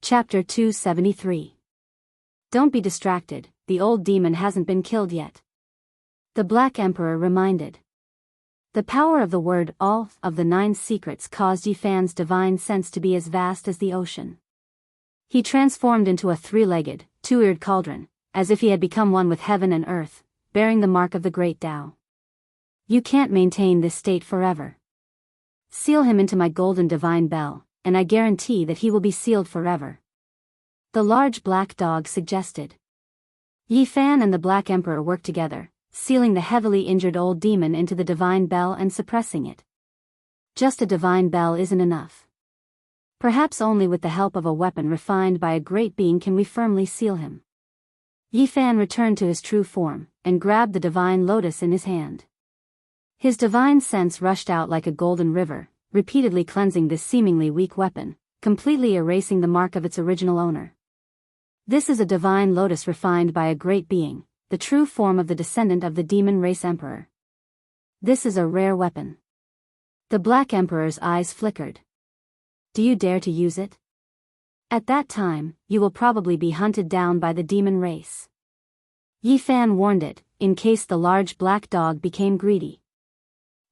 Chapter 273. Don't be distracted, the old demon hasn't been killed yet. The Black Emperor reminded. The power of the word all of the 9 secrets caused Yifan's divine sense to be as vast as the ocean. He transformed into a 3-legged, 2-eared cauldron, as if he had become one with heaven and earth, bearing the mark of the great Tao. You can't maintain this state forever. Seal him into my golden divine bell, and I guarantee that he will be sealed forever. The large black dog suggested. Yifan and the Black Emperor worked together, sealing the heavily injured old demon into the divine bell and suppressing it. Just a divine bell isn't enough. Perhaps only with the help of a weapon refined by a great being can we firmly seal him. Yifan returned to his true form, and grabbed the divine lotus in his hand. His divine sense rushed out like a golden river, repeatedly cleansing this seemingly weak weapon, completely erasing the mark of its original owner. This is a divine lotus refined by a great being, the true form of the descendant of the demon race emperor. This is a rare weapon. The Black Emperor's eyes flickered. Do you dare to use it? At that time, you will probably be hunted down by the demon race. Yifan warned it, in case the large black dog became greedy.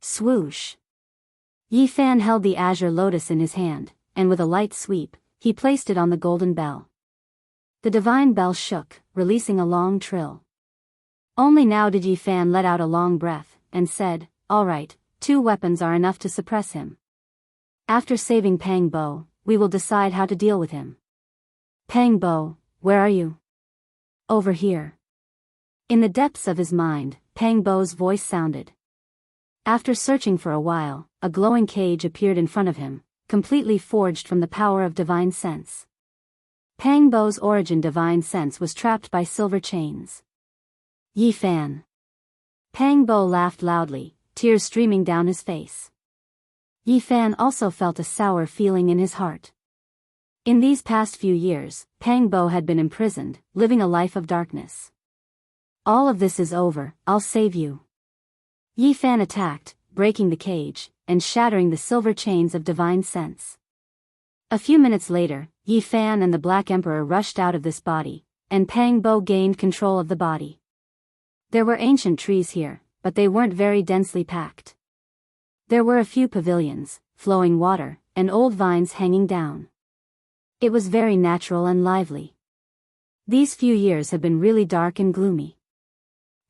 Swoosh! Yifan held the azure lotus in his hand, and with a light sweep, he placed it on the golden bell. The divine bell shook, releasing a long trill. Only now did Yifan let out a long breath, and said, "All right, 2 weapons are enough to suppress him. After saving Pang Bo, we will decide how to deal with him." "Pang Bo, where are you?" "Over here." In the depths of his mind, Pang Bo's voice sounded. After searching for a while, a glowing cage appeared in front of him, completely forged from the power of divine sense. Pang Bo's origin divine sense was trapped by silver chains. Yifan. Pang Bo laughed loudly, tears streaming down his face. Yifan also felt a sour feeling in his heart. In these past few years, Pang Bo had been imprisoned, living a life of darkness. All of this is over, I'll save you. Yifan attacked, breaking the cage, and shattering the silver chains of divine sense. A few minutes later, Yifan and the Black Emperor rushed out of this body, and Pang Bo gained control of the body. There were ancient trees here, but they weren't very densely packed. There were a few pavilions, flowing water, and old vines hanging down. It was very natural and lively. These few years have been really dark and gloomy.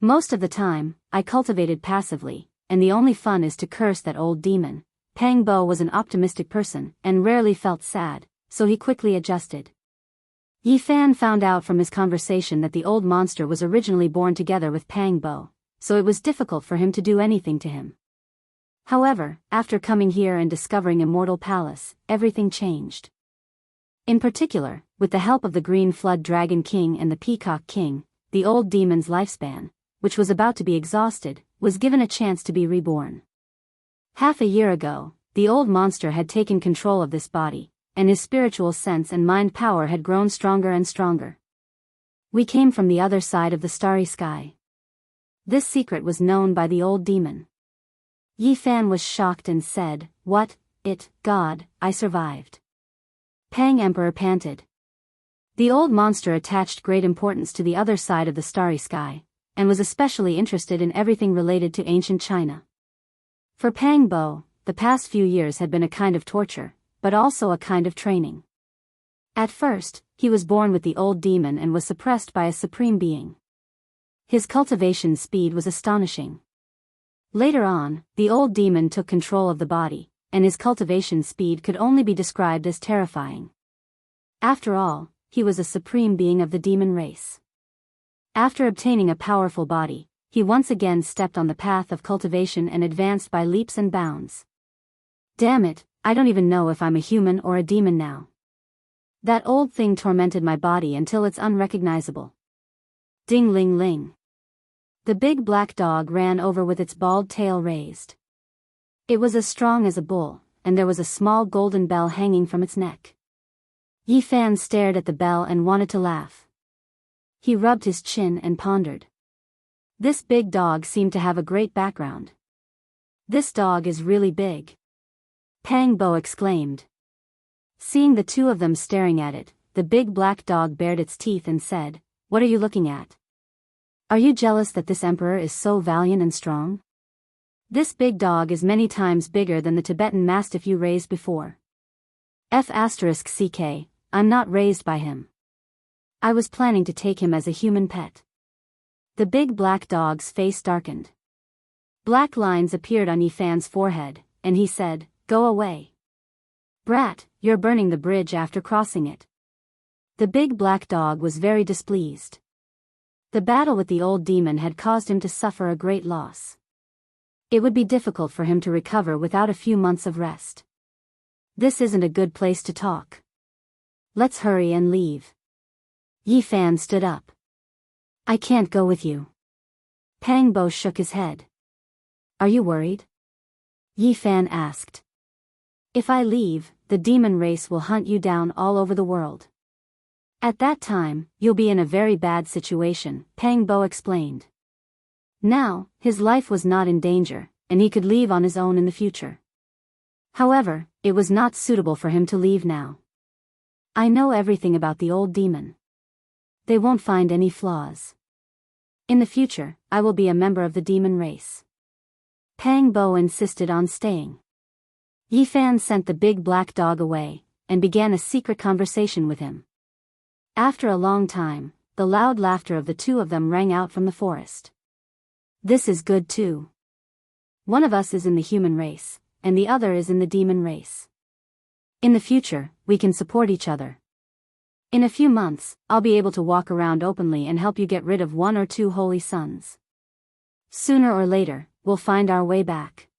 Most of the time, I cultivated passively, and the only fun is to curse that old demon. Pang Bo was an optimistic person, and rarely felt sad, so he quickly adjusted. Yifan found out from his conversation that the old monster was originally born together with Pang Bo, so it was difficult for him to do anything to him. However, after coming here and discovering Immortal Palace, everything changed. In particular, with the help of the Green Flood Dragon King and the Peacock King, the old demon's lifespan, which was about to be exhausted, was given a chance to be reborn. Half a year ago, the old monster had taken control of this body, and his spiritual sense and mind power had grown stronger and stronger. We came from the other side of the starry sky. This secret was known by the old demon. Yifan was shocked and said, "What? God, I survived." Pang Emperor panted. The old monster attached great importance to the other side of the starry sky, and was especially interested in everything related to ancient China. For Pang Bo, the past few years had been a kind of torture, but also a kind of training. At first, he was born with the old demon and was suppressed by a supreme being. His cultivation speed was astonishing. Later on, the old demon took control of the body, and his cultivation speed could only be described as terrifying. After all, he was a supreme being of the demon race. After obtaining a powerful body, he once again stepped on the path of cultivation and advanced by leaps and bounds. Damn it, I don't even know if I'm a human or a demon now. That old thing tormented my body until it's unrecognizable. Ding ling ling. The big black dog ran over with its bald tail raised. It was as strong as a bull, and there was a small golden bell hanging from its neck. Yifan stared at the bell and wanted to laugh. He rubbed his chin and pondered. This big dog seemed to have a great background. This dog is really big. Pang Bo exclaimed. Seeing the two of them staring at it, the big black dog bared its teeth and said, "What are you looking at? Are you jealous that this emperor is so valiant and strong? This big dog is many times bigger than the Tibetan mastiff you raised before. F***ck, I'm not raised by him. I was planning to take him as a human pet." The big black dog's face darkened. Black lines appeared on Yifan's forehead, and he said, "Go away. Brat, you're burning the bridge after crossing it." The big black dog was very displeased. The battle with the old demon had caused him to suffer a great loss. It would be difficult for him to recover without a few months of rest. This isn't a good place to talk. Let's hurry and leave. Yifan stood up. "I can't go with you." Pang Bo shook his head. "Are you worried?" Yifan asked. "If I leave, the demon race will hunt you down all over the world. At that time, you'll be in a very bad situation," Pang Bo explained. Now, his life was not in danger, and he could leave on his own in the future. However, it was not suitable for him to leave now. "I know everything about the old demon. They won't find any flaws. In the future, I will be a member of the demon race." Pang Bo insisted on staying. Yifan sent the big black dog away, and began a secret conversation with him. After a long time, the loud laughter of the two of them rang out from the forest. "This is good too. One of us is in the human race, and the other is in the demon race. In the future, we can support each other. In a few months, I'll be able to walk around openly and help you get rid of 1 or 2 holy sons. Sooner or later, we'll find our way back."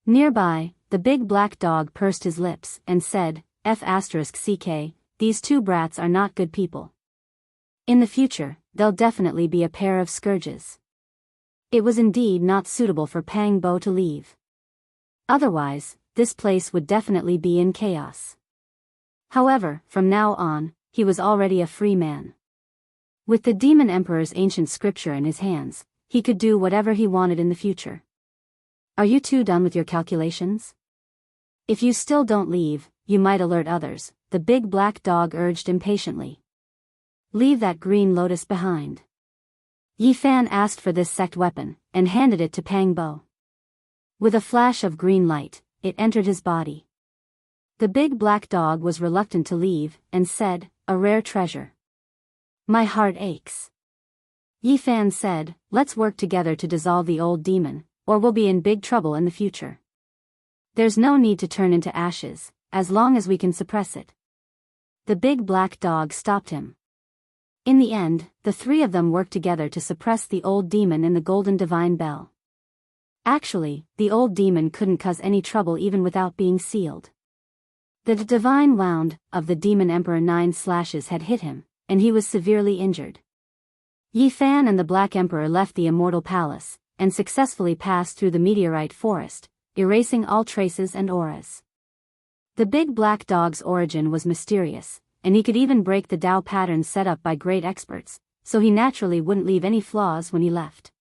Nearby, the big black dog pursed his lips and said, "F***ck, these 2 brats are not good people. In the future, they'll definitely be a pair of scourges." It was indeed not suitable for Pang Bo to leave. Otherwise, this place would definitely be in chaos. However, from now on, he was already a free man. With the demon emperor's ancient scripture in his hands, he could do whatever he wanted in the future. "Are you two done with your calculations? If you still don't leave, you might alert others," the big black dog urged impatiently. "Leave that green lotus behind." Yifan asked for this sect weapon, and handed it to Pang Bo. With a flash of green light, it entered his body. The big black dog was reluctant to leave, and said, "A rare treasure. My heart aches." Yifan said, "Let's work together to dissolve the old demon, or we'll be in big trouble in the future. There's no need to turn into ashes, as long as we can suppress it." The big black dog stopped him. In the end, the 3 of them worked together to suppress the old demon in the golden divine bell. Actually, the old demon couldn't cause any trouble even without being sealed. The divine wound of the demon emperor 9 slashes had hit him, and he was severely injured. Yifan and the Black Emperor left the immortal palace, and successfully passed through the meteorite forest, erasing all traces and auras. The big black dog's origin was mysterious, and he could even break the Tao patterns set up by great experts, so he naturally wouldn't leave any flaws when he left.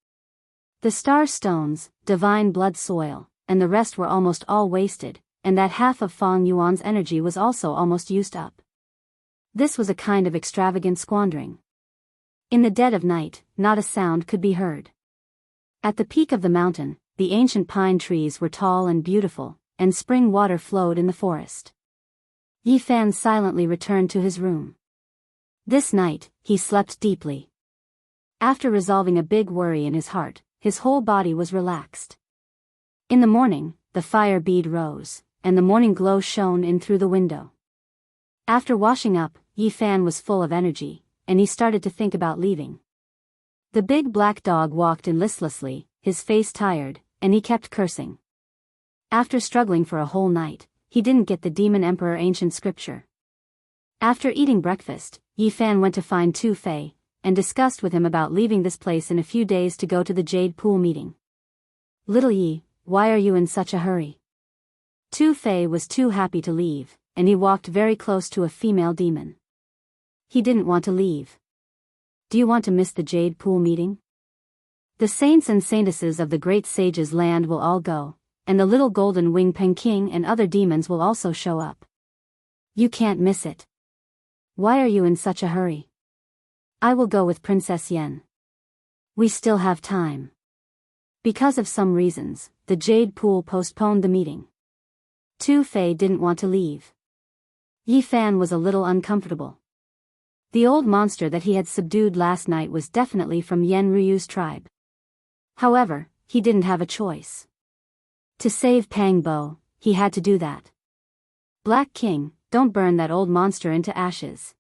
The star stones, divine blood soil, and the rest were almost all wasted, and that half of Fang Yuan's energy was also almost used up. This was a kind of extravagant squandering. In the dead of night, not a sound could be heard. At the peak of the mountain, the ancient pine trees were tall and beautiful, and spring water flowed in the forest. Yifan silently returned to his room. This night, he slept deeply. After resolving a big worry in his heart, his whole body was relaxed. In the morning, the fire bead rose, and the morning glow shone in through the window. After washing up, Yifan was full of energy, and he started to think about leaving. The big black dog walked in listlessly, his face tired, and he kept cursing. After struggling for a whole night, he didn't get the Demon Emperor ancient scripture. After eating breakfast, Yifan went to find Tu Fei, and discussed with him about leaving this place in a few days to go to the Jade Pool meeting. "Little Yi, why are you in such a hurry?" Tu Fei was too happy to leave, and he walked very close to a female demon. He didn't want to leave. "Do you want to miss the Jade Pool meeting? The saints and saintesses of the great sages' land will all go, and the little golden wing Pen King and other demons will also show up. You can't miss it. Why are you in such a hurry? I will go with Princess Yen. We still have time. Because of some reasons, the Jade Pool postponed the meeting. Tu Fei didn't want to leave. Yi Fan was a little uncomfortable. The old monster that he had subdued last night was definitely from Yen Ryu's tribe. However, he didn't have a choice. To save Pang Bo, he had to do that. Black King, don't burn that old monster into ashes.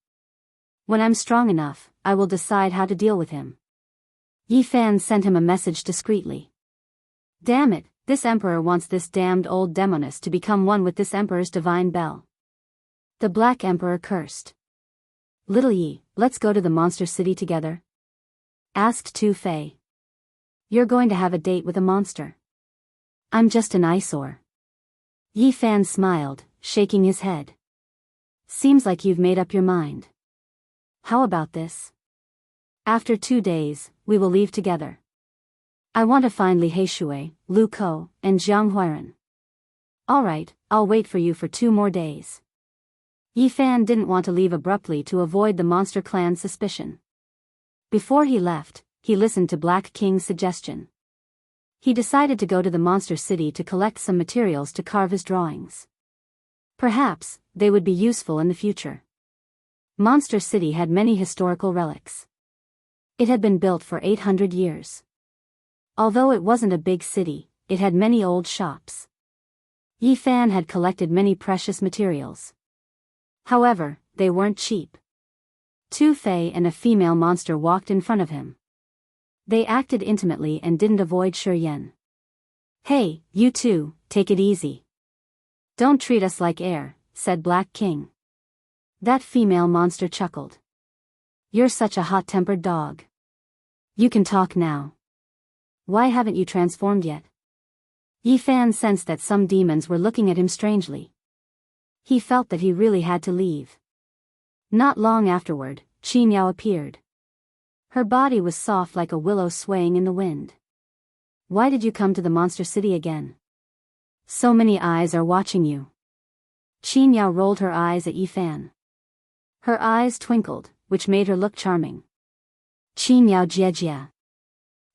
When I'm strong enough, I will decide how to deal with him. Yi Fan sent him a message discreetly. Damn it, this emperor wants this damned old demoness to become one with this emperor's divine bell. The Black Emperor cursed. Little Yi, let's go to the monster city together? Asked Tu Fei. You're going to have a date with a monster. I'm just an eyesore. Yi Fan smiled, shaking his head. Seems like you've made up your mind. How about this? After 2 days, we will leave together. I want to find Li Heishui, Lu Ko, and Jiang Huiran. Alright, I'll wait for you for 2 more days. Yi Fan didn't want to leave abruptly to avoid the monster clan's suspicion. Before he left, he listened to Black King's suggestion. He decided to go to the monster city to collect some materials to carve his drawings. Perhaps, they would be useful in the future. Monster City had many historical relics. It had been built for 800 years. Although it wasn't a big city, it had many old shops. Yi Fan had collected many precious materials. However, they weren't cheap. Tu Fei and a female monster walked in front of him. They acted intimately and didn't avoid Shi Yen. Hey, you two, take it easy. Don't treat us like air, said Black King. That female monster chuckled. You're such a hot-tempered dog. You can talk now. Why haven't you transformed yet? Yi Fan sensed that some demons were looking at him strangely. He felt that he really had to leave. Not long afterward, Qin Yao appeared. Her body was soft like a willow swaying in the wind. Why did you come to the monster city again? So many eyes are watching you. Qin Yao rolled her eyes at Yi Fan. Her eyes twinkled, which made her look charming. Qin Yao Jiejia.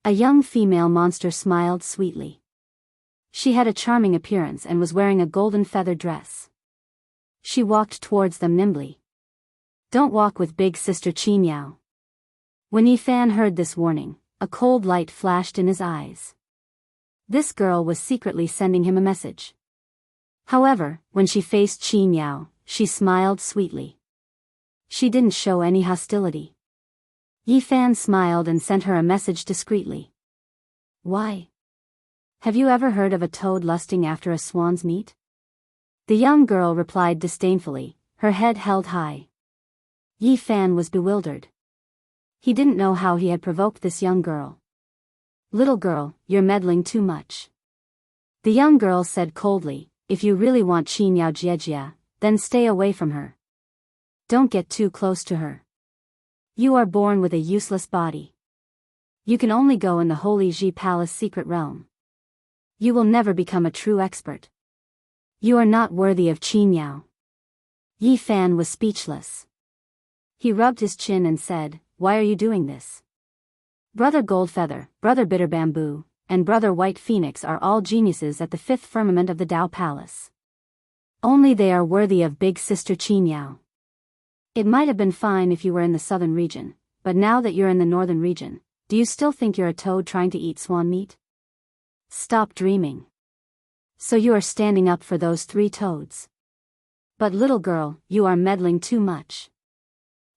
A young female monster smiled sweetly. She had a charming appearance and was wearing a golden feather dress. She walked towards them nimbly. Don't walk with big sister Qin Yao. When Yi Fan heard this warning, a cold light flashed in his eyes. This girl was secretly sending him a message. However, when she faced Qin Yao, she smiled sweetly. She didn't show any hostility. Yi Fan smiled and sent her a message discreetly. Why? Have you ever heard of a toad lusting after a swan's meat? The young girl replied disdainfully, her head held high. Yi Fan was bewildered. He didn't know how he had provoked this young girl. Little girl, you're meddling too much. The young girl said coldly, if you really want Qin Yao Jiejia, then stay away from her. Don't get too close to her. You are born with a useless body. You can only go in the Holy Ji Palace secret realm. You will never become a true expert. You are not worthy of Qin Yao. Yi Fan was speechless. He rubbed his chin and said, why are you doing this? Brother Goldfeather, Brother Bitter Bamboo, and Brother White Phoenix are all geniuses at the 5th firmament of the Dao Palace. Only they are worthy of big sister Qin Yao. It might have been fine if you were in the southern region, but now that you're in the northern region, do you still think you're a toad trying to eat swan meat? Stop dreaming. So you are standing up for those 3 toads. But little girl, you are meddling too much.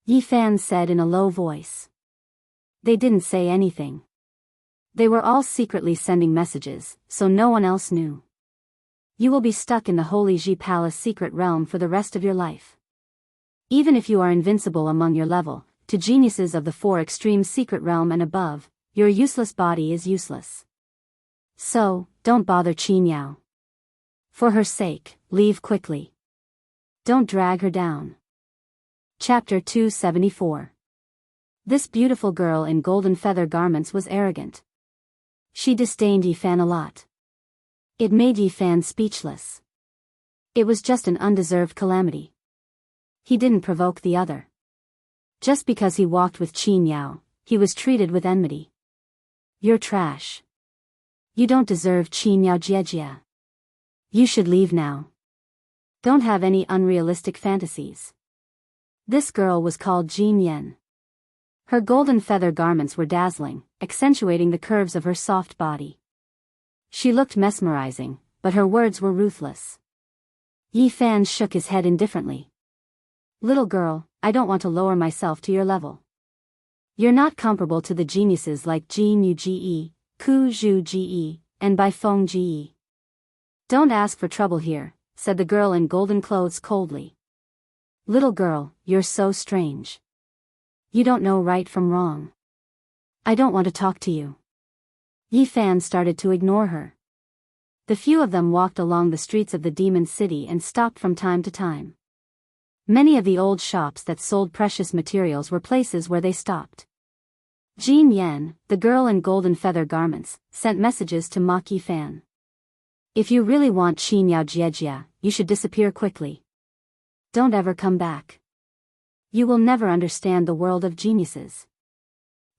Yi Fan said in a low voice. They didn't say anything. They were all secretly sending messages, so no one else knew. You will be stuck in the Holy Ji Palace secret realm for the rest of your life. Even if you are invincible among your level, to geniuses of the 4 extreme secret realm and above, your useless body is useless. So, don't bother Qin Yao. For her sake, leave quickly. Don't drag her down. Chapter 274. This beautiful girl in golden feather garments was arrogant. She disdained Yi Fan a lot. It made Yi Fan speechless. It was just an undeserved calamity. He didn't provoke the other. Just because he walked with Qin Yao, he was treated with enmity. You're trash. You don't deserve Qin Yao Jiejia. You should leave now. Don't have any unrealistic fantasies. This girl was called Jin Yen. Her golden feather garments were dazzling, accentuating the curves of her soft body. She looked mesmerizing, but her words were ruthless. Yi Fan shook his head indifferently. Little girl, I don't want to lower myself to your level. You're not comparable to the geniuses like Jin Yu Ge, Ku Zhu Ge, and Bai Feng Ge. Don't ask for trouble here, said the girl in golden clothes coldly. Little girl, you're so strange. You don't know right from wrong. I don't want to talk to you. Yi Fan started to ignore her. The few of them walked along the streets of the demon city and stopped from time to time. Many of the old shops that sold precious materials were places where they stopped. Jin Yen, the girl in golden feather garments, sent messages to mock Yi Fan. If you really want Qin Yao Jiejia, you should disappear quickly. Don't ever come back. You will never understand the world of geniuses.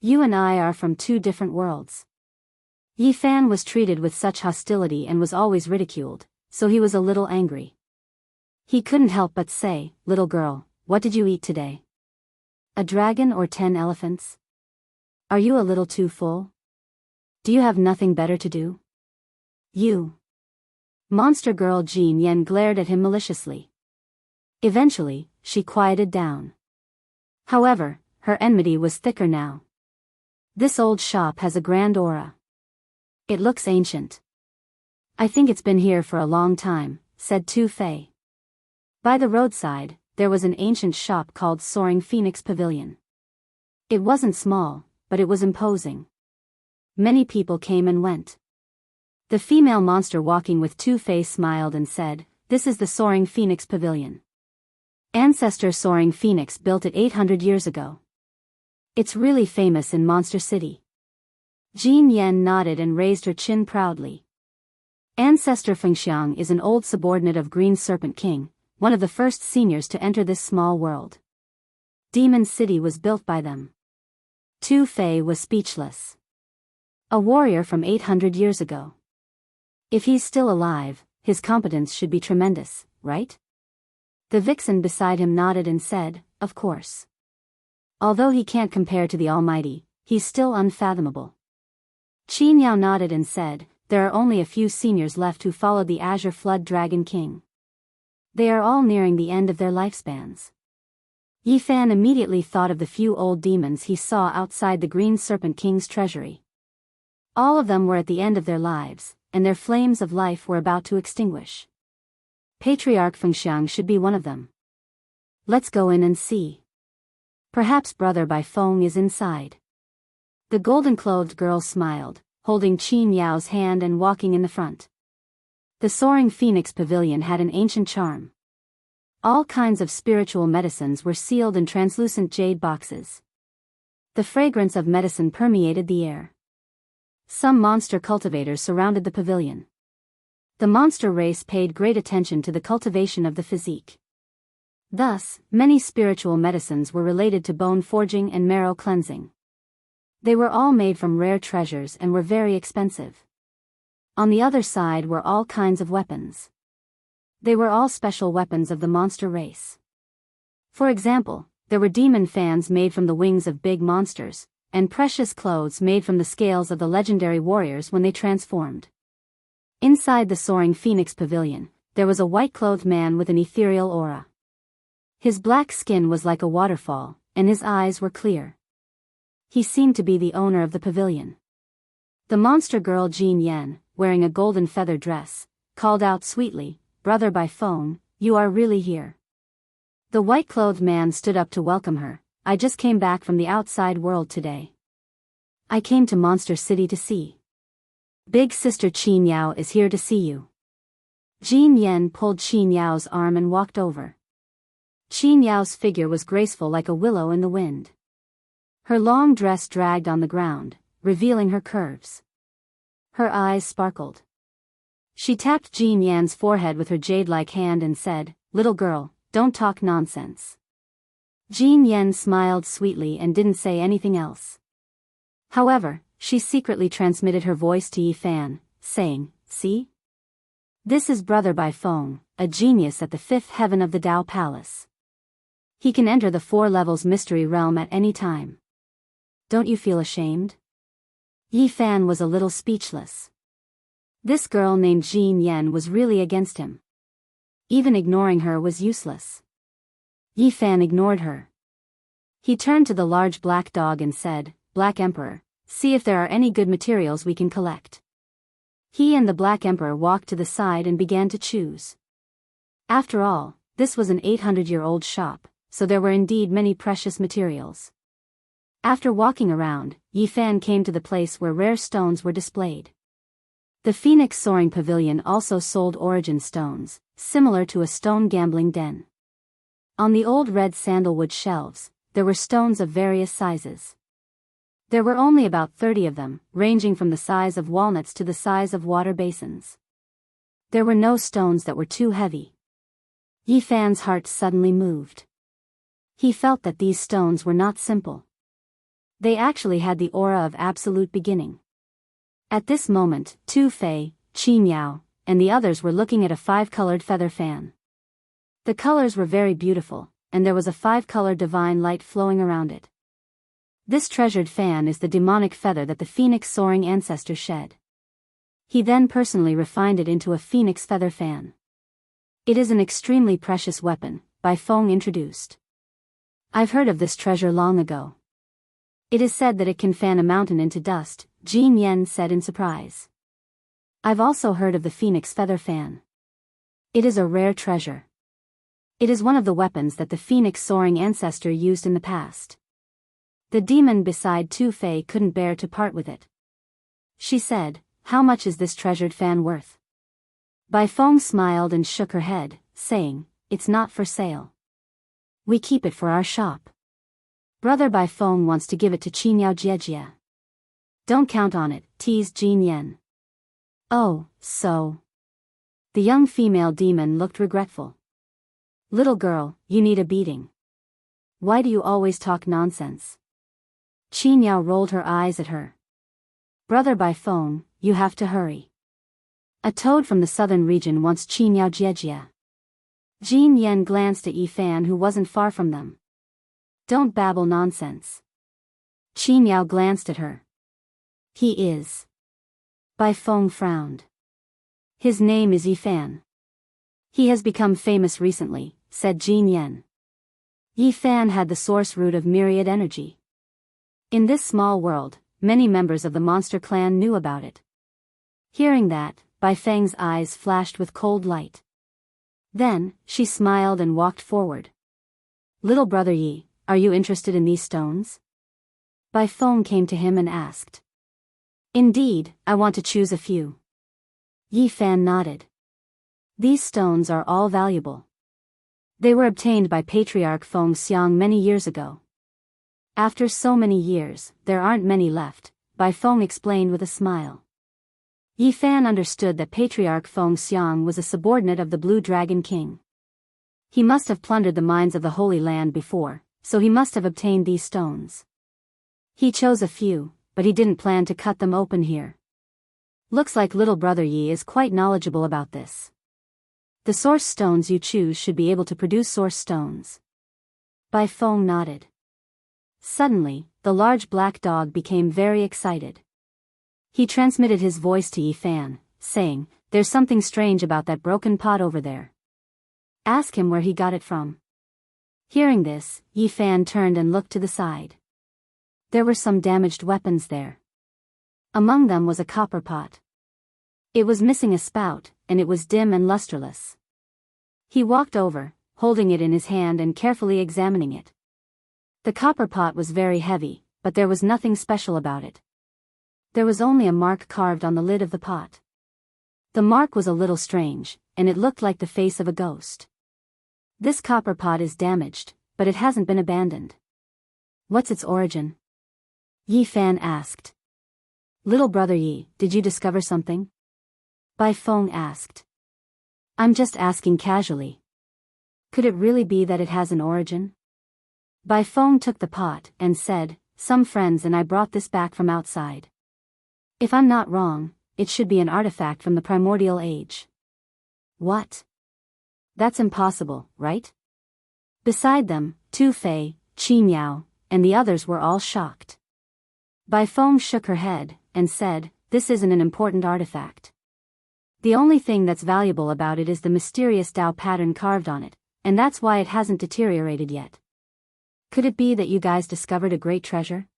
You and I are from two different worlds. Yi Fan was treated with such hostility and was always ridiculed, so he was a little angry. He couldn't help but say, little girl, what did you eat today? A dragon or 10 elephants? Are you a little too full? Do you have nothing better to do? You. Monster girl Jin Yen glared at him maliciously. Eventually, she quieted down. However, her enmity was thicker now. This old shop has a grand aura. It looks ancient. I think it's been here for a long time, said Tu Fei. By the roadside, there was an ancient shop called Soaring Phoenix Pavilion. It wasn't small, but it was imposing. Many people came and went. The female monster walking with Tu Fei smiled and said, "This is the Soaring Phoenix Pavilion. Ancestor Soaring Phoenix built it 800 years ago. It's really famous in Monster City." Jin Yen nodded and raised her chin proudly. Ancestor Fengxiang is an old subordinate of Green Serpent King, one of the first seniors to enter this small world. Demon City was built by them. Tu Fei was speechless. A warrior from 800 years ago. If he's still alive, his competence should be tremendous, right? The vixen beside him nodded and said, of course. Although he can't compare to the Almighty, he's still unfathomable. Qin Yao nodded and said, there are only a few seniors left who followed the Azure Flood Dragon King. They are all nearing the end of their lifespans. Yi Fan immediately thought of the few old demons he saw outside the Green Serpent King's treasury. All of them were at the end of their lives, and their flames of life were about to extinguish. Patriarch Fengxiang should be one of them. Let's go in and see. Perhaps Brother Bai Feng is inside. The golden-clothed girl smiled, holding Qin Yao's hand and walking in the front. The Soaring Phoenix Pavilion had an ancient charm. All kinds of spiritual medicines were sealed in translucent jade boxes. The fragrance of medicine permeated the air. Some monster cultivators surrounded the pavilion. The monster race paid great attention to the cultivation of the physique. Thus, many spiritual medicines were related to bone forging and marrow cleansing. They were all made from rare treasures and were very expensive. On the other side were all kinds of weapons. They were all special weapons of the monster race. For example, there were demon fans made from the wings of big monsters, and precious clothes made from the scales of the legendary warriors when they transformed. Inside the Soaring Phoenix Pavilion, there was a white-clothed man with an ethereal aura. His black skin was like a waterfall, and his eyes were clear. He seemed to be the owner of the pavilion. The monster girl Jin Yen, wearing a golden feather dress, called out sweetly, "Brother Bai Feng, you are really here." The white-clothed man stood up to welcome her. "I just came back from the outside world today. I came to Monster City to see. Big sister Qin Yao is here to see you." Jin Yen pulled Qin Yao's arm and walked over. Qin Yao's figure was graceful like a willow in the wind. Her long dress dragged on the ground, revealing her curves. Her eyes sparkled. She tapped Jin Yan's forehead with her jade-like hand and said, "Little girl, don't talk nonsense. Jean Yen smiled sweetly and didn't say anything else. However, she secretly transmitted her voice to Yi Fan, saying, "See? This is Brother Bai Feng, a genius at the fifth heaven of the Dao Palace. He can enter the 4 levels mystery realm at any time. Don't you feel ashamed?" Yi Fan was a little speechless. This girl named Jean Yen was really against him. Even ignoring her was useless. Yi Fan ignored her. He turned to the large black dog and said, "Black Emperor, see if there are any good materials we can collect." He and the Black Emperor walked to the side and began to choose. After all, this was an 800-year-old shop, so there were indeed many precious materials. After walking around, Yi Fan came to the place where rare stones were displayed. The Phoenix Soaring Pavilion also sold origin stones, similar to a stone gambling den. On the old red sandalwood shelves, there were stones of various sizes. There were only about 30 of them, ranging from the size of walnuts to the size of water basins. There were no stones that were too heavy. Yi Fan's heart suddenly moved. He felt that these stones were not simple. They actually had the aura of absolute beginning. At this moment, Tu Fei, Qin Yao, and the others were looking at a 5-colored feather fan. The colors were very beautiful, and there was a 5-colored divine light flowing around it. This treasured fan is the demonic feather that the Phoenix Soaring Ancestor shed. He then personally refined it into a phoenix feather fan. It is an extremely precious weapon, Bai Feng introduced. "I've heard of this treasure long ago. It is said that it can fan a mountain into dust," Jean Yen said in surprise. "I've also heard of the Phoenix Feather Fan. It is a rare treasure. It is one of the weapons that the Phoenix Soaring Ancestor used in the past. The demon beside Tu Fei couldn't bear to part with it. She said, 'How much is this treasured fan worth?' Bai Feng smiled and shook her head, saying, 'It's not for sale. We keep it for our shop. Brother Bai Feng wants to give it to Qinyao Jiejie.' 'Don't count on it,' teased Jean Yen. 'Oh, so.' The young female demon looked regretful. 'Little girl, you need a beating. Why do you always talk nonsense?' Qinyao rolled her eyes at her. 'Brother Bai Feng, you have to hurry. A toad from the southern region wants Qinyao Jiejie.' Jean Yen glanced at Yi Fan, who wasn't far from them. 'Don't babble nonsense.' Qinyao glanced at her. 'He is.' Bai Feng frowned. 'His name is Yi Fan. He has become famous recently,' said Jean Yen. Yi Fan had the source root of myriad energy. In this small world, many members of the monster clan knew about it. Hearing that, Bai Feng's eyes flashed with cold light. Then, she smiled and walked forward. 'Little brother Yi, are you interested in these stones?' Bai Feng came to him and asked. 'Indeed, I want to choose a few.' Yi Fan nodded. 'These stones are all valuable. They were obtained by Patriarch Feng Xiang many years ago. After so many years, there aren't many left,' Bai Feng explained with a smile. Yi Fan understood that Patriarch Feng Xiang was a subordinate of the Blue Dragon King. He must have plundered the mines of the Holy Land before, so he must have obtained these stones. He chose a few, but he didn't plan to cut them open here. Looks like little brother Yi is quite knowledgeable about this. The source stones you choose should be able to produce source stones. Bai Feng nodded. Suddenly, the large black dog became very excited. He transmitted his voice to Yi Fan, saying, "There's something strange about that broken pot over there. Ask him where he got it from." Hearing this, Yi Fan turned and looked to the side. There were some damaged weapons there. Among them was a copper pot. It was missing a spout, and it was dim and lusterless. He walked over, holding it in his hand and carefully examining it. The copper pot was very heavy, but there was nothing special about it. There was only a mark carved on the lid of the pot. The mark was a little strange, and it looked like the face of a ghost. "This copper pot is damaged, but it hasn't been abandoned. What's its origin?" Yi Fan asked. "Little brother Yi, did you discover something?" Bai Feng asked. "I'm just asking casually. Could it really be that it has an origin?" Bai Feng took the pot and said, "Some friends and I brought this back from outside. If I'm not wrong, it should be an artifact from the primordial age." "What? That's impossible, right?" Beside them, Tu Fei, Qin Yao, and the others were all shocked. Bai Feng shook her head and said, "This isn't an important artifact. The only thing that's valuable about it is the mysterious Dao pattern carved on it, and that's why it hasn't deteriorated yet. Could it be that you guys discovered a great treasure?"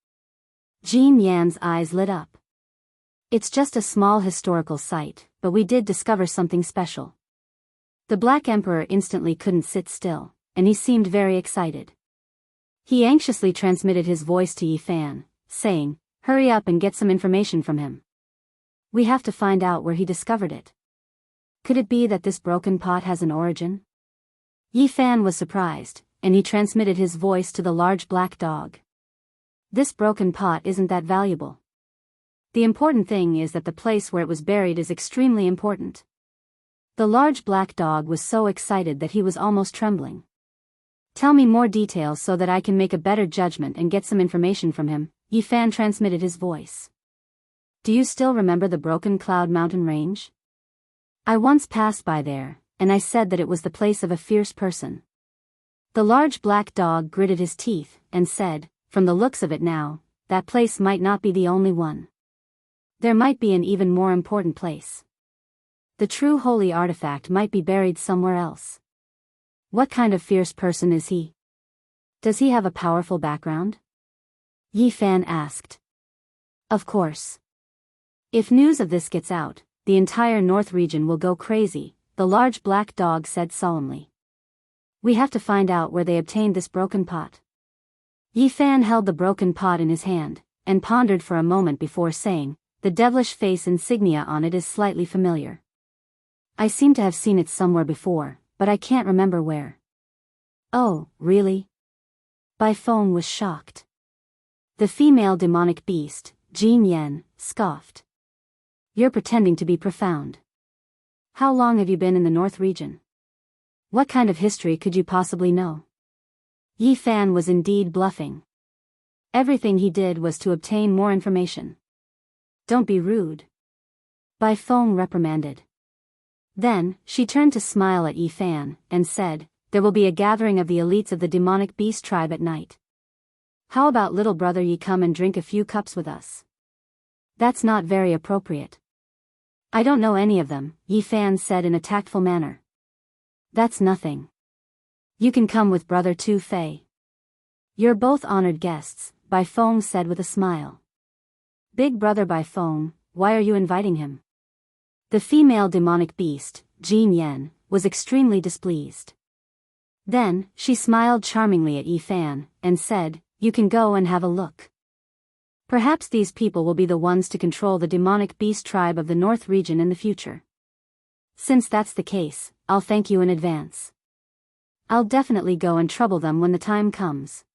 Jin Yan's eyes lit up. "It's just a small historical site, but we did discover something special." The Black Emperor instantly couldn't sit still, and he seemed very excited. He anxiously transmitted his voice to Yi Fan, saying, "Hurry up and get some information from him. We have to find out where he discovered it. Could it be that this broken pot has an origin?" Yi Fan was surprised, and he transmitted his voice to the large black dog. "This broken pot isn't that valuable. The important thing is that the place where it was buried is extremely important." The large black dog was so excited that he was almost trembling. "Tell me more details so that I can make a better judgment and get some information from him," Yi Fan transmitted his voice. "Do you still remember the Broken Cloud Mountain Range? I once passed by there, and I said that it was the place of a fierce person." The large black dog gritted his teeth and said, "From the looks of it now, that place might not be the only one. There might be an even more important place. The true holy artifact might be buried somewhere else." "What kind of fierce person is he? Does he have a powerful background?" Yi Fan asked. "Of course. If news of this gets out, the entire North region will go crazy," the large black dog said solemnly. "We have to find out where they obtained this broken pot." Yi Fan held the broken pot in his hand, and pondered for a moment before saying, "The devilish face insignia on it is slightly familiar. I seem to have seen it somewhere before, but I can't remember where." "Oh, really?" Bai Feng was shocked. The female demonic beast, Jin Yan, scoffed. "You're pretending to be profound. How long have you been in the North region? What kind of history could you possibly know?" Yi Fan was indeed bluffing. Everything he did was to obtain more information. "Don't be rude," Bai Feng reprimanded. Then, she turned to smile at Yi Fan, and said, "There will be a gathering of the elites of the demonic beast tribe at night. How about little brother Yi come and drink a few cups with us?" "That's not very appropriate. I don't know any of them," Yi Fan said in a tactful manner. "That's nothing. You can come with brother Tu Fei. You're both honored guests," Bai Feng said with a smile. "Big brother Bai Feng, why are you inviting him?" The female demonic beast, Jin Yan, was extremely displeased. Then, she smiled charmingly at Yi Fan, and said, "You can go and have a look. Perhaps these people will be the ones to control the demonic beast tribe of the North region in the future. Since that's the case, I'll thank you in advance. I'll definitely go and trouble them when the time comes."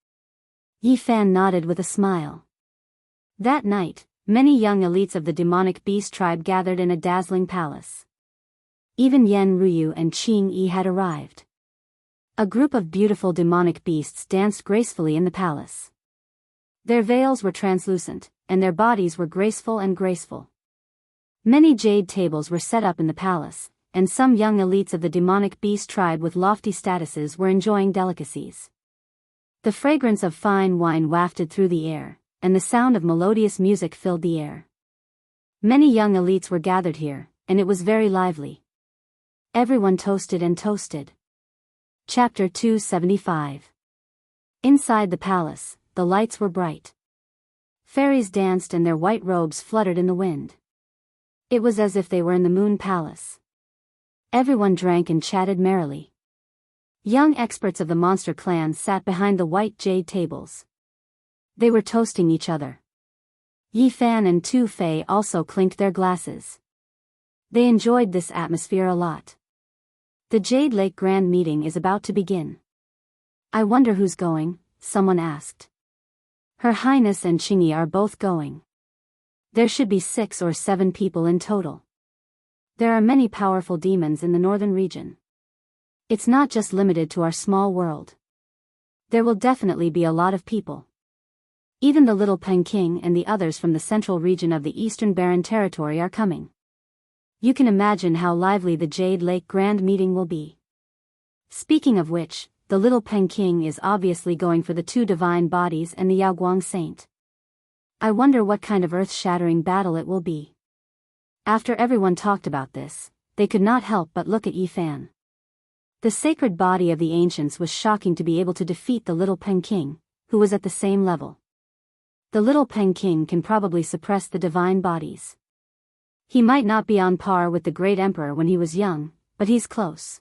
Yi Fan nodded with a smile. That night, many young elites of the demonic beast tribe gathered in a dazzling palace. Even Yen Ruyu and Qing Yi had arrived. A group of beautiful demonic beasts danced gracefully in the palace. Their veils were translucent, and their bodies were graceful and graceful. Many jade tables were set up in the palace, and some young elites of the demonic beast tribe with lofty statuses were enjoying delicacies. The fragrance of fine wine wafted through the air, and the sound of melodious music filled the air. Many young elites were gathered here, and it was very lively. Everyone toasted and toasted. Chapter 275. Inside the palace, the lights were bright. Fairies danced and their white robes fluttered in the wind. It was as if they were in the Moon Palace. Everyone drank and chatted merrily. Young experts of the monster clan sat behind the white jade tables. They were toasting each other. Yi Fan and Tu Fei also clinked their glasses. They enjoyed this atmosphere a lot. The Jade Lake Grand Meeting is about to begin. "I wonder who's going," someone asked. "Her Highness and Qingyi are both going. There should be 6 or 7 people in total. There are many powerful demons in the northern region. It's not just limited to our small world." There will definitely be a lot of people. Even the little Peking and the others from the central region of the Eastern Barren Territory are coming. You can imagine how lively the Jade Lake Grand Meeting will be. Speaking of which, the little Peking is obviously going for the two divine bodies and the Yaoguang Saint. I wonder what kind of earth-shattering battle it will be. After everyone talked about this, they could not help but look at Yi Fan. The sacred body of the ancients was shocking to be able to defeat the little Peking, who was at the same level. The little Peking can probably suppress the divine bodies. He might not be on par with the great emperor when he was young, but he's close.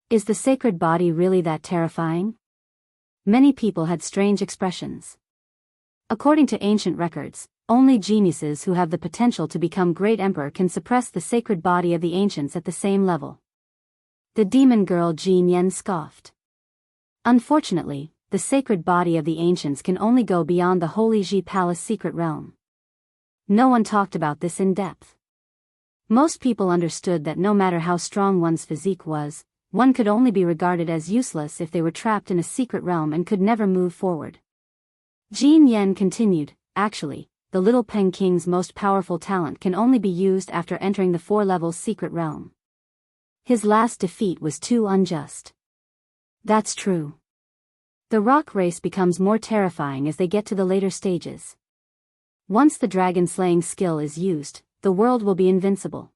Is the sacred body really that terrifying? Many people had strange expressions. According to ancient records, only geniuses who have the potential to become great emperor can suppress the sacred body of the ancients at the same level. The demon girl Jin Yen scoffed. Unfortunately, the sacred body of the ancients can only go beyond the Holy Ji Palace secret realm. No one talked about this in depth. Most people understood that no matter how strong one's physique was, one could only be regarded as useless if they were trapped in a secret realm and could never move forward. Jin Yen continued, actually, the little Peking's most powerful talent can only be used after entering the 4-level secret realm. His last defeat was too unjust. That's true. The rock race becomes more terrifying as they get to the later stages. Once the dragon-slaying skill is used, the world will be invincible.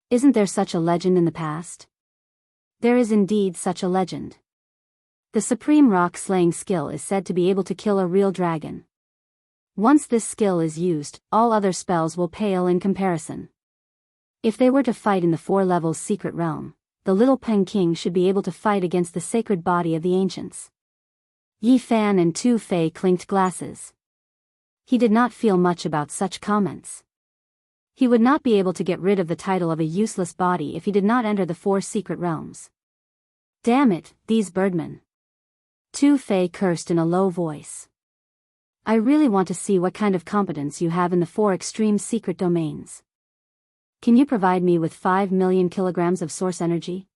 Isn't there such a legend in the past? There is indeed such a legend. The supreme rock-slaying skill is said to be able to kill a real dragon. Once this skill is used, all other spells will pale in comparison. If they were to fight in the 4-level secret realm, the little Peking should be able to fight against the sacred body of the ancients. Yi Fan and Tu Fei clinked glasses. He did not feel much about such comments. He would not be able to get rid of the title of a useless body if he did not enter the 4 secret realms. Damn it, these birdmen. Tu Fei cursed in a low voice. I really want to see what kind of competence you have in the 4 extreme secret domains. Can you provide me with 5 million kilograms of source energy?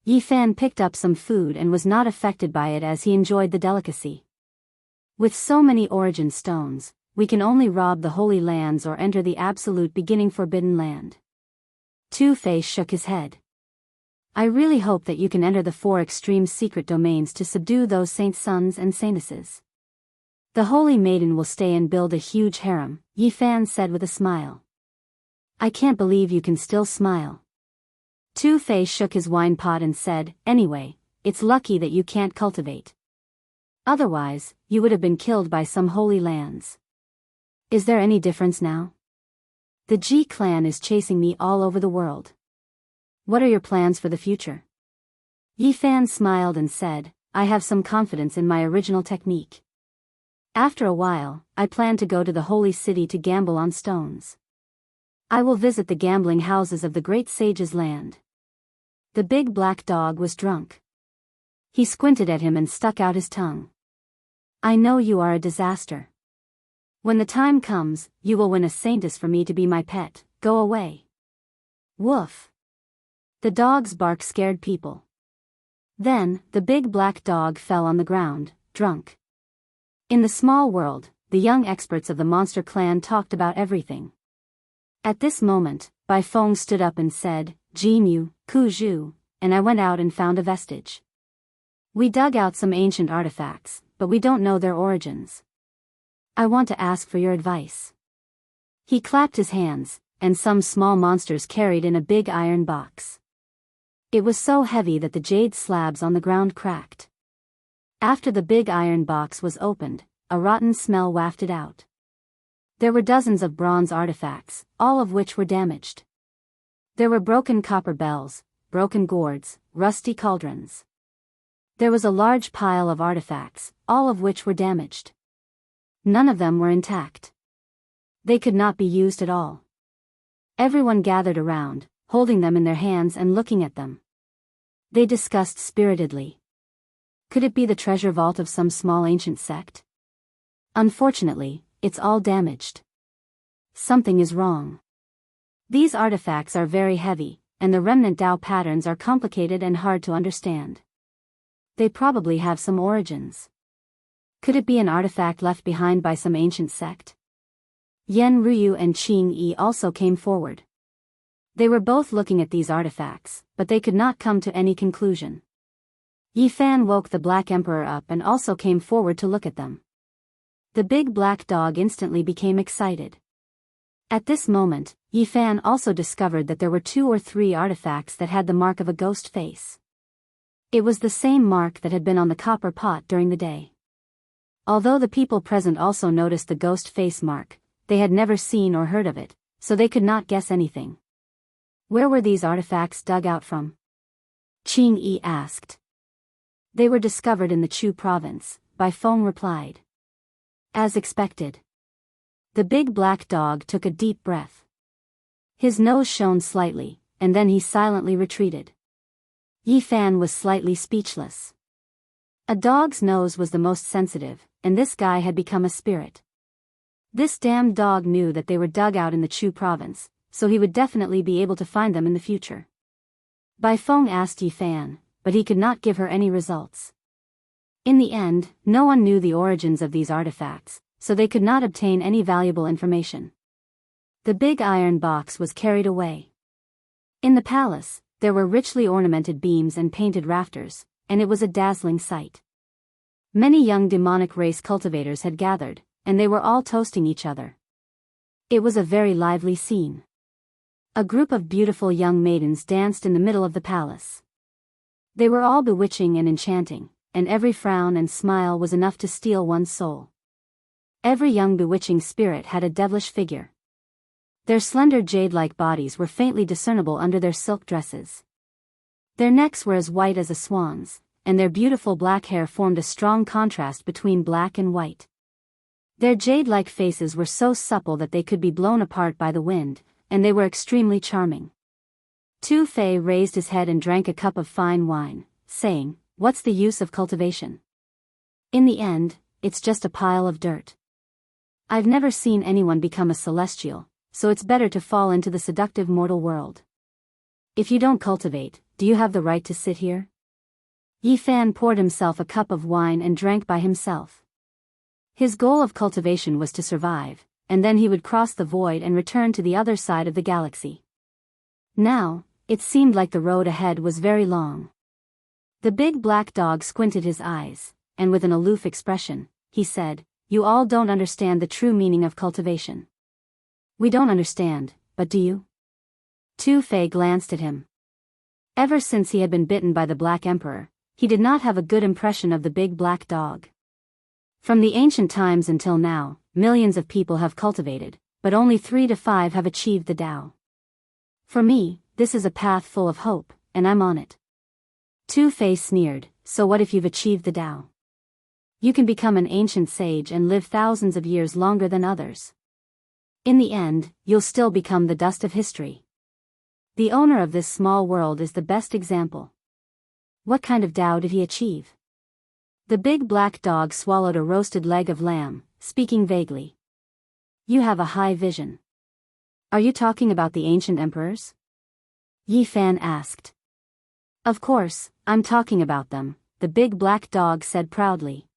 Yi Fan picked up some food and was not affected by it as he enjoyed the delicacy. With so many origin stones, we can only rob the Holy Lands or enter the absolute beginning Forbidden Land. Tu Fei shook his head. I really hope that you can enter the 4 extreme secret domains to subdue those saint sons and saintesses. The Holy Maiden will stay and build a huge harem, Yi Fan said with a smile. I can't believe you can still smile. Tu Fei shook his wine pot and said, anyway, it's lucky that you can't cultivate. Otherwise, you would have been killed by some holy lands. Is there any difference now? The Ji clan is chasing me all over the world. What are your plans for the future? Yi Fan smiled and said, I have some confidence in my original technique. After a while, I plan to go to the holy city to gamble on stones. I will visit the gambling houses of the great sage's land. The big black dog was drunk. He squinted at him and stuck out his tongue. I know you are a disaster. When the time comes, you will win a saintess for me to be my pet. Go away. Woof. The dog's bark scared people. Then, the big black dog fell on the ground, drunk. In the small world, the young experts of the monster clan talked about everything. At this moment, Bai Feng stood up and said, Jinyu, Ku Zhu, and I went out and found a vestige. We dug out some ancient artifacts, but we don't know their origins. I want to ask for your advice. He clapped his hands, and some small monsters carried in a big iron box. It was so heavy that the jade slabs on the ground cracked. After the big iron box was opened, a rotten smell wafted out. There were dozens of bronze artifacts, all of which were damaged. There were broken copper bells, broken gourds, rusty cauldrons. There was a large pile of artifacts, all of which were damaged. None of them were intact. They could not be used at all. Everyone gathered around, holding them in their hands and looking at them. They discussed spiritedly. Could it be the treasure vault of some small ancient sect? Unfortunately, it's all damaged. Something is wrong. These artifacts are very heavy, and the remnant Dao patterns are complicated and hard to understand. they probably have some origins. Could it be an artifact left behind by some ancient sect? Yan Ruyu and Qing Yi also came forward. They were both looking at these artifacts, but they could not come to any conclusion. Yi Fan woke the Black Emperor up and also came forward to look at them. The big black dog instantly became excited. At this moment, Yi Fan also discovered that there were 2 or 3 artifacts that had the mark of a ghost face. It was the same mark that had been on the copper pot during the day. Although the people present also noticed the ghost face mark, they had never seen or heard of it, so they could not guess anything. Where were these artifacts dug out from? Qing Yi asked. They were discovered in the Chu province, Bai Feng replied. As expected. The big black dog took a deep breath. His nose shone slightly, and then he silently retreated. Yi Fan was slightly speechless. A dog's nose was the most sensitive, and this guy had become a spirit. This damned dog knew that they were dug out in the Chu province, so he would definitely be able to find them in the future. Bai Feng asked Yi Fan, but he could not give her any results. In the end, no one knew the origins of these artifacts, so they could not obtain any valuable information. The big iron box was carried away. In the palace, there were richly ornamented beams and painted rafters, and it was a dazzling sight. Many young demonic race cultivators had gathered, and they were all toasting each other. It was a very lively scene. A group of beautiful young maidens danced in the middle of the palace. They were all bewitching and enchanting, and every frown and smile was enough to steal one's soul. Every young bewitching spirit had a devilish figure. Their slender jade-like bodies were faintly discernible under their silk dresses. Their necks were as white as a swan's, and their beautiful black hair formed a strong contrast between black and white. Their jade-like faces were so supple that they could be blown apart by the wind, and they were extremely charming. Tu Fei raised his head and drank a cup of fine wine, saying, "What's the use of cultivation? In the end, it's just a pile of dirt. I've never seen anyone become a celestial, so it's better to fall into the seductive mortal world. If you don't cultivate, do you have the right to sit here?" Yi Fan poured himself a cup of wine and drank by himself. His goal of cultivation was to survive, and then he would cross the void and return to the other side of the galaxy. Now, it seemed like the road ahead was very long. The big black dog squinted his eyes, and with an aloof expression, he said, "You all don't understand the true meaning of cultivation." "We don't understand, but do you?" Tu Fei glanced at him. Ever since he had been bitten by the Black Emperor, he did not have a good impression of the big black dog. From the ancient times until now, millions of people have cultivated, but only 3 to 5 have achieved the Tao. For me, this is a path full of hope, and I'm on it. Tu Fei sneered, "So what if you've achieved the Tao? You can become an ancient sage and live thousands of years longer than others. In the end, you'll still become the dust of history. The owner of this small world is the best example." What kind of Tao did he achieve? The big black dog swallowed a roasted leg of lamb, speaking vaguely. "You have a high vision. Are you talking about the ancient emperors?" Yi Fan asked. "Of course, I'm talking about them," the big black dog said proudly.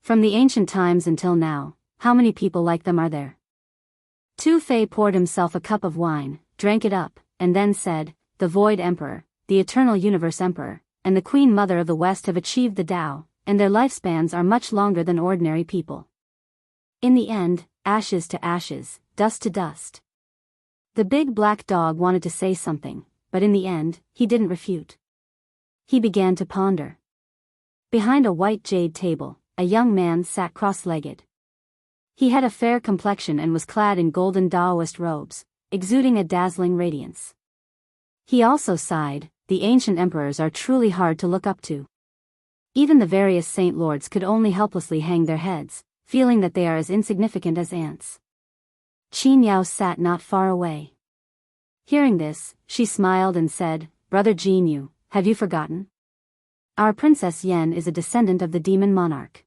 "From the ancient times until now, how many people like them are there?" Tu Fei poured himself a cup of wine, drank it up, and then said, "The Void Emperor, the Eternal Universe Emperor, and the Queen Mother of the West have achieved the Tao, and their lifespans are much longer than ordinary people. In the end, ashes to ashes, dust to dust." The big black dog wanted to say something, but in the end, he didn't refute. He began to ponder. Behind a white jade table, a young man sat cross-legged. He had a fair complexion and was clad in golden Daoist robes, exuding a dazzling radiance. He also sighed, "The ancient emperors are truly hard to look up to. Even the various saint lords could only helplessly hang their heads, feeling that they are as insignificant as ants." Qin Yao sat not far away. Hearing this, she smiled and said, "Brother Jianghu, have you forgotten? Our Princess Yan is a descendant of the demon monarch.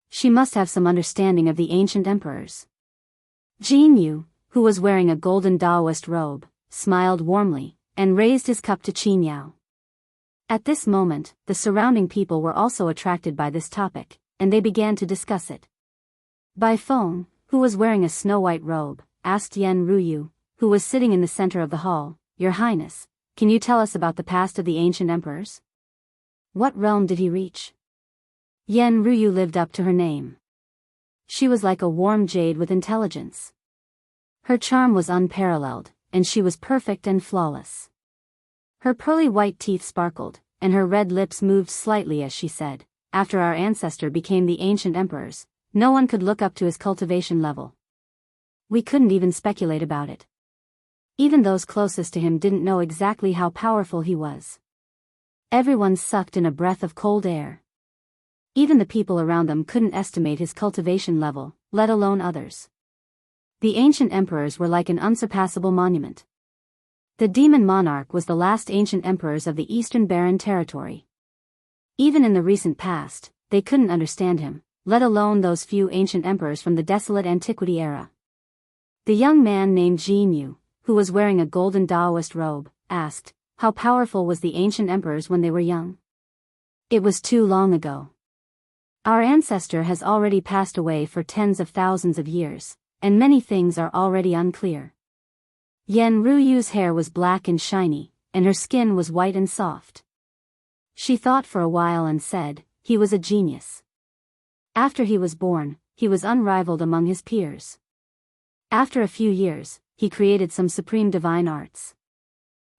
She must have some understanding of the ancient emperors." Jianghu, who was wearing a golden Daoist robe, smiled warmly, and raised his cup to Qin Yao. At this moment, the surrounding people were also attracted by this topic, and they began to discuss it. Bai Feng, who was wearing a snow-white robe, asked Yen Ruyu, who was sitting in the center of the hall, "Your Highness, can you tell us about the past of the ancient emperors? What realm did he reach?" Yen Ruyu lived up to her name. She was like a warm jade with intelligence. Her charm was unparalleled, and she was perfect and flawless. Her pearly white teeth sparkled, and her red lips moved slightly as she said, "After our ancestor became the ancient emperors, no one could look up to his cultivation level. We couldn't even speculate about it. Even those closest to him didn't know exactly how powerful he was. Everyone sucked in a breath of cold air. Even the people around them couldn't estimate his cultivation level, let alone others. The ancient emperors were like an unsurpassable monument. The demon monarch was the last ancient emperors of the Eastern Barren Territory. Even in the recent past, they couldn't understand him, let alone those few ancient emperors from the desolate antiquity era." The young man named Jianghu, who was wearing a golden Daoist robe, asked, "How powerful was the ancient emperors when they were young?" "It was too long ago. Our ancestor has already passed away for tens of thousands of years, and many things are already unclear." Yen Ruyu's hair was black and shiny, and her skin was white and soft. She thought for a while and said, "He was a genius. After he was born, he was unrivaled among his peers. After a few years, he created some supreme divine arts."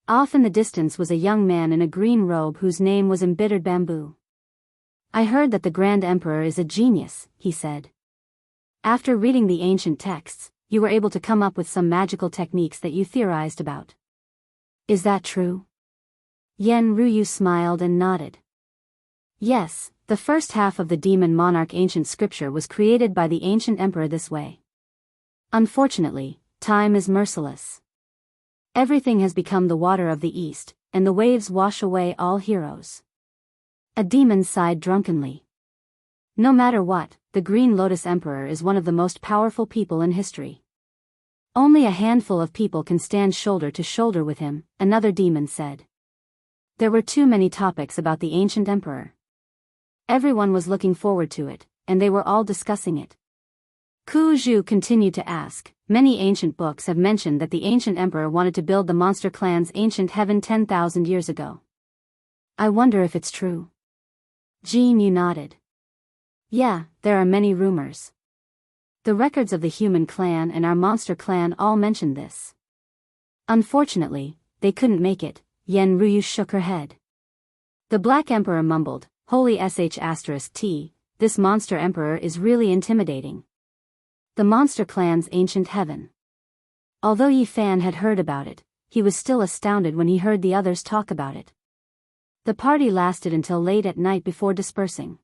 Off in the distance was a young man in a green robe whose name was Embittered Bamboo. "I heard that the Grand Emperor is a genius," he said. "After reading the ancient texts, you were able to come up with some magical techniques that you theorized about. Is that true?" Yen Ruyu smiled and nodded. "Yes, the first half of the Demon Monarch ancient scripture was created by the ancient emperor this way. Unfortunately, time is merciless. Everything has become the water of the east, and the waves wash away all heroes." A demon sighed drunkenly. "No matter what, the Green Lotus Emperor is one of the most powerful people in history. Only a handful of people can stand shoulder to shoulder with him," another demon said. There were too many topics about the ancient emperor. Everyone was looking forward to it, and they were all discussing it. Ku Zhu continued to ask, "Many ancient books have mentioned that the ancient emperor wanted to build the monster clan's ancient heaven 10,000 years ago. I wonder if it's true." Jean Yu nodded. "Yeah, there are many rumors. The records of the human clan and our monster clan all mention this. Unfortunately, they couldn't make it." Yen Ruyu shook her head. The Black Emperor mumbled, "Holy **T, this monster emperor is really intimidating. The monster clan's ancient heaven." Although Yi Fan had heard about it, he was still astounded when he heard the others talk about it. The party lasted until late at night before dispersing.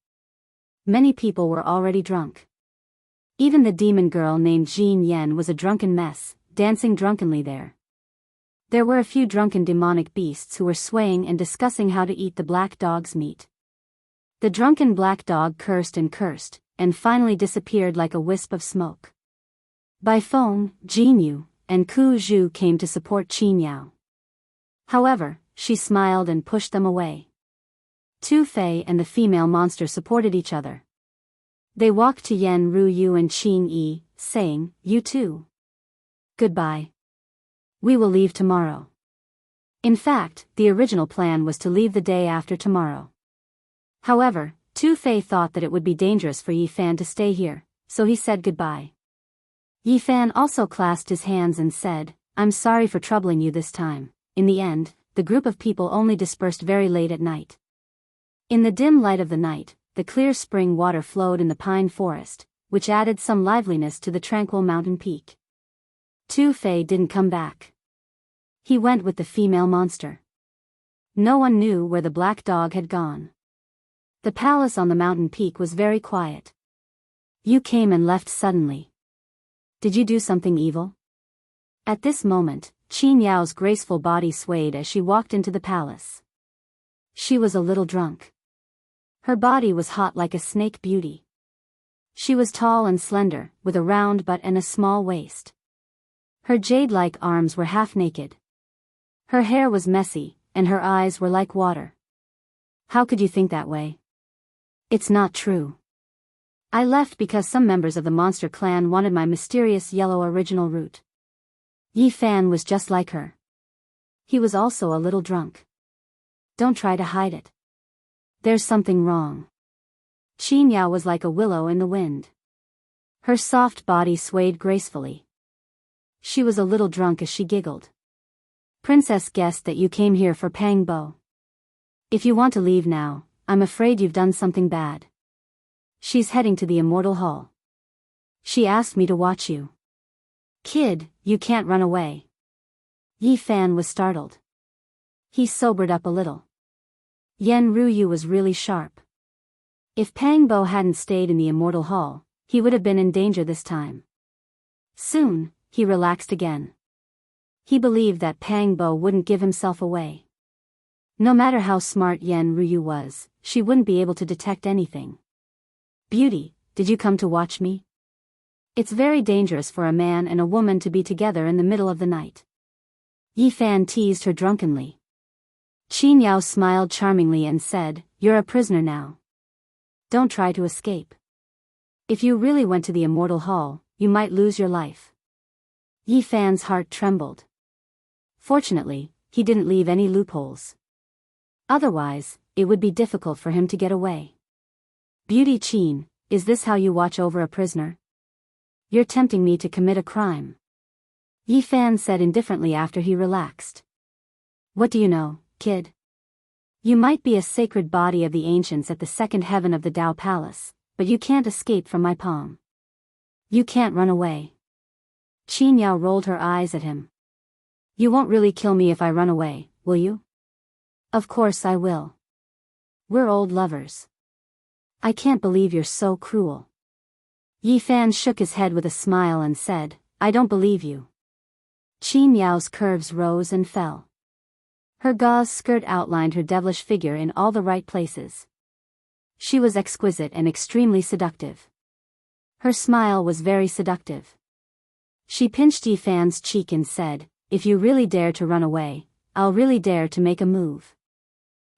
Many people were already drunk. Even the demon girl named Jean Yen was a drunken mess, dancing drunkenly there. There were a few drunken demonic beasts who were swaying and discussing how to eat the black dog's meat. The drunken black dog cursed, and finally disappeared like a wisp of smoke. Bai Feng, Jinyu, and Ku Zhu came to support Qin Yao. However, she smiled and pushed them away. Tu Fei and the female monster supported each other. They walked to Yen Ruyu and Qin Yi, saying, "You too. Goodbye. We will leave tomorrow." In fact, the original plan was to leave the day after tomorrow. However, Tu Fei thought that it would be dangerous for Yi Fan to stay here, so he said goodbye. Yi Fan also clasped his hands and said, "I'm sorry for troubling you this time." In the end, the group of people only dispersed very late at night. In the dim light of the night, the clear spring water flowed in the pine forest, which added some liveliness to the tranquil mountain peak. Tu Fei didn't come back. He went with the female monster. No one knew where the black dog had gone. The palace on the mountain peak was very quiet. "You came and left suddenly. Did you do something evil?" At this moment, Qin Yao's graceful body swayed as she walked into the palace. She was a little drunk. Her body was hot like a snake beauty. She was tall and slender, with a round butt and a small waist. Her jade-like arms were half naked. Her hair was messy, and her eyes were like water. How could you think that way? It's not true. I left because some members of the monster clan wanted my mysterious yellow original root. Yi Fan was just like her. He was also a little drunk. Don't try to hide it. There's something wrong. Qin Yao was like a willow in the wind. Her soft body swayed gracefully. She was a little drunk as she giggled. Princess guessed that you came here for Pang Bo. If you want to leave now, I'm afraid you've done something bad. She's heading to the Immortal Hall. She asked me to watch you. Kid, you can't run away. Yi Fan was startled. He sobered up a little. Yen Ruyu was really sharp. If Pang Bo hadn't stayed in the Immortal Hall, he would have been in danger this time. Soon, he relaxed again. He believed that Pang Bo wouldn't give himself away. No matter how smart Yen Ruyu was, she wouldn't be able to detect anything. Beauty, did you come to watch me? It's very dangerous for a man and a woman to be together in the middle of the night. Yi Fan teased her drunkenly. Qin Yao smiled charmingly and said, You're a prisoner now. Don't try to escape. If you really went to the Immortal Hall, you might lose your life. Yi Fan's heart trembled. Fortunately, he didn't leave any loopholes. Otherwise, it would be difficult for him to get away. Beauty Qin, is this how you watch over a prisoner? You're tempting me to commit a crime. Yi Fan said indifferently after he relaxed. What do you know, kid? You might be a sacred body of the ancients at the second heaven of the Dao Palace, but you can't escape from my palm. You can't run away. Qin Yao rolled her eyes at him. You won't really kill me if I run away, will you? Of course I will. We're old lovers. I can't believe you're so cruel. Yi Fan shook his head with a smile and said, I don't believe you. Qin Yao's curves rose and fell. Her gauze skirt outlined her devilish figure in all the right places. She was exquisite and extremely seductive. Her smile was very seductive. She pinched Yi Fan's cheek and said, If you really dare to run away, I'll really dare to make a move.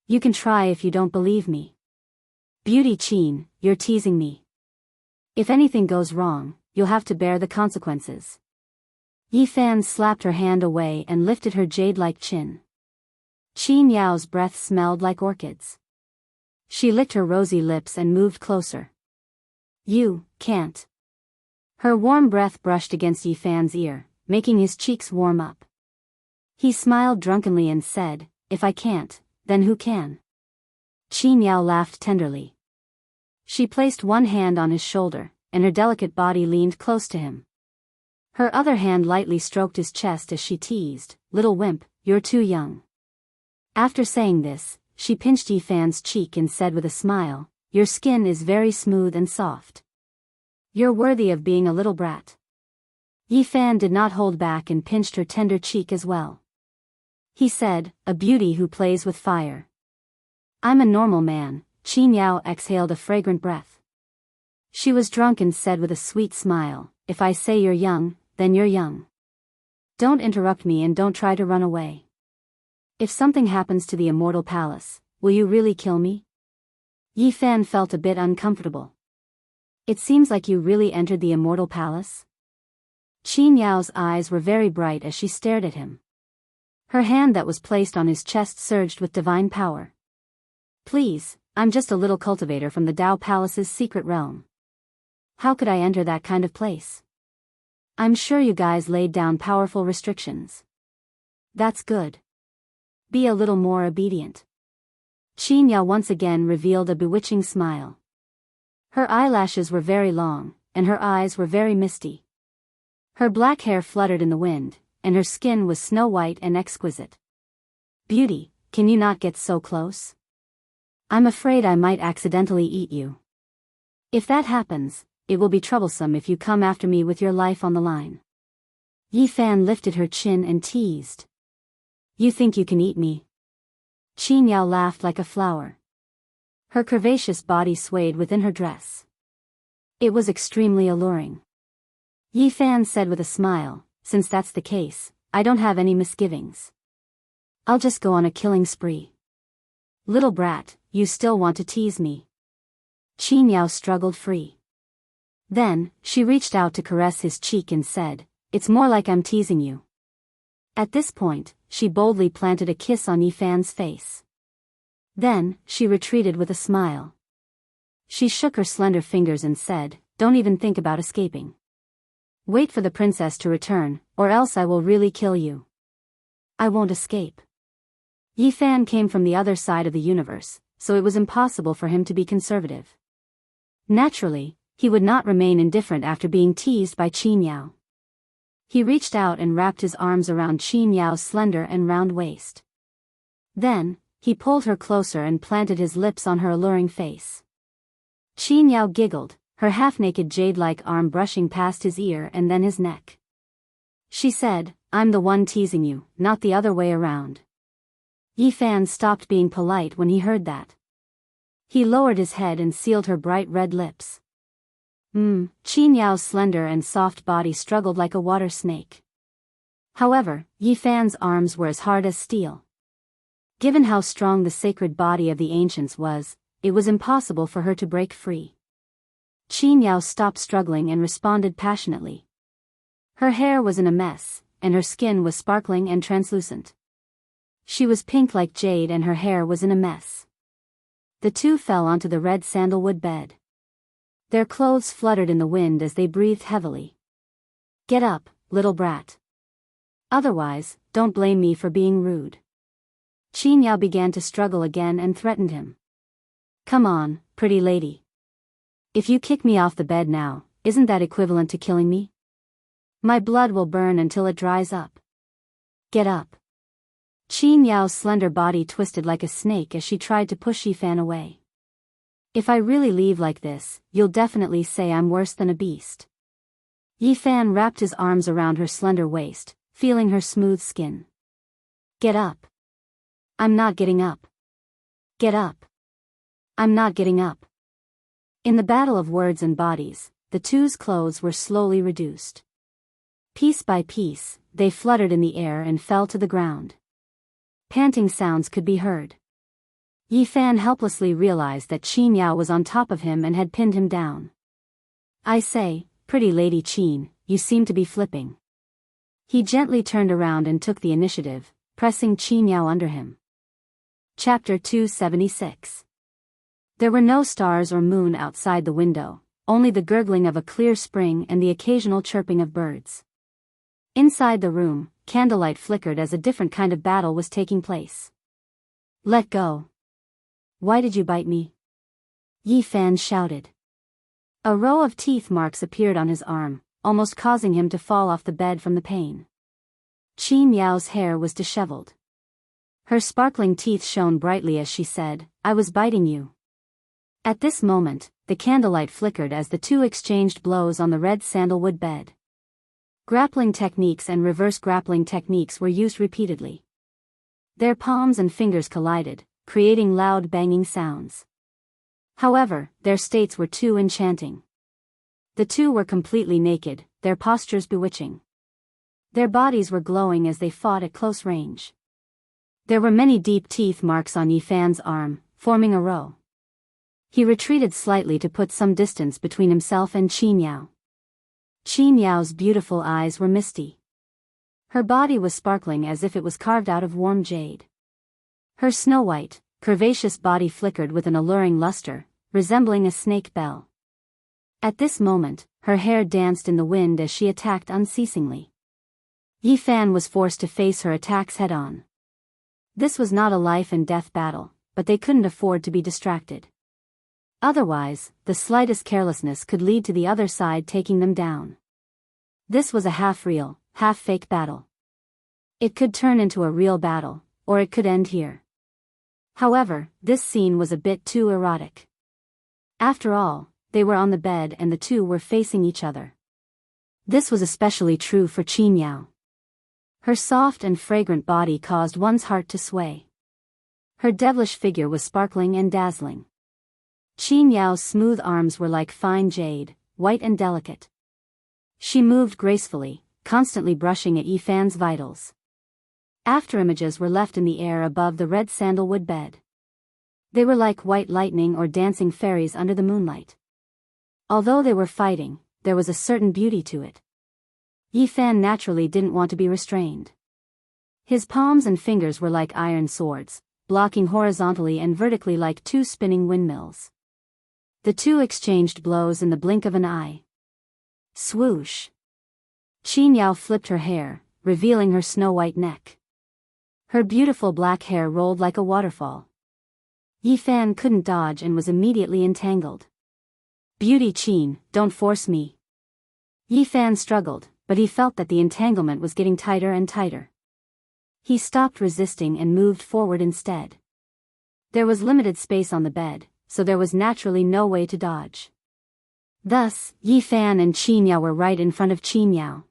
You can try if you don't believe me. Beauty Qin, you're teasing me. If anything goes wrong, you'll have to bear the consequences. Yi Fan slapped her hand away and lifted her jade-like chin. Qin Yao's breath smelled like orchids. She licked her rosy lips and moved closer. You can't. Her warm breath brushed against Yi Fan's ear, making his cheeks warm up. He smiled drunkenly and said, If I can't, then who can? Qin Yao laughed tenderly. She placed one hand on his shoulder, and her delicate body leaned close to him. Her other hand lightly stroked his chest as she teased, Little wimp, you're too young. After saying this, she pinched Yi Fan's cheek and said with a smile, Your skin is very smooth and soft. You're worthy of being a little brat. Yi Fan did not hold back and pinched her tender cheek as well. He said, A beauty who plays with fire. I'm a normal man. Qin Yao exhaled a fragrant breath. She was drunk and said with a sweet smile, If I say you're young, then you're young. Don't interrupt me and don't try to run away. If something happens to the Immortal Palace, will you really kill me? Yi Fan felt a bit uncomfortable. It seems like you really entered the Immortal Palace? Qin Yao's eyes were very bright as she stared at him. Her hand that was placed on his chest surged with divine power. Please, I'm just a little cultivator from the Dao Palace's secret realm. How could I enter that kind of place? I'm sure you guys laid down powerful restrictions. That's good. Be a little more obedient. Qin Yao once again revealed a bewitching smile. Her eyelashes were very long, and her eyes were very misty. Her black hair fluttered in the wind, and her skin was snow-white and exquisite. Beauty, can you not get so close? I'm afraid I might accidentally eat you. If that happens, it will be troublesome if you come after me with your life on the line. Yi Fan lifted her chin and teased. You think you can eat me? Qin Yao laughed like a flower. Her curvaceous body swayed within her dress. It was extremely alluring. Yi Fan said with a smile, Since that's the case, I don't have any misgivings. I'll just go on a killing spree. Little brat, you still want to tease me. Qin Yao struggled free. Then, she reached out to caress his cheek and said, "It's more like I'm teasing you." At this point, she boldly planted a kiss on Yifan's face. Then, she retreated with a smile. She shook her slender fingers and said, "Don't even think about escaping. Wait for the princess to return, or else I will really kill you." "I won't escape." Yifan came from the other side of the universe, so it was impossible for him to be conservative. Naturally, he would not remain indifferent after being teased by Qin Yao. He reached out and wrapped his arms around Qin Yao's slender and round waist. Then, he pulled her closer and planted his lips on her alluring face. Qin Yao giggled, her half-naked jade-like arm brushing past his ear and then his neck. She said, "I'm the one teasing you, not the other way around." Yifan stopped being polite when he heard that. He lowered his head and sealed her bright red lips. Qin Yao's slender and soft body struggled like a water snake. However, Yifan's arms were as hard as steel. Given how strong the sacred body of the ancients was, it was impossible for her to break free. Qin Yao stopped struggling and responded passionately. Her hair was in a mess, and her skin was sparkling and translucent. She was pink like jade and her hair was in a mess. The two fell onto the red sandalwood bed. Their clothes fluttered in the wind as they breathed heavily. "Get up, little brat. Otherwise, don't blame me for being rude." Qin Yao began to struggle again and threatened him. "Come on, pretty lady. If you kick me off the bed now, isn't that equivalent to killing me? My blood will burn until it dries up. Get up." Qin Yao's slender body twisted like a snake as she tried to push Yifan away. "If I really leave like this, you'll definitely say I'm worse than a beast." Yifan wrapped his arms around her slender waist, feeling her smooth skin. "Get up." "I'm not getting up." "Get up." "I'm not getting up." In the battle of words and bodies, the two's clothes were slowly reduced. Piece by piece, they fluttered in the air and fell to the ground. Panting sounds could be heard. Yifan helplessly realized that Qin Yao was on top of him and had pinned him down. "I say, pretty lady Qin, you seem to be flipping." He gently turned around and took the initiative, pressing Qin Yao under him. Chapter 276. There were no stars or moon outside the window, only the gurgling of a clear spring and the occasional chirping of birds. Inside the room, candlelight flickered as a different kind of battle was taking place. "Let go. Why did you bite me?" Yifan shouted. A row of teeth marks appeared on his arm, almost causing him to fall off the bed from the pain. Qin Yao's hair was disheveled. Her sparkling teeth shone brightly as she said, "I was biting you." At this moment, the candlelight flickered as the two exchanged blows on the red sandalwood bed. Grappling techniques and reverse grappling techniques were used repeatedly. Their palms and fingers collided, creating loud banging sounds. However, their states were too enchanting. The two were completely naked, their postures bewitching. Their bodies were glowing as they fought at close range. There were many deep teeth marks on Yifan's arm, forming a row. He retreated slightly to put some distance between himself and Qin Yao. Qin Yao's beautiful eyes were misty. Her body was sparkling as if it was carved out of warm jade. Her snow-white, curvaceous body flickered with an alluring luster, resembling a snake bell. At this moment, her hair danced in the wind as she attacked unceasingly. Yifan was forced to face her attacks head-on. This was not a life-and-death battle, but they couldn't afford to be distracted. Otherwise, the slightest carelessness could lead to the other side taking them down. This was a half-real, half-fake battle. It could turn into a real battle, or it could end here. However, this scene was a bit too erotic. After all, they were on the bed and the two were facing each other. This was especially true for Qin Yao. Her soft and fragrant body caused one's heart to sway. Her devilish figure was sparkling and dazzling. Qin Yao's smooth arms were like fine jade, white and delicate. She moved gracefully, constantly brushing at Yifan's vitals. Afterimages were left in the air above the red sandalwood bed. They were like white lightning or dancing fairies under the moonlight. Although they were fighting, there was a certain beauty to it. Yi Fan naturally didn't want to be restrained. His palms and fingers were like iron swords, blocking horizontally and vertically like two spinning windmills. The two exchanged blows in the blink of an eye. Swoosh! Xianxia flipped her hair, revealing her snow-white neck. Her beautiful black hair rolled like a waterfall. Yi Fan couldn't dodge and was immediately entangled. Beauty Qin, don't force me. Yi Fan struggled, but he felt that the entanglement was getting tighter and tighter. He stopped resisting and moved forward instead. There was limited space on the bed, so there was naturally no way to dodge. Thus, Yi Fan and Xianxia were right in front of Xianxia.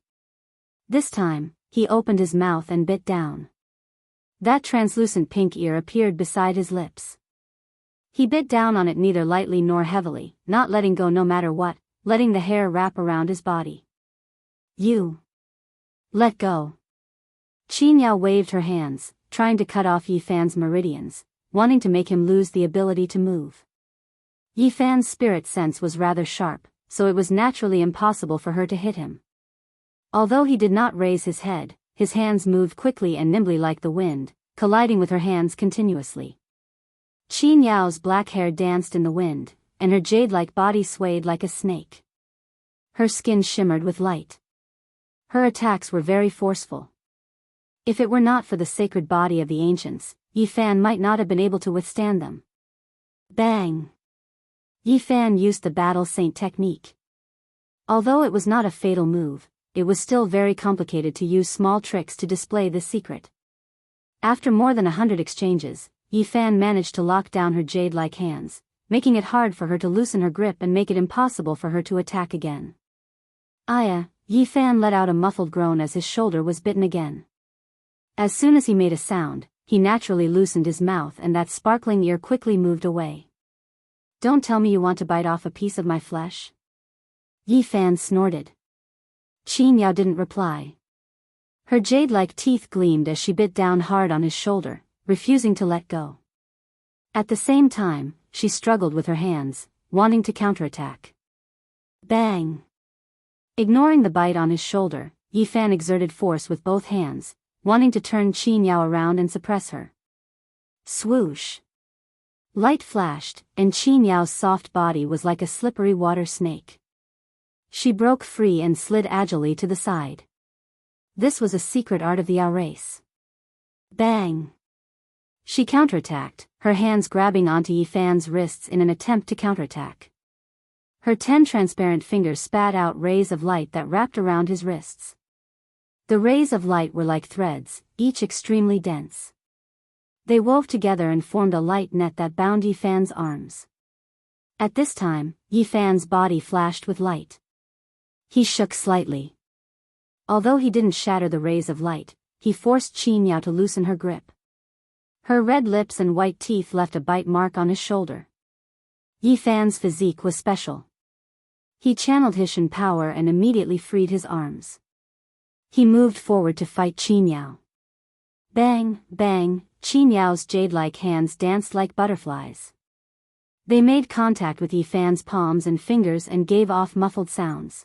This time, he opened his mouth and bit down. That translucent pink ear appeared beside his lips. He bit down on it neither lightly nor heavily, not letting go no matter what, letting the hair wrap around his body. You. Let go. Xianxia waved her hands, trying to cut off Yi Fan's meridians, wanting to make him lose the ability to move. Yi Fan's spirit sense was rather sharp, so it was naturally impossible for her to hit him. Although he did not raise his head, his hands moved quickly and nimbly like the wind, colliding with her hands continuously. Xianxia's black hair danced in the wind, and her jade-like body swayed like a snake. Her skin shimmered with light. Her attacks were very forceful. If it were not for the sacred body of the ancients, Yi Fan might not have been able to withstand them. Bang! Yi Fan used the battle saint technique. Although it was not a fatal move, it was still very complicated to use small tricks to display this secret. After more than 100 exchanges, Yi Fan managed to lock down her jade-like hands, making it hard for her to loosen her grip and make it impossible for her to attack again. Aya, Yi Fan let out a muffled groan as his shoulder was bitten again. As soon as he made a sound, he naturally loosened his mouth and that sparkling ear quickly moved away. Don't tell me you want to bite off a piece of my flesh? Yi Fan snorted. Xianxia didn't reply. Her jade-like teeth gleamed as she bit down hard on his shoulder, refusing to let go. At the same time, she struggled with her hands, wanting to counterattack. Bang! Ignoring the bite on his shoulder, Yi Fan exerted force with both hands, wanting to turn Xianxia around and suppress her. Swoosh! Light flashed, and Xianxia's soft body was like a slippery water snake. She broke free and slid agilely to the side. This was a secret art of the Ao race. Bang! She counterattacked, her hands grabbing onto Yi Fan's wrists in an attempt to counterattack. Her 10 transparent fingers spat out rays of light that wrapped around his wrists. The rays of light were like threads, each extremely dense. They wove together and formed a light net that bound Yi Fan's arms. At this time, Yi Fan's body flashed with light. He shook slightly. Although he didn't shatter the rays of light, he forced Xianxia to loosen her grip. Her red lips and white teeth left a bite mark on his shoulder. Yi Fan's physique was special. He channeled his Shen power and immediately freed his arms. He moved forward to fight Xianxia. Bang, bang, Xianxia's jade-like hands danced like butterflies. They made contact with Yi Fan's palms and fingers and gave off muffled sounds.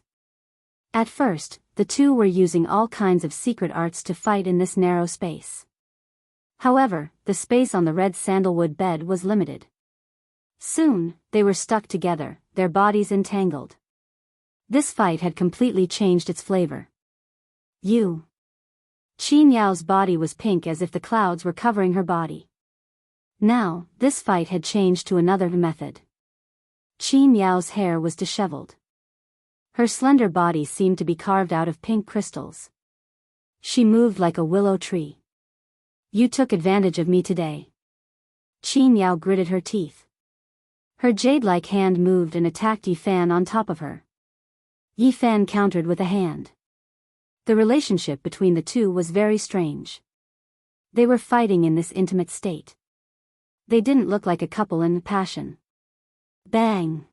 At first, the two were using all kinds of secret arts to fight in this narrow space. However, the space on the red sandalwood bed was limited. Soon, they were stuck together, their bodies entangled. This fight had completely changed its flavor. Xianxia's body was pink as if the clouds were covering her body. Now, this fight had changed to another method. Xianxia's hair was disheveled. Her slender body seemed to be carved out of pink crystals. She moved like a willow tree. You took advantage of me today. Xianxia gritted her teeth. Her jade-like hand moved and attacked Yi Fan on top of her. Yi Fan countered with a hand. The relationship between the two was very strange. They were fighting in this intimate state. They didn't look like a couple in passion. Bang!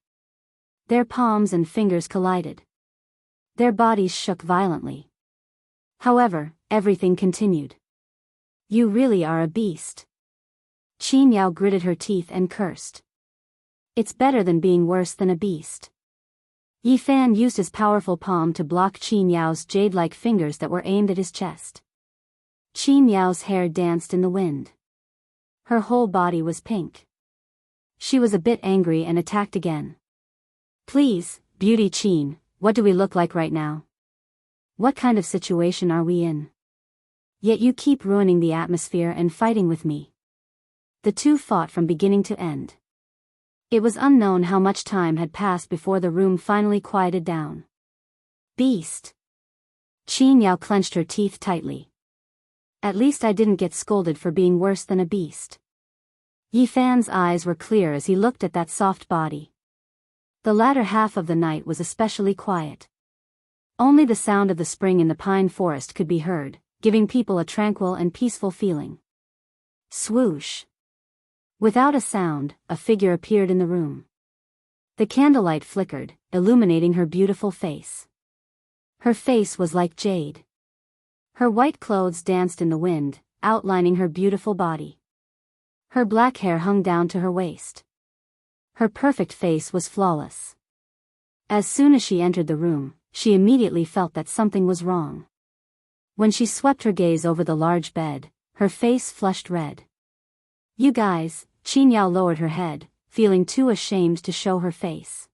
Their palms and fingers collided. Their bodies shook violently. However, everything continued. You really are a beast. Qin Yao gritted her teeth and cursed. It's better than being worse than a beast. Yi Fan used his powerful palm to block Qin Yao's jade-like fingers that were aimed at his chest. Qin Yao's hair danced in the wind. Her whole body was pink. She was a bit angry and attacked again. Please, Beauty Qin, what do we look like right now? What kind of situation are we in? Yet you keep ruining the atmosphere and fighting with me. The two fought from beginning to end. It was unknown how much time had passed before the room finally quieted down. Beast! Qin Yao clenched her teeth tightly. At least I didn't get scolded for being worse than a beast. Yi Fan's eyes were clear as he looked at that soft body. The latter half of the night was especially quiet. Only the sound of the spring in the pine forest could be heard, giving people a tranquil and peaceful feeling. Swoosh! Without a sound, a figure appeared in the room. The candlelight flickered, illuminating her beautiful face. Her face was like jade. Her white clothes danced in the wind, outlining her beautiful body. Her black hair hung down to her waist. Her perfect face was flawless. As soon as she entered the room, she immediately felt that something was wrong. When she swept her gaze over the large bed, her face flushed red. You guys, Qin Yao lowered her head, feeling too ashamed to show her face.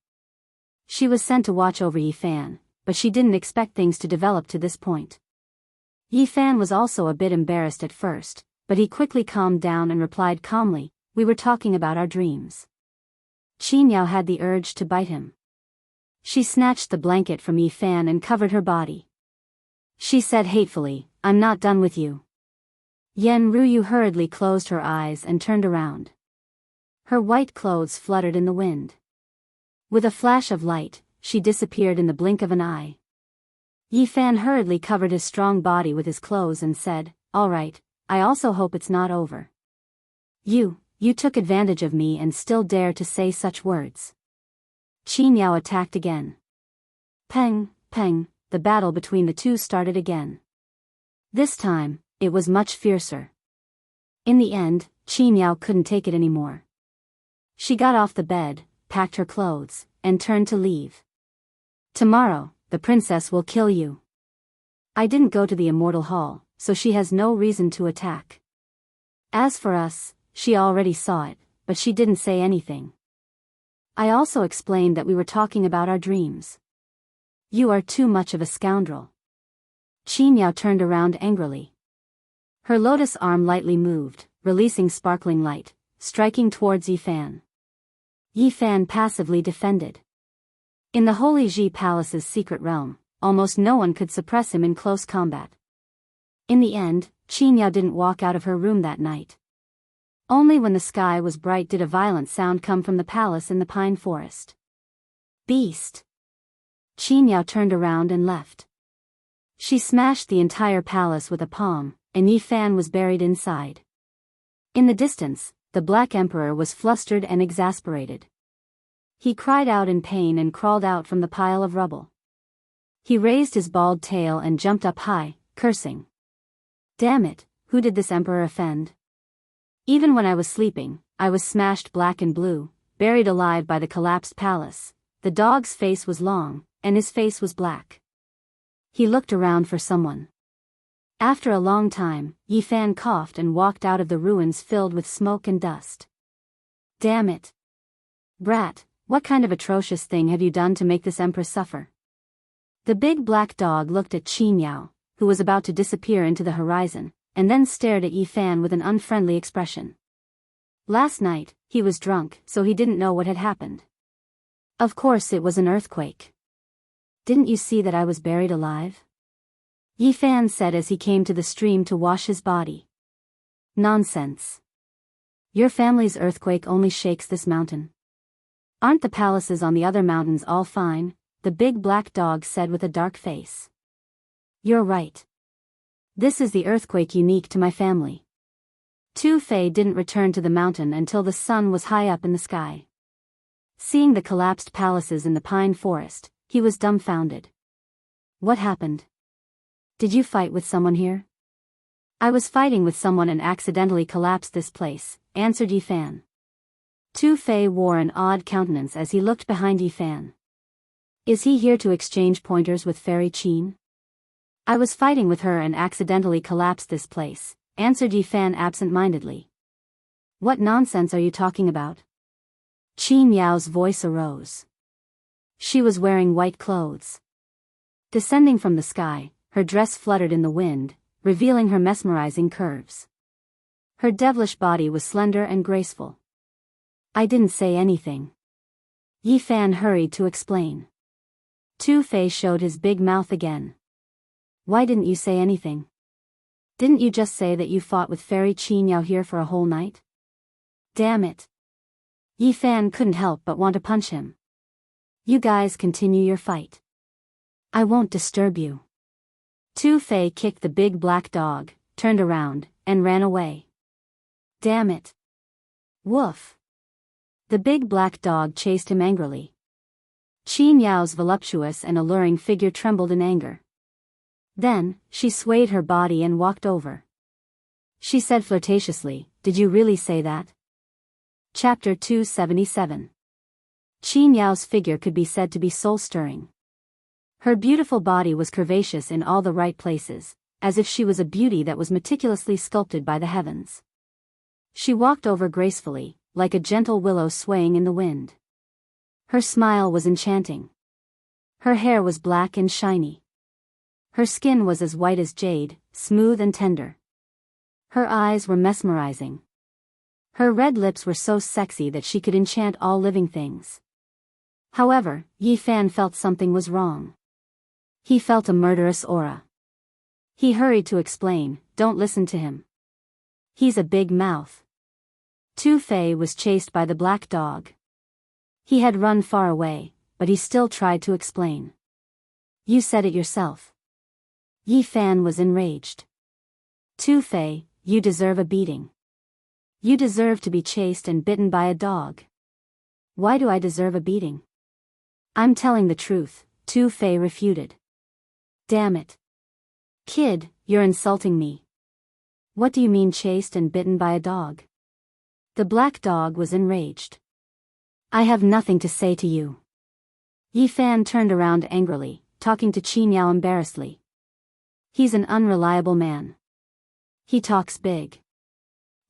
She was sent to watch over Yi Fan, but she didn't expect things to develop to this point. Yi Fan was also a bit embarrassed at first, but he quickly calmed down and replied calmly, we were talking about our dreams. Qin Yao had the urge to bite him. She snatched the blanket from Yi Fan and covered her body. She said hatefully, I'm not done with you. Yen Ruyu hurriedly closed her eyes and turned around. Her white clothes fluttered in the wind. With a flash of light, she disappeared in the blink of an eye. Yi Fan hurriedly covered his strong body with his clothes and said, all right, I also hope it's not over. You took advantage of me and still dare to say such words. Qin Yao attacked again. Peng, peng, the battle between the two started again. This time, it was much fiercer. In the end, Qin Yao couldn't take it anymore. She got off the bed, packed her clothes, and turned to leave. Tomorrow, the princess will kill you. I didn't go to the Immortal Hall, so she has no reason to attack. As for us, she already saw it, but she didn't say anything. I also explained that we were talking about our dreams. You are too much of a scoundrel. Qin Yao turned around angrily. Her lotus arm lightly moved, releasing sparkling light, striking towards Yi Fan. Yi Fan passively defended. In the Holy Ji Palace's secret realm, almost no one could suppress him in close combat. In the end, Qin Yao didn't walk out of her room that night. Only when the sky was bright did a violent sound come from the palace in the pine forest. Beast! Qin Yao turned around and left. She smashed the entire palace with a palm, and Yi Fan was buried inside. In the distance, the Black Emperor was flustered and exasperated. He cried out in pain and crawled out from the pile of rubble. He raised his bald tail and jumped up high, cursing. Damn it, who did this emperor offend? Even when I was sleeping, I was smashed black and blue, buried alive by the collapsed palace. The dog's face was long, and his face was black. He looked around for someone. After a long time, Yi Fan coughed and walked out of the ruins filled with smoke and dust. Damn it! Brat, what kind of atrocious thing have you done to make this empress suffer? The big black dog looked at Qin Yao, who was about to disappear into the horizon, and then stared at Yi Fan with an unfriendly expression. Last night, he was drunk, so he didn't know what had happened. Of course it was an earthquake. Didn't you see that I was buried alive? Yi Fan said as he came to the stream to wash his body. Nonsense. Your family's earthquake only shakes this mountain. Aren't the palaces on the other mountains all fine? The big black dog said with a dark face. You're right. This is the earthquake unique to my family. Tu Fei didn't return to the mountain until the sun was high up in the sky. Seeing the collapsed palaces in the pine forest, he was dumbfounded. What happened? Did you fight with someone here? I was fighting with someone and accidentally collapsed this place, answered Yi Fan. Tu Fei wore an odd countenance as he looked behind Yi Fan. Is he here to exchange pointers with Fairy Qin? I was fighting with her and accidentally collapsed this place, answered Yi Fan absent-mindedly. What nonsense are you talking about? Qin Yao's voice arose. She was wearing white clothes. Descending from the sky, her dress fluttered in the wind, revealing her mesmerizing curves. Her devilish body was slender and graceful. I didn't say anything. Yi Fan hurried to explain. Tu Fei showed his big mouth again. Why didn't you say anything? Didn't you just say that you fought with Fairy Qin Yao here for a whole night? Damn it. Yi Fan couldn't help but want to punch him. You guys continue your fight. I won't disturb you. Tu Fei kicked the big black dog, turned around, and ran away. Damn it. Woof. The big black dog chased him angrily. Qin Yao's voluptuous and alluring figure trembled in anger. Then, she swayed her body and walked over. She said flirtatiously, "Did you really say that?" Chapter 277. Qin Yao's figure could be said to be soul-stirring. Her beautiful body was curvaceous in all the right places, as if she was a beauty that was meticulously sculpted by the heavens. She walked over gracefully, like a gentle willow swaying in the wind. Her smile was enchanting. Her hair was black and shiny. Her skin was as white as jade, smooth and tender. Her eyes were mesmerizing. Her red lips were so sexy that she could enchant all living things. However, Yi Fan felt something was wrong. He felt a murderous aura. He hurried to explain, "Don't listen to him. He's a big mouth." Tu Fei was chased by the black dog. He had run far away, but he still tried to explain. You said it yourself. Yi Fan was enraged. Tu Fei, you deserve a beating. You deserve to be chased and bitten by a dog. Why do I deserve a beating? I'm telling the truth, Tu Fei refuted. Damn it. Kid, you're insulting me. What do you mean chased and bitten by a dog? The black dog was enraged. I have nothing to say to you. Yi Fan turned around angrily, talking to Qin Yao embarrassedly. He's an unreliable man. He talks big.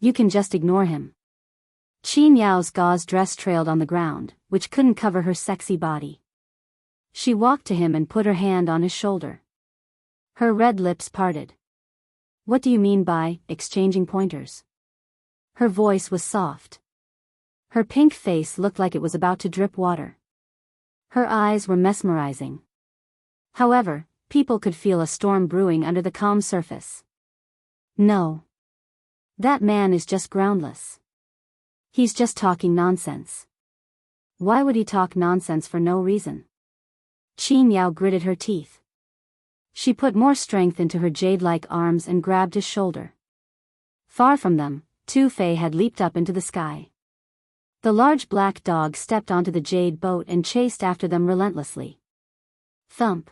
You can just ignore him. Qin Yao's gauze dress trailed on the ground, which couldn't cover her sexy body. She walked to him and put her hand on his shoulder. Her red lips parted. What do you mean by exchanging pointers? Her voice was soft. Her pink face looked like it was about to drip water. Her eyes were mesmerizing. However, people could feel a storm brewing under the calm surface. No. That man is just groundless. He's just talking nonsense. Why would he talk nonsense for no reason? Qin Yao gritted her teeth. She put more strength into her jade-like arms and grabbed his shoulder. Far from them, Tu Fei had leaped up into the sky. The large black dog stepped onto the jade boat and chased after them relentlessly. Thump.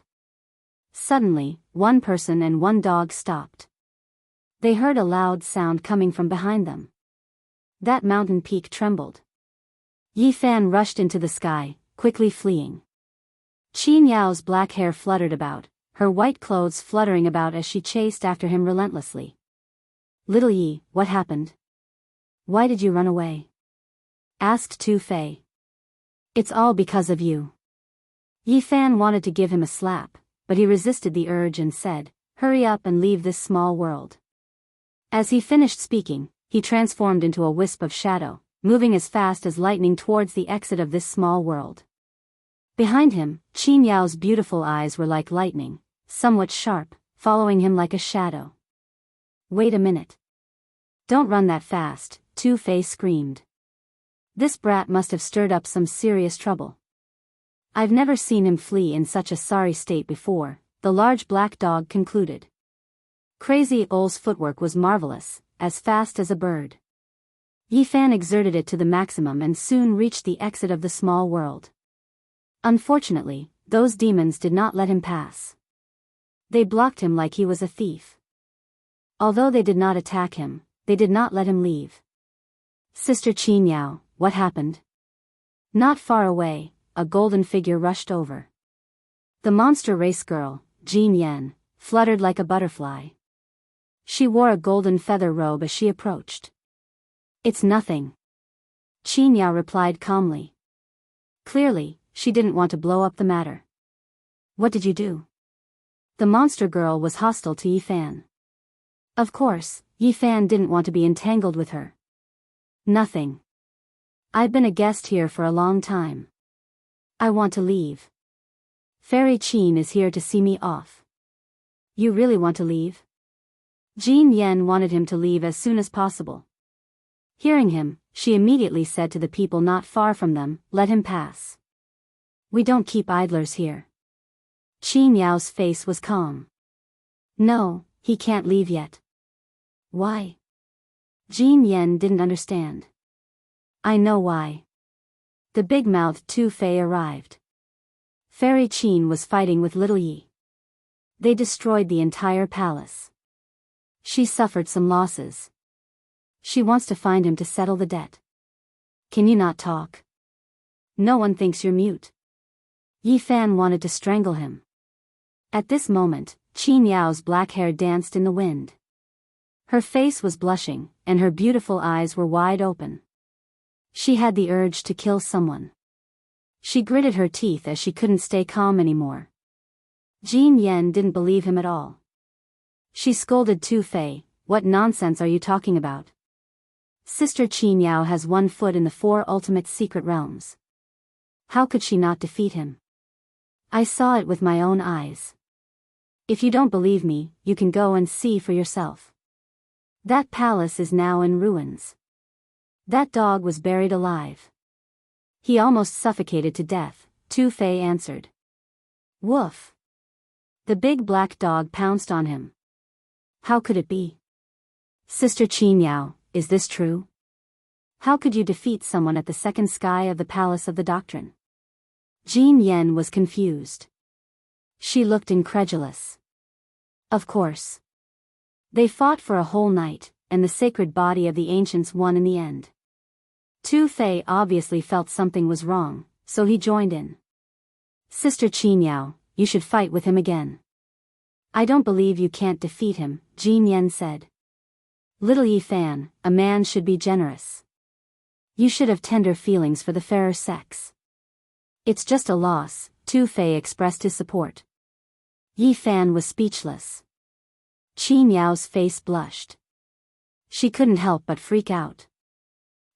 Suddenly, one person and one dog stopped. They heard a loud sound coming from behind them. That mountain peak trembled. Yi Fan rushed into the sky, quickly fleeing. Qin Yao's black hair fluttered about, her white clothes fluttering about as she chased after him relentlessly. Little Yi, what happened? Why did you run away? Asked Tu Fei. It's all because of you. Yi Fan wanted to give him a slap, but he resisted the urge and said, Hurry up and leave this small world. As he finished speaking, he transformed into a wisp of shadow, moving as fast as lightning towards the exit of this small world. Behind him, Qin Yao's beautiful eyes were like lightning, somewhat sharp, following him like a shadow. Wait a minute. Don't run that fast, Tu Fei screamed. This brat must have stirred up some serious trouble. I've never seen him flee in such a sorry state before, the large black dog concluded. Crazy Ole's footwork was marvelous, as fast as a bird. Yi Fan exerted it to the maximum and soon reached the exit of the small world. Unfortunately, those demons did not let him pass. They blocked him like he was a thief. Although they did not attack him, they did not let him leave. Sister Qinyao, what happened? Not far away, a golden figure rushed over. The monster race girl, Jin Yan, fluttered like a butterfly. She wore a golden feather robe as she approached. It's nothing. Qinyao replied calmly. Clearly, she didn't want to blow up the matter. What did you do? The monster girl was hostile to Yifan. Of course, Yifan didn't want to be entangled with her. Nothing. I've been a guest here for a long time. I want to leave. Fairy Qin is here to see me off. You really want to leave? Jin Yan wanted him to leave as soon as possible. Hearing him, she immediately said to the people not far from them, let him pass. We don't keep idlers here. Qin Yao's face was calm. No, he can't leave yet. Why? Jin Yan didn't understand. I know why. The big-mouthed Tu Fei arrived. Fairy Qin was fighting with Little Yi. They destroyed the entire palace. She suffered some losses. She wants to find him to settle the debt. Can you not talk? No one thinks you're mute. Yifan wanted to strangle him. At this moment, Qin Yao's black hair danced in the wind. Her face was blushing, and her beautiful eyes were wide open. She had the urge to kill someone. She gritted her teeth as she couldn't stay calm anymore. Jin Yan didn't believe him at all. She scolded Tu Fei, what nonsense are you talking about? Sister Qin Yao has 1 foot in the 4 ultimate secret realms. How could she not defeat him? I saw it with my own eyes. If you don't believe me, you can go and see for yourself. That palace is now in ruins. That dog was buried alive. He almost suffocated to death, Tu Fei answered. Woof. The big black dog pounced on him. How could it be? Sister Qin Yao, is this true? How could you defeat someone at the second sky of the Palace of the Doctrine? Jin Yan was confused. She looked incredulous. Of course. They fought for a whole night, and the sacred body of the ancients won in the end. Tu Fei obviously felt something was wrong, so he joined in. Sister Qin Yao, you should fight with him again. I don't believe you can't defeat him, Jin Yan said. Little Yifan, a man should be generous. You should have tender feelings for the fairer sex. It's just a loss, Tu Fei expressed his support. Yifan was speechless. Qin Yao's face blushed. She couldn't help but freak out.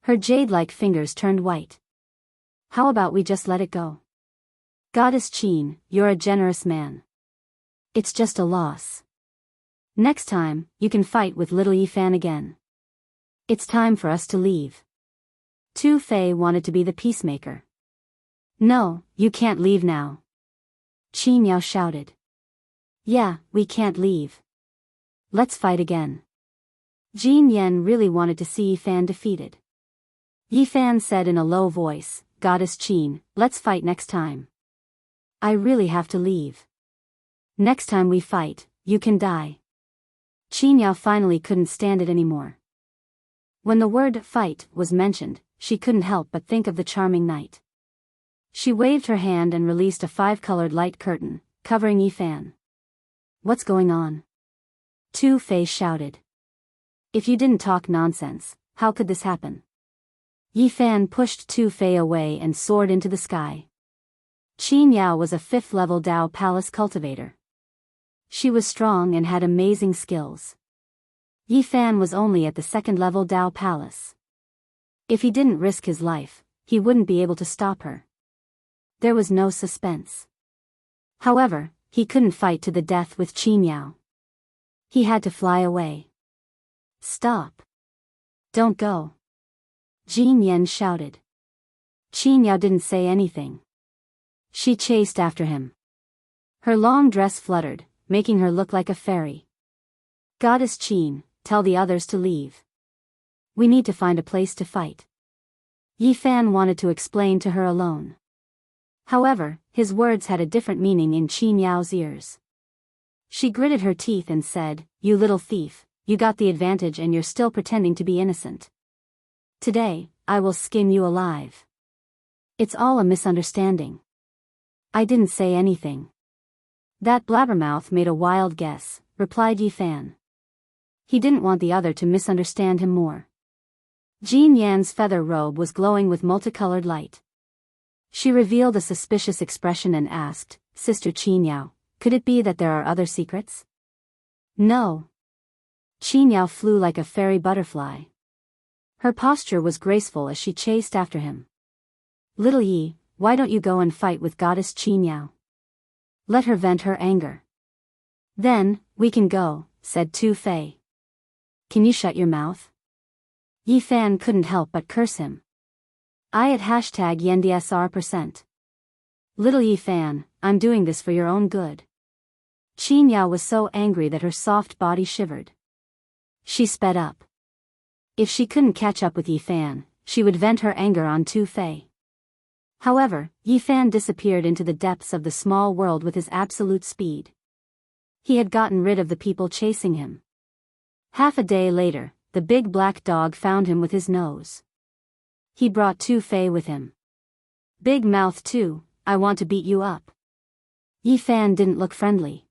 Her jade-like fingers turned white. How about we just let it go? Goddess Qin, you're a generous man. It's just a loss. Next time, you can fight with Little Yifan again. It's time for us to leave. Tu Fei wanted to be the peacemaker. No, you can't leave now. Qin Yao shouted. Yeah, we can't leave. Let's fight again. Jin Yan really wanted to see Yifan defeated. Yifan said in a low voice, Goddess Qin, let's fight next time. I really have to leave. Next time we fight, you can die. Qin Yao finally couldn't stand it anymore. When the word fight was mentioned, she couldn't help but think of the charming knight. She waved her hand and released a 5-colored light curtain, covering Yifan. What's going on? Tu Fei shouted. If you didn't talk nonsense, how could this happen? Yifan pushed Tu Fei away and soared into the sky. Qin Yao was a 5th-level Dao Palace cultivator. She was strong and had amazing skills. Yifan was only at the 2nd-level Dao Palace. If he didn't risk his life, he wouldn't be able to stop her. There was no suspense. However, he couldn't fight to the death with Qin Yao. He had to fly away. Stop. Don't go. Jin Yan shouted. Qin Yao didn't say anything. She chased after him. Her long dress fluttered, making her look like a fairy. Goddess Qin, tell the others to leave. We need to find a place to fight. Yifan wanted to explain to her alone. However, his words had a different meaning in Qin Yao's ears. She gritted her teeth and said, You little thief, you got the advantage and you're still pretending to be innocent. Today, I will skin you alive. It's all a misunderstanding. I didn't say anything. That blabbermouth made a wild guess, replied Yi Fan. He didn't want the other to misunderstand him more. Jean Yan's feather robe was glowing with multicolored light. She revealed a suspicious expression and asked, Sister Qinyao, could it be that there are other secrets? No. Qinyao flew like a fairy butterfly. Her posture was graceful as she chased after him. Little Yi, why don't you go and fight with Goddess Qinyao? Let her vent her anger. Then, we can go, said Tu Fei. Can you shut your mouth? Yi Fan couldn't help but curse him. I at #YenDSR%. Little Yi Fan, I'm doing this for your own good. Qinyao was so angry that her soft body shivered. She sped up. If she couldn't catch up with Yi Fan, she would vent her anger on Tu Fei. However, Yi Fan disappeared into the depths of the small world with his absolute speed. He had gotten rid of the people chasing him. Half a day later, the big black dog found him with his nose. He brought Tu Fei with him. Big mouth too, I want to beat you up. Yi Fan didn't look friendly.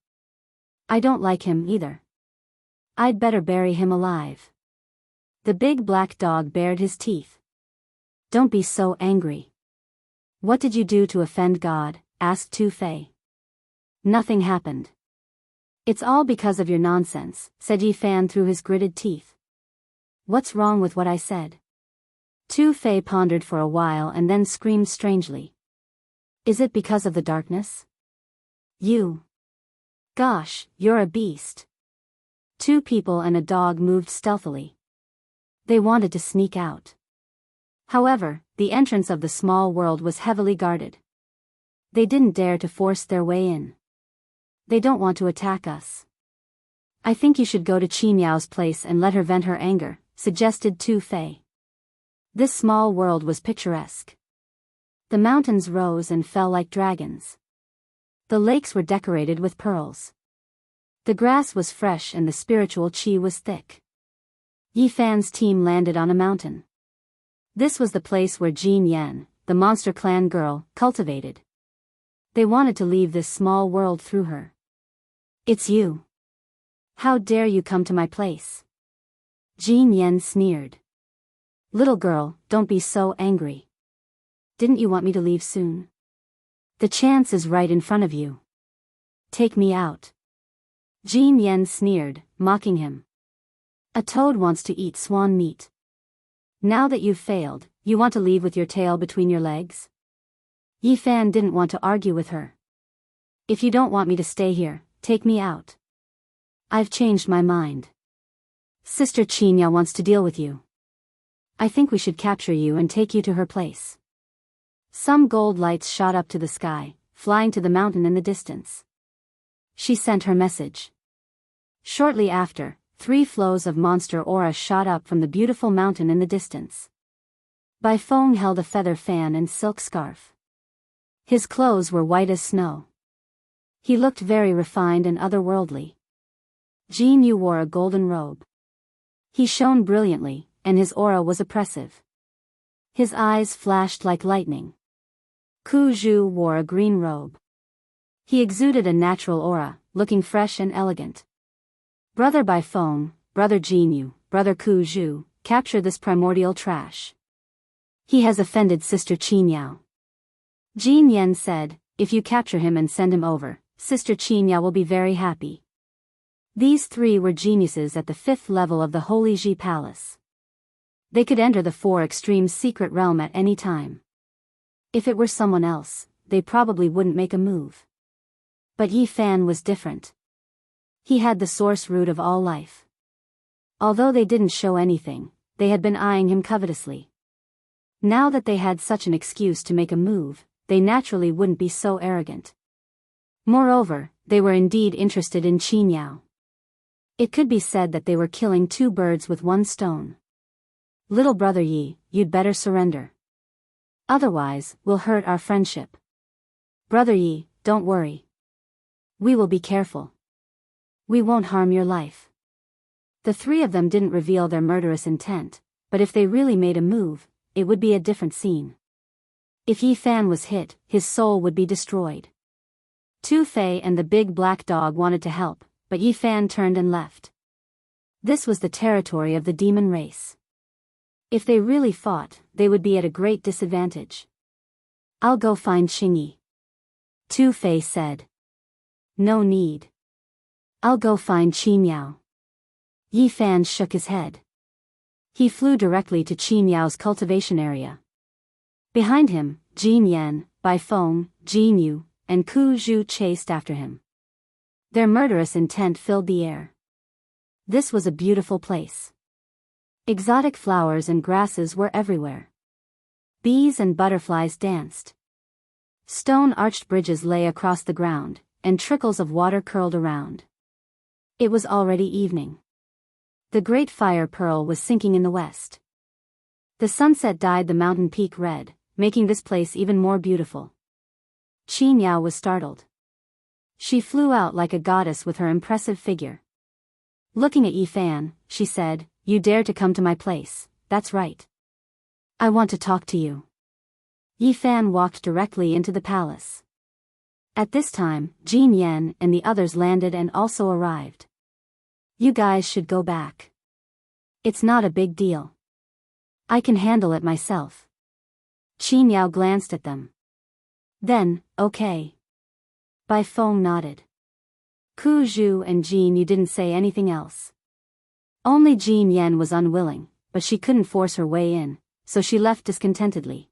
I don't like him either. I'd better bury him alive. The big black dog bared his teeth. Don't be so angry. What did you do to offend God? Asked Tu Fei. Nothing happened. It's all because of your nonsense, said Yi Fan through his gritted teeth. What's wrong with what I said? Tu Fei pondered for a while and then screamed strangely. Is it because of the darkness? You. Gosh, you're a beast. Two people and a dog moved stealthily. They wanted to sneak out. However, the entrance of the small world was heavily guarded. They didn't dare to force their way in. They don't want to attack us. I think you should go to Qinyao's place and let her vent her anger, suggested Tu Fei. This small world was picturesque. The mountains rose and fell like dragons. The lakes were decorated with pearls. The grass was fresh and the spiritual qi was thick. Yi Fan's team landed on a mountain. This was the place where Jean Yan, the monster clan girl, cultivated. They wanted to leave this small world through her. It's you. How dare you come to my place? Jean Yan sneered. Little girl, don't be so angry. Didn't you want me to leave soon? The chance is right in front of you. Take me out. Jean Yan sneered, mocking him. A toad wants to eat swan meat. Now that you've failed, you want to leave with your tail between your legs? Yi Fan didn't want to argue with her. If you don't want me to stay here, take me out. I've changed my mind. Sister Qinyao wants to deal with you. I think we should capture you and take you to her place. Some gold lights shot up to the sky, flying to the mountain in the distance. She sent her message. Shortly after, 3 flows of monster aura shot up from the beautiful mountain in the distance. Bai Feng held a feather fan and silk scarf. His clothes were white as snow. He looked very refined and otherworldly. Jin Yu wore a golden robe. He shone brilliantly, and his aura was oppressive. His eyes flashed like lightning. Ku Zhu wore a green robe. He exuded a natural aura, looking fresh and elegant. Brother Bai Feng, Brother Jin Yu, Brother Ku Zhu, capture this primordial trash. He has offended Sister Qinyao. Jin Yan said, if you capture him and send him over, Sister Qinyao will be very happy. These 3 were geniuses at the 5th level of the Holy Ji Palace. They could enter the 4 extreme secret realm at any time. If it were someone else, they probably wouldn't make a move. But Yi Fan was different. He had the source root of all life. Although they didn't show anything, they had been eyeing him covetously. Now that they had such an excuse to make a move, they naturally wouldn't be so arrogant. Moreover, they were indeed interested in Qinyao. It could be said that they were killing 2 birds with 1 stone. Little brother Yi, you'd better surrender. Otherwise, we'll hurt our friendship. Brother Yi, don't worry. We will be careful. We won't harm your life. The 3 of them didn't reveal their murderous intent, but if they really made a move, it would be a different scene. If Yi Fan was hit, his soul would be destroyed. Tu Fei and the big black dog wanted to help, but Yi Fan turned and left. This was the territory of the demon race. If they really fought, they would be at a great disadvantage. I'll go find Xingyi. Tu Fei said. No need. I'll go find Qi Miao. Yi Fan shook his head. He flew directly to Qi Miao's cultivation area. Behind him, Jin Yan, Bai Feng, Jin Yu, and Ku Zhu chased after him. Their murderous intent filled the air. This was a beautiful place. Exotic flowers and grasses were everywhere. Bees and butterflies danced. Stone-arched bridges lay across the ground, and trickles of water curled around. It was already evening. The great fire pearl was sinking in the west. The sunset dyed the mountain peak red, making this place even more beautiful. Qin Yao was startled. She flew out like a goddess with her impressive figure. Looking at Yi Fan, she said, "You dare to come to my place, that's right. I want to talk to you." Yi Fan walked directly into the palace. At this time, Jin Yan and the others landed and also arrived. "You guys should go back. It's not a big deal. I can handle it myself." Qin Yao glanced at them. Then, okay. Bai Feng nodded. Ku Zhu and Jin Yu didn't say anything else. Only Jin Yan was unwilling, but she couldn't force her way in, so she left discontentedly.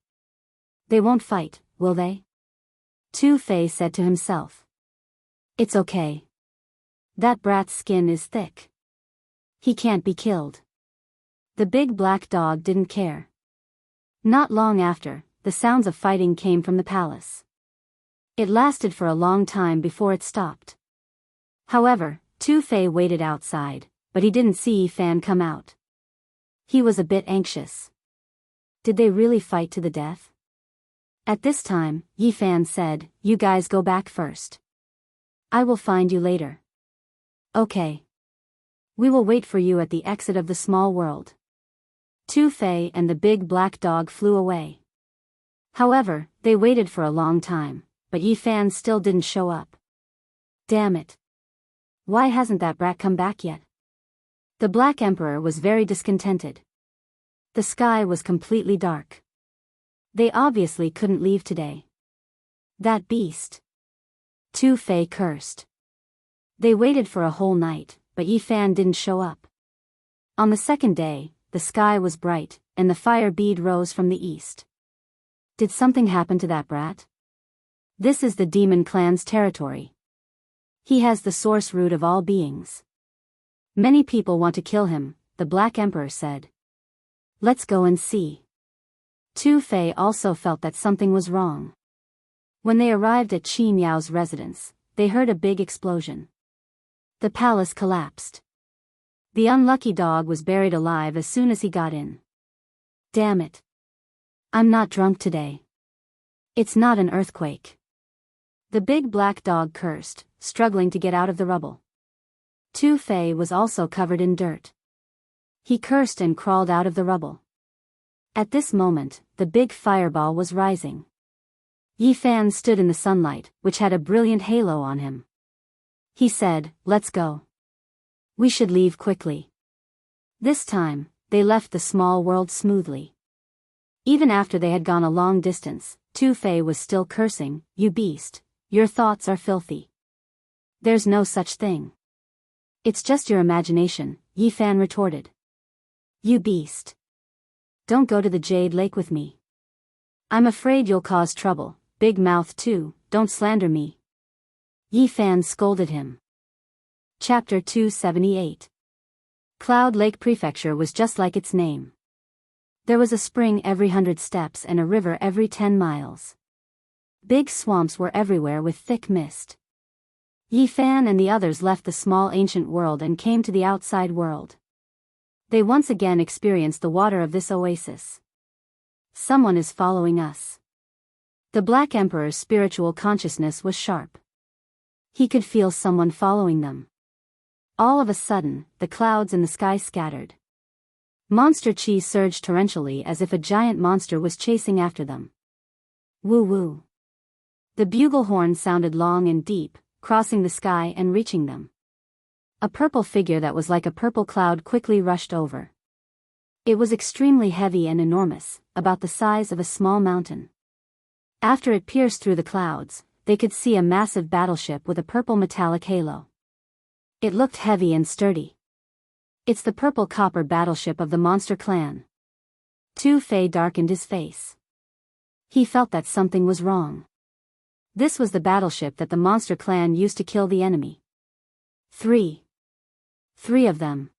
They won't fight, will they? Tu Fei said to himself. It's okay. That brat's skin is thick. He can't be killed. The big black dog didn't care. Not long after, the sounds of fighting came from the palace. It lasted for a long time before it stopped. However, Tu Fei waited outside, but he didn't see Yi Fan come out. He was a bit anxious. Did they really fight to the death? At this time, Yi Fan said, "You guys go back first. I will find you later." Okay. We will wait for you at the exit of the small world. Tu Fei and the big black dog flew away. However, they waited for a long time, but Yi Fan still didn't show up. Damn it. Why hasn't that brat come back yet? The Black Emperor was very discontented. The sky was completely dark. They obviously couldn't leave today. That beast. Tu Fei cursed. They waited for a whole night, but Yi Fan didn't show up. On the second day, the sky was bright, and the fire bead rose from the east. Did something happen to that brat? This is the demon clan's territory. He has the source root of all beings. Many people want to kill him, the Black Emperor said. Let's go and see. Tu Fei also felt that something was wrong. When they arrived at Qi Miao's residence, they heard a big explosion. The palace collapsed. The unlucky dog was buried alive as soon as he got in. Damn it. I'm not drunk today. It's not an earthquake. The big black dog cursed, struggling to get out of the rubble. Tu Fei was also covered in dirt. He cursed and crawled out of the rubble. At this moment, the big fireball was rising. Yi Fan stood in the sunlight, which had a brilliant halo on him. He said, "Let's go. We should leave quickly." This time, they left the small world smoothly. Even after they had gone a long distance, Tu Fei was still cursing, "You beast, your thoughts are filthy." "There's no such thing. It's just your imagination," Yi Fan retorted. "You beast. Don't go to the Jade Lake with me. I'm afraid you'll cause trouble, big mouth too, don't slander me." Yi Fan scolded him. Chapter 278. Cloud Lake Prefecture was just like its name. There was a spring every 100 steps and a river every 10 miles. Big swamps were everywhere with thick mist. Yi Fan and the others left the small ancient world and came to the outside world. They once again experienced the water of this oasis. Someone is following us. The Black Emperor's spiritual consciousness was sharp. He could feel someone following them. All of a sudden, the clouds in the sky scattered. Monster chi surged torrentially as if a giant monster was chasing after them. Woo woo. The bugle horn sounded long and deep, crossing the sky and reaching them. A purple figure that was like a purple cloud quickly rushed over. It was extremely heavy and enormous, about the size of a small mountain. After it pierced through the clouds, they could see a massive battleship with a purple metallic halo. It looked heavy and sturdy. It's the purple copper battleship of the monster clan. Tu Fei darkened his face. He felt that something was wrong. This was the battleship that the monster clan used to kill the enemy. Three of them.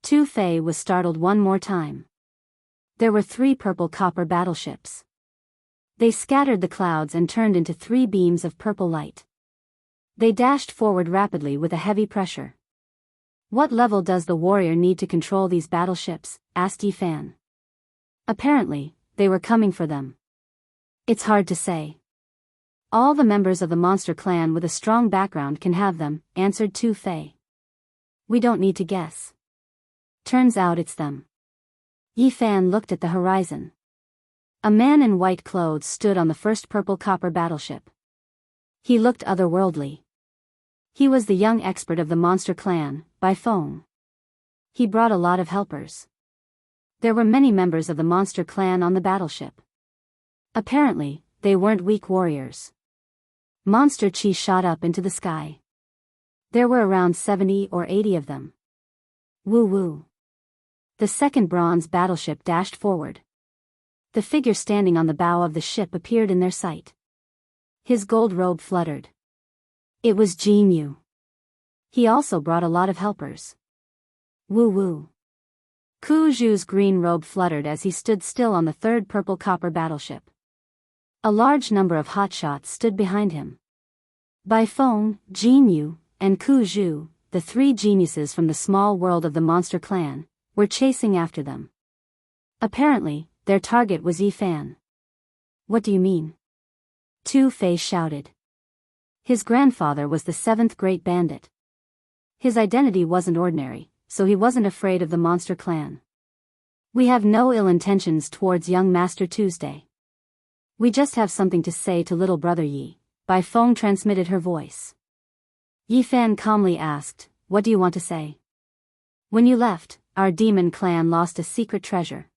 Tu Fei was startled one more time. There were 3 purple copper battleships. They scattered the clouds and turned into 3 beams of purple light. They dashed forward rapidly with a heavy pressure. What level does the warrior need to control these battleships? Asked Yi Fan. Apparently, they were coming for them. It's hard to say. All the members of the monster clan with a strong background can have them, answered Tu Fei. We don't need to guess. Turns out it's them. Yi Fan looked at the horizon. A man in white clothes stood on the first purple copper battleship. He looked otherworldly. He was the young expert of the monster clan, Bai Feng. He brought a lot of helpers. There were many members of the monster clan on the battleship. Apparently, they weren't weak warriors. Monster chi shot up into the sky. There were around 70 or 80 of them. Woo woo. The second bronze battleship dashed forward. The figure standing on the bow of the ship appeared in their sight. His gold robe fluttered. It was Jianghu. He also brought a lot of helpers. Woo woo. Ku Zhu's green robe fluttered as he stood still on the third purple copper battleship. A large number of hotshots stood behind him. Bai Feng, Jianghu, and Ku Zhu, the 3 geniuses from the small world of the monster clan, were chasing after them. Apparently, their target was Yi Fan. What do you mean? Tu Fei shouted. His grandfather was the 7th great bandit. His identity wasn't ordinary, so he wasn't afraid of the monster clan. We have no ill intentions towards young Master Tuesday. We just have something to say to little brother Yi. Bai Feng transmitted her voice. Yi Fan calmly asked, what do you want to say? When you left, our demon clan lost a secret treasure.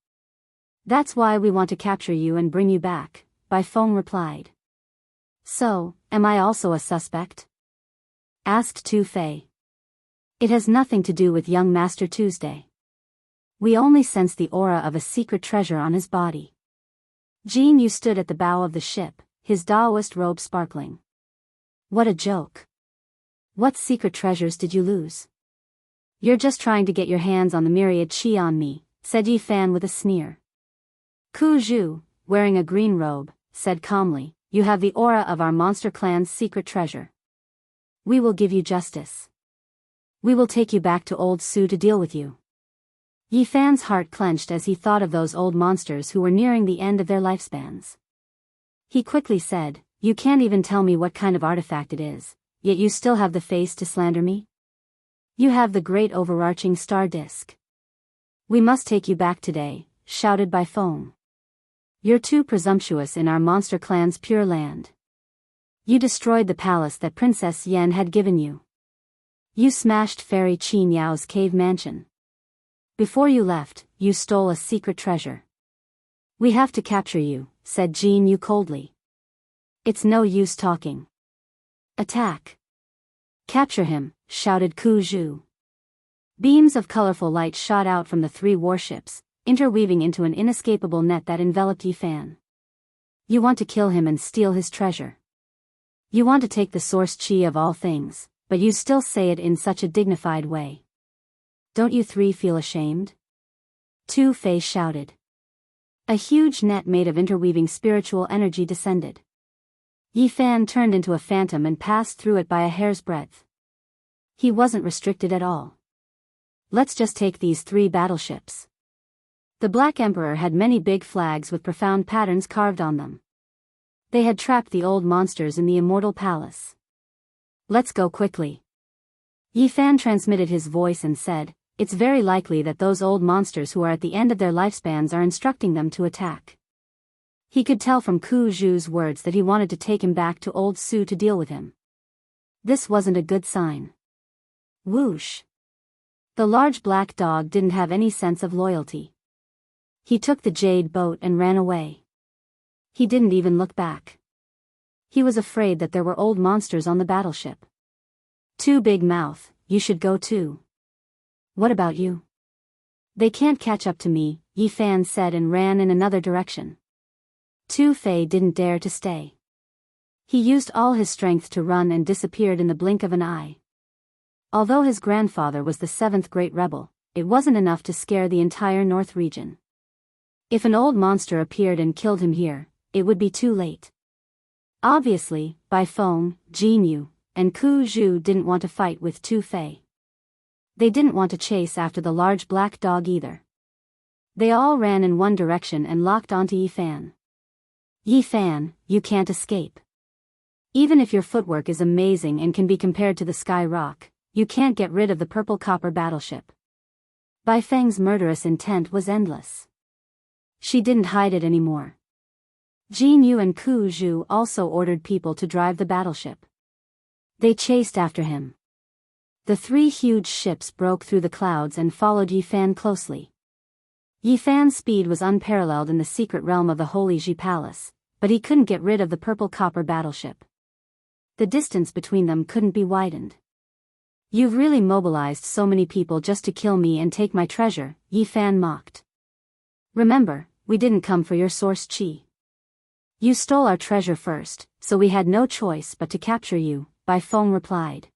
That's why we want to capture you and bring you back, Bai Feng replied. So, am I also a suspect? Asked Tu Fei. It has nothing to do with young Master Tuesday. We only sense the aura of a secret treasure on his body. Jianghu stood at the bow of the ship, his Daoist robe sparkling. What a joke. What secret treasures did you lose? You're just trying to get your hands on the myriad chi on me, said Yi Fan with a sneer. Ku Zhu, wearing a green robe, said calmly, you have the aura of our monster clan's secret treasure. We will give you justice. We will take you back to Old Su to deal with you. Yi Fan's heart clenched as he thought of those old monsters who were nearing the end of their lifespans. He quickly said, you can't even tell me what kind of artifact it is, yet you still have the face to slander me? You have the great overarching star disk. We must take you back today, shouted Bai Feng. You're too presumptuous in our monster clan's pure land. You destroyed the palace that Princess Yan had given you. You smashed Fairy Qin Yao's cave mansion. Before you left, you stole a secret treasure. We have to capture you, said Jianghu coldly. It's no use talking. Attack. Capture him, shouted Ku Zhu. Beams of colorful light shot out from the 3 warships, interweaving into an inescapable net that enveloped Yi Fan. You want to kill him and steal his treasure. You want to take the source chi of all things, but you still say it in such a dignified way. Don't you 3 feel ashamed? Tu Fei shouted. A huge net made of interweaving spiritual energy descended. Yi Fan turned into a phantom and passed through it by a hair's breadth. He wasn't restricted at all. Let's just take these 3 battleships. The Black Emperor had many big flags with profound patterns carved on them. They had trapped the old monsters in the immortal palace. Let's go quickly. Yi Fan transmitted his voice and said, it's very likely that those old monsters who are at the end of their lifespans are instructing them to attack. He could tell from Ku Zhu's words that he wanted to take him back to Old Su to deal with him. This wasn't a good sign. Whoosh! The large black dog didn't have any sense of loyalty. He took the jade boat and ran away. He didn't even look back. He was afraid that there were old monsters on the battleship. Too big mouth, you should go too. What about you? They can't catch up to me, Yi Fan said and ran in another direction. Tu Fei didn't dare to stay. He used all his strength to run and disappeared in the blink of an eye. Although his grandfather was the seventh great rebel, it wasn't enough to scare the entire north region. If an old monster appeared and killed him here, it would be too late. Obviously, Bai Feng, Jianghu, and Ku Zhu didn't want to fight with Tu Fei. They didn't want to chase after the large black dog either. They all ran in one direction and locked onto Yi Fan. Yi Fan, you can't escape. Even if your footwork is amazing and can be compared to the Sky Rock, you can't get rid of the purple copper battleship. Bai Feng's murderous intent was endless. She didn't hide it anymore. Jianghu and Ku Zhu also ordered people to drive the battleship. They chased after him. The three huge ships broke through the clouds and followed Yi Fan closely. Yi Fan's speed was unparalleled in the secret realm of the Holy Ji Palace, but he couldn't get rid of the purple copper battleship. The distance between them couldn't be widened. You've really mobilized so many people just to kill me and take my treasure, Yi Fan mocked. Remember, we didn't come for your source chi. You stole our treasure first, so we had no choice but to capture you, Bai Feng replied.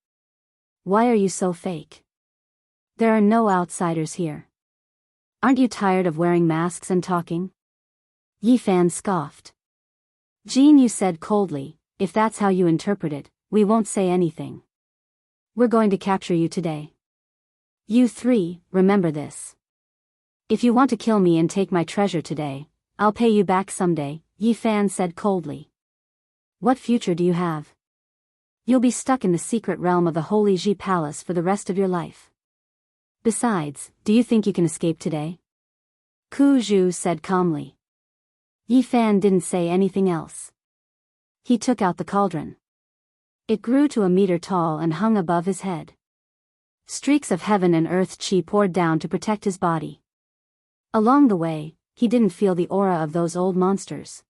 Why are you so fake? There are no outsiders here. Aren't you tired of wearing masks and talking? Yi Fan scoffed. Jianghu said coldly, if that's how you interpret it, we won't say anything. We're going to capture you today. You three, remember this. If you want to kill me and take my treasure today, I'll pay you back someday, Yi Fan said coldly. What future do you have? You'll be stuck in the secret realm of the Holy Ji Palace for the rest of your life. Besides, do you think you can escape today? Ku Zhu said calmly. Yi Fan didn't say anything else. He took out the cauldron. It grew to a meter tall and hung above his head. Streaks of heaven and earth chi poured down to protect his body. Along the way, he didn't feel the aura of those old monsters.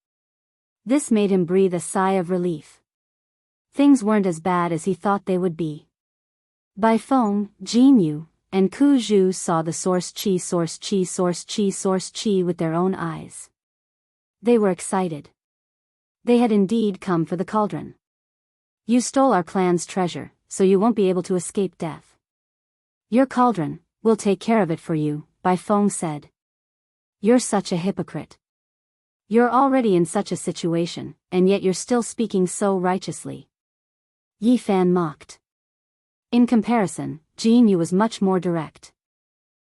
This made him breathe a sigh of relief. Things weren't as bad as he thought they would be. Bai Feng, Jianghu, and Ku Zhu saw the source chi with their own eyes. They were excited. They had indeed come for the cauldron. You stole our clan's treasure, so you won't be able to escape death. Your cauldron, we'll take care of it for you, Bai Feng said. You're such a hypocrite. You're already in such a situation, and yet you're still speaking so righteously. Yi Fan mocked. In comparison, Jianghu was much more direct.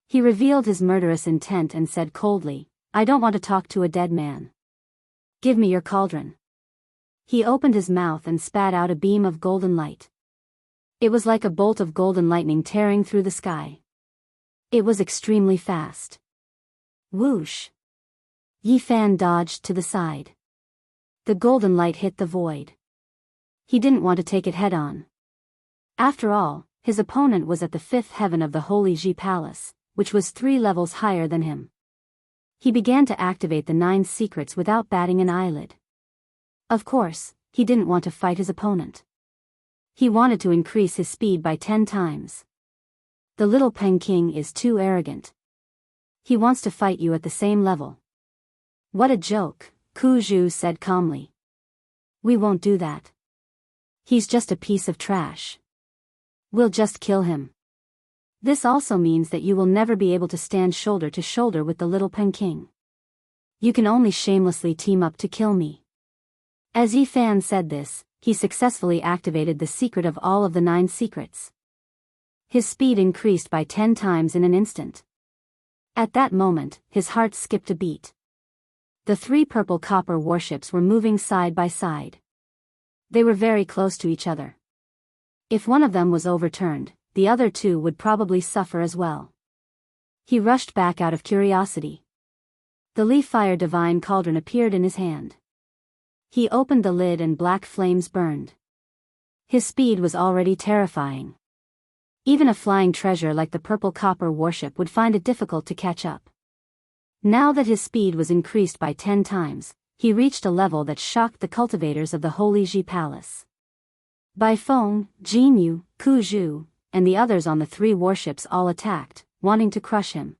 He revealed his murderous intent and said coldly, I don't want to talk to a dead man. Give me your cauldron. He opened his mouth and spat out a beam of golden light. It was like a bolt of golden lightning tearing through the sky. It was extremely fast. Whoosh! Yi Fan dodged to the side. The golden light hit the void. He didn't want to take it head-on. After all, his opponent was at the fifth heaven of the Holy Ji Palace, which was 3 levels higher than him. He began to activate the 9 secrets without batting an eyelid. Of course, he didn't want to fight his opponent. He wanted to increase his speed by 10 times. The little Peking is too arrogant. He wants to fight you at the same level. What a joke, Ku Zhu said calmly. We won't do that. He's just a piece of trash. We'll just kill him. This also means that you will never be able to stand shoulder to shoulder with the little Peking. You can only shamelessly team up to kill me. As Yi Fan said this, he successfully activated the secret of all of the 9 secrets. His speed increased by 10 times in an instant. At that moment, his heart skipped a beat. The 3 purple copper warships were moving side by side. They were very close to each other. If one of them was overturned, the other 2 would probably suffer as well. He rushed back out of curiosity. The leaf fire divine cauldron appeared in his hand. He opened the lid and black flames burned. His speed was already terrifying. Even a flying treasure like the purple copper warship would find it difficult to catch up. Now that his speed was increased by 10 times, he reached a level that shocked the cultivators of the Holy Ji Palace. Bai Feng, Jianghu, Ku Zhu, and the others on the 3 warships all attacked, wanting to crush him.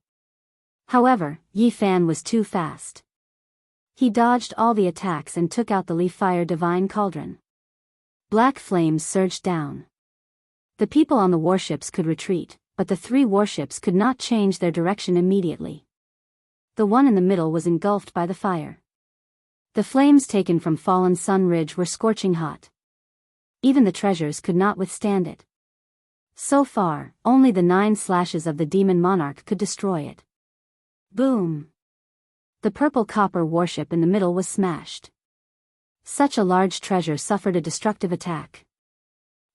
However, Yi Fan was too fast. He dodged all the attacks and took out the leaf fire divine cauldron. Black flames surged down. The people on the warships could retreat, but the 3 warships could not change their direction immediately. The one in the middle was engulfed by the fire. The flames taken from Fallen Sun Ridge were scorching hot. Even the treasures could not withstand it. So far, only the 9 slashes of the demon monarch could destroy it. Boom! The purple copper warship in the middle was smashed. Such a large treasure suffered a destructive attack.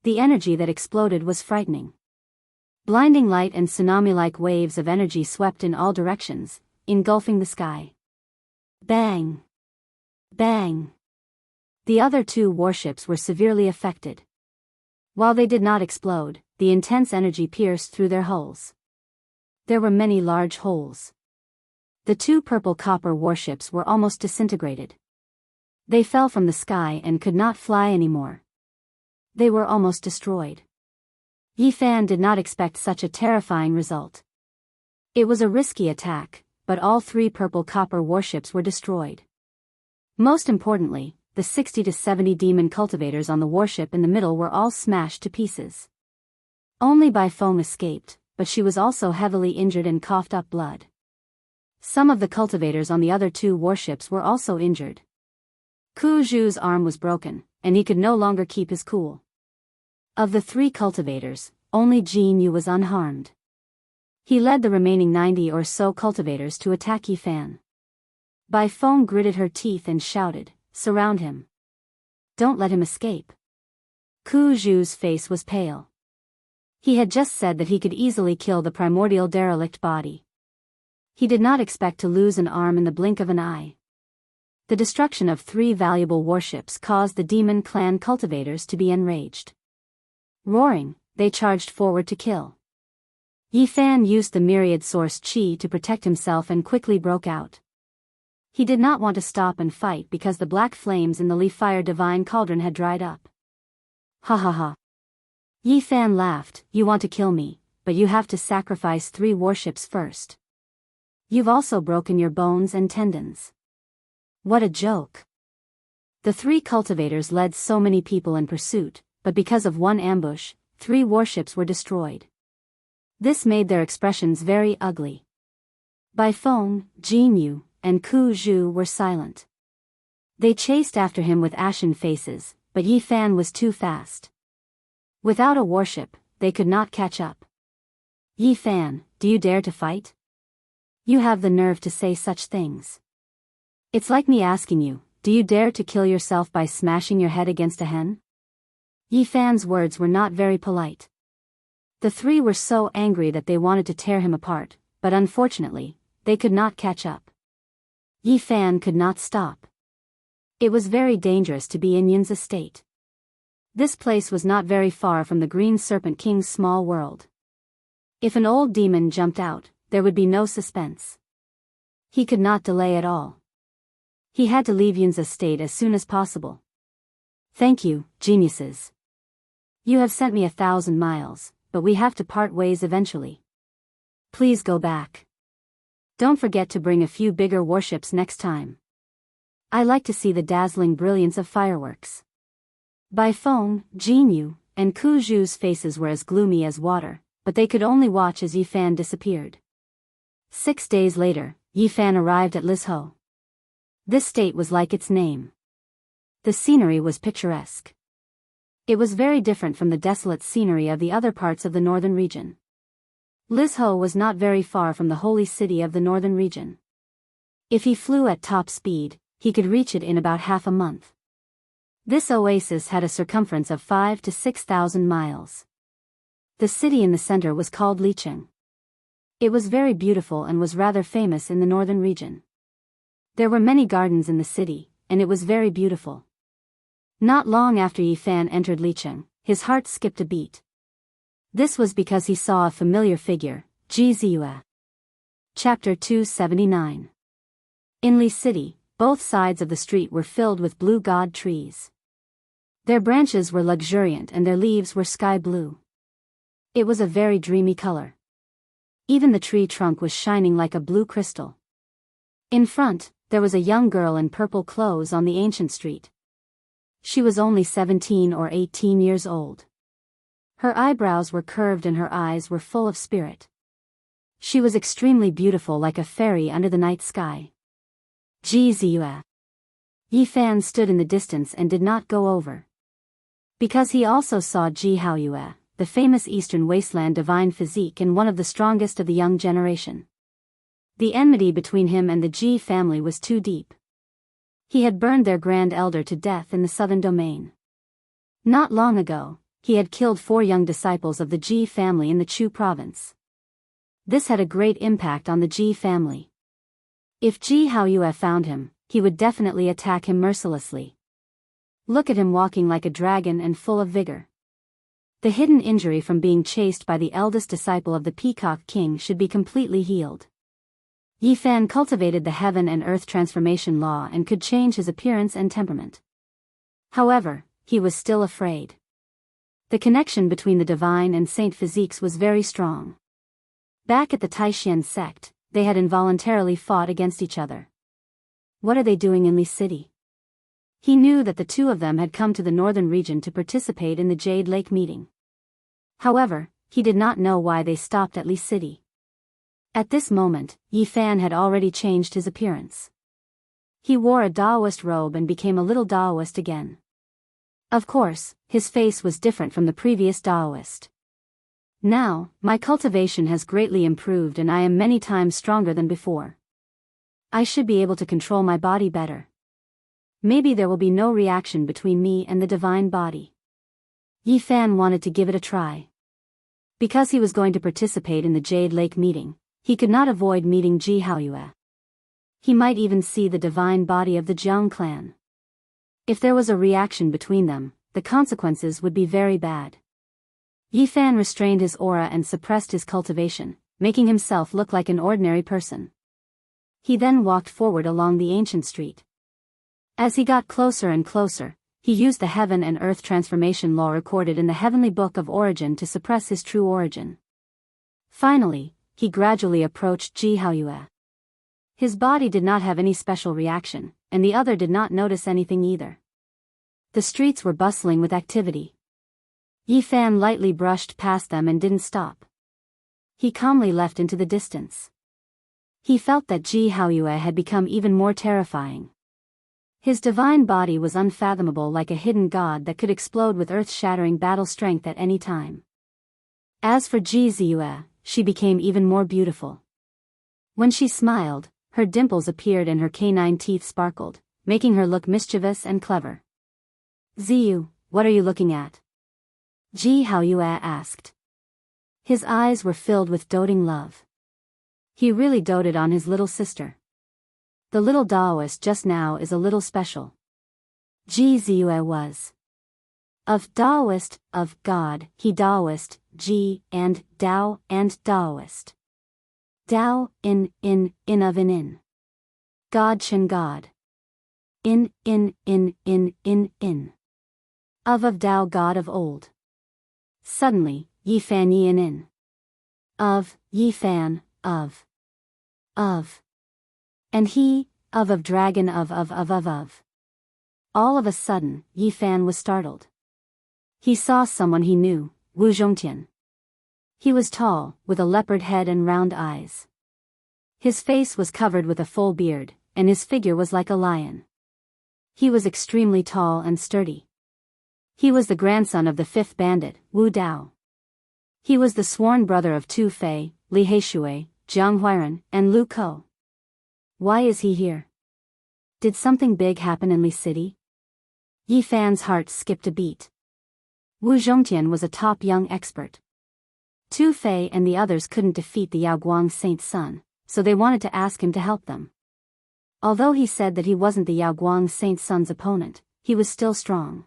The energy that exploded was frightening. Blinding light and tsunami-like waves of energy swept in all directions, engulfing the sky. Bang! Bang! The other 2 warships were severely affected. While they did not explode, the intense energy pierced through their hulls. There were many large holes. The 2 purple copper warships were almost disintegrated. They fell from the sky and could not fly anymore. They were almost destroyed. Yi Fan did not expect such a terrifying result. It was a risky attack, but all 3 purple copper warships were destroyed. Most importantly, the 60 to 70 demon cultivators on the warship in the middle were all smashed to pieces. Only Bai Feng escaped, but she was also heavily injured and coughed up blood. Some of the cultivators on the other 2 warships were also injured. Ku Zhu's arm was broken, and he could no longer keep his cool. Of the 3 cultivators, only Jianghu was unharmed. He led the remaining 90 or so cultivators to attack Yi Fan. Bai Feng gritted her teeth and shouted, "Surround him. Don't let him escape." Ku Zhu's face was pale. He had just said that he could easily kill the primordial derelict body. He did not expect to lose an arm in the blink of an eye. The destruction of 3 valuable warships caused the demon clan cultivators to be enraged. Roaring, they charged forward to kill. Yi Fan used the myriad source chi to protect himself and quickly broke out. He did not want to stop and fight because the black flames in the leaf fire divine cauldron had dried up. Ha ha ha. Yi Fan laughed, "You want to kill me, but you have to sacrifice 3 warships first. You've also broken your bones and tendons." What a joke. The 3 cultivators led so many people in pursuit, but because of one ambush, 3 warships were destroyed. This made their expressions very ugly. Bai Feng, Jianghu, and Ku Zhu were silent. They chased after him with ashen faces, but Yi Fan was too fast. Without a warship, they could not catch up. "Yi Fan, do you dare to fight? You have the nerve to say such things. It's like me asking you, do you dare to kill yourself by smashing your head against a hen?" Yi Fan's words were not very polite. The 3 were so angry that they wanted to tear him apart, but unfortunately, they could not catch up. Yi Fan could not stop. It was very dangerous to be in Yin's estate. This place was not very far from the Green Serpent King's small world. If an old demon jumped out, there would be no suspense. He could not delay at all. He had to leave Yin's estate as soon as possible. "Thank you, geniuses. You have sent me 1,000 miles, but we have to part ways eventually. Please go back. Don't forget to bring a few bigger warships next time. I like to see the dazzling brilliance of fireworks." Bai Feng, Jianghu, and Ku Zhu's faces were as gloomy as water, but they could only watch as Yi Fan disappeared. 6 days later, Yi Fan arrived at Lizhou. This state was like its name. The scenery was picturesque. It was very different from the desolate scenery of the other parts of the northern region. Lizhou was not very far from the holy city of the northern region. If he flew at top speed, he could reach it in about half a month. This oasis had a circumference of 5,000 to 6,000 miles. The city in the center was called Licheng. It was very beautiful and was rather famous in the northern region. There were many gardens in the city, and it was very beautiful. Not long after Yi Fan entered Licheng, his heart skipped a beat. This was because he saw a familiar figure, Ji Ziyue. Chapter 279. In Li City, both sides of the street were filled with blue god trees. Their branches were luxuriant and their leaves were sky blue. It was a very dreamy color. Even the tree trunk was shining like a blue crystal. In front, there was a young girl in purple clothes on the ancient street. She was only 17 or 18 years old. Her eyebrows were curved and her eyes were full of spirit. She was extremely beautiful like a fairy under the night sky. Ji Ziyue. Yi Fan stood in the distance and did not go over. Because he also saw Ji Haoyue, the famous Eastern Wasteland divine physique and one of the strongest of the young generation. The enmity between him and the Ji family was too deep. He had burned their grand elder to death in the southern domain. Not long ago, he had killed 4 young disciples of the Ji family in the Chu province. This had a great impact on the Ji family. If Ji Haoyue found him, he would definitely attack him mercilessly. Look at him walking like a dragon and full of vigor. The hidden injury from being chased by the eldest disciple of the Peacock King should be completely healed. Yi Fan cultivated the heaven and earth transformation law and could change his appearance and temperament. However, he was still afraid. The connection between the divine and saint physiques was very strong. Back at the Taishan sect, they had involuntarily fought against each other. What are they doing in Li City? He knew that the two of them had come to the northern region to participate in the Jade Lake meeting. However, he did not know why they stopped at Li City. At this moment, Yi Fan had already changed his appearance. He wore a Daoist robe and became a little Daoist again. Of course, his face was different from the previous Daoist. Now, my cultivation has greatly improved and I am many times stronger than before. I should be able to control my body better. Maybe there will be no reaction between me and the divine body. Yi Fan wanted to give it a try. Because he was going to participate in the Jade Lake meeting, he could not avoid meeting Ji Haoyue. He might even see the divine body of the Jiang clan. If there was a reaction between them, the consequences would be very bad. Yi Fan restrained his aura and suppressed his cultivation, making himself look like an ordinary person. He then walked forward along the ancient street. As he got closer and closer, he used the heaven and earth transformation law recorded in the heavenly book of origin to suppress his true origin. Finally, he gradually approached Ji Haoyue. His body did not have any special reaction, and the other did not notice anything either. The streets were bustling with activity. Yi Fan lightly brushed past them and didn't stop. He calmly left into the distance. He felt that Ji Haoyue had become even more terrifying. His divine body was unfathomable like a hidden god that could explode with earth-shattering battle strength at any time. As for Ji Ziyue, she became even more beautiful. When she smiled, her dimples appeared and her canine teeth sparkled, making her look mischievous and clever. Ziyu, what are you looking at? Ji Haoyue asked. His eyes were filled with doting love. He really doted on his little sister. The little Daoist just now is a little special. Ji Ziyue was. Of Daoist, of God, he Daoist, Ji, and Dao, and Daoist. Dao, in of in. God Chen God. In. Of Dao God of old. Suddenly, Yi Fan Yi in. Of, Yi Fan, of. And he, of dragon of. All of a sudden, Yi Fan was startled. He saw someone he knew, Wu Zhongtian. He was tall, with a leopard head and round eyes. His face was covered with a full beard, and his figure was like a lion. He was extremely tall and sturdy. He was the grandson of the fifth bandit, Wu Dao. He was the sworn brother of Tu Fei, Li Heishui, Jiang Huiran, and Lu Ko. Why is he here? Did something big happen in Li City? Yi Fan's heart skipped a beat. Wu Zhongtian was a top young expert. Tu Fei and the others couldn't defeat the Yaoguang Saint's son, so they wanted to ask him to help them. Although he said that he wasn't the Yaoguang Saint's son's opponent, he was still strong.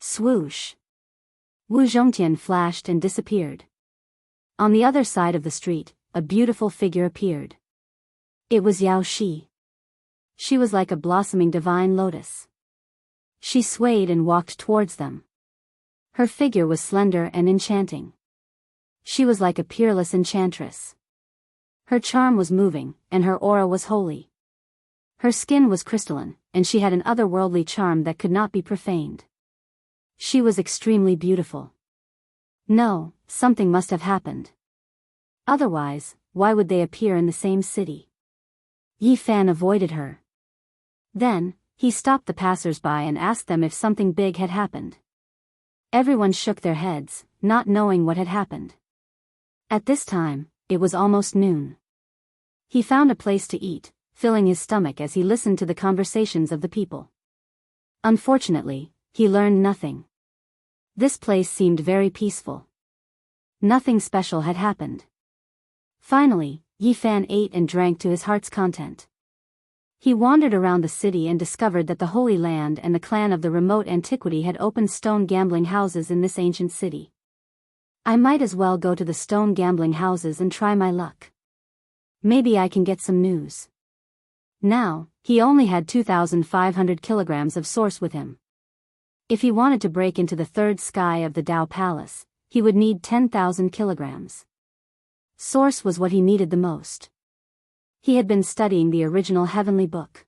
Swoosh! Wu Zhongtian flashed and disappeared. On the other side of the street, a beautiful figure appeared. It was Yao Shi. She was like a blossoming divine lotus. She swayed and walked towards them. Her figure was slender and enchanting. She was like a peerless enchantress. Her charm was moving, and her aura was holy. Her skin was crystalline, and she had an otherworldly charm that could not be profaned. She was extremely beautiful. No, something must have happened. Otherwise, why would they appear in the same city? Yi Fan avoided her. Then, he stopped the passers-by and asked them if something big had happened. Everyone shook their heads, not knowing what had happened. At this time, it was almost noon. He found a place to eat, filling his stomach as he listened to the conversations of the people. Unfortunately, he learned nothing. This place seemed very peaceful. Nothing special had happened. Finally, Yi Fan ate and drank to his heart's content. He wandered around the city and discovered that the Holy Land and the clan of the remote antiquity had opened stone gambling houses in this ancient city. I might as well go to the stone gambling houses and try my luck. Maybe I can get some news. Now, he only had 2,500 kilograms of source with him. If he wanted to break into the third sky of the Dao Palace, he would need 10,000 kilograms. Source was what he needed the most. He had been studying the original heavenly book.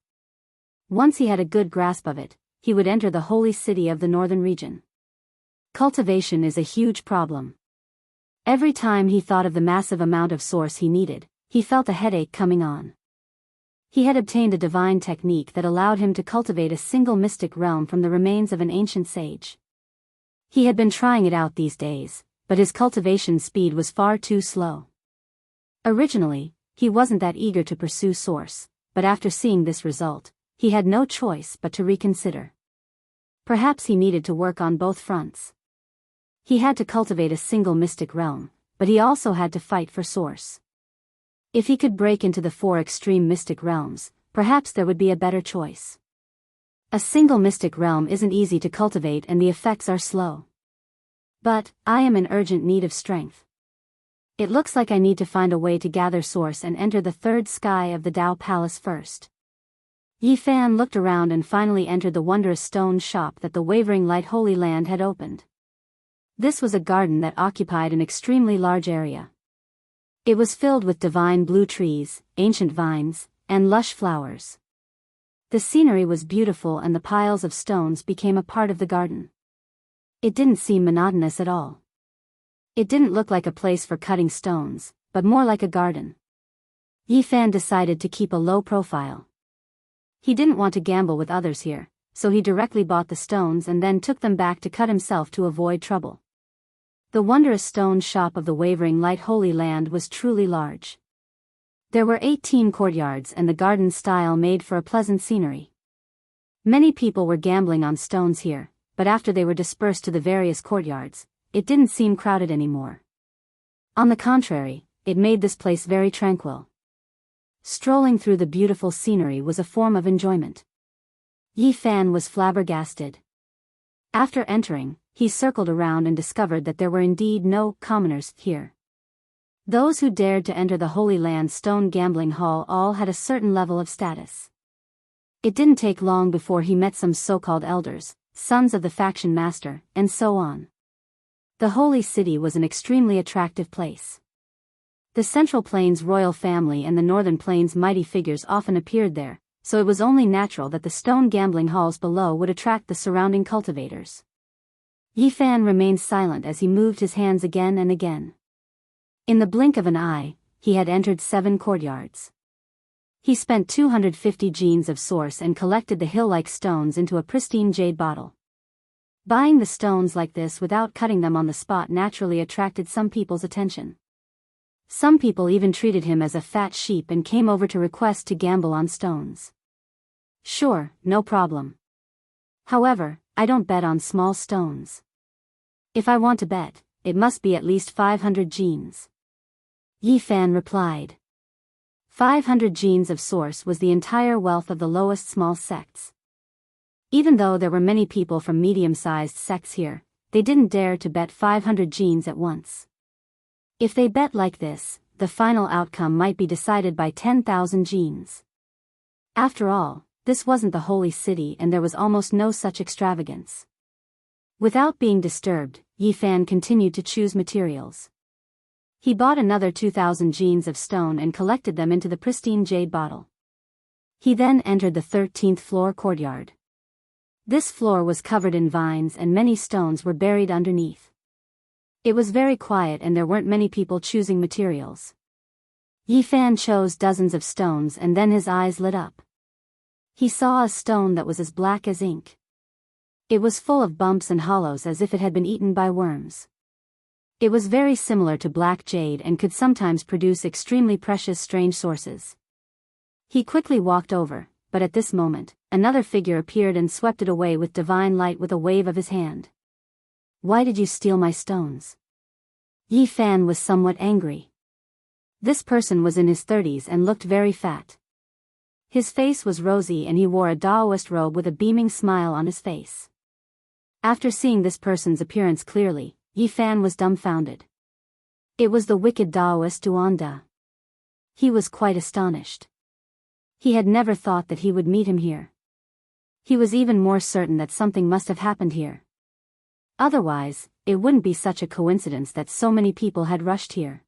Once he had a good grasp of it, he would enter the holy city of the northern region. Cultivation is a huge problem. Every time he thought of the massive amount of source he needed, he felt a headache coming on. He had obtained a divine technique that allowed him to cultivate a single mystic realm from the remains of an ancient sage. He had been trying it out these days, but his cultivation speed was far too slow. Originally, he wasn't that eager to pursue source, but after seeing this result, he had no choice but to reconsider. Perhaps he needed to work on both fronts. He had to cultivate a single mystic realm, but he also had to fight for source. If he could break into the 4 extreme mystic realms, perhaps there would be a better choice. A single mystic realm isn't easy to cultivate and the effects are slow. But, I am in urgent need of strength. It looks like I need to find a way to gather source and enter the third sky of the Dao Palace first. Yi Fan looked around and finally entered the wondrous stone shop that the Wavering Light Holy Land had opened. This was a garden that occupied an extremely large area. It was filled with divine blue trees, ancient vines, and lush flowers. The scenery was beautiful and the piles of stones became a part of the garden. It didn't seem monotonous at all. It didn't look like a place for cutting stones, but more like a garden. Yi Fan decided to keep a low profile. He didn't want to gamble with others here, so he directly bought the stones and then took them back to cut himself to avoid trouble. The wondrous stone shop of the Wavering Light Holy Land was truly large. There were 18 courtyards and the garden style made for a pleasant scenery. Many people were gambling on stones here, but after they were dispersed to the various courtyards, it didn't seem crowded anymore. On the contrary, it made this place very tranquil. Strolling through the beautiful scenery was a form of enjoyment. Yi Fan was flabbergasted. After entering, he circled around and discovered that there were indeed no commoners here. Those who dared to enter the Holy Land Stone Gambling Hall all had a certain level of status. It didn't take long before he met some so-called elders, sons of the faction master, and so on. The Holy City was an extremely attractive place. The Central Plains royal family and the Northern Plains mighty figures often appeared there, so it was only natural that the stone gambling halls below would attract the surrounding cultivators. Yi Fan remained silent as he moved his hands again and again. In the blink of an eye, he had entered 7 courtyards. He spent 250 genes of source and collected the hill-like stones into a pristine jade bottle. Buying the stones like this without cutting them on the spot naturally attracted some people's attention. Some people even treated him as a fat sheep and came over to request to gamble on stones. Sure, no problem. However, I don't bet on small stones. If I want to bet, it must be at least 500 genes. Yi Fan replied. 500 genes of source was the entire wealth of the lowest small sects. Even though there were many people from medium-sized sects here, they didn't dare to bet 500 genes at once. If they bet like this, the final outcome might be decided by 10,000 genes. After all, this wasn't the holy city and there was almost no such extravagance. Without being disturbed, Yi Fan continued to choose materials. He bought another 2,000 genes of stone and collected them into the pristine jade bottle. He then entered the 13th floor courtyard. This floor was covered in vines and many stones were buried underneath. It was very quiet and there weren't many people choosing materials. Yi Fan chose dozens of stones and then his eyes lit up. He saw a stone that was as black as ink. It was full of bumps and hollows as if it had been eaten by worms. It was very similar to black jade and could sometimes produce extremely precious strange sources. He quickly walked over, but at this moment, another figure appeared and swept it away with divine light with a wave of his hand. Why did you steal my stones? Yi Fan was somewhat angry. This person was in his 30s and looked very fat. His face was rosy and he wore a Daoist robe with a beaming smile on his face. After seeing this person's appearance clearly, Yi Fan was dumbfounded. It was the wicked Daoist Duanda. He was quite astonished. He had never thought that he would meet him here. He was even more certain that something must have happened here. Otherwise, it wouldn't be such a coincidence that so many people had rushed here.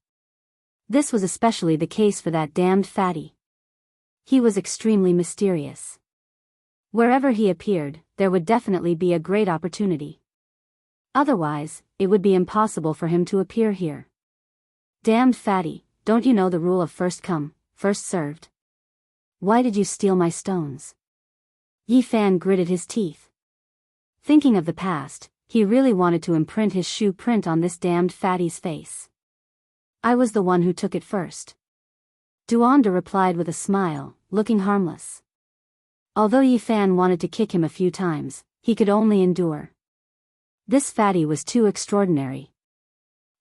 This was especially the case for that damned fatty. He was extremely mysterious. Wherever he appeared, there would definitely be a great opportunity. Otherwise, it would be impossible for him to appear here. Damned fatty, don't you know the rule of first come, first served? Why did you steal my stones? Yi Fan gritted his teeth. Thinking of the past, he really wanted to imprint his shoe print on this damned fatty's face. I was the one who took it first. Duanda replied with a smile, looking harmless. Although Yi Fan wanted to kick him a few times, he could only endure. This fatty was too extraordinary.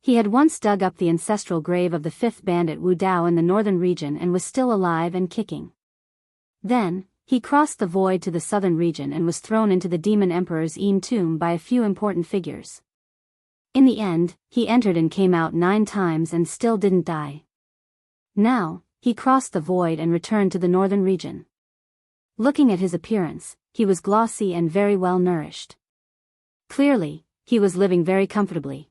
He had once dug up the ancestral grave of the 5th bandit Wu Dao in the northern region and was still alive and kicking. Then, he crossed the void to the southern region and was thrown into the demon emperor's tomb by a few important figures. In the end, he entered and came out 9 times and still didn't die. Now, he crossed the void and returned to the northern region. Looking at his appearance, he was glossy and very well nourished. Clearly, he was living very comfortably.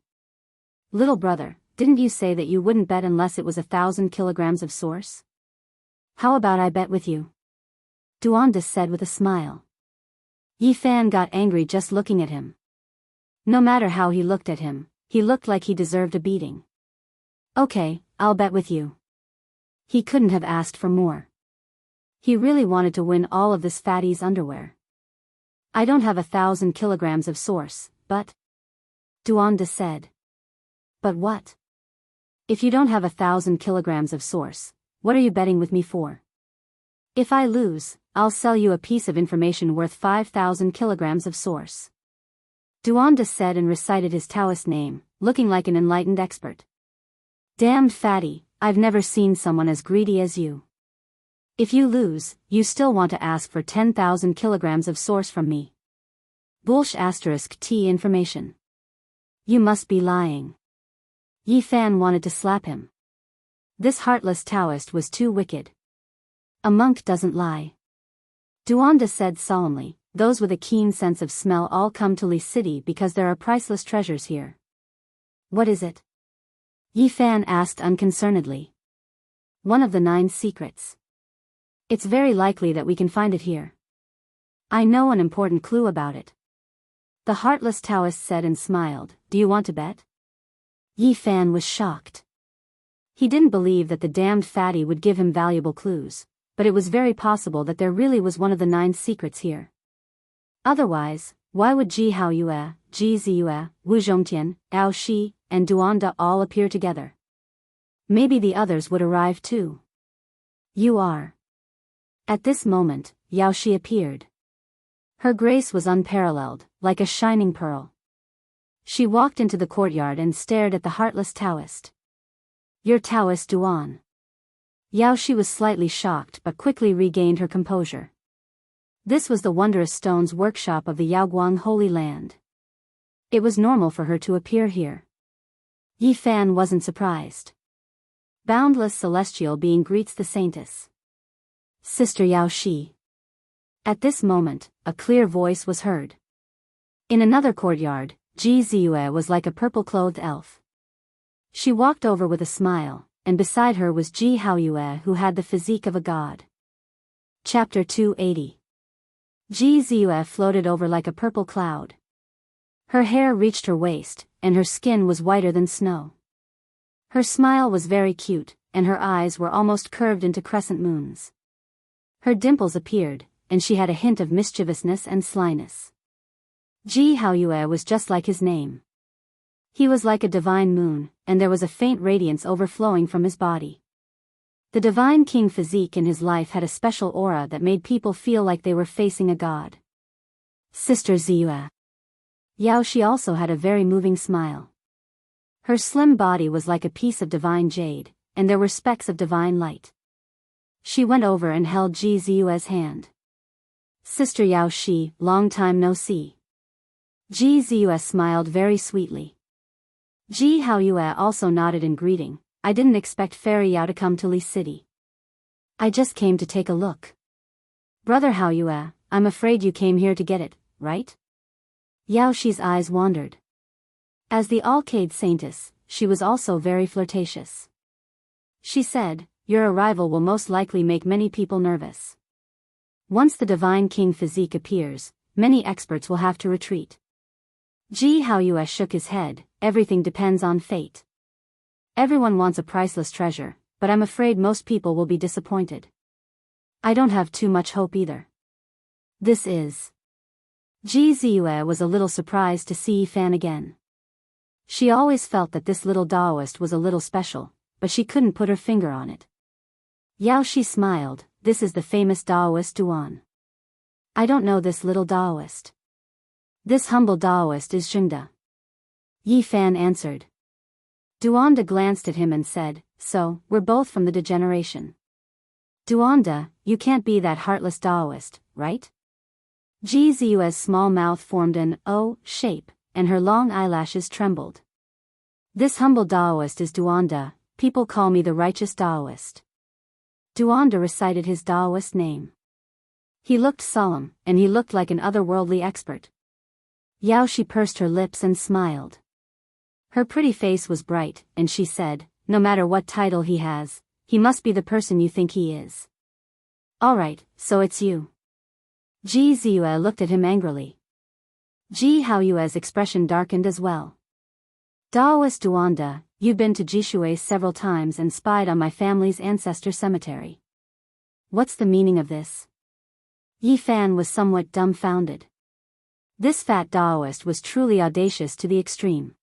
Little brother, didn't you say that you wouldn't bet unless it was 1,000 kilograms of source? How about I bet with you? Duanda said with a smile. Yi Fan got angry just looking at him. No matter how he looked at him, he looked like he deserved a beating. Okay, I'll bet with you. He couldn't have asked for more. He really wanted to win all of this fatty's underwear. I don't have 1,000 kilograms of source, but... Duanda said. But what? If you don't have 1,000 kilograms of source, what are you betting with me for? If I lose, I'll sell you a piece of information worth 5,000 kilograms of source. Duanda said and recited his Taoist name, looking like an enlightened expert. Damned fatty, I've never seen someone as greedy as you. If you lose, you still want to ask for 10,000 kilograms of source from me. *T information. You must be lying. Yi Fan wanted to slap him. This heartless Taoist was too wicked. A monk doesn't lie. Duanda said solemnly, those with a keen sense of smell all come to Li City because there are priceless treasures here. What is it? Yi Fan asked unconcernedly. One of the 9 secrets. It's very likely that we can find it here. I know an important clue about it. The heartless Taoist said and smiled, do you want to bet? Yi Fan was shocked. He didn't believe that the damned fatty would give him valuable clues, but it was very possible that there really was one of the 9 secrets here. Otherwise, why would Ji Haoyue, Ji Ziyue, Wu Zhongtian, Ao Shi, and Duanda all appear together? Maybe the others would arrive too. You are. At this moment, Yao Shi appeared. Her grace was unparalleled, like a shining pearl. She walked into the courtyard and stared at the heartless Daoist. "You're Daoist Duan." Yaoshi was slightly shocked but quickly regained her composure. This was the wondrous stones workshop of the Yaoguang Holy Land. It was normal for her to appear here. Yi Fan wasn't surprised. Boundless celestial being greets the saintess. "Sister Yaoshi." At this moment, a clear voice was heard. In another courtyard, Ji Ziyue was like a purple-clothed elf. She walked over with a smile, and beside her was Ji Haoyue, who had the physique of a god. Chapter 280. Ji Ziyue floated over like a purple cloud. Her hair reached her waist, and her skin was whiter than snow. Her smile was very cute, and her eyes were almost curved into crescent moons. Her dimples appeared, and she had a hint of mischievousness and slyness. Ji Haoyue was just like his name. He was like a divine moon, and there was a faint radiance overflowing from his body. The divine king physique in his life had a special aura that made people feel like they were facing a god. "Sister Ziyue." Yaoshi also had a very moving smile. Her slim body was like a piece of divine jade, and there were specks of divine light. She went over and held Ji Ziyue's hand. "Sister Yaoshi, long time no see." Ji Ziyue smiled very sweetly. Ji Haoyue also nodded in greeting. "I didn't expect Fairy Yao to come to Li City. I just came to take a look." "Brother Haoyue, I'm afraid you came here to get it, right?" Yaoshi's eyes wandered. As the Alcade Saintess, she was also very flirtatious. She said, "Your arrival will most likely make many people nervous. Once the Divine King physique appears, many experts will have to retreat." Ji Haoyue shook his head. "Everything depends on fate. Everyone wants a priceless treasure, but I'm afraid most people will be disappointed. I don't have too much hope either." This is. Ji Ziyue was a little surprised to see Yi Fan again. She always felt that this little Daoist was a little special, but she couldn't put her finger on it. Yaoshi smiled. "This is the famous Daoist Duan." "I don't know this little Daoist. This humble Daoist is Zhengde." Yi Fan answered. Duanda glanced at him and said, "So, we're both from the degeneration. Duanda, you can't be that heartless Daoist, right?" Ji Ziyue's small mouth formed an O shape, and her long eyelashes trembled. "This humble Daoist is Duanda. People call me the righteous Daoist." Duanda recited his Daoist name. He looked solemn, and he looked like an otherworldly expert. Yaoshi pursed her lips and smiled. Her pretty face was bright, and she said, "No matter what title he has, he must be the person you think he is." "All right, so it's you." Ji Ziyue looked at him angrily. Ji Haoyue's expression darkened as well. "Daoist Duanda, you've been to Jishui several times and spied on my family's ancestor cemetery. What's the meaning of this?" Yi Fan was somewhat dumbfounded. This fat Daoist was truly audacious to the extreme.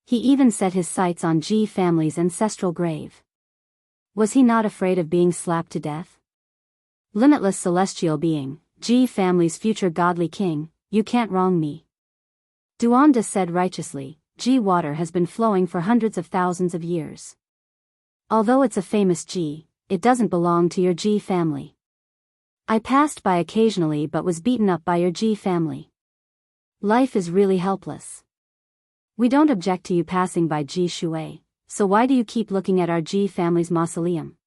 He even set his sights on Ji family's ancestral grave. Was he not afraid of being slapped to death? "Limitless celestial being, Ji family's future godly king, you can't wrong me." Duanda said righteously, "Ji water has been flowing for hundreds of thousands of years. Although it's a famous Ji, it doesn't belong to your Ji family. I passed by occasionally but was beaten up by your Ji family. Life is really helpless. We don't object to you passing by Ji Shui, so why do you keep looking at our Ji family's mausoleum?"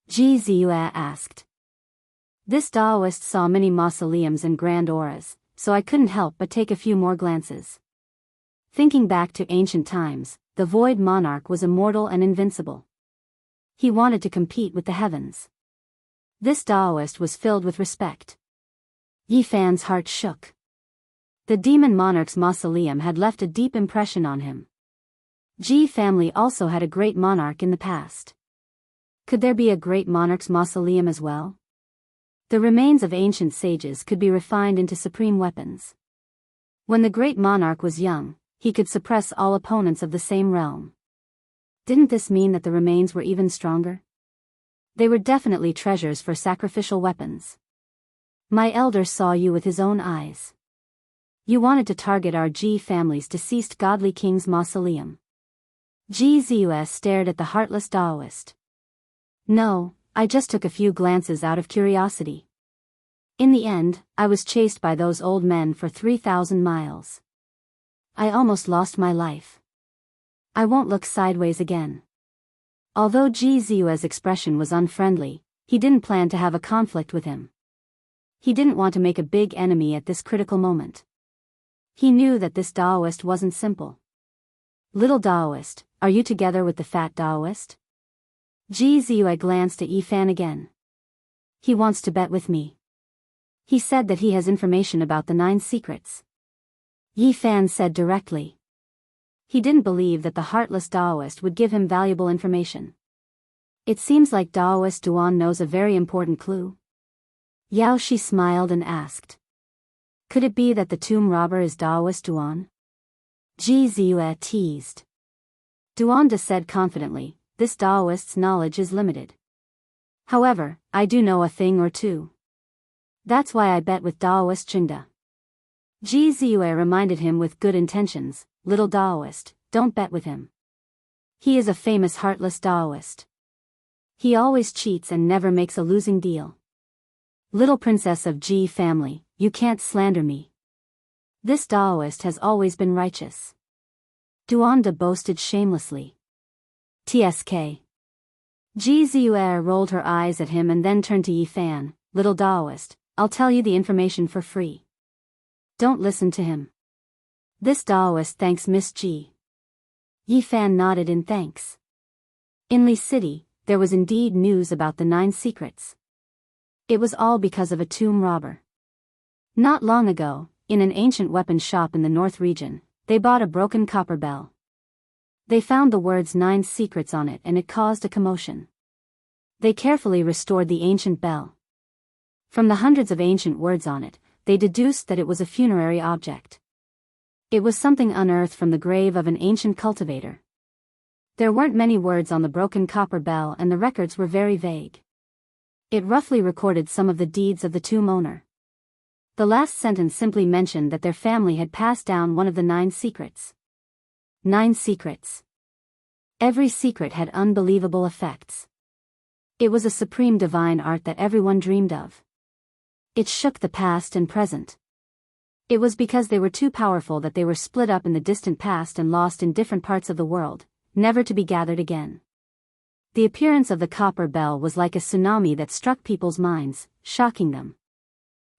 Ji Ziyue asked. This Daoist saw many mausoleums and grand auras, so I couldn't help but take a few more glances. Thinking back to ancient times, the Void Monarch was immortal and invincible. He wanted to compete with the heavens. This Daoist was filled with respect. Yi Fan's heart shook. The Demon Monarch's mausoleum had left a deep impression on him. Ji family also had a great monarch in the past. Could there be a great monarch's mausoleum as well? The remains of ancient sages could be refined into supreme weapons. When the great monarch was young, he could suppress all opponents of the same realm. Didn't this mean that the remains were even stronger? They were definitely treasures for sacrificial weapons. My elder saw you with his own eyes. You wanted to target our Ji family's deceased godly king's mausoleum. Ji Ziyu stared at the heartless Daoist. No, I just took a few glances out of curiosity. In the end, I was chased by those old men for 3,000 miles. I almost lost my life. I won't look sideways again. Although Ji Ziyu's expression was unfriendly, he didn't plan to have a conflict with him. He didn't want to make a big enemy at this critical moment. He knew that this Daoist wasn't simple. Little Daoist, are you together with the fat Daoist? Ji Ziyu glanced at Yi Fan again. He wants to bet with me. He said that he has information about the 9 secrets. Yi Fan said directly. He didn't believe that the heartless Daoist would give him valuable information. It seems like Daoist Duan knows a very important clue. Yao Shi smiled and asked. Could it be that the tomb robber is Daoist Duan? Ji Ziyu teased. Duanda said confidently, this Daoist's knowledge is limited. However, I do know a thing or two. That's why I bet with Daoist Chengda. Ji Ziyu reminded him with good intentions, little Daoist, don't bet with him. He is a famous heartless Daoist. He always cheats and never makes a losing deal. Little princess of Ji family, you can't slander me. This Daoist has always been righteous. Duanda boasted shamelessly. TSK. Ji Ziyu rolled her eyes at him and then turned to Yi Fan, little Daoist, I'll tell you the information for free. Don't listen to him. This Daoist thanks Miss Ji. Yi Fan nodded in thanks. In Li City, there was indeed news about the 9 secrets. It was all because of a tomb robber. Not long ago, in an ancient weapons shop in the North region, they bought a broken copper bell. They found the words 9 secrets on it and it caused a commotion. They carefully restored the ancient bell. From the hundreds of ancient words on it, they deduced that it was a funerary object. It was something unearthed from the grave of an ancient cultivator. There weren't many words on the broken copper bell and the records were very vague. It roughly recorded some of the deeds of the tomb owner. The last sentence simply mentioned that their family had passed down one of the 9 secrets. 9 secrets. Every secret had unbelievable effects. It was a supreme divine art that everyone dreamed of. It shook the past and present. It was because they were too powerful that they were split up in the distant past and lost in different parts of the world, never to be gathered again. The appearance of the copper bell was like a tsunami that struck people's minds, shocking them.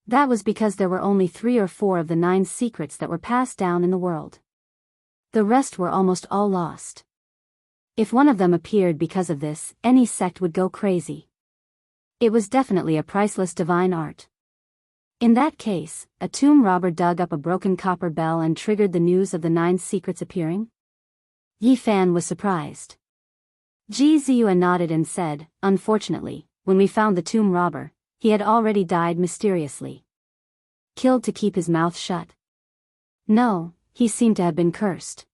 That was because there were only 3 or 4 of the 9 secrets that were passed down in the world. The rest were almost all lost. If one of them appeared because of this, any sect would go crazy. It was definitely a priceless divine art. In that case, a tomb robber dug up a broken copper bell and triggered the news of the 9 secrets appearing? Yi Fan was surprised. Ji Ziyu nodded and said, unfortunately, when we found the tomb robber, he had already died mysteriously. Killed to keep his mouth shut? No, he seemed to have been cursed.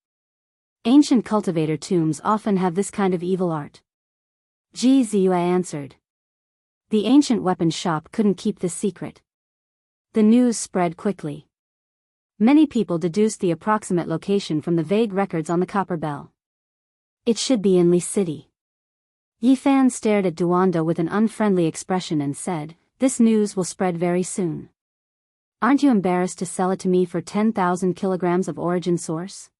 Ancient cultivator tombs often have this kind of evil art. Ji Ziyu answered. The ancient weapons shop couldn't keep this secret. The news spread quickly. Many people deduced the approximate location from the vague records on the copper bell. It should be in Li City. Yi Fan stared at Duanda with an unfriendly expression and said, this news will spread very soon. Aren't you embarrassed to sell it to me for 10,000 kilograms of origin source?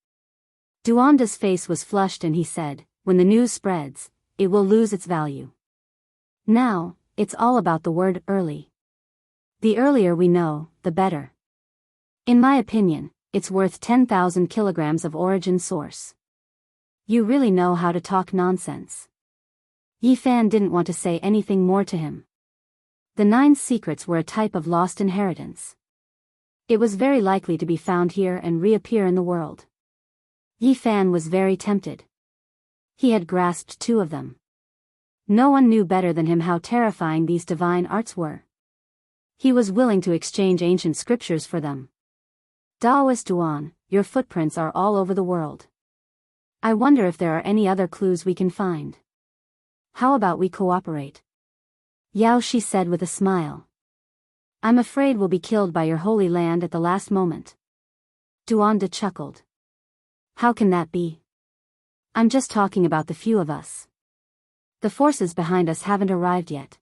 Duanda's face was flushed and he said, when the news spreads, it will lose its value. Now, it's all about the word early. The earlier we know, the better. In my opinion, it's worth 10,000 kilograms of origin source. You really know how to talk nonsense. Yi Fan didn't want to say anything more to him. The 9 secrets were a type of lost inheritance. It was very likely to be found here and reappear in the world. Yi Fan was very tempted. He had grasped 2 of them. No one knew better than him how terrifying these divine arts were. He was willing to exchange ancient scriptures for them. Daoist Duan, your footprints are all over the world. I wonder if there are any other clues we can find. How about we cooperate? Yao Shi said with a smile. I'm afraid we'll be killed by your holy land at the last moment. Duanda chuckled. How can that be? I'm just talking about the few of us. The forces behind us haven't arrived yet.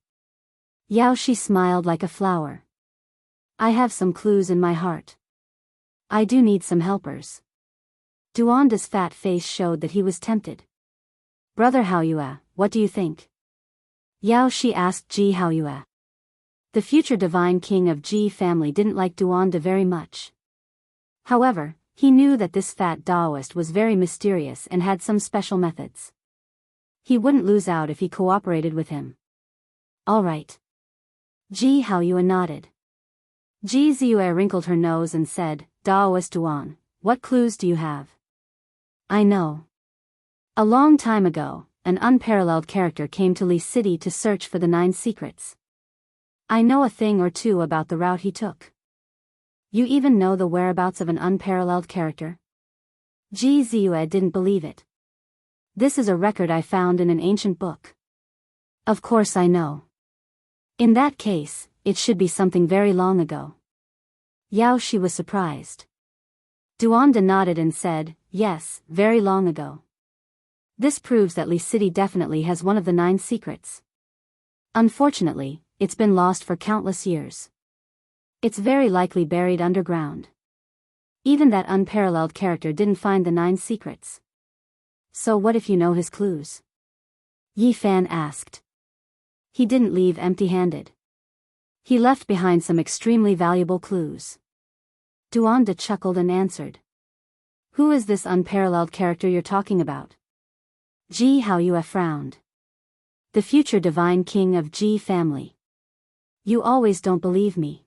Yaoshi smiled like a flower. I have some clues in my heart. I do need some helpers. Duanda's fat face showed that he was tempted. Brother Haoyue, what do you think? Yaoshi asked Ji Haoyue. The future divine king of Ji family didn't like Duanda very much. However, he knew that this fat Daoist was very mysterious and had some special methods. He wouldn't lose out if he cooperated with him. All right. Ji Haoyue nodded. Ji Ziyue wrinkled her nose and said, Daoist Duan, what clues do you have? I know. A long time ago, an unparalleled character came to Li City to search for the 9 secrets. I know a thing or two about the route he took. You even know the whereabouts of an unparalleled character? Ji Ziyue didn't believe it. This is a record I found in an ancient book. Of course I know. In that case, it should be something very long ago. Yaoshi was surprised. Duanda nodded and said, yes, very long ago. This proves that Li City definitely has one of the 9 secrets. Unfortunately, it's been lost for countless years. It's very likely buried underground. Even that unparalleled character didn't find the 9 secrets. So what if you know his clues? Yi Fan asked. He didn't leave empty-handed. He left behind some extremely valuable clues. Duanda chuckled and answered. Who is this unparalleled character you're talking about? Ji Haoyue frowned. The future divine king of Ji family. You always don't believe me.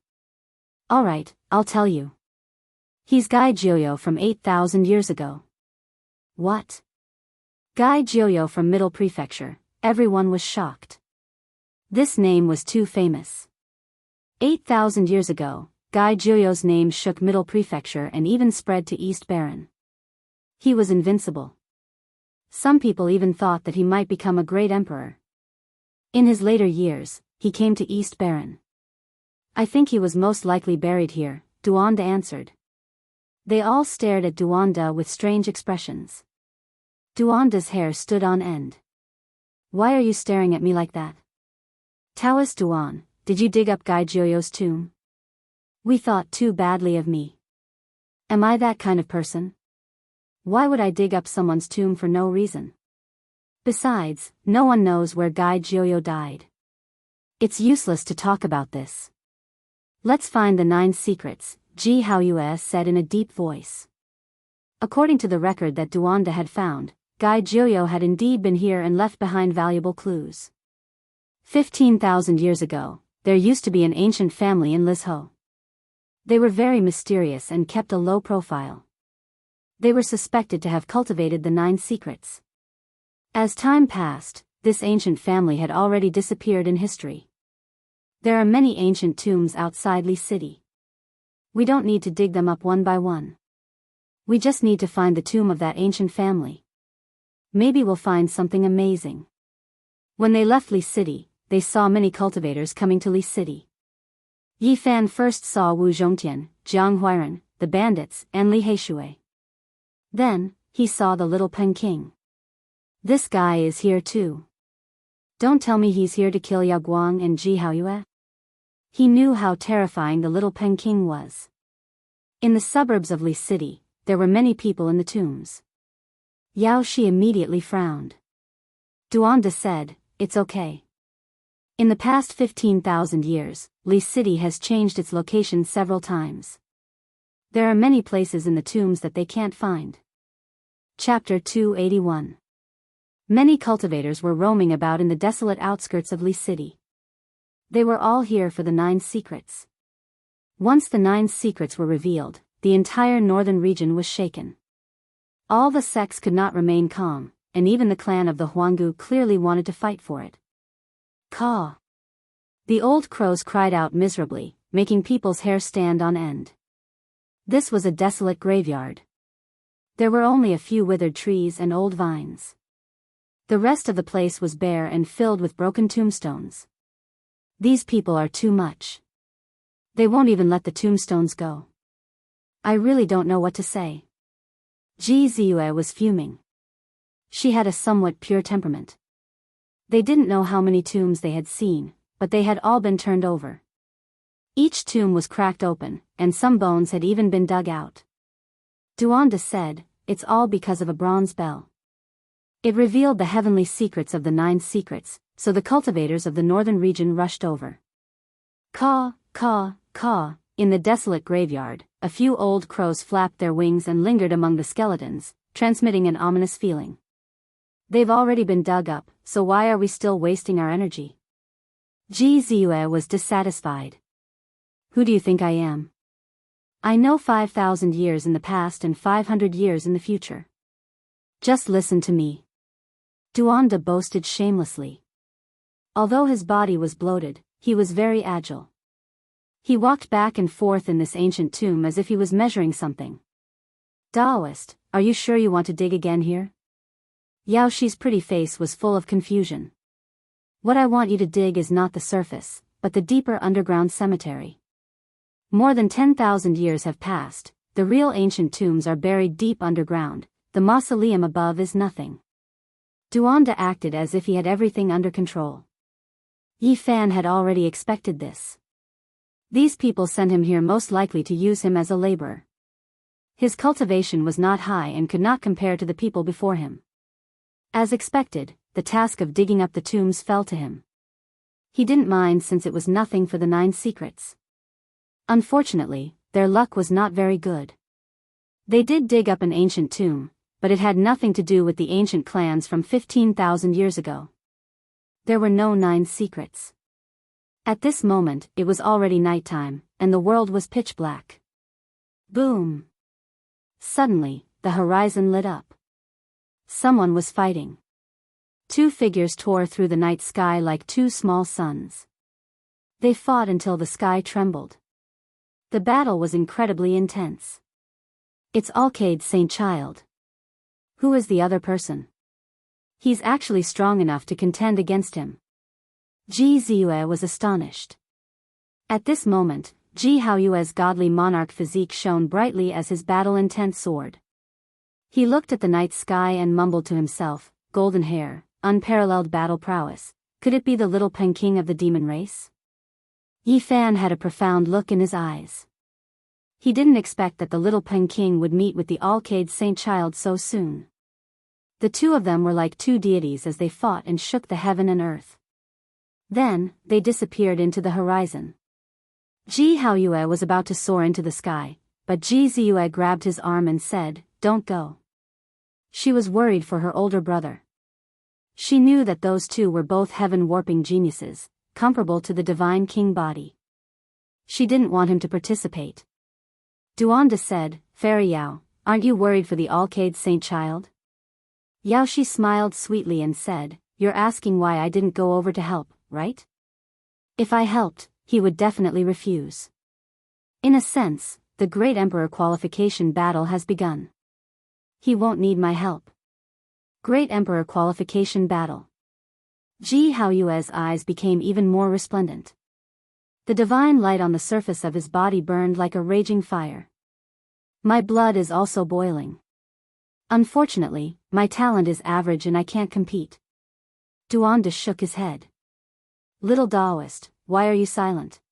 Alright, I'll tell you. He's Gai Jiuyo from 8,000 years ago. What? Gai Jiuyo from Middle Prefecture, everyone was shocked. This name was too famous. 8,000 years ago, Gai Jiuyo's name shook Middle Prefecture and even spread to East Baron. He was invincible. Some people even thought that he might become a great emperor. In his later years, he came to East Baron. I think he was most likely buried here, Duanda answered. They all stared at Duanda with strange expressions. Duanda's hair stood on end. Why are you staring at me like that? Taoist Duan, did you dig up Gai Jiuyo's tomb? We thought too badly of me. Am I that kind of person? Why would I dig up someone's tomb for no reason? Besides, no one knows where Gai Jiuyo died. It's useless to talk about this. Let's find the 9 secrets, Ji Haoyue said in a deep voice. According to the record that Duanda had found, Gai Jiuyo had indeed been here and left behind valuable clues. 15,000 years ago, there used to be an ancient family in Lizhou. They were very mysterious and kept a low profile. They were suspected to have cultivated the 9 secrets. As time passed, this ancient family had already disappeared in history. There are many ancient tombs outside Li City. We don't need to dig them up one by one. We just need to find the tomb of that ancient family. Maybe we'll find something amazing. When they left Li City, they saw many cultivators coming to Li City. Yi Fan first saw Wu Zhongtian, Jiang Huiran, the bandits, and Li Heishui. Then, he saw the little Pen King. This guy is here too. Don't tell me he's here to kill Yao Guang and Ji Haoyue? He knew how terrifying the little Pen King was. In the suburbs of Li City, there were many people in the tombs. Yaoshi immediately frowned. Duanda said, it's okay. In the past 15,000 years, Li City has changed its location several times. There are many places in the tombs that they can't find. Chapter 281. Many cultivators were roaming about in the desolate outskirts of Li City. They were all here for the 9 secrets. Once the 9 secrets were revealed, the entire northern region was shaken. All the sects could not remain calm, and even the clan of the Huanggu clearly wanted to fight for it. Caw! The old crows cried out miserably, making people's hair stand on end. This was a desolate graveyard. There were only a few withered trees and old vines. The rest of the place was bare and filled with broken tombstones. These people are too much. They won't even let the tombstones go. I really don't know what to say. Ji Ziyue was fuming. She had a somewhat pure temperament. They didn't know how many tombs they had seen, but they had all been turned over. Each tomb was cracked open, and some bones had even been dug out. Duanda said, "It's all because of a bronze bell. It revealed the heavenly secrets of the 9 secrets, so the cultivators of the northern region rushed over." Caw, caw, caw. In the desolate graveyard, a few old crows flapped their wings and lingered among the skeletons, transmitting an ominous feeling. They've already been dug up, so why are we still wasting our energy? Ji Ziyue was dissatisfied. Who do you think I am? I know 5,000 years in the past and 500 years in the future. Just listen to me. Duanda boasted shamelessly. Although his body was bloated, he was very agile. He walked back and forth in this ancient tomb as if he was measuring something. Daoist, are you sure you want to dig again here? Yao Shi's pretty face was full of confusion. What I want you to dig is not the surface, but the deeper underground cemetery. More than 10,000 years have passed, the real ancient tombs are buried deep underground, the mausoleum above is nothing. Duanda acted as if he had everything under control. Yi Fan had already expected this. These people sent him here most likely to use him as a laborer. His cultivation was not high and could not compare to the people before him. As expected, the task of digging up the tombs fell to him. He didn't mind since it was nothing for the 9 secrets. Unfortunately, their luck was not very good. They did dig up an ancient tomb, but it had nothing to do with the ancient clans from 15,000 years ago. There were no 9 secrets. At this moment, it was already nighttime, and the world was pitch black. Boom! Suddenly, the horizon lit up. Someone was fighting. 2 figures tore through the night sky like 2 small suns. They fought until the sky trembled. The battle was incredibly intense. It's Alcade Saint Child. Who is the other person? He's actually strong enough to contend against him. Ji Ziyue was astonished. At this moment, Ji Haoyue's godly monarch physique shone brightly as his battle-intent soared. He looked at the night sky and mumbled to himself, golden hair, unparalleled battle prowess, could it be the little Peking of the demon race? Yi Fan had a profound look in his eyes. He didn't expect that the little Peking would meet with the Alcade Saint Child so soon. The 2 of them were like 2 deities as they fought and shook the heaven and earth. Then, they disappeared into the horizon. Ji Haoyue was about to soar into the sky, but Ji Ziyue grabbed his arm and said, "Don't go." She was worried for her older brother. She knew that those 2 were both heaven-warping geniuses, comparable to the divine king body. She didn't want him to participate. Duanda said, "Fairy Yao, aren't you worried for the Alcade Saint Child?" Yao Shi smiled sweetly and said, "You're asking why I didn't go over to help, right? If I helped, he would definitely refuse. In a sense, the Great Emperor qualification battle has begun. He won't need my help." Great Emperor qualification battle. Ji Haoyue's eyes became even more resplendent. The divine light on the surface of his body burned like a raging fire. "My blood is also boiling. Unfortunately, my talent is average and I can't compete." Duanda shook his head. "Little Daoist, why are you silent?"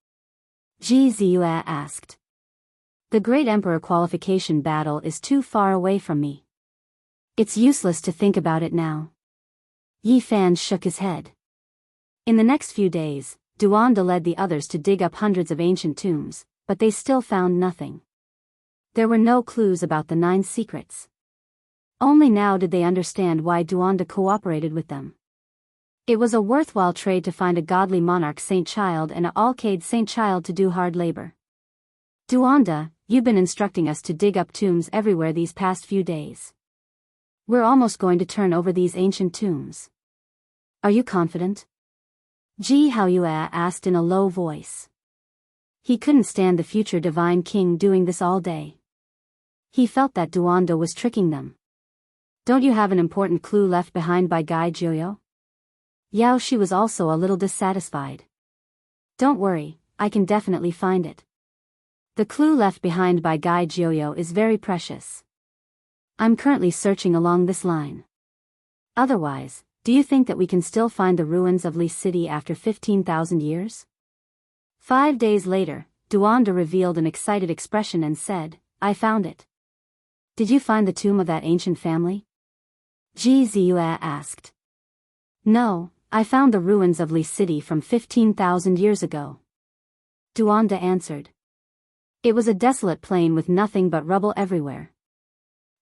Ji Ziyue asked. "The Great Emperor qualification battle is too far away from me. It's useless to think about it now." Yi Fan shook his head. In the next few days, Duanda led the others to dig up hundreds of ancient tombs, but they still found nothing. There were no clues about the 9 secrets. Only now did they understand why Duanda cooperated with them. It was a worthwhile trade to find a godly monarch Saint Child and a Alcade Saint Child to do hard labor. "Duanda, you've been instructing us to dig up tombs everywhere these past few days. We're almost going to turn over these ancient tombs. Are you confident?" Ji Haoyue asked in a low voice. He couldn't stand the future divine king doing this all day. He felt that Duanda was tricking them. "Don't you have an important clue left behind by Gai Jiuyo?" Yao Shi was also a little dissatisfied. "Don't worry, I can definitely find it." The clue left behind by Guy Jiuyo is very precious. I'm currently searching along this line. Otherwise, do you think that we can still find the ruins of Li City after 15,000 years? 5 days later, Duanda revealed an excited expression and said, I found it. Did you find the tomb of that ancient family? Ji Ziyue asked. No, I found the ruins of Li City from 15,000 years ago. Duanda answered. It was a desolate plain with nothing but rubble everywhere.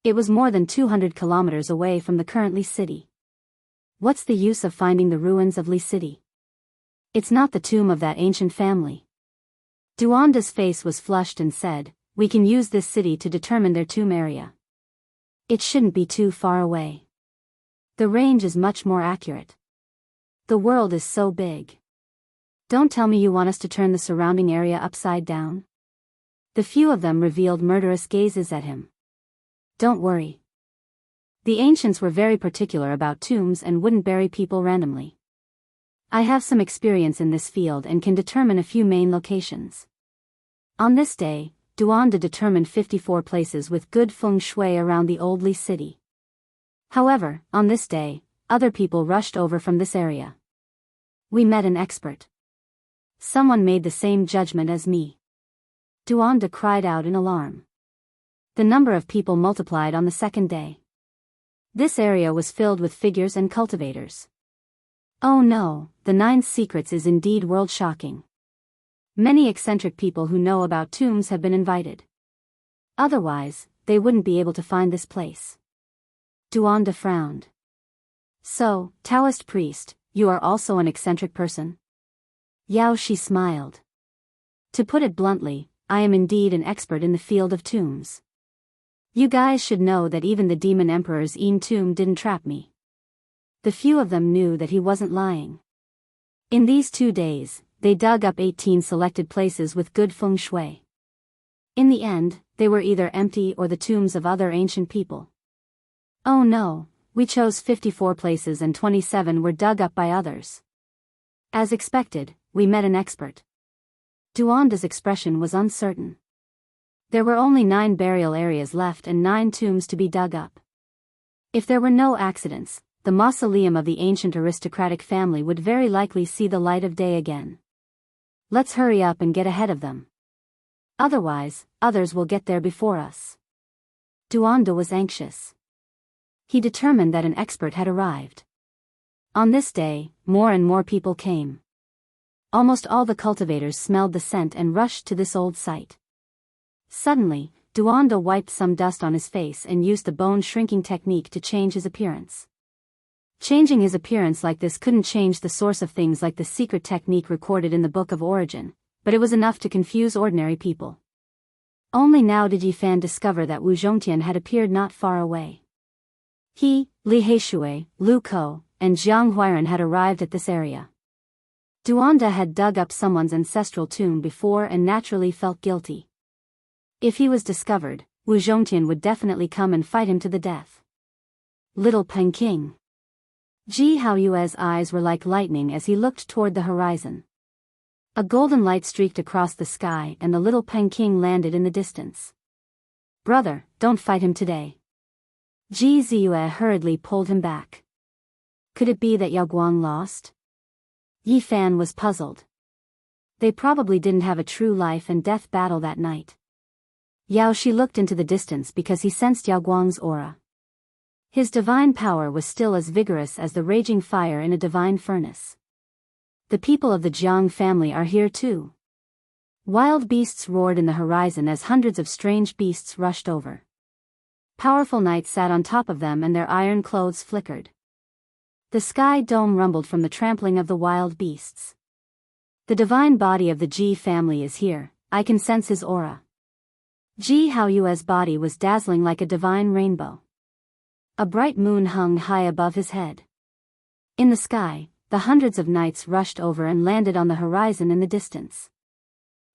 It was more than 200 kilometers away from the current Li City. What's the use of finding the ruins of Li City? It's not the tomb of that ancient family. Duanda's face was flushed and said, we can use this city to determine their tomb area. It shouldn't be too far away. The range is much more accurate. The world is so big. Don't tell me you want us to turn the surrounding area upside down? The few of them revealed murderous gazes at him. Don't worry. The ancients were very particular about tombs and wouldn't bury people randomly. I have some experience in this field and can determine a few main locations. On this day, Duanda determined 54 places with good feng shui around the old Li City. However, on this day, other people rushed over from this area. We met an expert. Someone made the same judgment as me. Duanda cried out in alarm. The number of people multiplied on the second day. This area was filled with figures and cultivators. Oh no, the 9 secrets is indeed world-shocking. Many eccentric people who know about tombs have been invited. Otherwise, they wouldn't be able to find this place. Duanda frowned. So, Taoist priest, you are also an eccentric person? Yao Shi smiled. To put it bluntly, I am indeed an expert in the field of tombs. You guys should know that even the demon emperor's Yin tomb didn't trap me. The few of them knew that he wasn't lying. In these 2 days, they dug up 18 selected places with good feng shui. In the end, they were either empty or the tombs of other ancient people. Oh no, we chose 54 places and 27 were dug up by others. As expected, we met an expert. Duanda's expression was uncertain. There were only 9 burial areas left and 9 tombs to be dug up. If there were no accidents, the mausoleum of the ancient aristocratic family would very likely see the light of day again. Let's hurry up and get ahead of them. Otherwise, others will get there before us. Duanda was anxious. He determined that an expert had arrived. On this day, more and more people came. Almost all the cultivators smelled the scent and rushed to this old site. Suddenly, Duanda wiped some dust on his face and used the bone-shrinking technique to change his appearance. Changing his appearance like this couldn't change the source of things like the secret technique recorded in the Book of Origin, but it was enough to confuse ordinary people. Only now did Yifan discover that Wu Zhongtian had appeared not far away. He, Li Heishui, Lu Ko, and Jiang Huiran had arrived at this area. Duanda had dug up someone's ancestral tomb before and naturally felt guilty. If he was discovered, Wu Zhongtian would definitely come and fight him to the death. Little Pengqing. Ji Haoyue's eyes were like lightning as he looked toward the horizon. A golden light streaked across the sky and the little Pengqing landed in the distance. Brother, don't fight him today. Ji Ziyue hurriedly pulled him back. Could it be that Yao Guang lost? Yi Fan was puzzled. They probably didn't have a true life and death battle that night. Yao Shi looked into the distance because he sensed Yao Guang's aura. His divine power was still as vigorous as the raging fire in a divine furnace. The people of the Jiang family are here too. Wild beasts roared in the horizon as hundreds of strange beasts rushed over. Powerful knights sat on top of them and their iron clothes flickered. The sky dome rumbled from the trampling of the wild beasts. The divine body of the Ji family is here, I can sense his aura. Ji Haoyue's body was dazzling like a divine rainbow. A bright moon hung high above his head. In the sky, the hundreds of knights rushed over and landed on the horizon in the distance.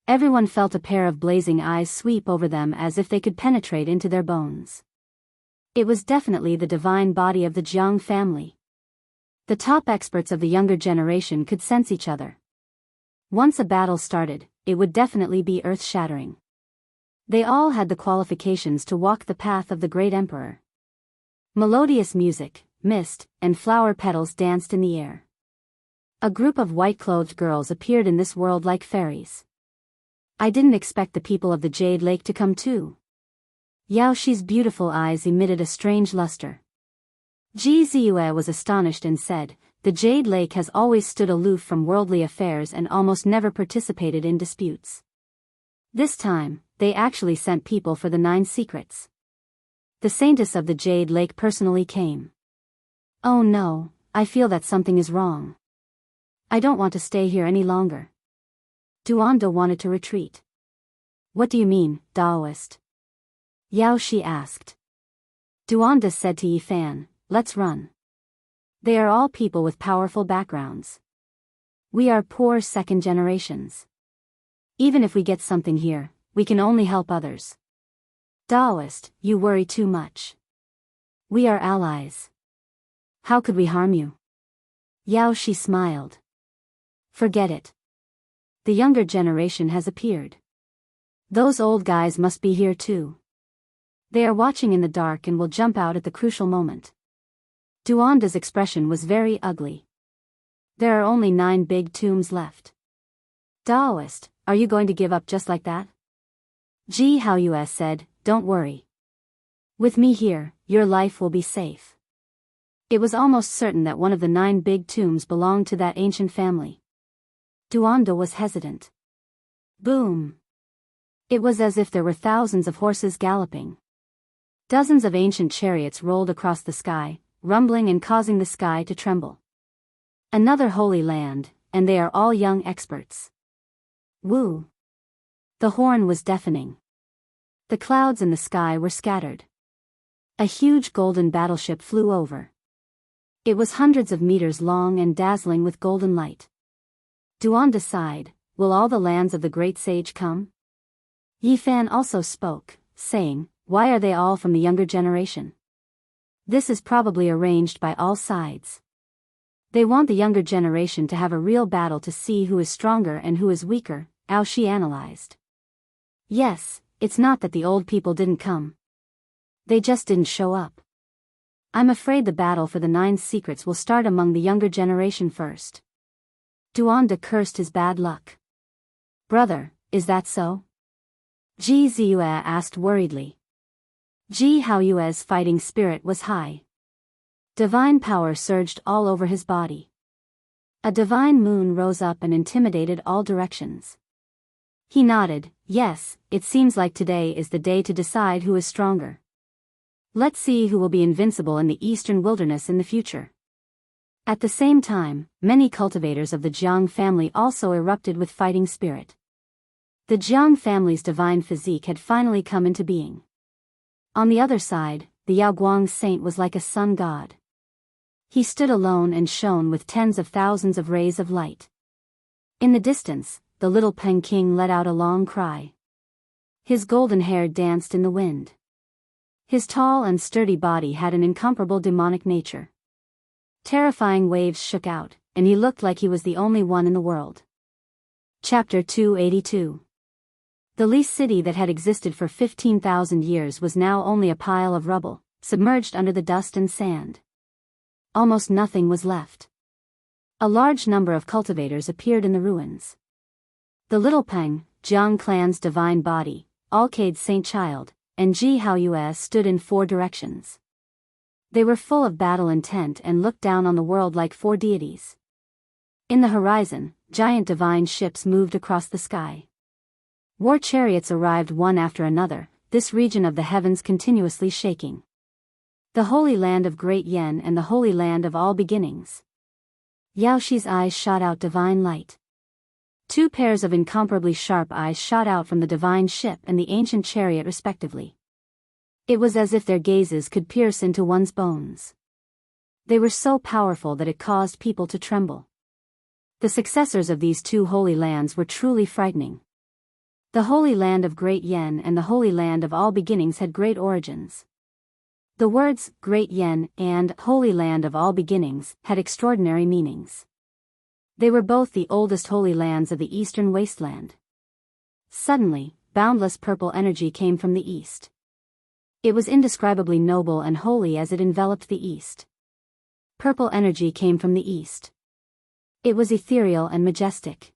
Everyone felt a pair of blazing eyes sweep over them as if they could penetrate into their bones. It was definitely the divine body of the Jiang family. The top experts of the younger generation could sense each other. Once a battle started, it would definitely be earth-shattering. They all had the qualifications to walk the path of the great emperor. Melodious music, mist, and flower petals danced in the air. A group of white-clothed girls appeared in this world like fairies. I didn't expect the people of the Jade Lake to come too. Yao Shi's beautiful eyes emitted a strange luster. Ji Ziyue was astonished and said, "The Jade Lake has always stood aloof from worldly affairs and almost never participated in disputes. This time, they actually sent people for the 9 secrets. The saintess of the Jade Lake personally came. Oh no, I feel that something is wrong. I don't want to stay here any longer." Duanda wanted to retreat. "What do you mean, Daoist?" Yao Shi asked. Duanda said to Yifan, "Let's run. They are all people with powerful backgrounds. We are poor second generations. Even if we get something here, we can only help others. Daoist, you worry too much. We are allies. How could we harm you?" Yao Shi smiled. "Forget it. The younger generation has appeared. Those old guys must be here too. They are watching in the dark and will jump out at the crucial moment." Duanda's expression was very ugly. "There are only 9 big tombs left. Daoist, are you going to give up just like that?" Ji Haoyue said, "Don't worry. With me here, your life will be safe." It was almost certain that one of the 9 big tombs belonged to that ancient family. Duanda was hesitant. Boom! It was as if there were thousands of horses galloping. Dozens of ancient chariots rolled across the sky, rumbling and causing the sky to tremble. Another holy land, and they are all young experts. Woo! The horn was deafening. The clouds in the sky were scattered. A huge golden battleship flew over. It was hundreds of meters long and dazzling with golden light. Duanda sighed, "Will all the lands of the great sage come?" Yifan also spoke, saying, "Why are they all from the younger generation? This is probably arranged by all sides. They want the younger generation to have a real battle to see who is stronger and who is weaker," Ao Shi analyzed. "Yes, it's not that the old people didn't come. They just didn't show up. I'm afraid the battle for the 9 secrets will start among the younger generation first." Duanda cursed his bad luck. "Brother, is that so?" Ji Ziyue asked worriedly. Ji Haoyue's fighting spirit was high. Divine power surged all over his body. A divine moon rose up and intimidated all directions. He nodded, "Yes, it seems like today is the day to decide who is stronger. Let's see who will be invincible in the eastern wilderness in the future." At the same time, many cultivators of the Jiang family also erupted with fighting spirit. The Jiang family's divine physique had finally come into being. On the other side, the Yaoguang saint was like a sun god. He stood alone and shone with tens of thousands of rays of light. In the distance, the little Peng King let out a long cry. His golden hair danced in the wind. His tall and sturdy body had an incomparable demonic nature. Terrifying waves shook out, and he looked like he was the only one in the world. Chapter 282. The least city that had existed for 15,000 years was now only a pile of rubble, submerged under the dust and sand. Almost nothing was left. A large number of cultivators appeared in the ruins. The Little Peng, Jiang clan's divine body, Alcade's saint child, and Ji Haoyue stood in 4 directions. They were full of battle intent and looked down on the world like 4 deities. In the horizon, giant divine ships moved across the sky. War chariots arrived one after another, this region of the heavens continuously shaking. The Holy Land of Great Yen and the Holy Land of All Beginnings. Yao Shi's eyes shot out divine light. 2 pairs of incomparably sharp eyes shot out from the divine ship and the ancient chariot respectively. It was as if their gazes could pierce into one's bones. They were so powerful that it caused people to tremble. The successors of these 2 holy lands were truly frightening. The Holy Land of Great Yen and the Holy Land of All Beginnings had great origins. The words, Great Yen and Holy Land of All Beginnings, had extraordinary meanings. They were both the oldest holy lands of the eastern wasteland. Suddenly, boundless purple energy came from the east. It was indescribably noble and holy as it enveloped the east. Purple energy came from the east. It was ethereal and majestic.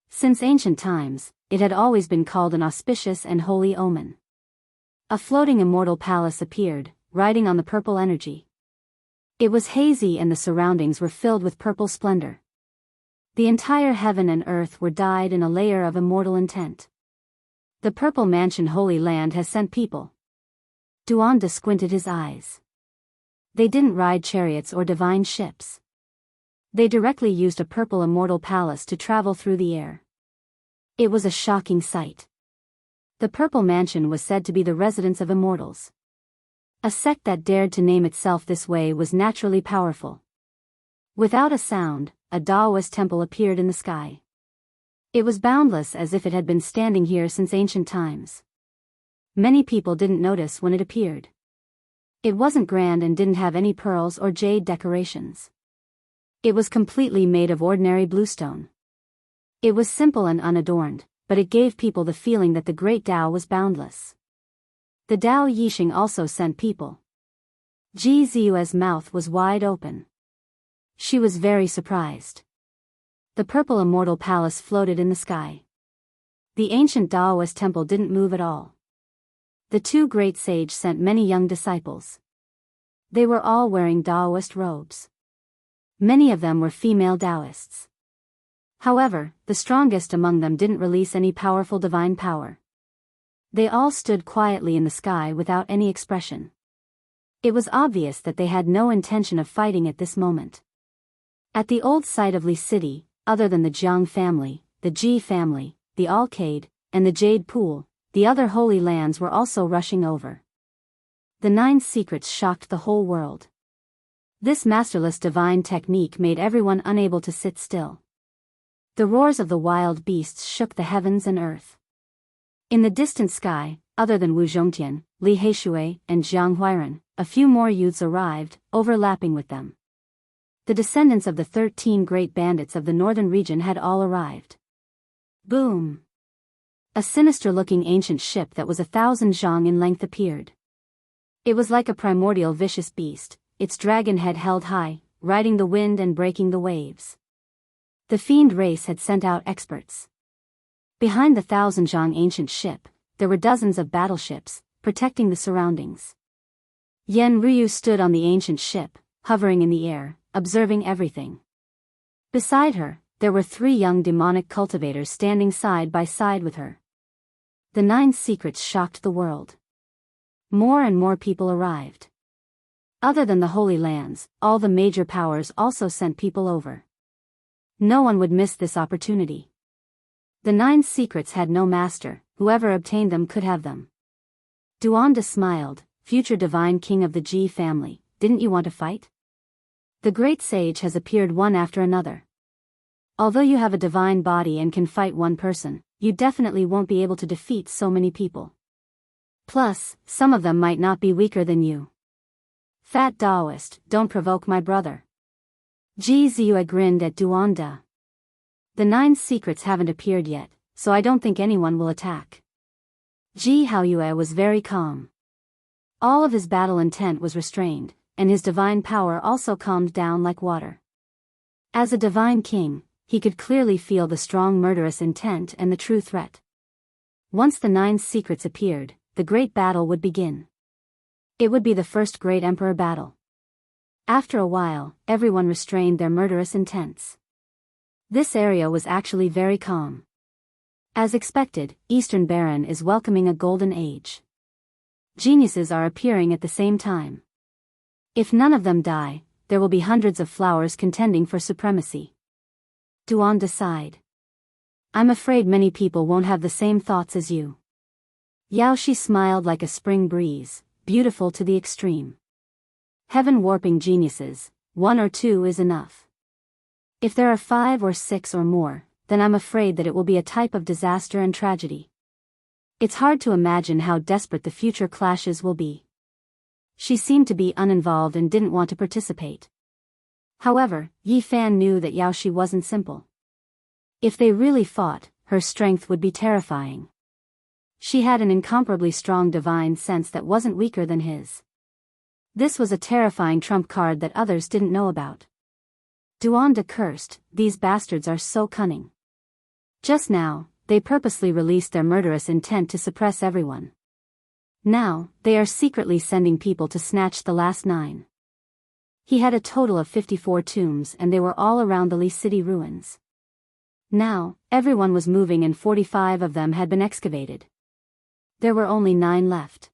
Since ancient times, it had always been called an auspicious and holy omen. A floating immortal palace appeared, riding on the purple energy. It was hazy and the surroundings were filled with purple splendor. The entire heaven and earth were dyed in a layer of immortal intent. The purple mansion Holy Land has sent people. Duanda squinted his eyes. They didn't ride chariots or divine ships. They directly used a purple immortal palace to travel through the air. It was a shocking sight. The purple mansion was said to be the residence of immortals. A sect that dared to name itself this way was naturally powerful. Without a sound, a Daoist temple appeared in the sky. It was boundless as if it had been standing here since ancient times. Many people didn't notice when it appeared. It wasn't grand and didn't have any pearls or jade decorations. It was completely made of ordinary bluestone. It was simple and unadorned, but it gave people the feeling that the great Tao was boundless. The Dao Yixing also sent people. Ji Ziyue's mouth was wide open. She was very surprised. The purple immortal palace floated in the sky. The ancient Daoist temple didn't move at all. The two great sages sent many young disciples. They were all wearing Daoist robes. Many of them were female Daoists. However, the strongest among them didn't release any powerful divine power. They all stood quietly in the sky without any expression. It was obvious that they had no intention of fighting at this moment. At the old site of Li City, other than the Jiang family, the Ji family, the Alcade, and the Jade Pool, the other holy lands were also rushing over. The 9 secrets shocked the whole world. This masterless divine technique made everyone unable to sit still. The roars of the wild beasts shook the heavens and earth. In the distant sky, other than Wu Zhongtian, Li Heishui, and Jiang Huiran, a few more youths arrived, overlapping with them. The descendants of the 13 great bandits of the northern region had all arrived. Boom! A sinister-looking ancient ship that was 1,000 zhang in length appeared. It was like a primordial vicious beast, its dragon head held high, riding the wind and breaking the waves. The fiend race had sent out experts. Behind the 1,000 zhang ancient ship, there were dozens of battleships, protecting the surroundings. Yen Ryu stood on the ancient ship, hovering in the air, observing everything. Beside her, there were 3 young demonic cultivators standing side by side with her. The 9 secrets shocked the world. More and more people arrived. Other than the Holy Lands, all the major powers also sent people over. No one would miss this opportunity. The 9 secrets had no master, whoever obtained them could have them. Duanda smiled, future divine king of the Ji family, didn't you want to fight? The great sage has appeared one after another. Although you have a divine body and can fight one person, you definitely won't be able to defeat so many people. Plus, some of them might not be weaker than you. Fat Daoist, don't provoke my brother. Ji Ziyue grinned at Duanda. The 9 secrets haven't appeared yet, so I don't think anyone will attack. Ji Haoyue was very calm. All of his battle intent was restrained, and his divine power also calmed down like water. As a divine king, he could clearly feel the strong murderous intent and the true threat. Once the 9 secrets appeared, the great battle would begin. It would be the first great emperor battle. After a while, everyone restrained their murderous intents. This area was actually very calm. As expected, Eastern Baron is welcoming a golden age. Geniuses are appearing at the same time. If none of them die, there will be hundreds of flowers contending for supremacy. Duanda sighed. I'm afraid many people won't have the same thoughts as you. Yaoshi smiled like a spring breeze, beautiful to the extreme. Heaven-warping geniuses, 1 or 2 is enough. If there are 5 or 6 or more, then I'm afraid that it will be a type of disaster and tragedy. It's hard to imagine how desperate the future clashes will be. She seemed to be uninvolved and didn't want to participate. However, Yi Fan knew that Yaoshi wasn't simple. If they really fought, her strength would be terrifying. She had an incomparably strong divine sense that wasn't weaker than his. This was a terrifying trump card that others didn't know about. Duanda cursed, "These bastards are so cunning. Just now, they purposely released their murderous intent to suppress everyone. Now, they are secretly sending people to snatch the last 9. He had a total of 54 tombs and they were all around the Li City ruins. Now, everyone was moving and 45 of them had been excavated. There were only 9 left.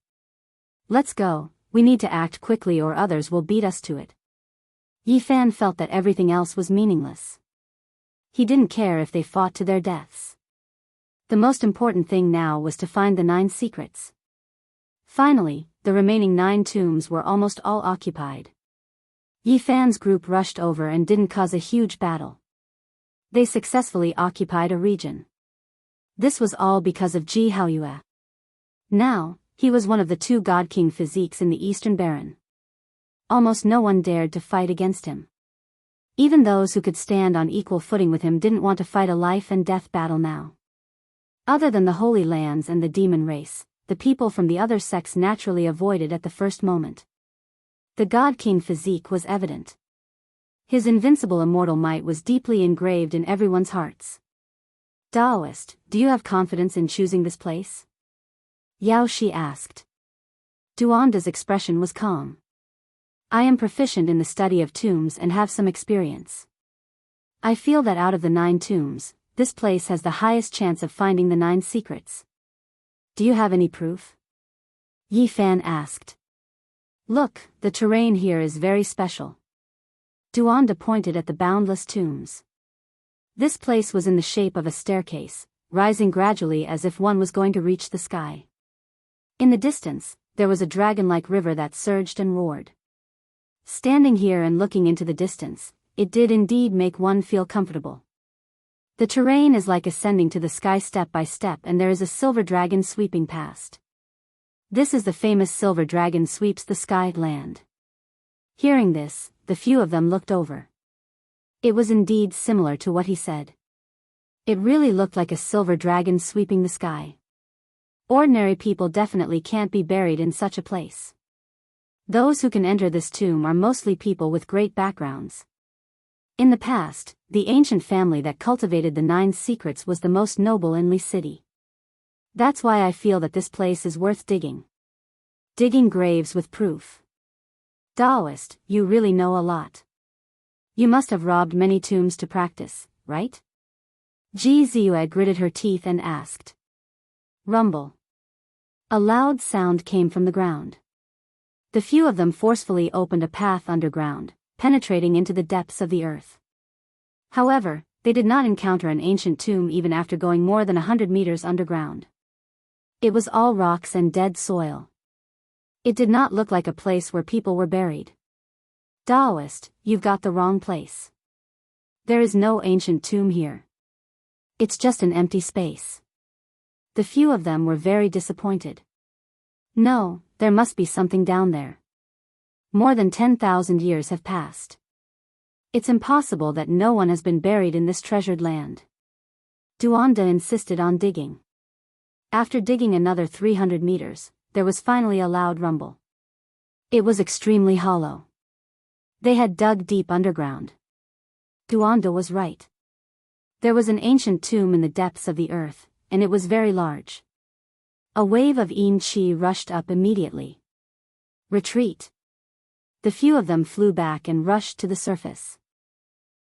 Let's go, we need to act quickly or others will beat us to it. Yi Fan felt that everything else was meaningless. He didn't care if they fought to their deaths. The most important thing now was to find the 9 secrets. Finally, the remaining 9 tombs were almost all occupied. Yi Fan's group rushed over and didn't cause a huge battle. They successfully occupied a region. This was all because of Ji Haoyue. Now, he was one of the 2 God King physiques in the Eastern Baron. Almost no one dared to fight against him. Even those who could stand on equal footing with him didn't want to fight a life and death battle now. Other than the Holy Lands and the demon race, the people from the other sects naturally avoided at the first moment. The God King physique was evident. His invincible immortal might was deeply engraved in everyone's hearts. Daoist, do you have confidence in choosing this place? Yao Shi asked. Duanda's expression was calm. I am proficient in the study of tombs and have some experience. I feel that out of the 9 tombs, this place has the highest chance of finding the 9 secrets. Do you have any proof? Yi Fan asked. Look, the terrain here is very special. Duanda pointed at the boundless tombs. This place was in the shape of a staircase, rising gradually as if one was going to reach the sky. In the distance, there was a dragon-like river that surged and roared. Standing here and looking into the distance, it did indeed make one feel comfortable. The terrain is like ascending to the sky step by step and there is a silver dragon sweeping past. This is the famous silver dragon sweeps the sky land. Hearing this, the few of them looked over. It was indeed similar to what he said. It really looked like a silver dragon sweeping the sky. Ordinary people definitely can't be buried in such a place. Those who can enter this tomb are mostly people with great backgrounds. In the past, the ancient family that cultivated the 9 secrets was the most noble in Li City. That's why I feel that this place is worth digging. Digging graves with proof. Daoist, you really know a lot. You must have robbed many tombs to practice, right? Ji Ziyue gritted her teeth and asked. Rumble. A loud sound came from the ground. The few of them forcefully opened a path underground, penetrating into the depths of the earth. However, they did not encounter an ancient tomb even after going more than 100 meters underground. It was all rocks and dead soil. It did not look like a place where people were buried. Daoist, you've got the wrong place. There is no ancient tomb here. It's just an empty space. The few of them were very disappointed. No, there must be something down there. More than 10,000 years have passed. It's impossible that no one has been buried in this treasured land. Duanda insisted on digging. After digging another 300 meters, there was finally a loud rumble. It was extremely hollow. They had dug deep underground. Duanda was right. There was an ancient tomb in the depths of the earth, and it was very large. A wave of Yin Qi rushed up immediately. Retreat. The few of them flew back and rushed to the surface.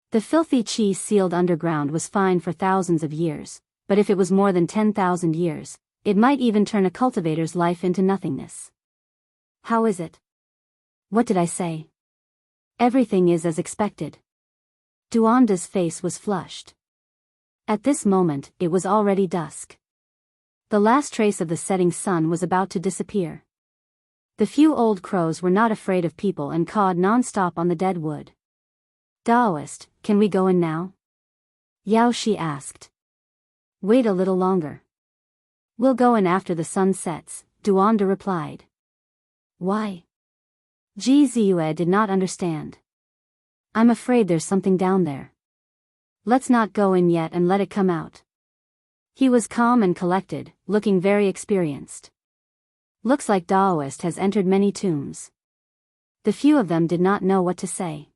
The filthy Qi sealed underground was fine for thousands of years, but if it was more than 10,000 years, it might even turn a cultivator's life into nothingness. How is it? What did I say? Everything is as expected. Duanda's face was flushed. At this moment, it was already dusk. The last trace of the setting sun was about to disappear. The few old crows were not afraid of people and cawed non-stop on the dead wood. Daoist, can we go in now? Yao Shi asked. Wait a little longer. We'll go in after the sun sets, Duanda replied. Why? Ji Ziyue did not understand. I'm afraid there's something down there. Let's not go in yet and let it come out. He was calm and collected, looking very experienced. Looks like Daoist has entered many tombs. The few of them did not know what to say.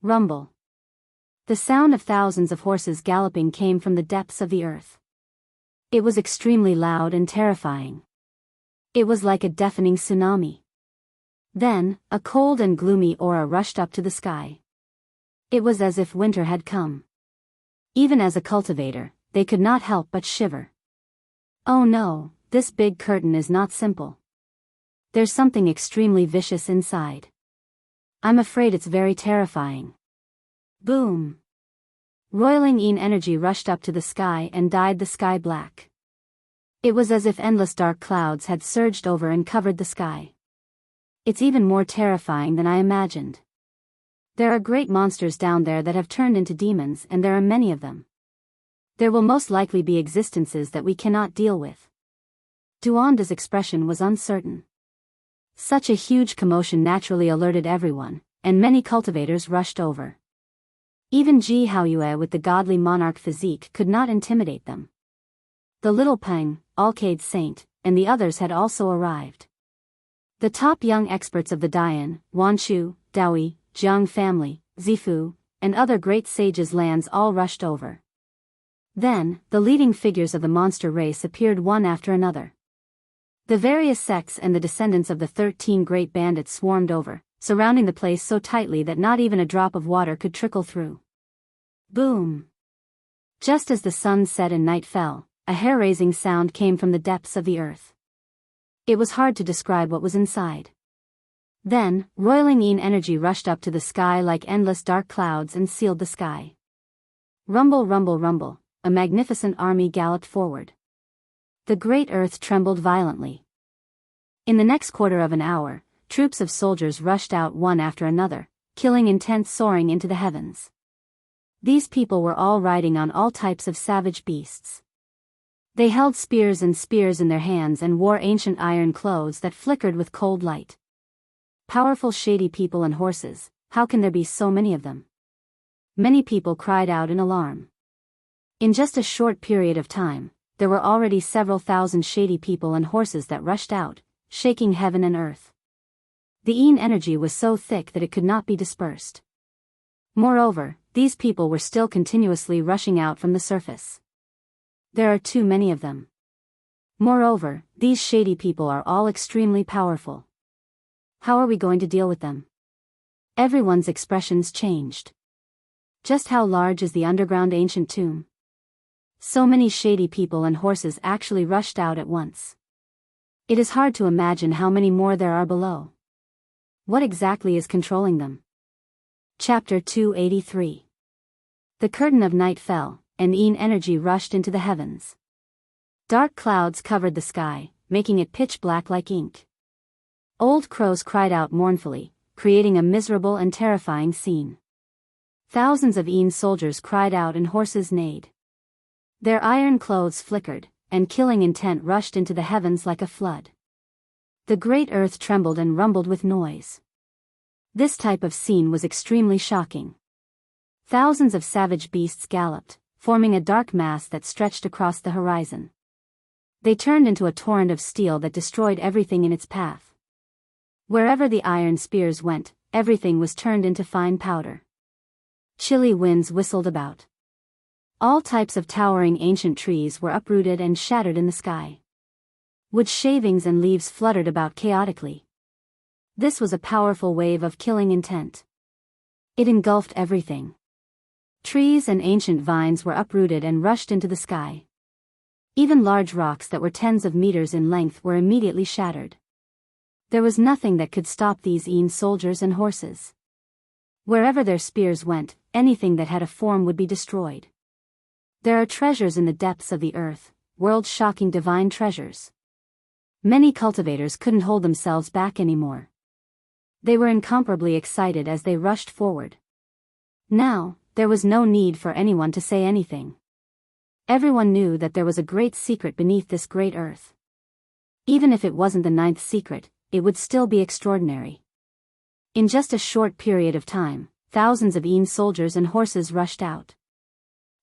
Rumble. The sound of thousands of horses galloping came from the depths of the earth. It was extremely loud and terrifying. It was like a deafening tsunami. Then, a cold and gloomy aura rushed up to the sky. It was as if winter had come. Even as a cultivator, they could not help but shiver. Oh no, this big curtain is not simple. There's something extremely vicious inside. I'm afraid it's very terrifying. Boom! Roiling energy rushed up to the sky and dyed the sky black. It was as if endless dark clouds had surged over and covered the sky. It's even more terrifying than I imagined. There are great monsters down there that have turned into demons, and there are many of them. There will most likely be existences that we cannot deal with. Duanda's expression was uncertain. Such a huge commotion naturally alerted everyone, and many cultivators rushed over. Even Jianghu with the godly monarch physique could not intimidate them. The little Peng, Alcade Saint, and the others had also arrived. The top young experts of the Dian, Wanshu, Daoist, Jianghu family, Zifu, and other great sages' lands all rushed over. Then, the leading figures of the monster race appeared one after another. The various sects and the descendants of the 13 great bandits swarmed over, surrounding the place so tightly that not even a drop of water could trickle through. Boom! Just as the sun set and night fell, a hair-raising sound came from the depths of the earth. It was hard to describe what was inside. Then, roiling energy rushed up to the sky like endless dark clouds and sealed the sky. Rumble, rumble, rumble, a magnificent army galloped forward. The great earth trembled violently. In the next quarter of an hour, troops of soldiers rushed out one after another, killing intent soaring into the heavens. These people were all riding on all types of savage beasts. They held spears in their hands and wore ancient iron clothes that flickered with cold light. Powerful shady people and horses, how can there be so many of them? Many people cried out in alarm. In just a short period of time, there were already several thousand shady people and horses that rushed out, shaking heaven and earth. The energy was so thick that it could not be dispersed. Moreover, these people were still continuously rushing out from the surface. There are too many of them. Moreover, these shady people are all extremely powerful. How are we going to deal with them? Everyone's expressions changed. Just how large is the underground ancient tomb? So many shady people and horses actually rushed out at once. It is hard to imagine how many more there are below. What exactly is controlling them? Chapter 283. The curtain of night fell, and energy rushed into the heavens. Dark clouds covered the sky, making it pitch black like ink. Old crows cried out mournfully, creating a miserable and terrifying scene. Thousands of soldiers cried out and horses neighed. Their iron clothes flickered, and killing intent rushed into the heavens like a flood. The great earth trembled and rumbled with noise. This type of scene was extremely shocking. Thousands of savage beasts galloped, forming a dark mass that stretched across the horizon. They turned into a torrent of steel that destroyed everything in its path. Wherever the iron spears went, everything was turned into fine powder. Chilly winds whistled about. All types of towering ancient trees were uprooted and shattered in the sky. Wood shavings and leaves fluttered about chaotically. This was a powerful wave of killing intent. It engulfed everything. Trees and ancient vines were uprooted and rushed into the sky. Even large rocks that were tens of meters in length were immediately shattered. There was nothing that could stop these soldiers and horses. Wherever their spears went, anything that had a form would be destroyed. There are treasures in the depths of the earth, world-shocking divine treasures. Many cultivators couldn't hold themselves back anymore. They were incomparably excited as they rushed forward. Now, there was no need for anyone to say anything. Everyone knew that there was a great secret beneath this great earth. Even if it wasn't the ninth secret, it would still be extraordinary. In just a short period of time, thousands of soldiers and horses rushed out.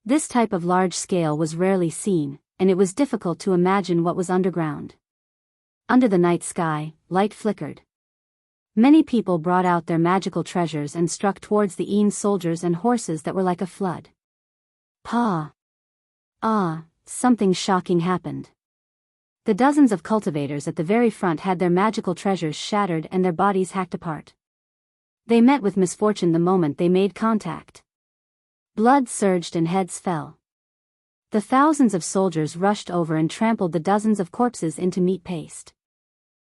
This type of large scale was rarely seen, and it was difficult to imagine what was underground. Under the night sky, light flickered. Many people brought out their magical treasures and struck towards the Een soldiers and horses that were like a flood. Something shocking happened. The dozens of cultivators at the very front had their magical treasures shattered and their bodies hacked apart. They met with misfortune the moment they made contact. Blood surged and heads fell. The thousands of soldiers rushed over and trampled the dozens of corpses into meat paste.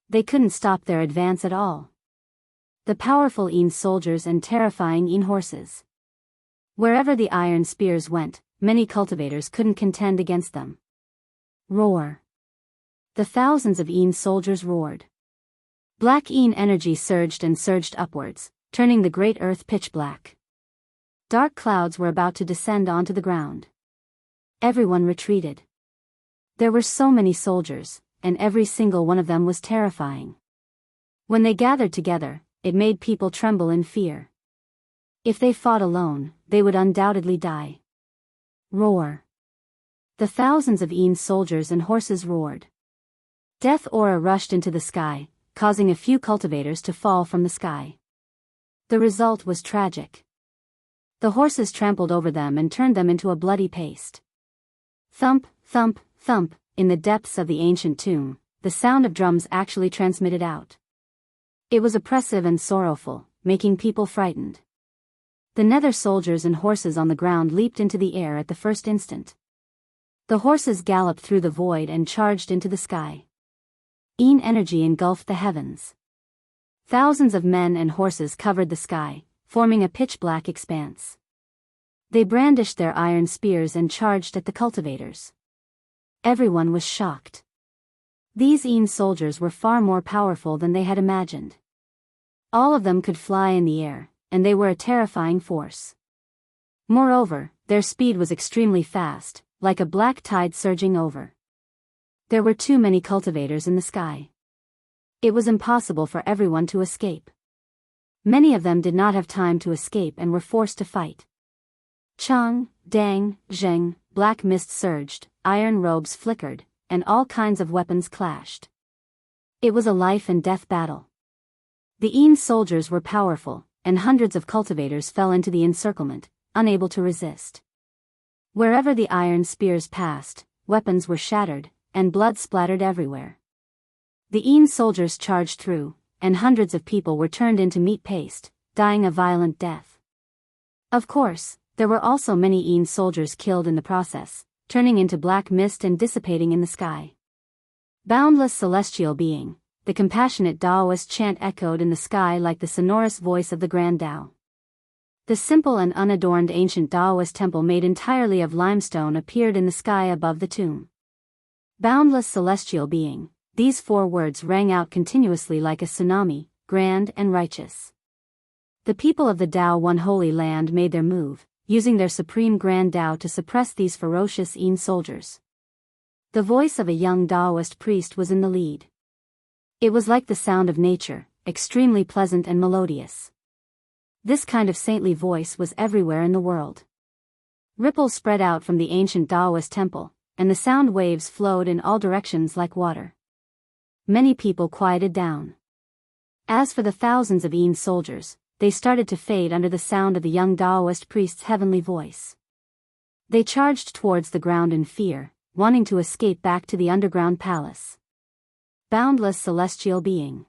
They couldn't stop their advance at all. The powerful Een soldiers and terrifying Een horses. Wherever the iron spears went, many cultivators couldn't contend against them. Roar. The thousands of Een soldiers roared. Black Een energy surged and surged upwards, turning the great earth pitch black. Dark clouds were about to descend onto the ground. Everyone retreated. There were so many soldiers, and every single one of them was terrifying. When they gathered together, it made people tremble in fear. If they fought alone, they would undoubtedly die. Roar. The thousands of Een soldiers and horses roared. Death aura rushed into the sky, causing a few cultivators to fall from the sky. The result was tragic. The horses trampled over them and turned them into a bloody paste. Thump, thump, thump, in the depths of the ancient tomb, the sound of drums actually transmitted out. It was oppressive and sorrowful, making people frightened. The nether soldiers and horses on the ground leaped into the air at the first instant. The horses galloped through the void and charged into the sky. Een energy engulfed the heavens. Thousands of men and horses covered the sky, forming a pitch-black expanse. They brandished their iron spears and charged at the cultivators. Everyone was shocked. These Een soldiers were far more powerful than they had imagined. All of them could fly in the air, and they were a terrifying force. Moreover, their speed was extremely fast, like a black tide surging over. There were too many cultivators in the sky. It was impossible for everyone to escape. Many of them did not have time to escape and were forced to fight. Chang, Dang, Zheng, black mist surged, iron robes flickered, and all kinds of weapons clashed. It was a life and death battle. The Een soldiers were powerful, and hundreds of cultivators fell into the encirclement, unable to resist. Wherever the iron spears passed, weapons were shattered, and blood splattered everywhere. The Een soldiers charged through, and hundreds of people were turned into meat paste, dying a violent death. Of course, there were also many Een soldiers killed in the process, turning into black mist and dissipating in the sky. Boundless celestial being, the compassionate Daoist chant echoed in the sky like the sonorous voice of the Grand Tao. The simple and unadorned ancient Daoist temple made entirely of limestone appeared in the sky above the tomb. Boundless celestial being, these 4 words rang out continuously like a tsunami, grand and righteous. The people of the Tao One Holy Land made their move, using their supreme Grand Tao to suppress these ferocious Een soldiers. The voice of a young Daoist priest was in the lead. It was like the sound of nature, extremely pleasant and melodious. This kind of saintly voice was everywhere in the world. Ripples spread out from the ancient Daoist temple, and the sound waves flowed in all directions like water. Many people quieted down. As for the thousands of Een soldiers, they started to fade under the sound of the young Daoist priest's heavenly voice. They charged towards the ground in fear, wanting to escape back to the underground palace. Boundless celestial being.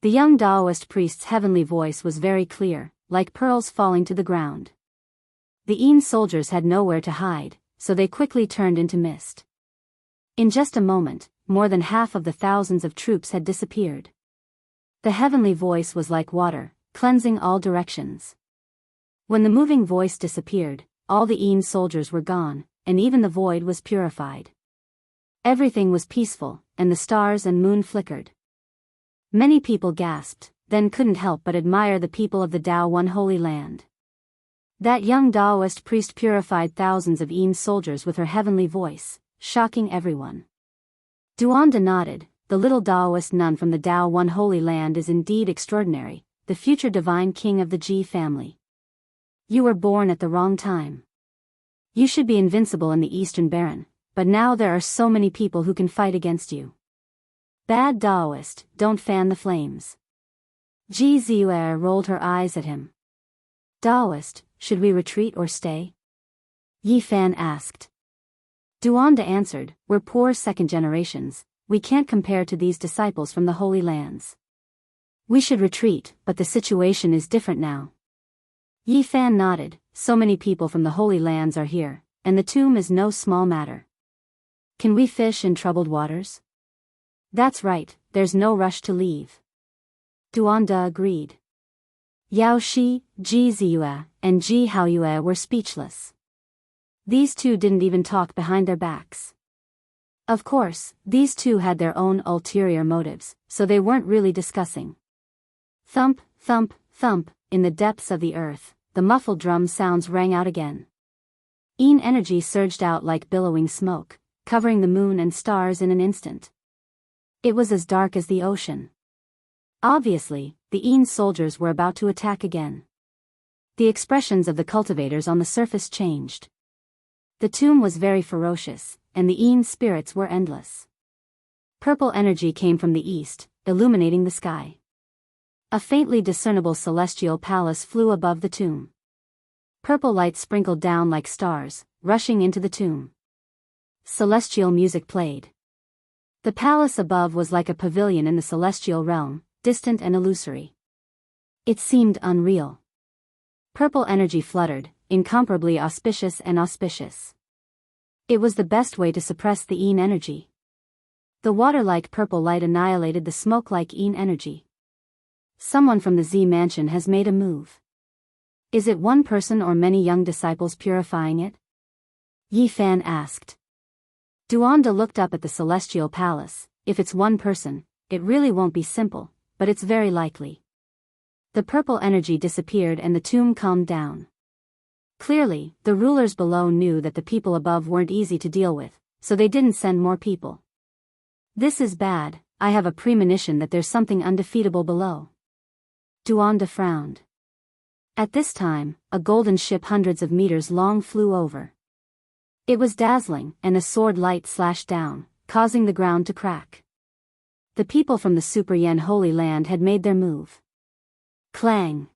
The young Daoist priest's heavenly voice was very clear, like pearls falling to the ground. The Een soldiers had nowhere to hide, so they quickly turned into mist. In just a moment, more than half of the thousands of troops had disappeared. The heavenly voice was like water, cleansing all directions. When the moving voice disappeared, all the Een soldiers were gone, and even the void was purified. Everything was peaceful, and the stars and moon flickered. Many people gasped, then couldn't help but admire the people of the Tao One Holy Land. That young Daoist priest purified thousands of Een soldiers with her heavenly voice, shocking everyone. Duanda nodded. The little Daoist nun from the Tao One Holy Land is indeed extraordinary, the future divine king of the Ji family. You were born at the wrong time. You should be invincible in the Eastern Baron, but now there are so many people who can fight against you. Bad Daoist, don't fan the flames. Ji Ziyue rolled her eyes at him. Daoist, should we retreat or stay? Yi Fan asked. Duanda answered, we're poor second generations, we can't compare to these disciples from the Holy Lands. We should retreat, but the situation is different now. Yi Fan nodded, so many people from the Holy Lands are here, and the tomb is no small matter. Can we fish in troubled waters? That's right, there's no rush to leave. Duanda agreed. Yao Shi, Ji Ziyue, and Ji Haoyue were speechless. These two didn't even talk behind their backs. Of course, these two had their own ulterior motives, so they weren't really discussing. Thump, thump, thump, in the depths of the earth, the muffled drum sounds rang out again. Yin energy surged out like billowing smoke, covering the moon and stars in an instant. It was as dark as the ocean. Obviously, the Yin soldiers were about to attack again. The expressions of the cultivators on the surface changed. The tomb was very ferocious, and the Yin spirits were endless. Purple energy came from the east, illuminating the sky. A faintly discernible celestial palace flew above the tomb. Purple light sprinkled down like stars, rushing into the tomb. Celestial music played. The palace above was like a pavilion in the celestial realm, distant and illusory. It seemed unreal. Purple energy fluttered, incomparably auspicious and auspicious. It was the best way to suppress the Yin energy. The water-like purple light annihilated the smoke-like Yin energy. Someone from the Z mansion has made a move. Is it one person or many young disciples purifying it? Yi Fan asked. Duanda looked up at the celestial palace. If it's one person, it really won't be simple, but it's very likely. The purple energy disappeared and the tomb calmed down. Clearly, the rulers below knew that the people above weren't easy to deal with, so they didn't send more people. This is bad, I have a premonition that there's something undefeatable below. Duanda frowned. At this time, a golden ship hundreds of meters long flew over. It was dazzling, and a sword light slashed down, causing the ground to crack. The people from the Super Yen Holy Land had made their move. Clang!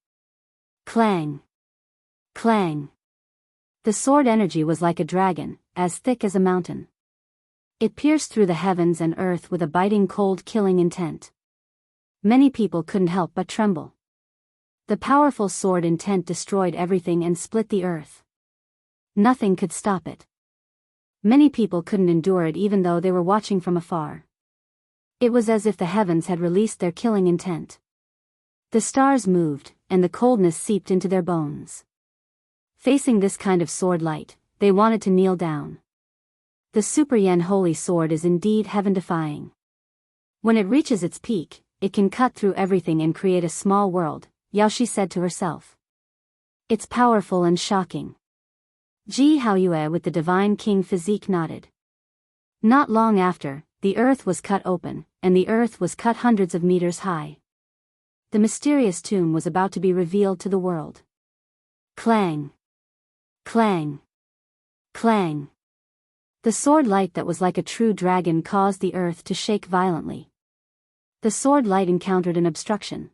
Clang! Clang! The sword energy was like a dragon, as thick as a mountain. It pierced through the heavens and earth with a biting cold killing intent. Many people couldn't help but tremble. The powerful sword intent destroyed everything and split the earth. Nothing could stop it. Many people couldn't endure it even though they were watching from afar. It was as if the heavens had released their killing intent. The stars moved, and the coldness seeped into their bones. Facing this kind of sword light, they wanted to kneel down. The Super Yen Holy Sword is indeed heaven-defying. When it reaches its peak, it can cut through everything and create a small world, Yaoshi said to herself. It's powerful and shocking. Ji Haoyue with the Divine King physique nodded. Not long after, the earth was cut open, and the earth was cut hundreds of meters high. The mysterious tomb was about to be revealed to the world. Clang! Clang! Clang! The sword light that was like a true dragon caused the earth to shake violently. The sword light encountered an obstruction.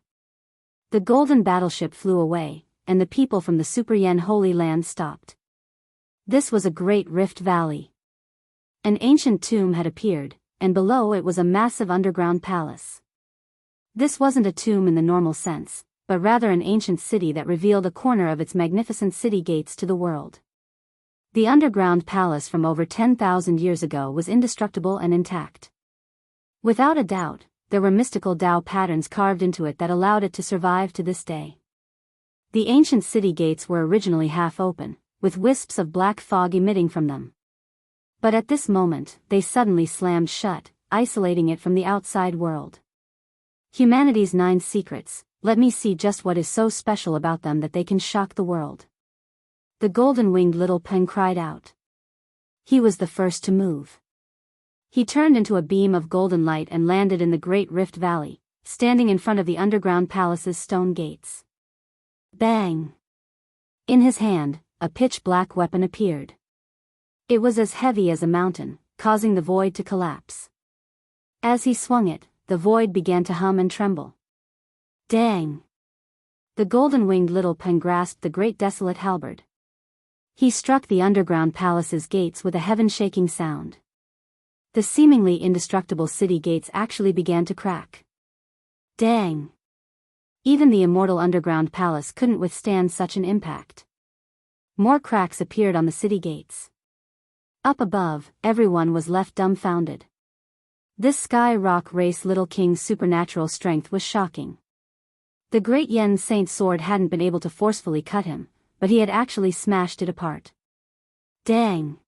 The golden battleship flew away, and the people from the Super Yen Holy Land stopped. This was a great rift valley. An ancient tomb had appeared, and below it was a massive underground palace. This wasn't a tomb in the normal sense, but rather an ancient city that revealed a corner of its magnificent city gates to the world. The underground palace from over 10,000 years ago was indestructible and intact. Without a doubt, there were mystical Tao patterns carved into it that allowed it to survive to this day. The ancient city gates were originally half open, with wisps of black fog emitting from them. But at this moment, they suddenly slammed shut, isolating it from the outside world. Humanity's 9 secrets, let me see just what is so special about them that they can shock the world. The golden-winged little pen cried out. He was the first to move. He turned into a beam of golden light and landed in the Great Rift Valley, standing in front of the underground palace's stone gates. Bang! In his hand, a pitch-black weapon appeared. It was as heavy as a mountain, causing the void to collapse. As he swung it, the void began to hum and tremble. Dang! The golden-winged little pen grasped the great desolate halberd. He struck the underground palace's gates with a heaven-shaking sound. The seemingly indestructible city gates actually began to crack. Dang! Even the immortal underground palace couldn't withstand such an impact. More cracks appeared on the city gates. Up above, everyone was left dumbfounded. This Sky Rock Race Little King's supernatural strength was shocking. The great Yen Saint's sword hadn't been able to forcefully cut him, but he had actually smashed it apart. Dang!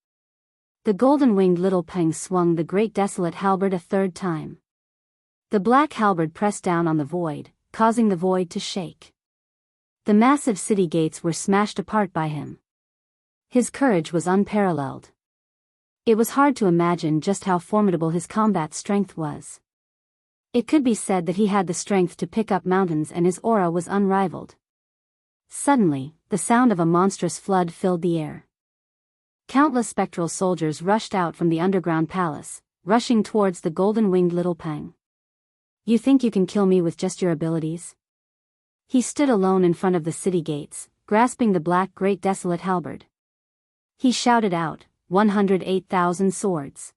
The golden-winged little Peng swung the great desolate halberd a third time. The black halberd pressed down on the void, causing the void to shake. The massive city gates were smashed apart by him. His courage was unparalleled. It was hard to imagine just how formidable his combat strength was. It could be said that he had the strength to pick up mountains, and his aura was unrivaled. Suddenly, the sound of a monstrous flood filled the air. Countless spectral soldiers rushed out from the underground palace, rushing towards the golden-winged little Peng. You think you can kill me with just your abilities? He stood alone in front of the city gates, grasping the black great desolate halberd. He shouted out, 108,000 swords.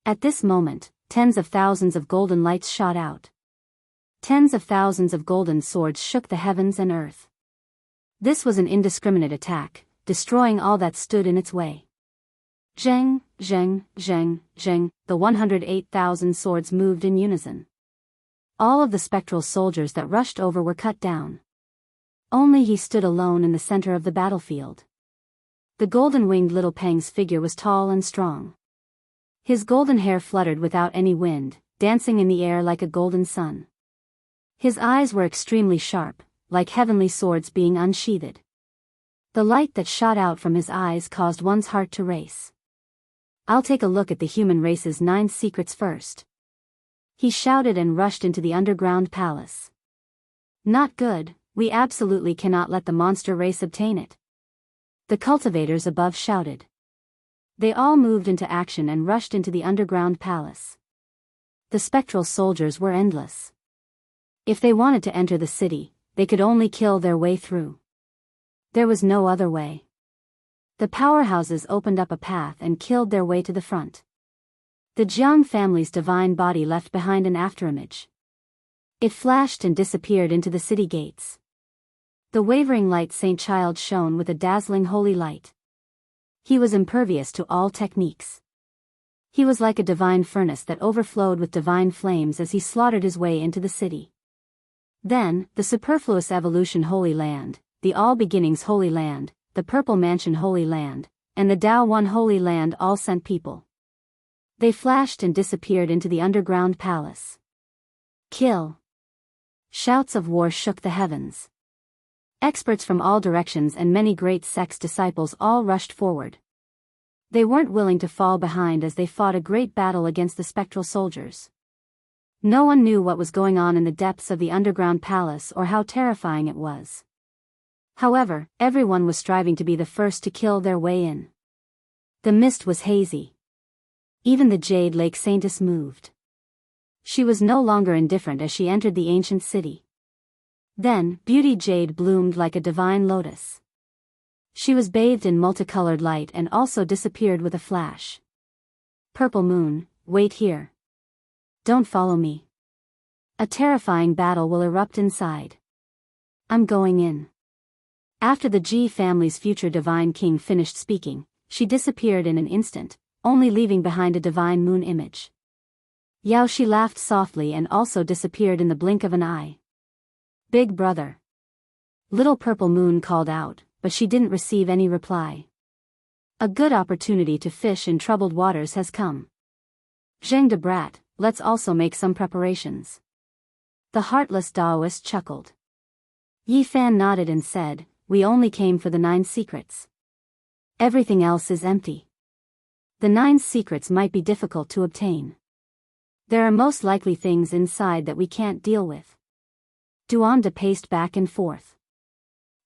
At this moment, tens of thousands of golden lights shot out. Tens of thousands of golden swords shook the heavens and earth. This was an indiscriminate attack, destroying all that stood in its way. Zheng, zheng, zheng, zheng, the 108,000 swords moved in unison. All of the spectral soldiers that rushed over were cut down. Only he stood alone in the center of the battlefield. The golden-winged little Peng's figure was tall and strong. His golden hair fluttered without any wind, dancing in the air like a golden sun. His eyes were extremely sharp, like heavenly swords being unsheathed. The light that shot out from his eyes caused one's heart to race. I'll take a look at the human race's 9 secrets first. He shouted and rushed into the underground palace. Not good, we absolutely cannot let the monster race obtain it. The cultivators above shouted. They all moved into action and rushed into the underground palace. The spectral soldiers were endless. If they wanted to enter the city, they could only kill their way through. There was no other way. The powerhouses opened up a path and killed their way to the front. The Jiang family's divine body left behind an afterimage. It flashed and disappeared into the city gates. The wavering light Saint Child shone with a dazzling holy light. He was impervious to all techniques. He was like a divine furnace that overflowed with divine flames as he slaughtered his way into the city. Then, the superfluous evolution Holy Land, the All Beginnings Holy Land, the Purple Mansion Holy Land, and the Dao One Holy Land all sent people. They flashed and disappeared into the underground palace. Kill! Shouts of war shook the heavens. Experts from all directions and many great sects' disciples all rushed forward. They weren't willing to fall behind as they fought a great battle against the spectral soldiers. No one knew what was going on in the depths of the underground palace or how terrifying it was. However, everyone was striving to be the first to kill their way in. The mist was hazy. Even the Jade Lake Saintess moved. She was no longer indifferent as she entered the ancient city. Then, Beauty Jade bloomed like a divine lotus. She was bathed in multicolored light and also disappeared with a flash. Purple Moon, wait here. Don't follow me. A terrifying battle will erupt inside. I'm going in. After the Ji family's future divine king finished speaking, she disappeared in an instant, only leaving behind a divine moon image. Yao Shi laughed softly and also disappeared in the blink of an eye. Big brother. Little Purple Moon called out, but she didn't receive any reply. A good opportunity to fish in troubled waters has come. Zheng de Brat, let's also make some preparations. The heartless Daoist chuckled. Yi Fan nodded and said, we only came for the 9 secrets. Everything else is empty. The 9 secrets might be difficult to obtain. There are most likely things inside that we can't deal with. Duanda paced back and forth.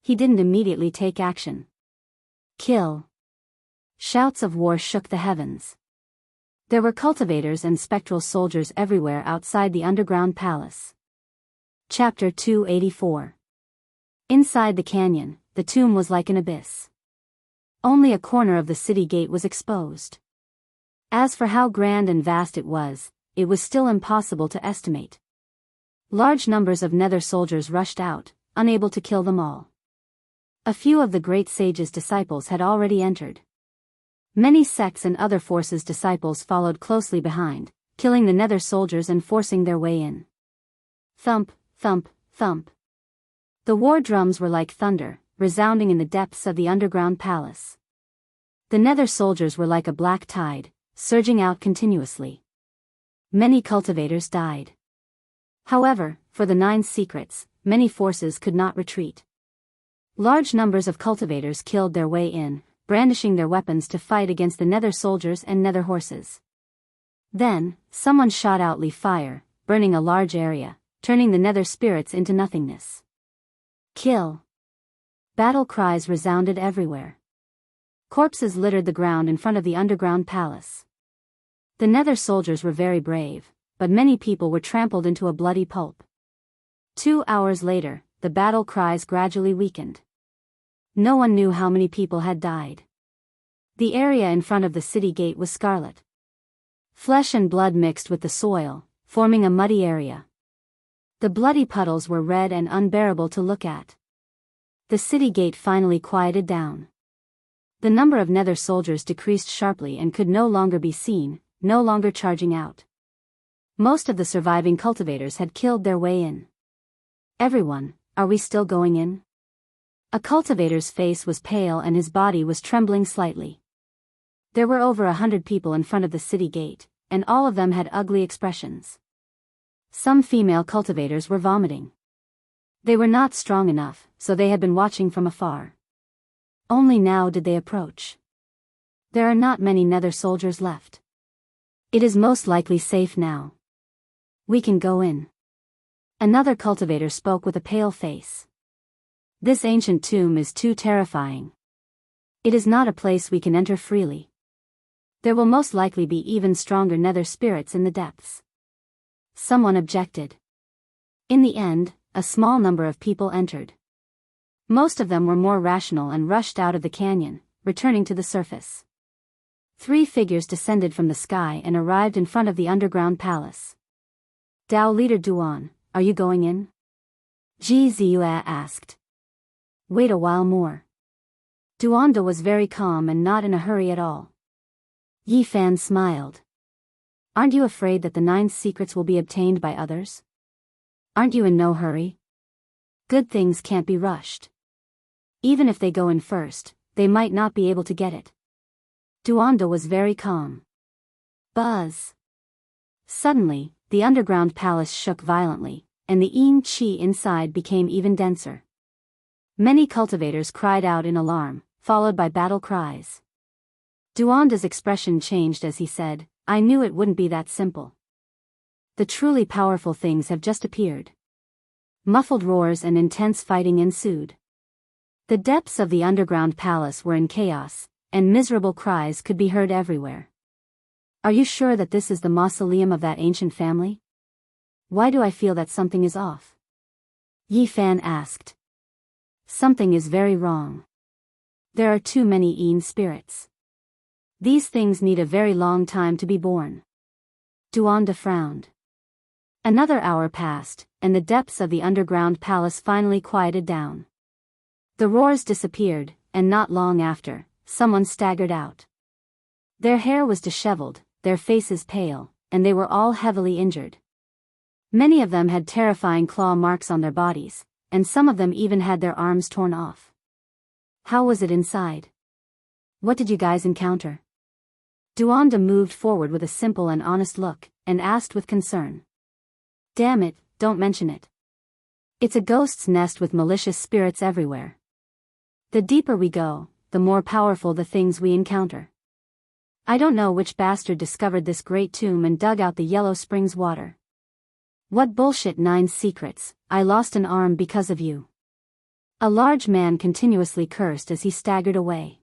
He didn't immediately take action. Kill. Shouts of war shook the heavens. There were cultivators and spectral soldiers everywhere outside the underground palace. Chapter 284. Inside the canyon, the tomb was like an abyss. Only a corner of the city gate was exposed. As for how grand and vast it was still impossible to estimate. Large numbers of nether soldiers rushed out, unable to kill them all. A few of the great sage's disciples had already entered. Many sects and other forces' disciples followed closely behind, killing the nether soldiers and forcing their way in. Thump, thump, thump. The war drums were like thunder, resounding in the depths of the underground palace. The nether soldiers were like a black tide, surging out continuously. Many cultivators died. However, for the 9 secrets, many forces could not retreat. Large numbers of cultivators killed their way in, brandishing their weapons to fight against the nether soldiers and nether horses. Then, someone shot out leaf fire, burning a large area, turning the nether spirits into nothingness. Kill! Battle cries resounded everywhere. Corpses littered the ground in front of the underground palace. The nether soldiers were very brave, but many people were trampled into a bloody pulp. 2 hours later, the battle cries gradually weakened. No one knew how many people had died. The area in front of the city gate was scarlet. Flesh and blood mixed with the soil, forming a muddy area. The bloody puddles were red and unbearable to look at. The city gate finally quieted down. The number of nether soldiers decreased sharply and could no longer be seen, no longer charging out. Most of the surviving cultivators had killed their way in. Everyone, are we still going in? A cultivator's face was pale and his body was trembling slightly. There were over 100 people in front of the city gate, and all of them had ugly expressions. Some female cultivators were vomiting. They were not strong enough, so they had been watching from afar. Only now did they approach. There are not many nether soldiers left. It is most likely safe now. We can go in. Another cultivator spoke with a pale face. This ancient tomb is too terrifying. It is not a place we can enter freely. There will most likely be even stronger nether spirits in the depths. Someone objected. In the end, a small number of people entered. Most of them were more rational and rushed out of the canyon, returning to the surface. 3 figures descended from the sky and arrived in front of the underground palace. Dao leader Duan, are you going in? Ji Ziyue asked. Wait a while more. Duanda was very calm and not in a hurry at all. Yi Fan smiled. Aren't you afraid that the 9 secrets will be obtained by others? Aren't you in no hurry? Good things can't be rushed. Even if they go in first, they might not be able to get it. Duanda was very calm. Buzz. Suddenly, the underground palace shook violently, and the yin qi inside became even denser. Many cultivators cried out in alarm, followed by battle cries. Duanda's expression changed as he said, I knew it wouldn't be that simple. The truly powerful things have just appeared. Muffled roars and intense fighting ensued. The depths of the underground palace were in chaos, and miserable cries could be heard everywhere. Are you sure that this is the mausoleum of that ancient family? Why do I feel that something is off? Yi Fan asked. Something is very wrong. There are too many yin spirits. These things need a very long time to be born. Duanda frowned. Another hour passed, and the depths of the underground palace finally quieted down. The roars disappeared, and not long after, someone staggered out. Their hair was disheveled, their faces pale, and they were all heavily injured. Many of them had terrifying claw marks on their bodies, and some of them even had their arms torn off. How was it inside? What did you guys encounter? Duanda moved forward with a simple and honest look, and asked with concern. Damn it, don't mention it. It's a ghost's nest with malicious spirits everywhere. The deeper we go, the more powerful the things we encounter. I don't know which bastard discovered this great tomb and dug out the Yellow Springs water. What bullshit 9 secrets, I lost an arm because of you. A large man continuously cursed as he staggered away.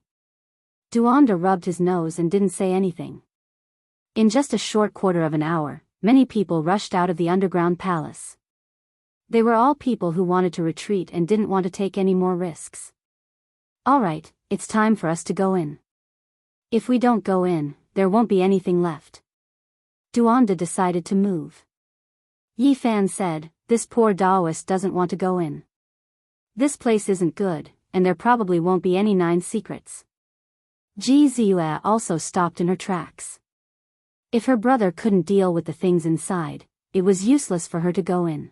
Duanda rubbed his nose and didn't say anything. In just a short quarter of an hour, many people rushed out of the underground palace. They were all people who wanted to retreat and didn't want to take any more risks. All right, it's time for us to go in. If we don't go in, there won't be anything left. Duanda decided to move. Yi Fan said, this poor Daoist doesn't want to go in. This place isn't good, and there probably won't be any 9 secrets. Ji Ziyue also stopped in her tracks. If her brother couldn't deal with the things inside, it was useless for her to go in.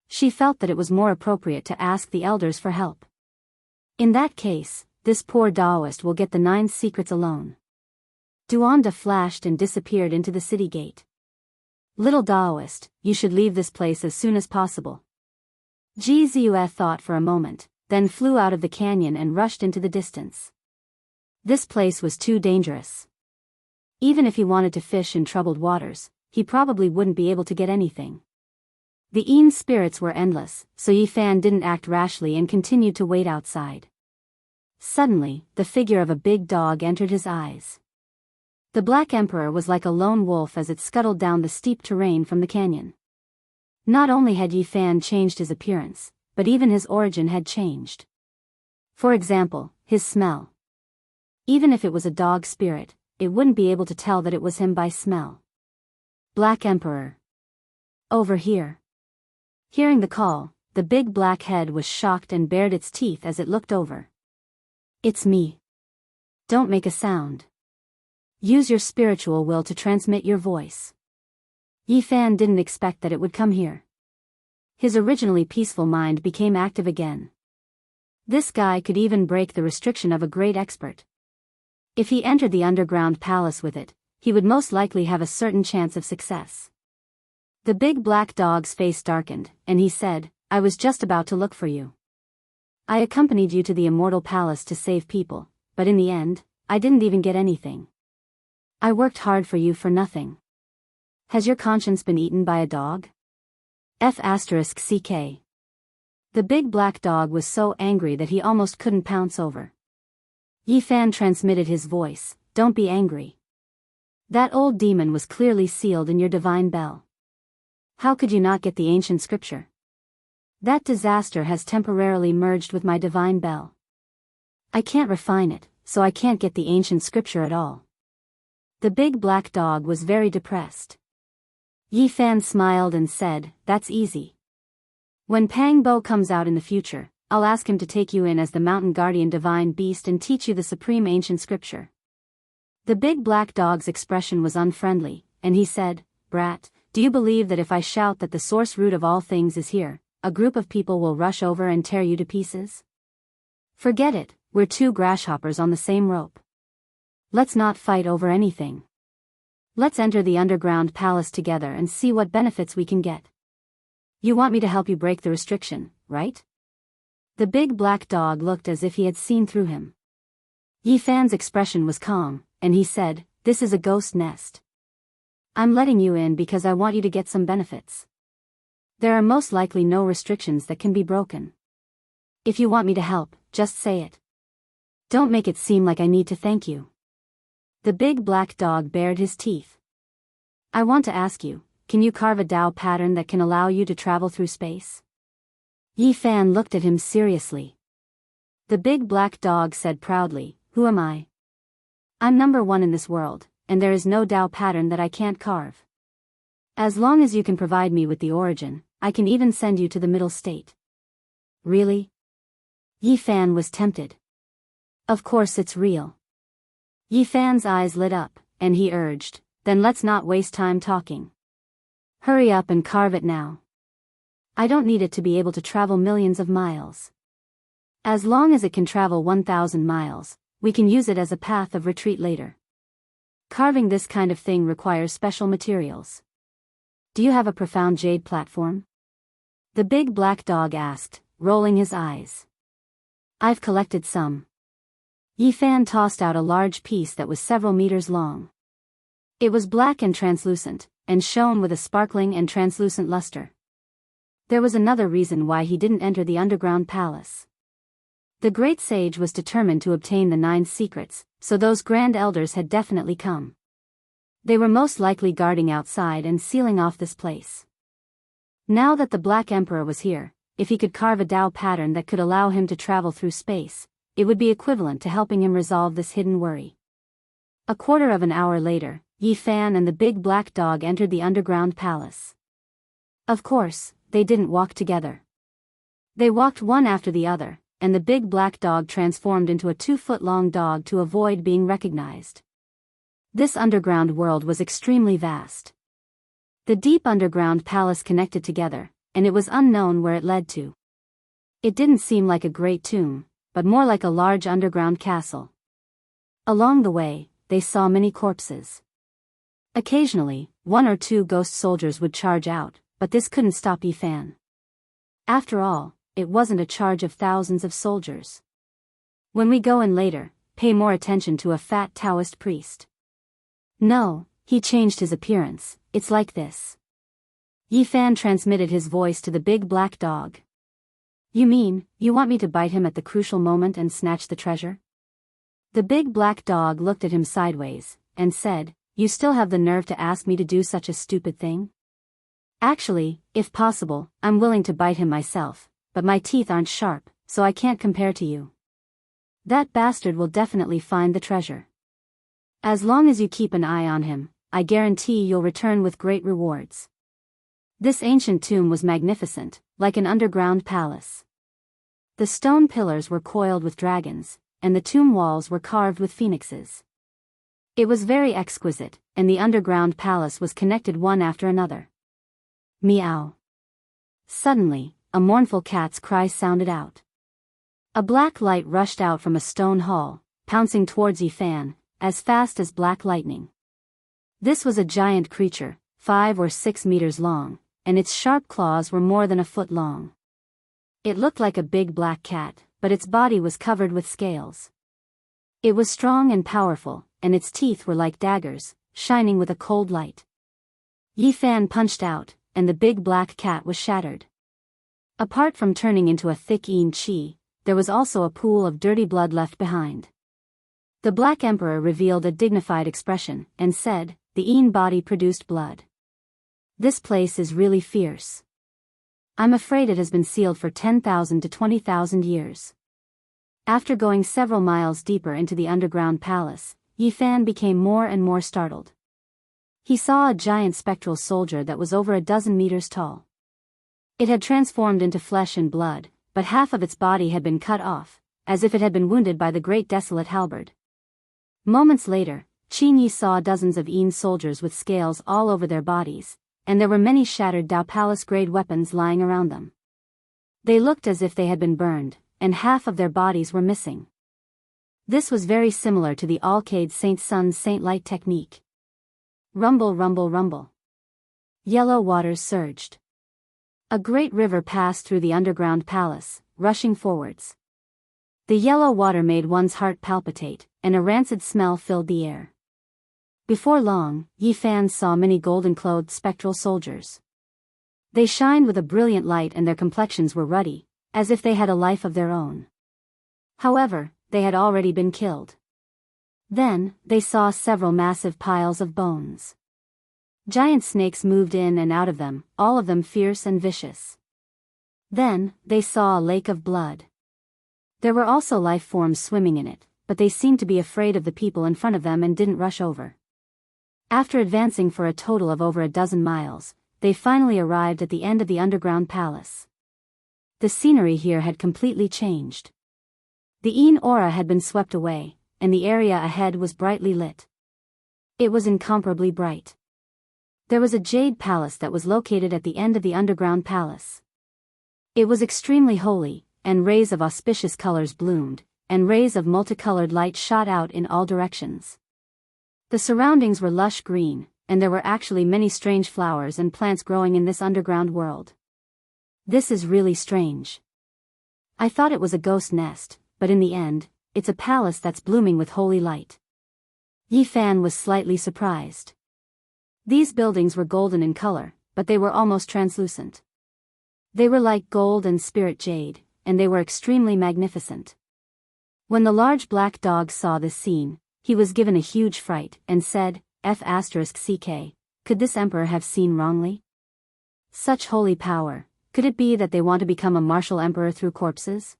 She felt that it was more appropriate to ask the elders for help. In that case, this poor Daoist will get the 9 secrets alone. Duanda flashed and disappeared into the city gate. Little Daoist, you should leave this place as soon as possible. Ji Ziyue thought for a moment, then flew out of the canyon and rushed into the distance. This place was too dangerous. Even if he wanted to fish in troubled waters, he probably wouldn't be able to get anything. The Yin spirits were endless, so Yi Fan didn't act rashly and continued to wait outside. Suddenly, the figure of a big dog entered his eyes. The Black Emperor was like a lone wolf as it scuttled down the steep terrain from the canyon. Not only had Yi Fan changed his appearance, but even his origin had changed. For example, his smell. Even if it was a dog spirit, it wouldn't be able to tell that it was him by smell. Black Emperor. Over here. Hearing the call, the big black head was shocked and bared its teeth as it looked over. It's me. Don't make a sound. Use your spiritual will to transmit your voice. Yi Fan didn't expect that it would come here. His originally peaceful mind became active again. This guy could even break the restriction of a great expert. If he entered the underground palace with it, he would most likely have a certain chance of success. The big black dog's face darkened, and he said, I was just about to look for you. I accompanied you to the immortal palace to save people, but in the end, I didn't even get anything. I worked hard for you for nothing. Has your conscience been eaten by a dog? F***ck. The big black dog was so angry that he almost couldn't pounce over. Yi Fan transmitted his voice, don't be angry. That old demon was clearly sealed in your divine bell. How could you not get the ancient scripture? That disaster has temporarily merged with my divine bell. I can't refine it, so I can't get the ancient scripture at all. The big black dog was very depressed. Yi Fan smiled and said, that's easy. When Pang Bo comes out in the future, I'll ask him to take you in as the mountain guardian divine beast and teach you the supreme ancient scripture. The big black dog's expression was unfriendly, and he said, Brat, do you believe that if I shout that the source root of all things is here, a group of people will rush over and tear you to pieces? Forget it, we're 2 grasshoppers on the same rope. Let's not fight over anything. Let's enter the underground palace together and see what benefits we can get. You want me to help you break the restriction, right? The big black dog looked as if he had seen through him. Yi Fan's expression was calm, and he said, this is a ghost nest. I'm letting you in because I want you to get some benefits. There are most likely no restrictions that can be broken. If you want me to help, just say it. Don't make it seem like I need to thank you. The big black dog bared his teeth. I want to ask you, can you carve a Dao pattern that can allow you to travel through space? Yi Fan looked at him seriously. The big black dog said proudly, who am I? I'm number 1 in this world, and there is no Dao pattern that I can't carve. As long as you can provide me with the origin, I can even send you to the middle state. Really? Yi Fan was tempted. Of course it's real. Yi Fan's eyes lit up, and he urged, then let's not waste time talking. Hurry up and carve it now. I don't need it to be able to travel millions of miles. As long as it can travel 1,000 miles, we can use it as a path of retreat later. Carving this kind of thing requires special materials. Do you have a profound jade platform? The big black dog asked, rolling his eyes. I've collected some. Yi Fan tossed out a large piece that was several meters long. It was black and translucent, and shone with a sparkling and translucent luster. There was another reason why he didn't enter the underground palace. The great sage was determined to obtain the 9 secrets, so those grand elders had definitely come. They were most likely guarding outside and sealing off this place. Now that the Black Emperor was here, if he could carve a Dao pattern that could allow him to travel through space, it would be equivalent to helping him resolve this hidden worry. A quarter of an hour later, Yi Fan and the big black dog entered the underground palace. Of course, they didn't walk together. They walked one after the other, and the big black dog transformed into a 2-foot-long dog to avoid being recognized. This underground world was extremely vast. The deep underground palace connected together, and it was unknown where it led to. It didn't seem like a great tomb, but more like a large underground castle. Along the way, they saw many corpses. Occasionally, 1 or 2 ghost soldiers would charge out, but this couldn't stop Yi Fan. After all, it wasn't a charge of thousands of soldiers. When we go in later, pay more attention to a fat Daoist priest. No, he changed his appearance, it's like this. Yi Fan transmitted his voice to the big black dog. You mean, you want me to bite him at the crucial moment and snatch the treasure? The big black dog looked at him sideways, and said, You still have the nerve to ask me to do such a stupid thing? Actually, if possible, I'm willing to bite him myself, but my teeth aren't sharp, so I can't compare to you. That bastard will definitely find the treasure. As long as you keep an eye on him, I guarantee you'll return with great rewards. This ancient tomb was magnificent, like an underground palace. The stone pillars were coiled with dragons, and the tomb walls were carved with phoenixes. It was very exquisite, and the underground palace was connected one after another. Meow. Suddenly, a mournful cat's cry sounded out. A black light rushed out from a stone hall, pouncing towards Yi Fan, as fast as black lightning. This was a giant creature, 5 or 6 meters long, and its sharp claws were more than a foot long. It looked like a big black cat, but its body was covered with scales. It was strong and powerful, and its teeth were like daggers, shining with a cold light. Yi Fan punched out, and the big black cat was shattered. Apart from turning into a thick yin qi, there was also a pool of dirty blood left behind. The Black Emperor revealed a dignified expression, and said, The yin body produced blood. This place is really fierce. I'm afraid it has been sealed for 10,000 to 20,000 years. After going several miles deeper into the underground palace, Yi Fan became more and more startled. He saw a giant spectral soldier that was over a dozen meters tall. It had transformed into flesh and blood, but half of its body had been cut off, as if it had been wounded by the great desolate halberd. Moments later, Qin Yi saw dozens of yin soldiers with scales all over their bodies, and there were many shattered Dao Palace-grade weapons lying around them. They looked as if they had been burned, and half of their bodies were missing. This was very similar to the Alcade Saint Sun Saint Light technique. Rumble, rumble, rumble. Yellow waters surged. A great river passed through the underground palace, rushing forwards. The yellow water made one's heart palpitate, and a rancid smell filled the air. Before long, Yi Fan saw many golden-clothed spectral soldiers. They shined with a brilliant light and their complexions were ruddy, as if they had a life of their own. However, they had already been killed. Then, they saw several massive piles of bones. Giant snakes moved in and out of them, all of them fierce and vicious. Then, they saw a lake of blood. There were also life forms swimming in it, but they seemed to be afraid of the people in front of them and didn't rush over. After advancing for a total of over a dozen miles, they finally arrived at the end of the underground palace. The scenery here had completely changed. The yin aura had been swept away, and the area ahead was brightly lit. It was incomparably bright. There was a jade palace that was located at the end of the underground palace. It was extremely holy, and rays of auspicious colors bloomed, and rays of multicolored light shot out in all directions. The surroundings were lush green, and there were actually many strange flowers and plants growing in this underground world. This is really strange. I thought it was a ghost nest, but in the end, it's a palace that's blooming with holy light. Yi Fan was slightly surprised. These buildings were golden in color, but they were almost translucent. They were like gold and spirit jade, and they were extremely magnificent. When the large black dog saw this scene, He was given a huge fright, and said, F***ck, could this emperor have seen wrongly? Such holy power, could it be that they want to become a martial emperor through corpses?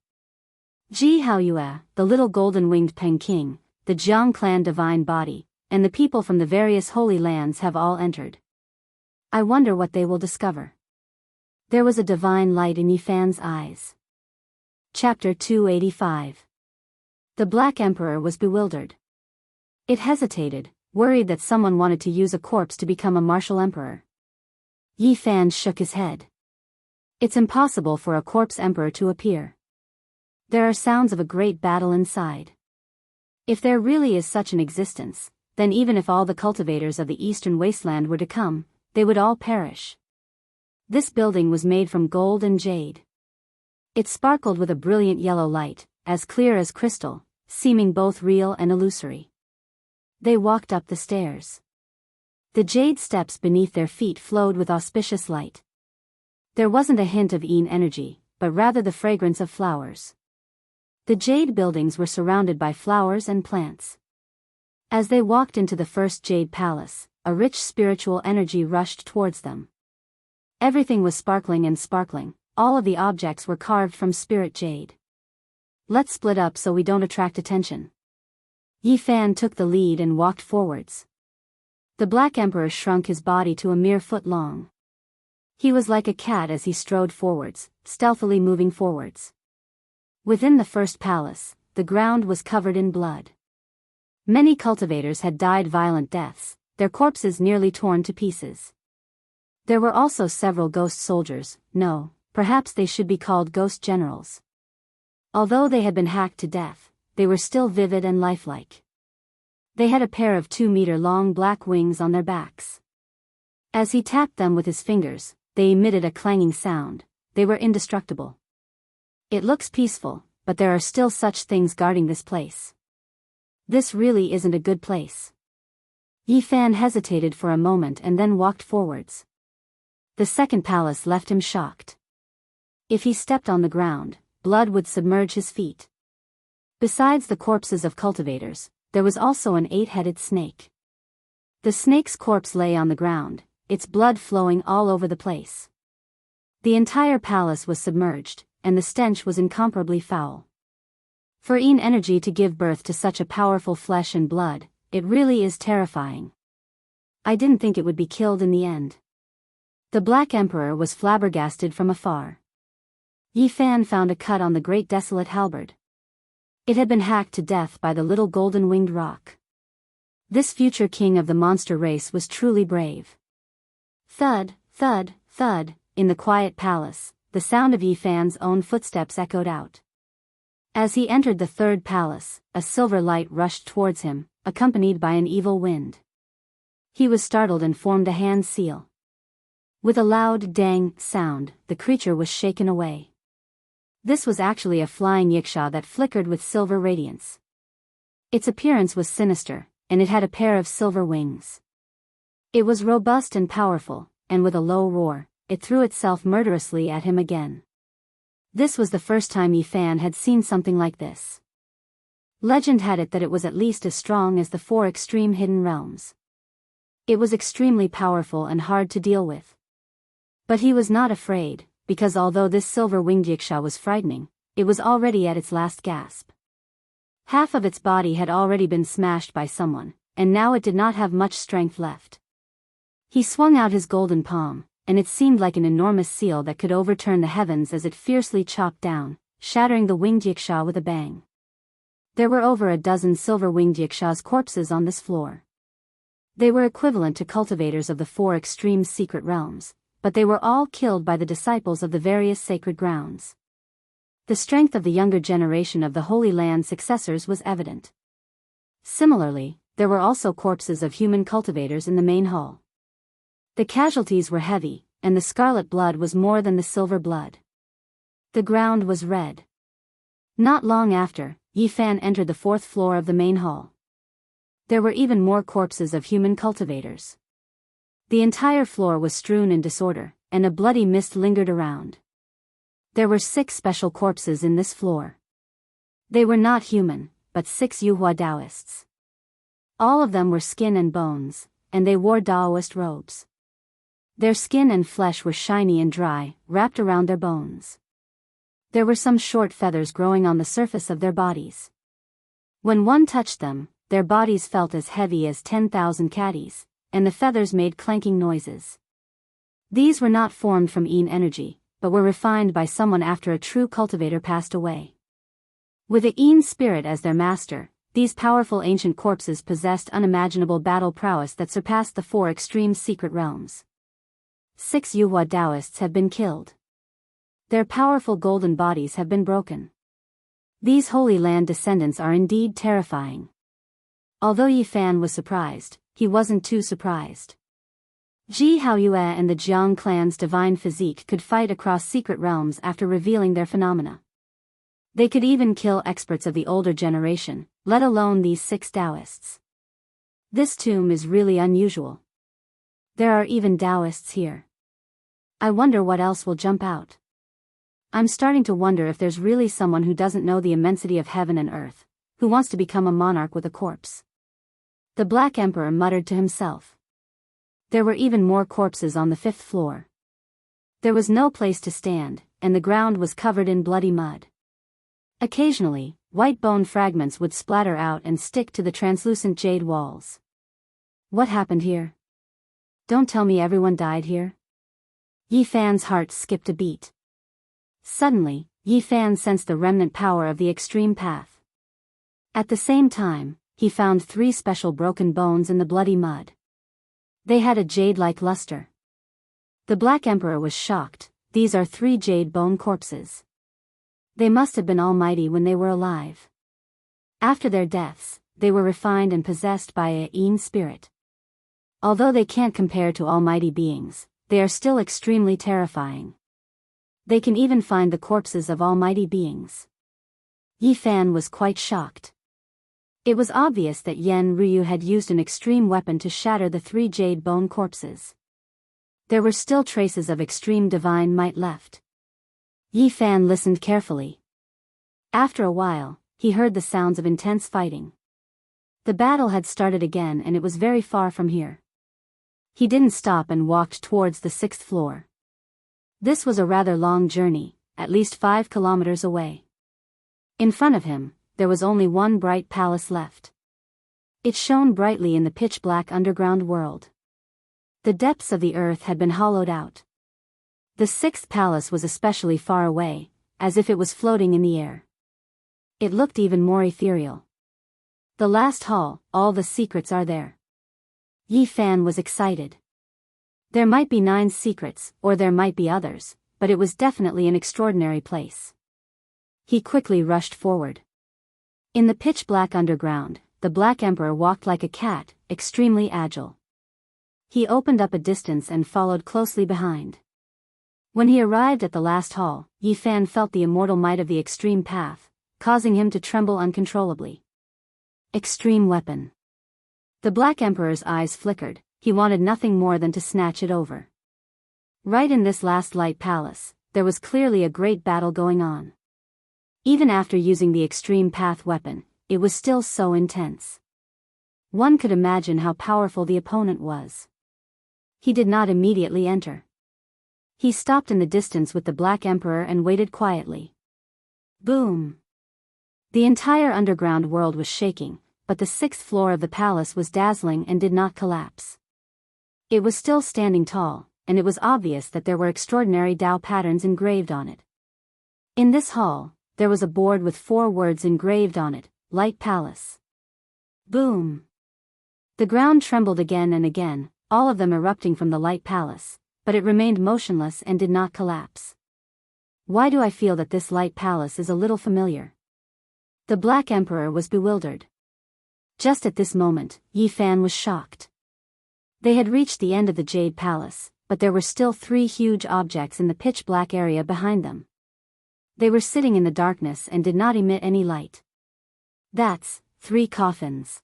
Ji Haoyue, the little golden-winged Peng King, the Jiang clan divine body, and the people from the various holy lands have all entered. I wonder what they will discover. There was a divine light in Yifan's eyes. Chapter 285. The Black Emperor was bewildered. It hesitated, worried that someone wanted to use a corpse to become a martial emperor. Yifan shook his head. It's impossible for a corpse emperor to appear. There are sounds of a great battle inside. If there really is such an existence, then even if all the cultivators of the eastern wasteland were to come, they would all perish. This building was made from gold and jade. It sparkled with a brilliant yellow light, as clear as crystal, seeming both real and illusory. They walked up the stairs. The jade steps beneath their feet flowed with auspicious light. There wasn't a hint of Yin energy, but rather the fragrance of flowers. The jade buildings were surrounded by flowers and plants. As they walked into the first jade palace, a rich spiritual energy rushed towards them. Everything was sparkling and sparkling, all of the objects were carved from spirit jade. Let's split up so we don't attract attention. Yifan took the lead and walked forwards. The Black Emperor shrunk his body to a mere foot long. He was like a cat as he strode forwards, stealthily moving forwards. Within the first palace, the ground was covered in blood. Many cultivators had died violent deaths, their corpses nearly torn to pieces. There were also several ghost soldiers, no, perhaps they should be called ghost generals. Although they had been hacked to death, they were still vivid and lifelike. They had a pair of 2-meter-long black wings on their backs. As he tapped them with his fingers, they emitted a clanging sound. They were indestructible. It looks peaceful, but there are still such things guarding this place. This really isn't a good place. Yifan hesitated for a moment and then walked forwards. The second palace left him shocked. If he stepped on the ground, blood would submerge his feet. Besides the corpses of cultivators, there was also an 8-headed snake. The snake's corpse lay on the ground, its blood flowing all over the place. The entire palace was submerged, and the stench was incomparably foul. For Yin energy to give birth to such a powerful flesh and blood, it really is terrifying. I didn't think it would be killed in the end. The Black Emperor was flabbergasted from afar. Yifan found a cut on the great desolate halberd. It had been hacked to death by the little golden-winged rock. This future king of the monster race was truly brave. Thud, thud, thud, in the quiet palace, the sound of Yifan's own footsteps echoed out. As he entered the third palace, a silver light rushed towards him, accompanied by an evil wind. He was startled and formed a hand seal. With a loud dang sound, the creature was shaken away. This was actually a flying yiksha that flickered with silver radiance. Its appearance was sinister, and it had a pair of silver wings. It was robust and powerful, and with a low roar, it threw itself murderously at him again. This was the first time Yifan had seen something like this. Legend had it that it was at least as strong as the 4 extreme hidden realms. It was extremely powerful and hard to deal with. But he was not afraid, because although this silver-winged yiksha was frightening, it was already at its last gasp. Half of its body had already been smashed by someone, and now it did not have much strength left. He swung out his golden palm, and it seemed like an enormous seal that could overturn the heavens as it fiercely chopped down, shattering the winged yiksha with a bang. There were over a dozen silver-winged yiksha's corpses on this floor. They were equivalent to cultivators of the 4 extreme secret realms, but they were all killed by the disciples of the various sacred grounds. The strength of the younger generation of the Holy Land successors was evident. Similarly, there were also corpses of human cultivators in the main hall. The casualties were heavy, and the scarlet blood was more than the silver blood. The ground was red. Not long after, Yifan entered the 4th floor of the main hall. There were even more corpses of human cultivators. The entire floor was strewn in disorder, and a bloody mist lingered around. There were 6 special corpses in this floor. They were not human, but 6 Yuhua Daoists. All of them were skin and bones, and they wore Daoist robes. Their skin and flesh were shiny and dry, wrapped around their bones. There were some short feathers growing on the surface of their bodies. When one touched them, their bodies felt as heavy as 10,000 caddies, and the feathers made clanking noises. These were not formed from Yin energy, but were refined by someone after a true cultivator passed away. With a Yin spirit as their master, these powerful ancient corpses possessed unimaginable battle prowess that surpassed the 4 extreme secret realms. 6 Yuhua Daoists have been killed. Their powerful golden bodies have been broken. These Holy Land descendants are indeed terrifying. Although Yi Fan was surprised, he wasn't too surprised. Ji Haoyue and the Jiang clan's divine physique could fight across secret realms after revealing their phenomena. They could even kill experts of the older generation, let alone these 6 Daoists. This tomb is really unusual. There are even Daoists here. I wonder what else will jump out. I'm starting to wonder if there's really someone who doesn't know the immensity of heaven and earth, who wants to become a monarch with a corpse. The Black Emperor muttered to himself. There were even more corpses on the 5th floor. There was no place to stand, and the ground was covered in bloody mud. Occasionally, white bone fragments would splatter out and stick to the translucent jade walls. What happened here? Don't tell me everyone died here? Yi Fan's heart skipped a beat. Suddenly, Yi Fan sensed the remnant power of the extreme path. At the same time, he found 3 special broken bones in the bloody mud. They had a jade-like luster. The Black Emperor was shocked. These are 3 jade bone corpses. They must have been almighty when they were alive. After their deaths, they were refined and possessed by a Yin spirit. Although they can't compare to almighty beings, they are still extremely terrifying. They can even find the corpses of almighty beings. Yi Fan was quite shocked. It was obvious that Yen Ryu had used an extreme weapon to shatter the 3 jade bone corpses. There were still traces of extreme divine might left. Yi Fan listened carefully. After a while, he heard the sounds of intense fighting. The battle had started again and it was very far from here. He didn't stop and walked towards the 6th floor. This was a rather long journey, at least 5 kilometers away. In front of him, there was only one bright palace left. It shone brightly in the pitch-black underground world. The depths of the earth had been hollowed out. The 6th palace was especially far away, as if it was floating in the air. It looked even more ethereal. The last hall, all the secrets are there. Yi Fan was excited. There might be 9 secrets, or there might be others, but it was definitely an extraordinary place. He quickly rushed forward. In the pitch-black underground, the Black Emperor walked like a cat, extremely agile. He opened up a distance and followed closely behind. When he arrived at the last hall, Yi Fan felt the immortal might of the extreme path, causing him to tremble uncontrollably. Extreme weapon. The Black Emperor's eyes flickered. He wanted nothing more than to snatch it over. Right in this last light palace, there was clearly a great battle going on. Even after using the extreme path weapon, it was still so intense. One could imagine how powerful the opponent was. He did not immediately enter. He stopped in the distance with the Black Emperor and waited quietly. Boom! The entire underground world was shaking, but the 6th floor of the palace was dazzling and did not collapse. It was still standing tall, and it was obvious that there were extraordinary Tao patterns engraved on it. In this hall, there was a board with 4 words engraved on it, Light Palace. Boom! The ground trembled again and again, all of them erupting from the Light Palace, but it remained motionless and did not collapse. Why do I feel that this Light Palace is a little familiar? The Black Emperor was bewildered. Just at this moment, Yi Fan was shocked. They had reached the end of the Jade Palace, but there were still 3 huge objects in the pitch-black area behind them. They were sitting in the darkness and did not emit any light. That's 3 coffins.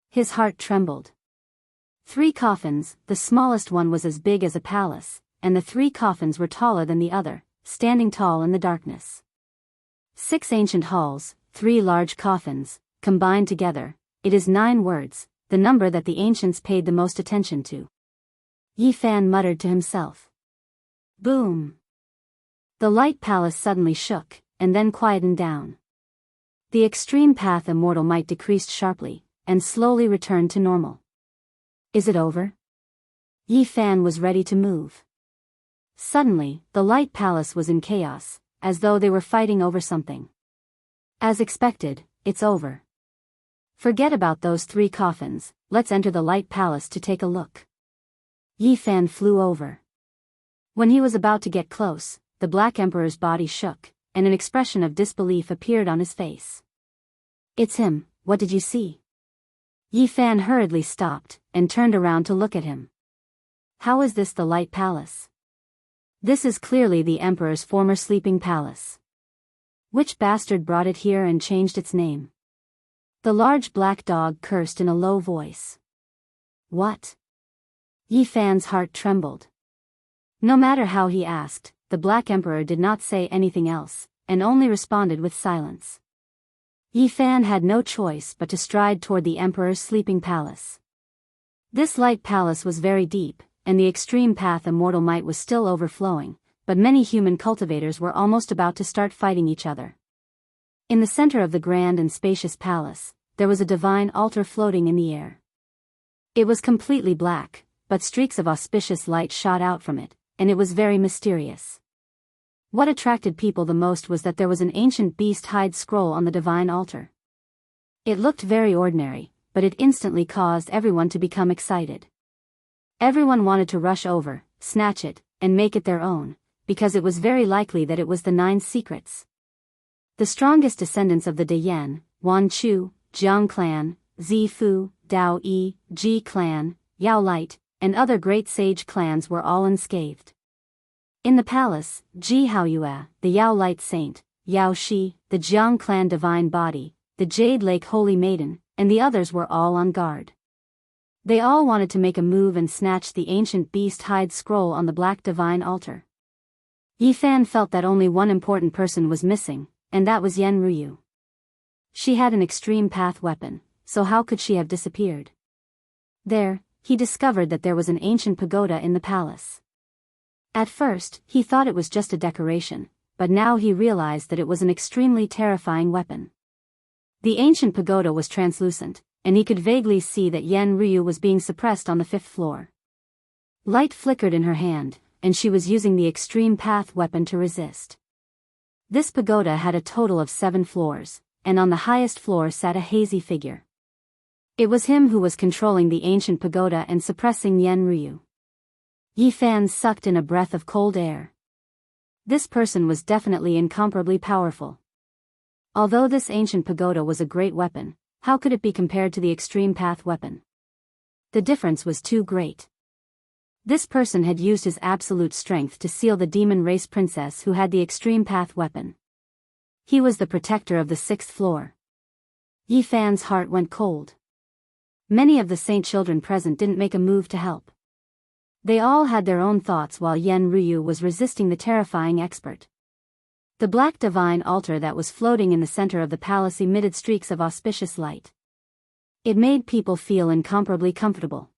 His heart trembled. 3 coffins, the smallest one was as big as a palace, and the 3 coffins were taller than the other, standing tall in the darkness. 6 ancient halls, 3 large coffins, combined together, it is 9 words, the number that the ancients paid the most attention to. Yi Fan muttered to himself. Boom! The light palace suddenly shook, and then quietened down. The extreme path immortal might decreased sharply, and slowly returned to normal. Is it over? Yi Fan was ready to move. Suddenly, the light palace was in chaos, as though they were fighting over something. As expected, it's over. Forget about those 3 coffins, let's enter the light palace to take a look. Yi Fan flew over. When he was about to get close, the Black Emperor's body shook, and an expression of disbelief appeared on his face. It's him, what did you see? Yi Fan hurriedly stopped, and turned around to look at him. How is this the light palace? This is clearly the Emperor's former sleeping palace. Which bastard brought it here and changed its name? The large black dog cursed in a low voice. What? Yi Fan's heart trembled. No matter how he asked, the Black Emperor did not say anything else, and only responded with silence. Yi Fan had no choice but to stride toward the Emperor's sleeping palace. This light palace was very deep, and the extreme path immortal might was still overflowing, but many human cultivators were almost about to start fighting each other. In the center of the grand and spacious palace, there was a divine altar floating in the air. It was completely black, but streaks of auspicious light shot out from it, and it was very mysterious. What attracted people the most was that there was an ancient beast hide scroll on the divine altar. It looked very ordinary, but it instantly caused everyone to become excited. Everyone wanted to rush over, snatch it, and make it their own, because it was very likely that it was the 9 secrets. The strongest descendants of the Dayan, Wan Chu, Jiang clan, Zi Fu, Dao Yi, Ji clan, Yao Light, and other great sage clans were all unscathed. In the palace, Ji Haoyue, the Yao Light Saint, Yao Shi, the Jiang clan divine body, the Jade Lake Holy Maiden, and the others were all on guard. They all wanted to make a move and snatch the ancient beast hide scroll on the black divine altar. Yi Fan felt that only one important person was missing, and that was Yen Ruyu. She had an extreme path weapon, so how could she have disappeared? There, he discovered that there was an ancient pagoda in the palace. At first, he thought it was just a decoration, but now he realized that it was an extremely terrifying weapon. The ancient pagoda was translucent, and he could vaguely see that Yen Ryu was being suppressed on the 5th floor. Light flickered in her hand, and she was using the extreme path weapon to resist. This pagoda had a total of 7 floors, and on the highest floor sat a hazy figure. It was him who was controlling the ancient pagoda and suppressing Yen Ryu. Yi Fan sucked in a breath of cold air. This person was definitely incomparably powerful. Although this ancient pagoda was a great weapon, how could it be compared to the extreme path weapon? The difference was too great. This person had used his absolute strength to seal the demon race princess who had the extreme path weapon. He was the protector of the 6th floor. Yi Fan's heart went cold. Many of the saint children present didn't make a move to help. They all had their own thoughts while Yen Ryu was resisting the terrifying expert. The black divine altar that was floating in the center of the palace emitted streaks of auspicious light. It made people feel incomparably comfortable.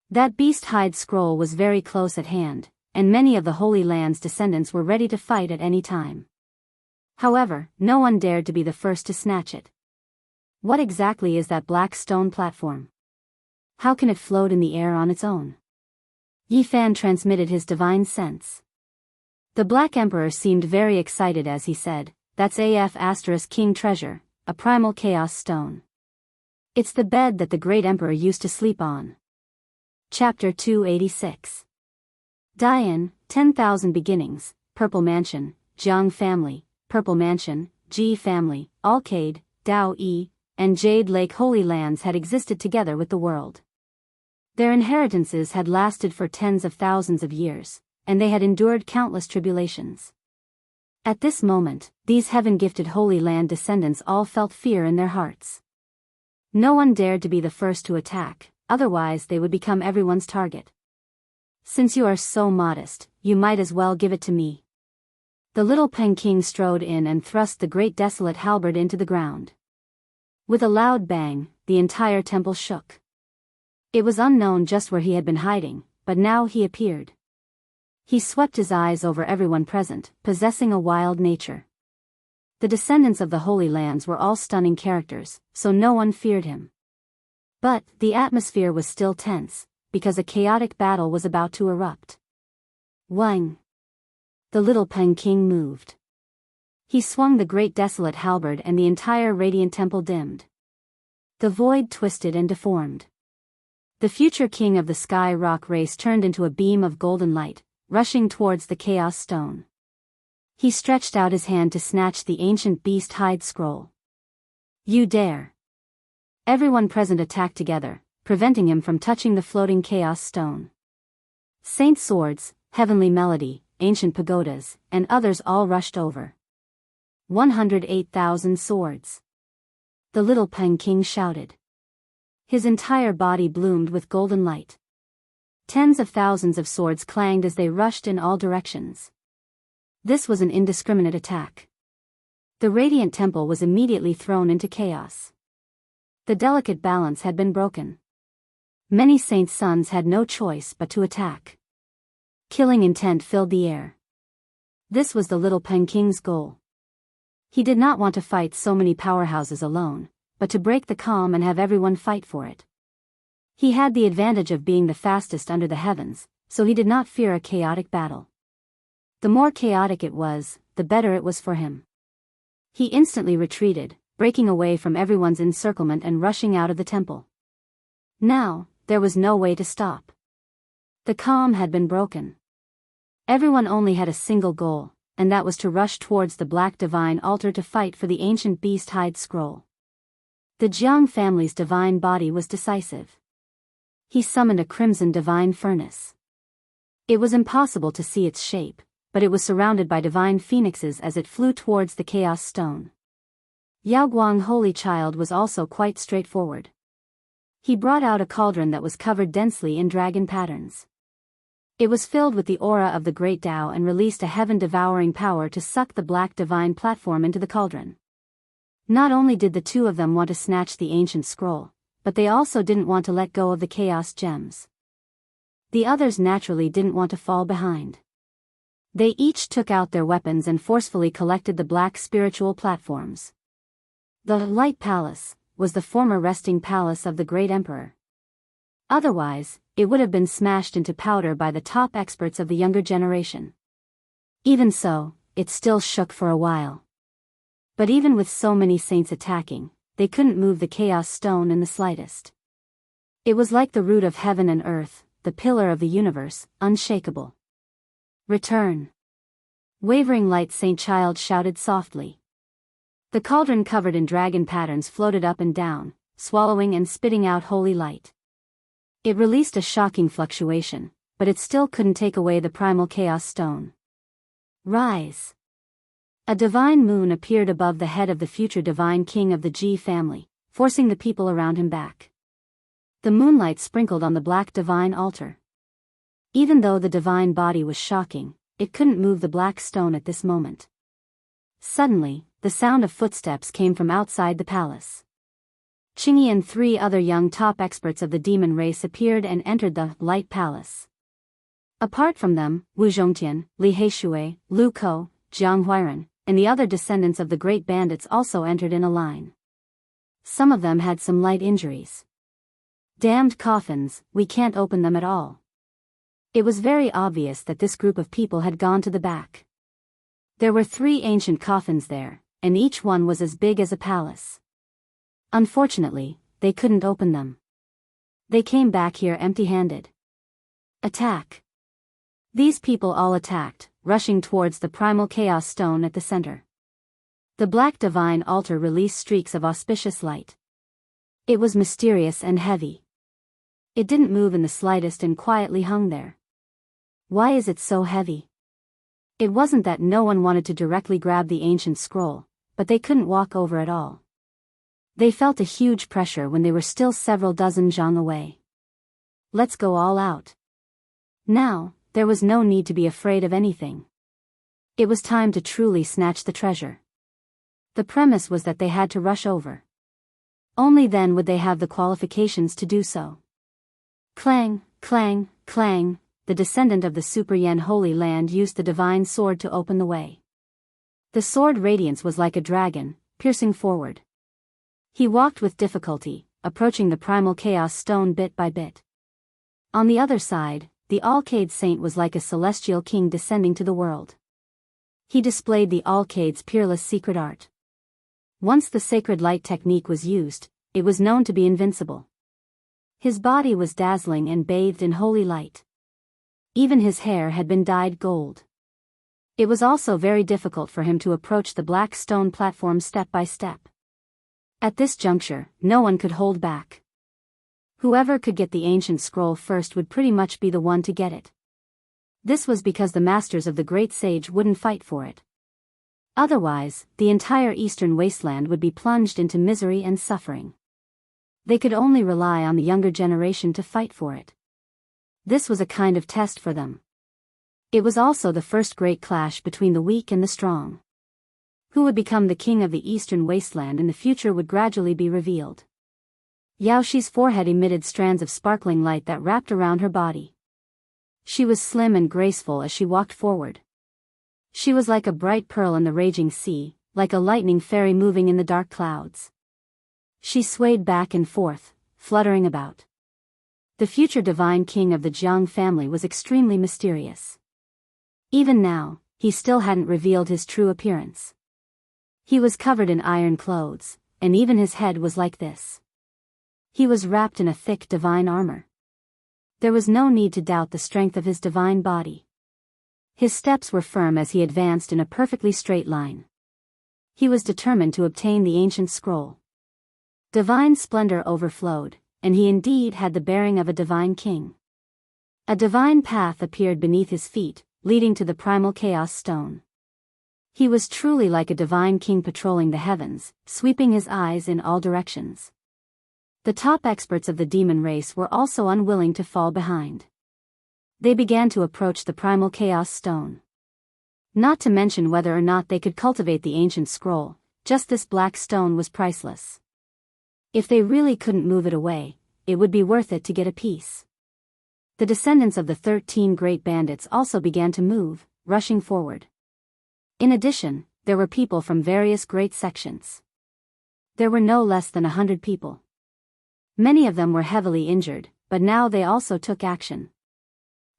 That beast hide scroll was very close at hand, and many of the Holy Land's descendants were ready to fight at any time. However, no one dared to be the first to snatch it. What exactly is that black stone platform? How can it float in the air on its own? Yi Fan transmitted his divine sense. The Black Emperor seemed very excited as he said, "That's AF** King Treasure, a primal chaos stone. It's the bed that the great emperor used to sleep on." Chapter 286. Dian, 10,000 Beginnings, Purple Mansion, Jiang Family, Purple Mansion, Ji Family, Alcade, Dao Yi, and Jade Lake Holy Lands had existed together with the world. Their inheritances had lasted for tens of thousands of years, and they had endured countless tribulations. At this moment, these heaven-gifted Holy Land descendants all felt fear in their hearts. No one dared to be the first to attack, otherwise they would become everyone's target. "Since you are so modest, you might as well give it to me." The little Peking strode in and thrust the great desolate halberd into the ground. With a loud bang, the entire temple shook. It was unknown just where he had been hiding, but now he appeared. He swept his eyes over everyone present, possessing a wild nature. The descendants of the Holy Lands were all stunning characters, so no one feared him. But the atmosphere was still tense, because a chaotic battle was about to erupt. Wang! The little Peng King moved. He swung the great desolate halberd and the entire radiant temple dimmed. The void twisted and deformed. The future king of the sky rock race turned into a beam of golden light, rushing towards the chaos stone. He stretched out his hand to snatch the ancient beast hide scroll. You dare! Everyone present attacked together, preventing him from touching the floating chaos stone. Saint swords, heavenly melody, ancient pagodas, and others all rushed over. 108,000 swords. The little Peng King shouted. His entire body bloomed with golden light. Tens of thousands of swords clanged as they rushed in all directions. This was an indiscriminate attack. The radiant temple was immediately thrown into chaos. The delicate balance had been broken. Many saints' sons had no choice but to attack. Killing intent filled the air. This was the little Peng King's goal. He did not want to fight so many powerhouses alone, but to break the calm and have everyone fight for it. He had the advantage of being the fastest under the heavens, so he did not fear a chaotic battle. The more chaotic it was, the better it was for him. He instantly retreated, breaking away from everyone's encirclement and rushing out of the temple. Now, there was no way to stop. The calm had been broken. Everyone only had a single goal, and that was to rush towards the Black Divine Altar to fight for the ancient beast hide scroll. The Jiang family's divine body was decisive. He summoned a crimson divine furnace. It was impossible to see its shape, but it was surrounded by divine phoenixes as it flew towards the chaos stone. Yaoguang Holy Child was also quite straightforward. He brought out a cauldron that was covered densely in dragon patterns. It was filled with the aura of the great Tao and released a heaven-devouring power to suck the black divine platform into the cauldron. Not only did the two of them want to snatch the ancient scroll, but they also didn't want to let go of the chaos gems. The others naturally didn't want to fall behind. They each took out their weapons and forcefully collected the black spiritual platforms. The Light Palace was the former resting palace of the great emperor. Otherwise, it would have been smashed into powder by the top experts of the younger generation. Even so, it still shook for a while. But even with so many saints attacking, they couldn't move the chaos stone in the slightest. It was like the root of heaven and earth, the pillar of the universe, unshakable. Return. Wavering light Saint Child shouted softly. The cauldron covered in dragon patterns floated up and down, swallowing and spitting out holy light. It released a shocking fluctuation, but it still couldn't take away the primal chaos stone. Rise. A divine moon appeared above the head of the future divine king of the Ji family, forcing the people around him back. The moonlight sprinkled on the black divine altar. Even though the divine body was shocking, it couldn't move the black stone at this moment. Suddenly, the sound of footsteps came from outside the palace. Qingyi and 3 other young top experts of the demon race appeared and entered the Light Palace. Apart from them, Wu Zhongtian, Li Heishui, Lu Ko, Jiang Huiran, and the other descendants of the great bandits also entered in a line. Some of them had some light injuries. Damned coffins, we can't open them at all. It was very obvious that this group of people had gone to the back. There were 3 ancient coffins there, and each one was as big as a palace. Unfortunately, they couldn't open them. They came back here empty-handed. Attack. These people all attacked, rushing towards the primal chaos stone at the center. The black divine altar released streaks of auspicious light. It was mysterious and heavy. It didn't move in the slightest and quietly hung there. Why is it so heavy? It wasn't that no one wanted to directly grab the ancient scroll, but they couldn't walk over at all. They felt a huge pressure when they were still several dozen zhang away. Let's go all out. Now, there was no need to be afraid of anything. It was time to truly snatch the treasure. The premise was that they had to rush over. Only then would they have the qualifications to do so. Clang, clang, clang, the descendant of the Super Yen Holy Land used the divine sword to open the way. The sword radiance was like a dragon, piercing forward. He walked with difficulty, approaching the primal chaos stone bit by bit. On the other side, the Alcade Saint was like a celestial king descending to the world. He displayed the Alcade's peerless secret art. Once the sacred light technique was used, it was known to be invincible. His body was dazzling and bathed in holy light. Even his hair had been dyed gold. It was also very difficult for him to approach the black stone platform step by step. At this juncture, no one could hold back. Whoever could get the ancient scroll first would pretty much be the one to get it. This was because the masters of the great sage wouldn't fight for it. Otherwise, the entire eastern wasteland would be plunged into misery and suffering. They could only rely on the younger generation to fight for it. This was a kind of test for them. It was also the first great clash between the weak and the strong. Who would become the king of the eastern wasteland in the future would gradually be revealed. Yaoxi's forehead emitted strands of sparkling light that wrapped around her body. She was slim and graceful as she walked forward. She was like a bright pearl in the raging sea, like a lightning fairy moving in the dark clouds. She swayed back and forth, fluttering about. The future divine king of the Jianghu family was extremely mysterious. Even now, he still hadn't revealed his true appearance. He was covered in iron clothes, and even his head was like this. He was wrapped in a thick divine armor. There was no need to doubt the strength of his divine body. His steps were firm as he advanced in a perfectly straight line. He was determined to obtain the ancient scroll. Divine splendor overflowed, and he indeed had the bearing of a divine king. A divine path appeared beneath his feet, leading to the primal chaos stone. He was truly like a divine king patrolling the heavens, sweeping his eyes in all directions. The top experts of the demon race were also unwilling to fall behind. They began to approach the primal chaos stone. Not to mention whether or not they could cultivate the ancient scroll, just this black stone was priceless. If they really couldn't move it away, it would be worth it to get a piece. The descendants of the 13 great bandits also began to move, rushing forward. In addition, there were people from various great sections. There were no less than 100 people. Many of them were heavily injured, but now they also took action.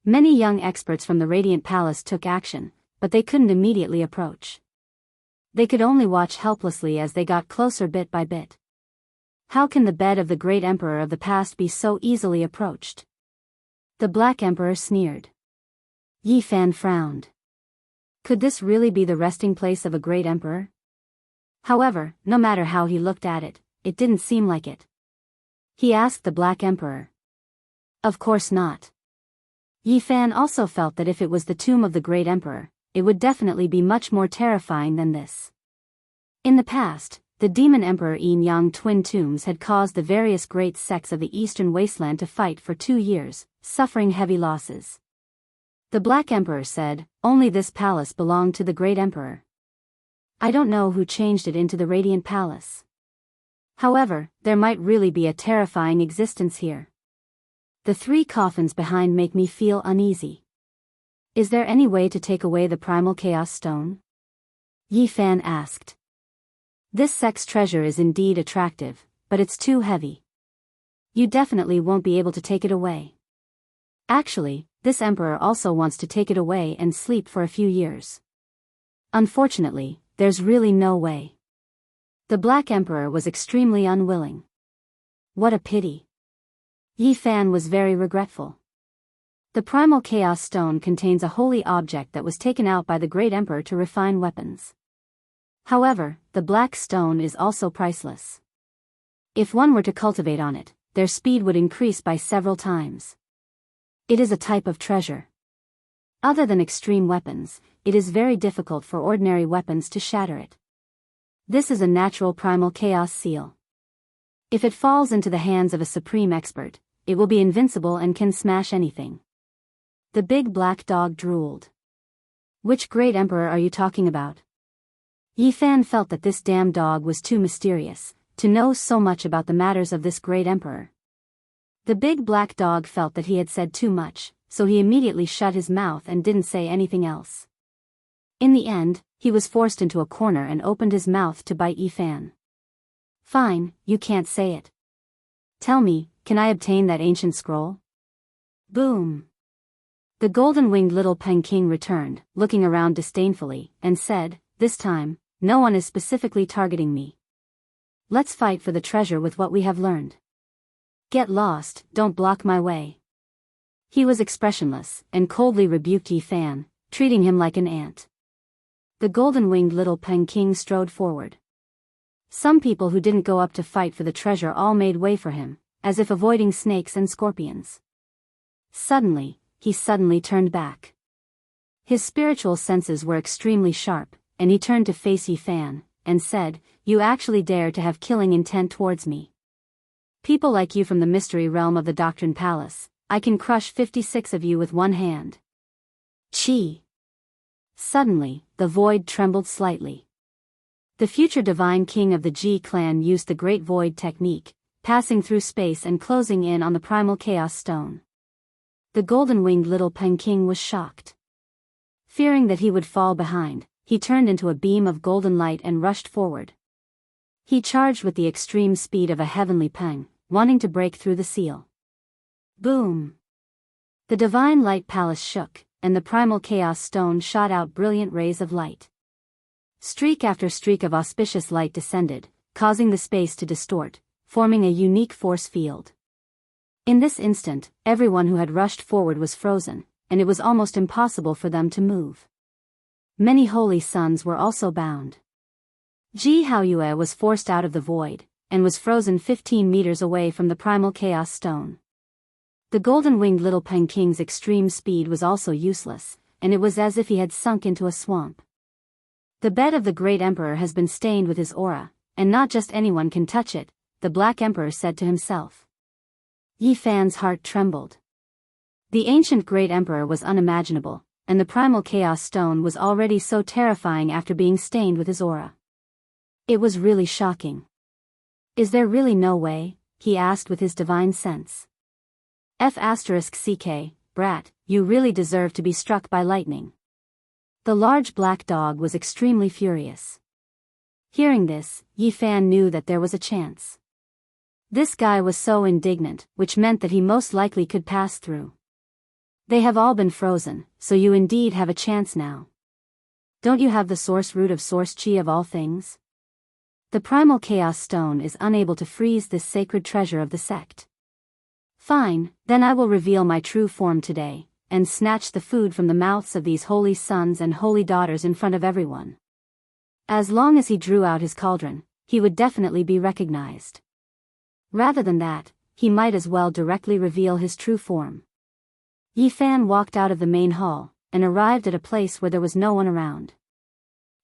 Many young experts from the Radiant Palace took action, but they couldn't immediately approach. They could only watch helplessly as they got closer bit by bit. How can the bed of the great emperor of the past be so easily approached? The Black Emperor sneered. Yi Fan frowned. Could this really be the resting place of a great emperor? However, no matter how he looked at it, it didn't seem like it. He asked the Black Emperor. Of course not. Yi Fan also felt that if it was the tomb of the great emperor, it would definitely be much more terrifying than this. In the past, the demon emperor Yin Yang twin tombs had caused the various great sects of the eastern wasteland to fight for 2 years, suffering heavy losses. The Black Emperor said, only this palace belonged to the great emperor. I don't know who changed it into the Radiant Palace. However, there might really be a terrifying existence here. The 3 coffins behind make me feel uneasy. Is there any way to take away the primal chaos stone? Yi Fan asked. This sect's treasure is indeed attractive, but it's too heavy. You definitely won't be able to take it away. Actually, this emperor also wants to take it away and sleep for a few years. Unfortunately, there's really no way. The Black Emperor was extremely unwilling. What a pity. Yi Fan was very regretful. The primal chaos stone contains a holy object that was taken out by the great emperor to refine weapons. However, the black stone is also priceless. If one were to cultivate on it, their speed would increase by several times. It is a type of treasure. Other than extreme weapons, it is very difficult for ordinary weapons to shatter it. This is a natural primal chaos seal. If it falls into the hands of a supreme expert, it will be invincible and can smash anything. The big black dog drooled. Which great emperor are you talking about? Yi Fan felt that this damn dog was too mysterious, to know so much about the matters of this great emperor. The big black dog felt that he had said too much, so he immediately shut his mouth and didn't say anything else. In the end, he was forced into a corner and opened his mouth to bite Yifan. Fine, you can't say it. Tell me, can I obtain that ancient scroll? Boom. The golden-winged little Peking returned, looking around disdainfully, and said, this time, no one is specifically targeting me. Let's fight for the treasure with what we have learned. Get lost, don't block my way. He was expressionless, and coldly rebuked Yifan, treating him like an ant. The golden-winged little Peking strode forward. Some people who didn't go up to fight for the treasure all made way for him, as if avoiding snakes and scorpions. Suddenly, he suddenly turned back. His spiritual senses were extremely sharp, and he turned to face Yifan, and said, you actually dare to have killing intent towards me. People like you from the mystery realm of the Doctrine Palace, I can crush 56 of you with one hand. Chi. Suddenly, the void trembled slightly. The future divine king of the Ji clan used the Great Void technique, passing through space and closing in on the primal chaos stone. The golden-winged little Peking was shocked. Fearing that he would fall behind, he turned into a beam of golden light and rushed forward. He charged with the extreme speed of a heavenly peng, wanting to break through the seal. Boom! The divine light palace shook, and the primal chaos stone shot out brilliant rays of light. Streak after streak of auspicious light descended, causing the space to distort, forming a unique force field. In this instant, everyone who had rushed forward was frozen, and it was almost impossible for them to move. Many holy sons were also bound. Ji Haoyue was forced out of the void, and was frozen 15 meters away from the primal chaos stone. The golden-winged little Peking's extreme speed was also useless, and it was as if he had sunk into a swamp. The bed of the great emperor has been stained with his aura, and not just anyone can touch it, the Black Emperor said to himself. Yifan's heart trembled. The ancient great emperor was unimaginable, and the primal chaos stone was already so terrifying after being stained with his aura. It was really shocking. Is there really no way? He asked with his divine sense. F***ck, brat, you really deserve to be struck by lightning. The large black dog was extremely furious. Hearing this, Yifan knew that there was a chance. This guy was so indignant, which meant that he most likely could pass through. They have all been frozen, so you indeed have a chance now. Don't you have the source root of source chi of all things? The primal chaos stone is unable to freeze this sacred treasure of the sect. Fine, then I will reveal my true form today, and snatch the food from the mouths of these holy sons and holy daughters in front of everyone. As long as he drew out his cauldron, he would definitely be recognized. Rather than that, he might as well directly reveal his true form. Yifan walked out of the main hall, and arrived at a place where there was no one around.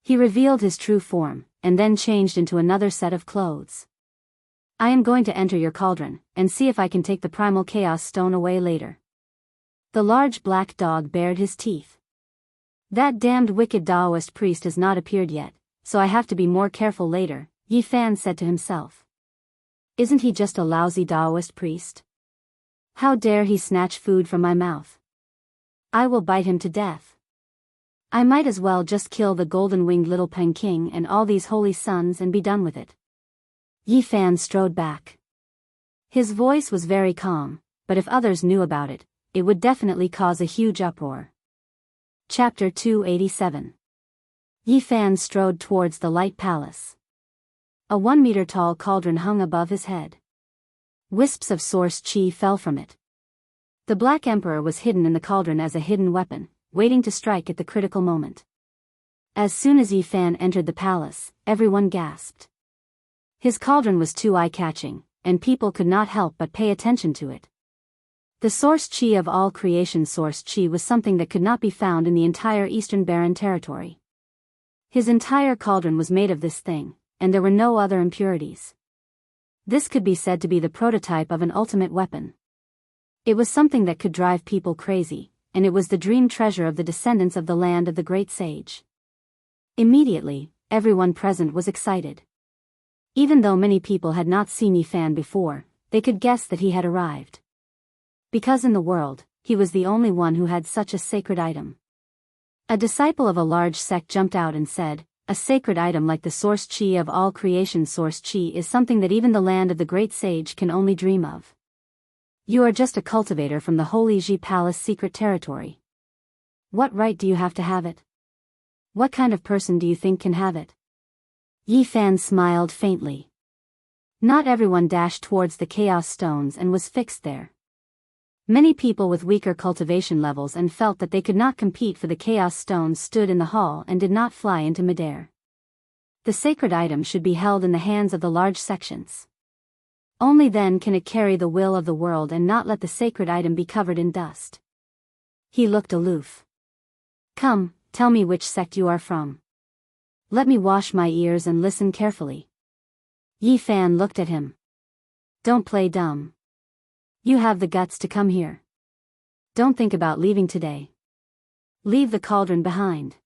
He revealed his true form, and then changed into another set of clothes. I am going to enter your cauldron, and see if I can take the primal chaos stone away later. The large black dog bared his teeth. That damned wicked Daoist priest has not appeared yet, so I have to be more careful later, Yifan said to himself. Isn't he just a lousy Daoist priest? How dare he snatch food from my mouth? I will bite him to death. I might as well just kill the golden-winged little Peking and all these holy sons and be done with it. Yifan strode back. His voice was very calm, but if others knew about it, it would definitely cause a huge uproar. Chapter 287. Yifan strode towards the light palace. A 1-meter-tall cauldron hung above his head. Wisps of source chi fell from it. The Black Emperor was hidden in the cauldron as a hidden weapon, waiting to strike at the critical moment. As soon as Yifan entered the palace, everyone gasped. His cauldron was too eye-catching, and people could not help but pay attention to it. The source chi of all creation source chi was something that could not be found in the entire Eastern Barren territory. His entire cauldron was made of this thing, and there were no other impurities. This could be said to be the prototype of an ultimate weapon. It was something that could drive people crazy, and it was the dream treasure of the descendants of the land of the great sage. Immediately, everyone present was excited. Even though many people had not seen Yi Fan before, they could guess that he had arrived. Because in the world, he was the only one who had such a sacred item. A disciple of a large sect jumped out and said, "A sacred item like the source chi of all creation. Source chi is something that even the land of the great sage can only dream of. You are just a cultivator from the Holy Ji Palace secret territory. What right do you have to have it? What kind of person do you think can have it?" Yi Fan smiled faintly. Not everyone dashed towards the chaos stones and was fixed there. Many people with weaker cultivation levels and felt that they could not compete for the chaos stones stood in the hall and did not fly into midair. The sacred item should be held in the hands of the large sections. Only then can it carry the will of the world and not let the sacred item be covered in dust. He looked aloof. "Come, tell me which sect you are from. Let me wash my ears and listen carefully." Yi Fan looked at him. "Don't play dumb. You have the guts to come here. Don't think about leaving today. Leave the cauldron behind."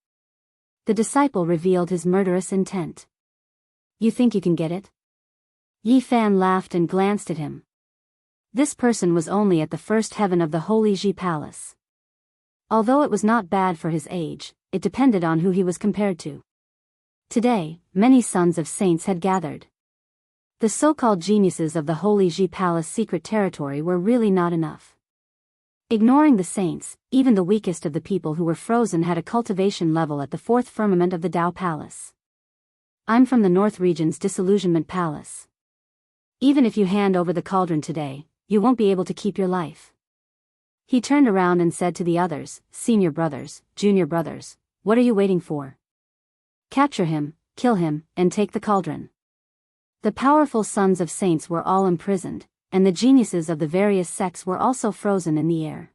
The disciple revealed his murderous intent. "You think you can get it?" Yi Fan laughed and glanced at him. This person was only at the first heaven of the Holy Ji Palace. Although it was not bad for his age, it depended on who he was compared to. Today, many sons of saints had gathered. The so-called geniuses of the Holy Ji Palace secret territory were really not enough. Ignoring the saints, even the weakest of the people who were frozen had a cultivation level at the fourth firmament of the Dao Palace. "I'm from the North Region's Disillusionment Palace. Even if you hand over the cauldron today, you won't be able to keep your life." He turned around and said to the others, "Senior brothers, junior brothers, what are you waiting for? Capture him, kill him, and take the cauldron." The powerful sons of saints were all imprisoned, and the geniuses of the various sects were also frozen in the air.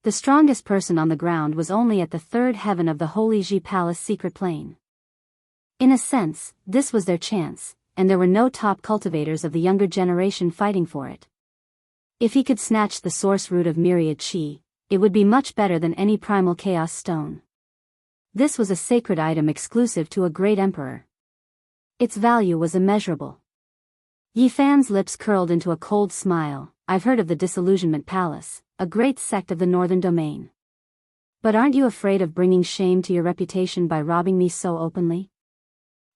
The strongest person on the ground was only at the third heaven of the Holy Ji Palace secret plane. In a sense, this was their chance, and there were no top cultivators of the younger generation fighting for it. If he could snatch the source root of myriad chi, it would be much better than any primal chaos stone. This was a sacred item exclusive to a great emperor. Its value was immeasurable. Yi Fan's lips curled into a cold smile. "I've heard of the Disillusionment Palace, a great sect of the Northern Domain. But aren't you afraid of bringing shame to your reputation by robbing me so openly?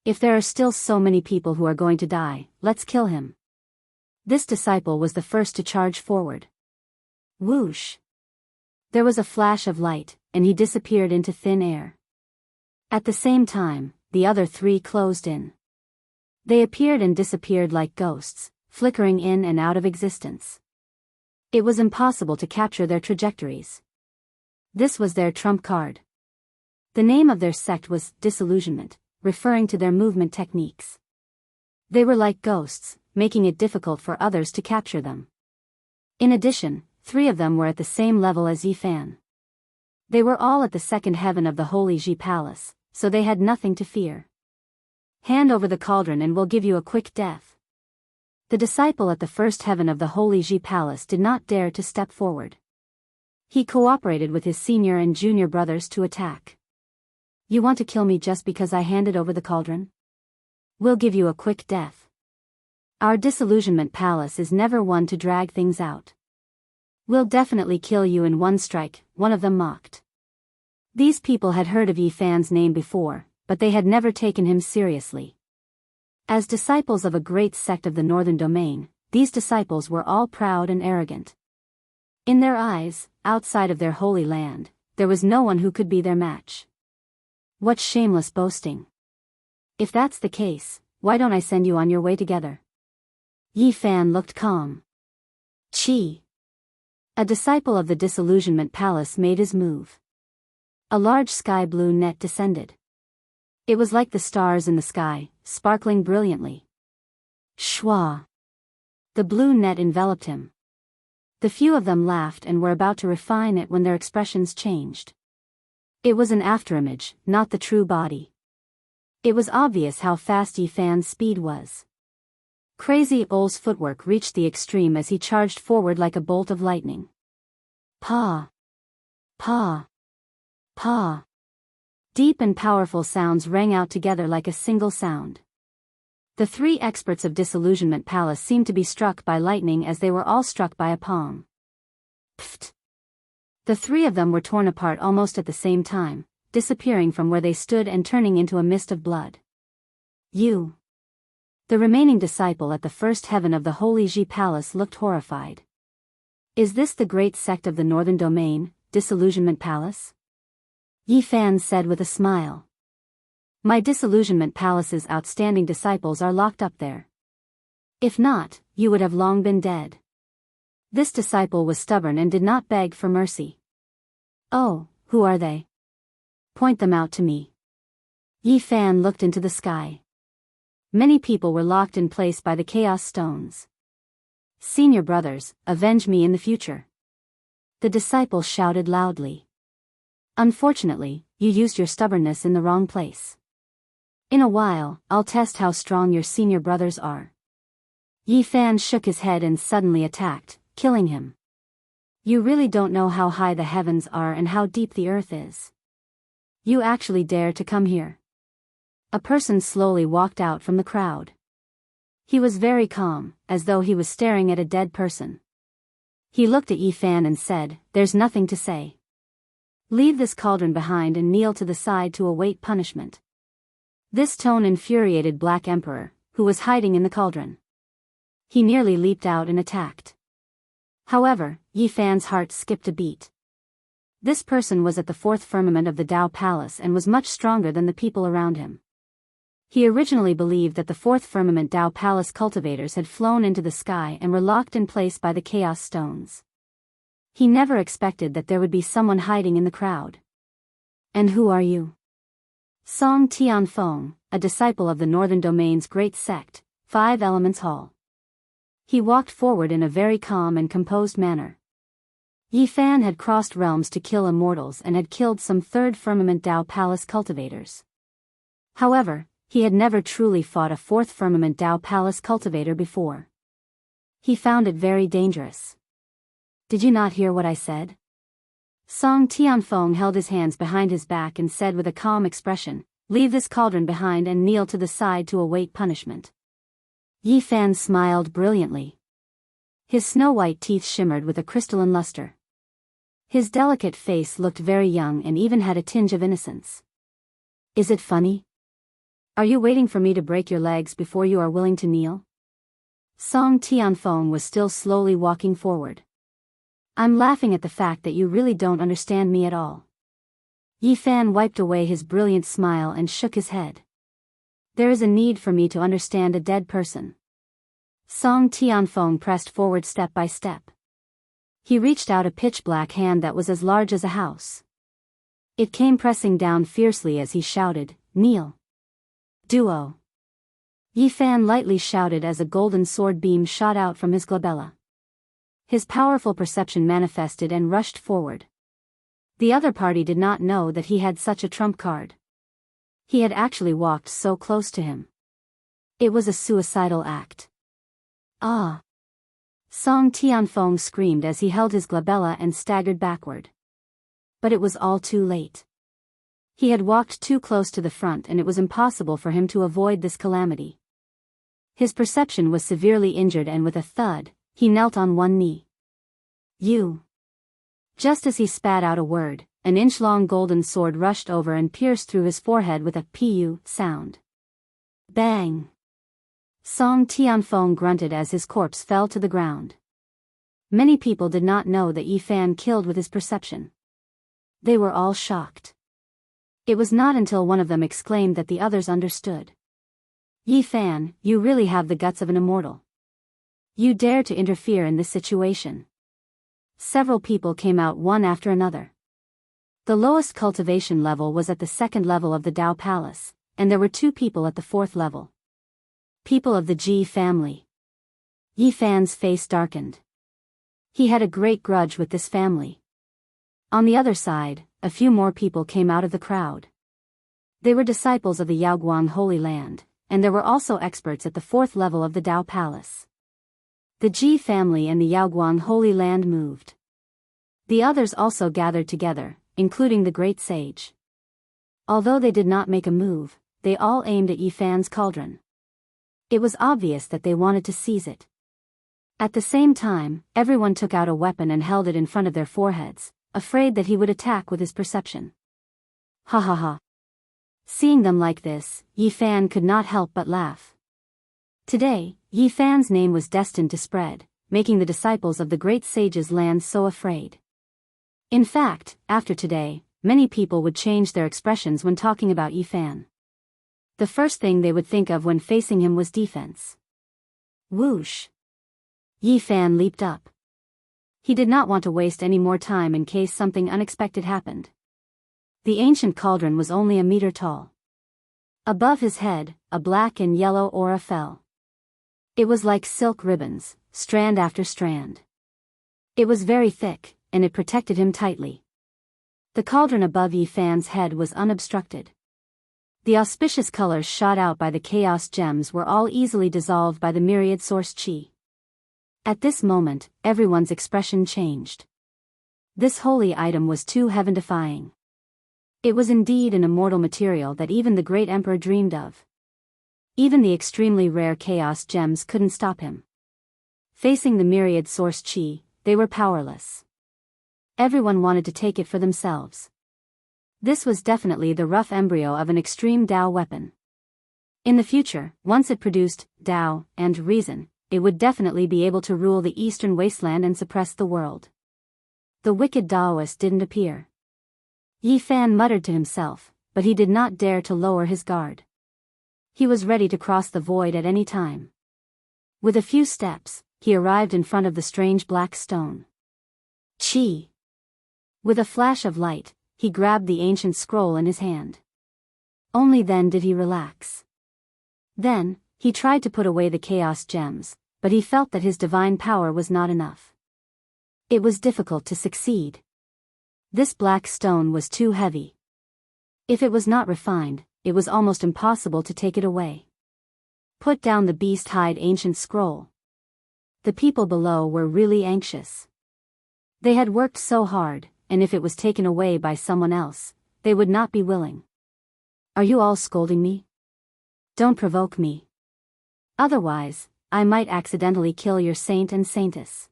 If there are still so many people who are going to die, let's kill him." This disciple was the first to charge forward. Whoosh! There was a flash of light, and he disappeared into thin air. At the same time, the other three closed in. They appeared and disappeared like ghosts, flickering in and out of existence. It was impossible to capture their trajectories. This was their trump card. The name of their sect was Disillusionment, referring to their movement techniques. They were like ghosts, making it difficult for others to capture them. In addition, 3 of them were at the same level as Yi Fan. They were all at the second heaven of the Holy Ji Palace, so they had nothing to fear. "Hand over the cauldron and we'll give you a quick death." The disciple at the first heaven of the Holy Ji Palace did not dare to step forward. He cooperated with his senior and junior brothers to attack. "You want to kill me just because I handed over the cauldron? We'll give you a quick death. Our Disillusionment Palace is never one to drag things out. We'll definitely kill you in one strike," one of them mocked. These people had heard of Yi Fan's name before, but they had never taken him seriously. As disciples of a great sect of the Northern Domain, these disciples were all proud and arrogant. In their eyes, outside of their holy land, there was no one who could be their match. What shameless boasting! If that's the case, why don't I send you on your way together? Yi Fan looked calm. Chi! A disciple of the Disillusionment Palace made his move. A large sky blue net descended. It was like the stars in the sky, sparkling brilliantly. Shwa! The blue net enveloped him. The few of them laughed and were about to refine it when their expressions changed. It was an afterimage, not the true body. It was obvious how fast Yi Fan's speed was. Crazy Ole's footwork reached the extreme as he charged forward like a bolt of lightning. Pa! Pa! Pa! Deep and powerful sounds rang out together like a single sound. The three experts of Disillusionment Palace seemed to be struck by lightning as they were all struck by a pong. Pfft! The three of them were torn apart almost at the same time, disappearing from where they stood and turning into a mist of blood. You! The remaining disciple at the first heaven of the Holy Ji Palace looked horrified. Is this the great sect of the Northern Domain, Disillusionment Palace? Yi Fan said with a smile. My Disillusionment Palace's outstanding disciples are locked up there. If not, you would have long been dead. This disciple was stubborn and did not beg for mercy. Oh, who are they? Point them out to me. Yi Fan looked into the sky. Many people were locked in place by the chaos stones. Senior brothers, avenge me in the future. The disciple shouted loudly. Unfortunately, you used your stubbornness in the wrong place. In a while, I'll test how strong your senior brothers are. Yi Fan shook his head and suddenly attacked, killing him. You really don't know how high the heavens are and how deep the earth is. You actually dare to come here. A person slowly walked out from the crowd. He was very calm, as though he was staring at a dead person. He looked at Yi Fan and said, "There's nothing to say. Leave this cauldron behind and kneel to the side to await punishment." This tone infuriated Black Emperor, who was hiding in the cauldron. He nearly leaped out and attacked. However, Yi Fan's heart skipped a beat. This person was at the fourth firmament of the Dao Palace and was much stronger than the people around him. He originally believed that the fourth firmament Dao Palace cultivators had flown into the sky and were locked in place by the chaos stones. He never expected that there would be someone hiding in the crowd. And who are you? Song Tianfeng, a disciple of the Northern Domain's great sect, 5 Elements Hall. He walked forward in a very calm and composed manner. Yi Fan had crossed realms to kill immortals and had killed some third firmament Dao Palace cultivators. However, he had never truly fought a fourth firmament Dao Palace cultivator before. He found it very dangerous. Did you not hear what I said? Song Tianfeng held his hands behind his back and said with a calm expression, "Leave this cauldron behind and kneel to the side to await punishment." Yi Fan smiled brilliantly. His snow-white teeth shimmered with a crystalline luster. His delicate face looked very young and even had a tinge of innocence. Is it funny? Are you waiting for me to break your legs before you are willing to kneel? Song Tianfeng was still slowly walking forward. I'm laughing at the fact that you really don't understand me at all. Yi Fan wiped away his brilliant smile and shook his head. There is a need for me to understand a dead person. Song Tianfeng pressed forward step by step. He reached out a pitch-black hand that was as large as a house. It came pressing down fiercely as he shouted, "Kneel." Duo. Yi Fan lightly shouted as a golden sword beam shot out from his glabella. His powerful perception manifested and rushed forward. The other party did not know that he had such a trump card. He had actually walked so close to him. It was a suicidal act. Ah! Song Tianfeng screamed as he held his glabella and staggered backward. But it was all too late. He had walked too close to the front and it was impossible for him to avoid this calamity. His perception was severely injured and with a thud, he knelt on one knee. You! Just as he spat out a word, an inch-long golden sword rushed over and pierced through his forehead with a pu sound. Bang! Song Tianfeng grunted as his corpse fell to the ground. Many people did not know that Yi Fan killed with his perception. They were all shocked. It was not until one of them exclaimed that the others understood. Yi Fan, you really have the guts of an immortal. You dare to interfere in this situation. Several people came out one after another. The lowest cultivation level was at the second level of the Dao Palace, and there were 2 people at the 4th level. People of the Ji family. Yi Fan's face darkened. He had a great grudge with this family. On the other side, a few more people came out of the crowd. They were disciples of the Yaoguang Holy Land, and there were also experts at the 4th level of the Dao Palace. The Ji family and the Yaoguang Holy Land moved. The others also gathered together, including the great sage. Although they did not make a move, they all aimed at Yi Fan's cauldron. It was obvious that they wanted to seize it. At the same time, everyone took out a weapon and held it in front of their foreheads, afraid that he would attack with his perception. Ha ha ha. Seeing them like this, Yi Fan could not help but laugh. Today, Yi Fan's name was destined to spread, making the disciples of the great sage's land so afraid. In fact, after today, many people would change their expressions when talking about Yi Fan. The first thing they would think of when facing him was defense. Whoosh! Yi Fan leaped up. He did not want to waste any more time in case something unexpected happened. The ancient cauldron was only a meter tall. Above his head, a black and yellow aura fell. It was like silk ribbons, strand after strand. It was very thick, and it protected him tightly. The cauldron above Yi Fan's head was unobstructed. The auspicious colors shot out by the chaos gems were all easily dissolved by the myriad source chi. At this moment, everyone's expression changed. This holy item was too heaven-defying. It was indeed an immortal material that even the great emperor dreamed of. Even the extremely rare chaos gems couldn't stop him. Facing the myriad source chi, they were powerless. Everyone wanted to take it for themselves. This was definitely the rough embryo of an extreme Dao weapon. In the future, once it produced Dao and reason, it would definitely be able to rule the eastern wasteland and suppress the world. The wicked Daoist didn't appear. Yi Fan muttered to himself, but he did not dare to lower his guard. He was ready to cross the void at any time. With a few steps, he arrived in front of the strange black stone. Chi! With a flash of light, he grabbed the ancient scroll in his hand. Only then did he relax. Then, he tried to put away the chaos gems, but he felt that his divine power was not enough. It was difficult to succeed. This black stone was too heavy. If it was not refined, it was almost impossible to take it away. Put down the beast-hide ancient scroll. The people below were really anxious. They had worked so hard, and if it was taken away by someone else, they would not be willing. Are you all scolding me? Don't provoke me. Otherwise, I might accidentally kill your saint and saintess.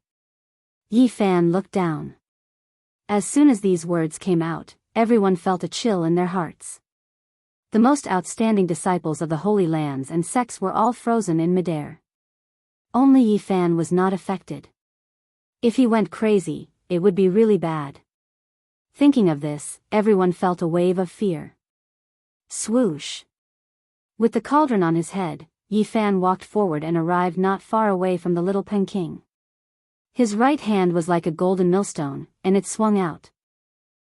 Yi Fan looked down. As soon as these words came out, everyone felt a chill in their hearts. The most outstanding disciples of the Holy Lands and sects were all frozen in midair. Only Yi Fan was not affected. If he went crazy, it would be really bad. Thinking of this, everyone felt a wave of fear. Swoosh! With the cauldron on his head, Yi Fan walked forward and arrived not far away from the little Peking. His right hand was like a golden millstone, and it swung out.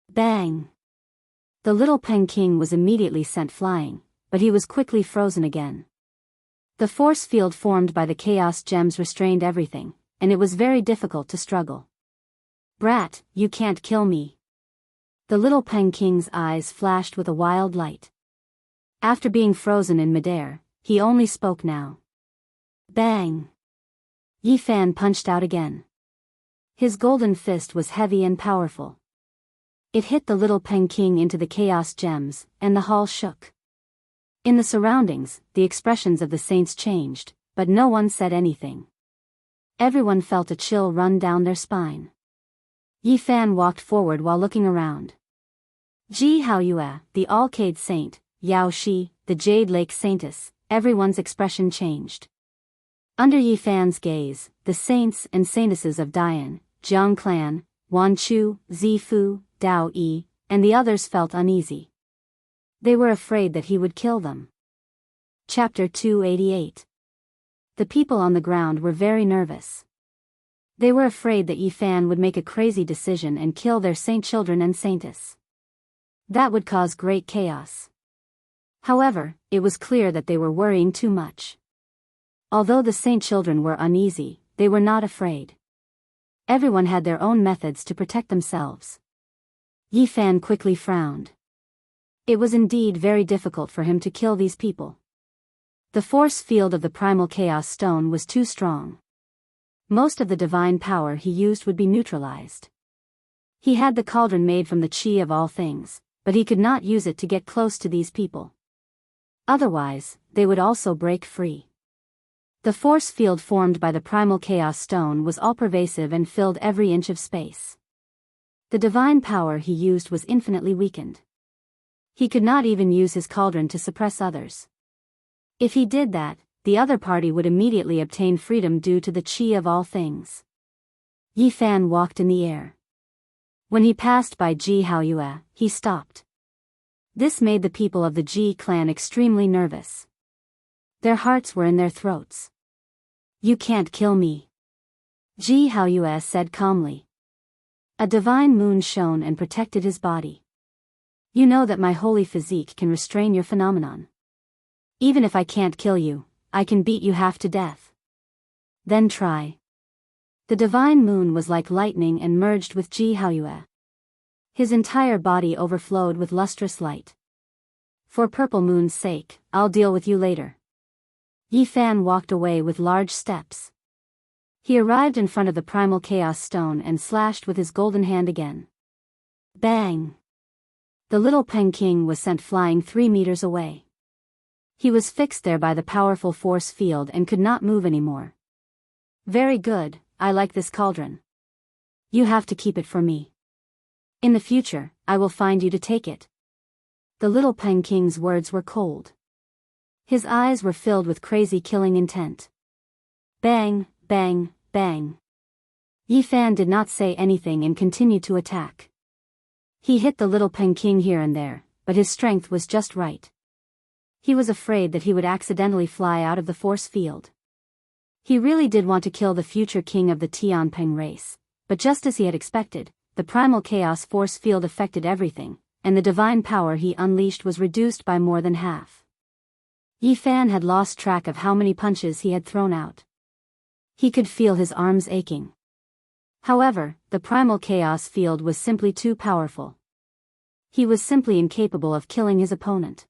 Bang! The little Peking was immediately sent flying, but he was quickly frozen again. The force field formed by the chaos gems restrained everything, and it was very difficult to struggle. Brat, you can't kill me. The little Peking's eyes flashed with a wild light. After being frozen in midair, he only spoke now. Bang! Yi Fan punched out again. His golden fist was heavy and powerful. It hit the little Peking into the chaos gems, and the hall shook. In the surroundings, the expressions of the saints changed, but no one said anything. Everyone felt a chill run down their spine. Yi Fan walked forward while looking around. Ji Haoyue, the All-Cade Saint, Yao Shi, the Jade Lake Saintess, everyone's expression changed. Under Yi Fan's gaze, the saints and saintesses of Dian, Jiang Clan, Wan Chu, Zifu, Dao Yi, and the others felt uneasy. They were afraid that he would kill them. Chapter 288. The people on the ground were very nervous. They were afraid that Yi Fan would make a crazy decision and kill their saint children and saintess. That would cause great chaos. However, it was clear that they were worrying too much. Although the saint children were uneasy, they were not afraid. Everyone had their own methods to protect themselves. Yi Fan quickly frowned. It was indeed very difficult for him to kill these people. The force field of the primal chaos stone was too strong. Most of the divine power he used would be neutralized. He had the cauldron made from the chi of all things, but he could not use it to get close to these people. Otherwise, they would also break free. The force field formed by the primal chaos stone was all-pervasive and filled every inch of space. The divine power he used was infinitely weakened. He could not even use his cauldron to suppress others. If he did that, the other party would immediately obtain freedom due to the qi of all things. Yi Fan walked in the air. When he passed by Jianghu, he stopped. This made the people of the Ji clan extremely nervous. Their hearts were in their throats. "You can't kill me," Jianghu said calmly. A divine moon shone and protected his body. "You know that my holy physique can restrain your phenomenon. Even if I can't kill you, I can beat you half to death. Then try." The divine moon was like lightning and merged with Jianghu. His entire body overflowed with lustrous light. "For Purple Moon's sake, I'll deal with you later." Yi Fan walked away with large steps. He arrived in front of the primal chaos stone and slashed with his golden hand again. Bang! The little Peng King was sent flying 3 meters away. He was fixed there by the powerful force field and could not move anymore. "Very good, I like this cauldron. You have to keep it for me. In the future, I will find you to take it." The little Peng King's words were cold. His eyes were filled with crazy killing intent. Bang, bang, bang. Yi Fan did not say anything and continued to attack. He hit the little Peng King here and there, but his strength was just right. He was afraid that he would accidentally fly out of the force field. He really did want to kill the future king of the Tianping race, but just as he had expected, the primal chaos force field affected everything, and the divine power he unleashed was reduced by more than half. Yi Fan had lost track of how many punches he had thrown out. He could feel his arms aching. However, the primal chaos field was simply too powerful. He was simply incapable of killing his opponent.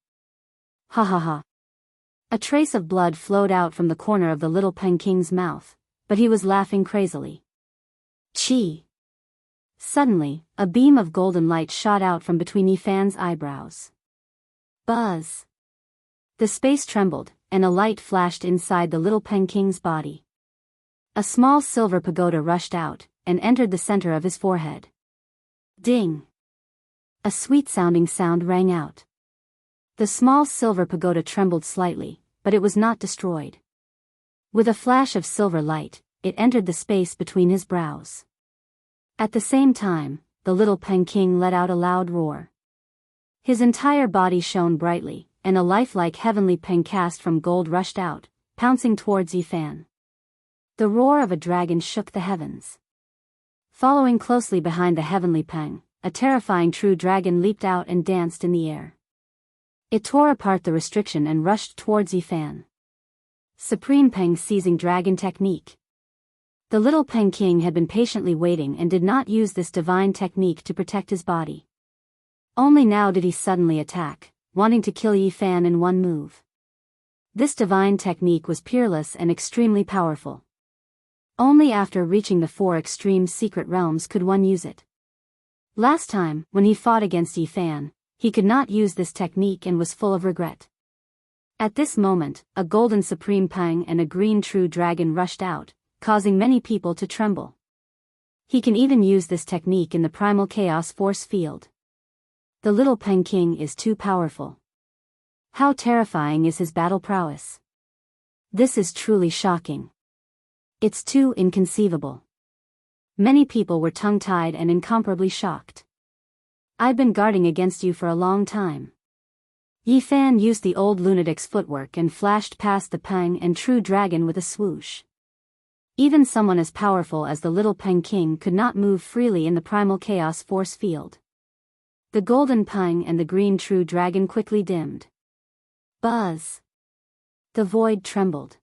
Ha ha ha. A trace of blood flowed out from the corner of the little Peng King's mouth, but he was laughing crazily. Chi! Suddenly, a beam of golden light shot out from between Yi Fan's eyebrows. Buzz! The space trembled, and a light flashed inside the little Peng King's body. A small silver pagoda rushed out, and entered the center of his forehead. Ding! A sweet-sounding sound rang out. The small silver pagoda trembled slightly, but it was not destroyed. With a flash of silver light, it entered the space between his brows. At the same time, the little Peng King let out a loud roar. His entire body shone brightly, and a lifelike heavenly peng cast from gold rushed out, pouncing towards Yi Fan. The roar of a dragon shook the heavens. Following closely behind the heavenly peng, a terrifying true dragon leaped out and danced in the air. It tore apart the restriction and rushed towards Yi Fan. Supreme Peng seizing dragon technique. The little Peng King had been patiently waiting and did not use this divine technique to protect his body. Only now did he suddenly attack, wanting to kill Yi Fan in one move. This divine technique was peerless and extremely powerful. Only after reaching the 4 extreme secret realms could one use it. Last time, when he fought against Yi Fan, he could not use this technique and was full of regret. At this moment, a golden supreme peng and a green true dragon rushed out, causing many people to tremble. He can even use this technique in the primal chaos force field. The little Peng King is too powerful. How terrifying is his battle prowess? This is truly shocking. It's too inconceivable. Many people were tongue-tied and incomparably shocked. I've been guarding against you for a long time. Yi Fan used the old lunatic's footwork and flashed past the Peng and true dragon with a swoosh. Even someone as powerful as the little Peng King could not move freely in the primal chaos force field. The golden Peng and the green true dragon quickly dimmed. Buzz! The void trembled.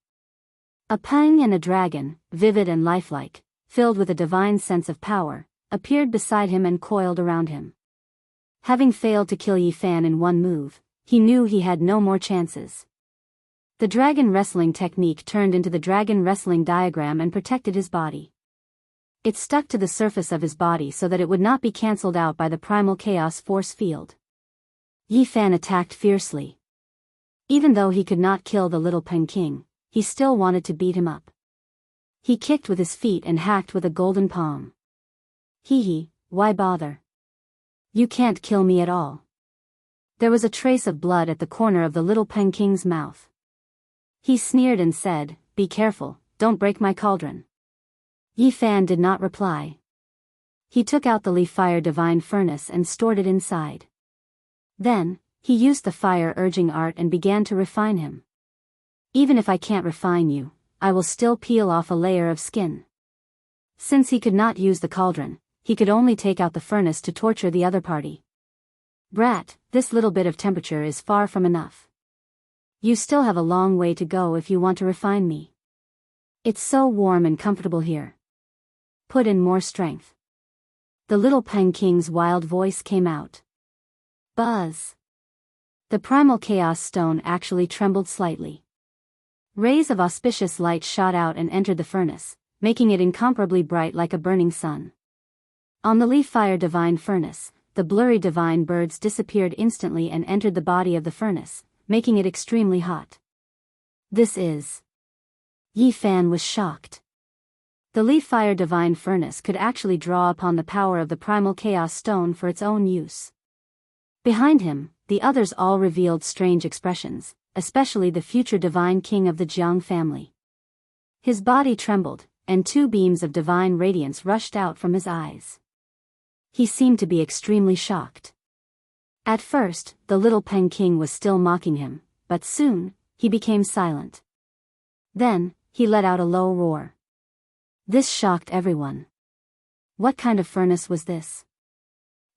A Peng and a dragon, vivid and lifelike, filled with a divine sense of power, appeared beside him and coiled around him. Having failed to kill Yi Fan in one move, he knew he had no more chances. The dragon wrestling technique turned into the dragon wrestling diagram and protected his body. It stuck to the surface of his body so that it would not be cancelled out by the primal chaos force field. Yi Fan attacked fiercely. Even though he could not kill the little Peng King, he still wanted to beat him up. He kicked with his feet and hacked with a golden palm. Hee hee, why bother? You can't kill me at all. There was a trace of blood at the corner of the little Penking's mouth. He sneered and said, "Be careful, don't break my cauldron." Yi Fan did not reply. He took out the leaf fire divine furnace and stored it inside. Then, he used the fire-urging art and began to refine him. Even if I can't refine you, I will still peel off a layer of skin. Since he could not use the cauldron, he could only take out the furnace to torture the other party. Brat, this little bit of temperature is far from enough. You still have a long way to go if you want to refine me. It's so warm and comfortable here. Put in more strength. The little Penking's wild voice came out. Buzz. The primal chaos stone actually trembled slightly. Rays of auspicious light shot out and entered the furnace, making it incomparably bright like a burning sun. On the leaf fire divine furnace, the blurry divine birds disappeared instantly and entered the body of the furnace, making it extremely hot. This is... Yi Fan was shocked. The leaf fire divine furnace could actually draw upon the power of the primal chaos stone for its own use. Behind him, the others all revealed strange expressions, especially the future divine king of the Jianghu family. His body trembled, and 2 beams of divine radiance rushed out from his eyes. He seemed to be extremely shocked. At first, the little Peking was still mocking him, but soon, he became silent. Then, he let out a low roar. This shocked everyone. What kind of furnace was this?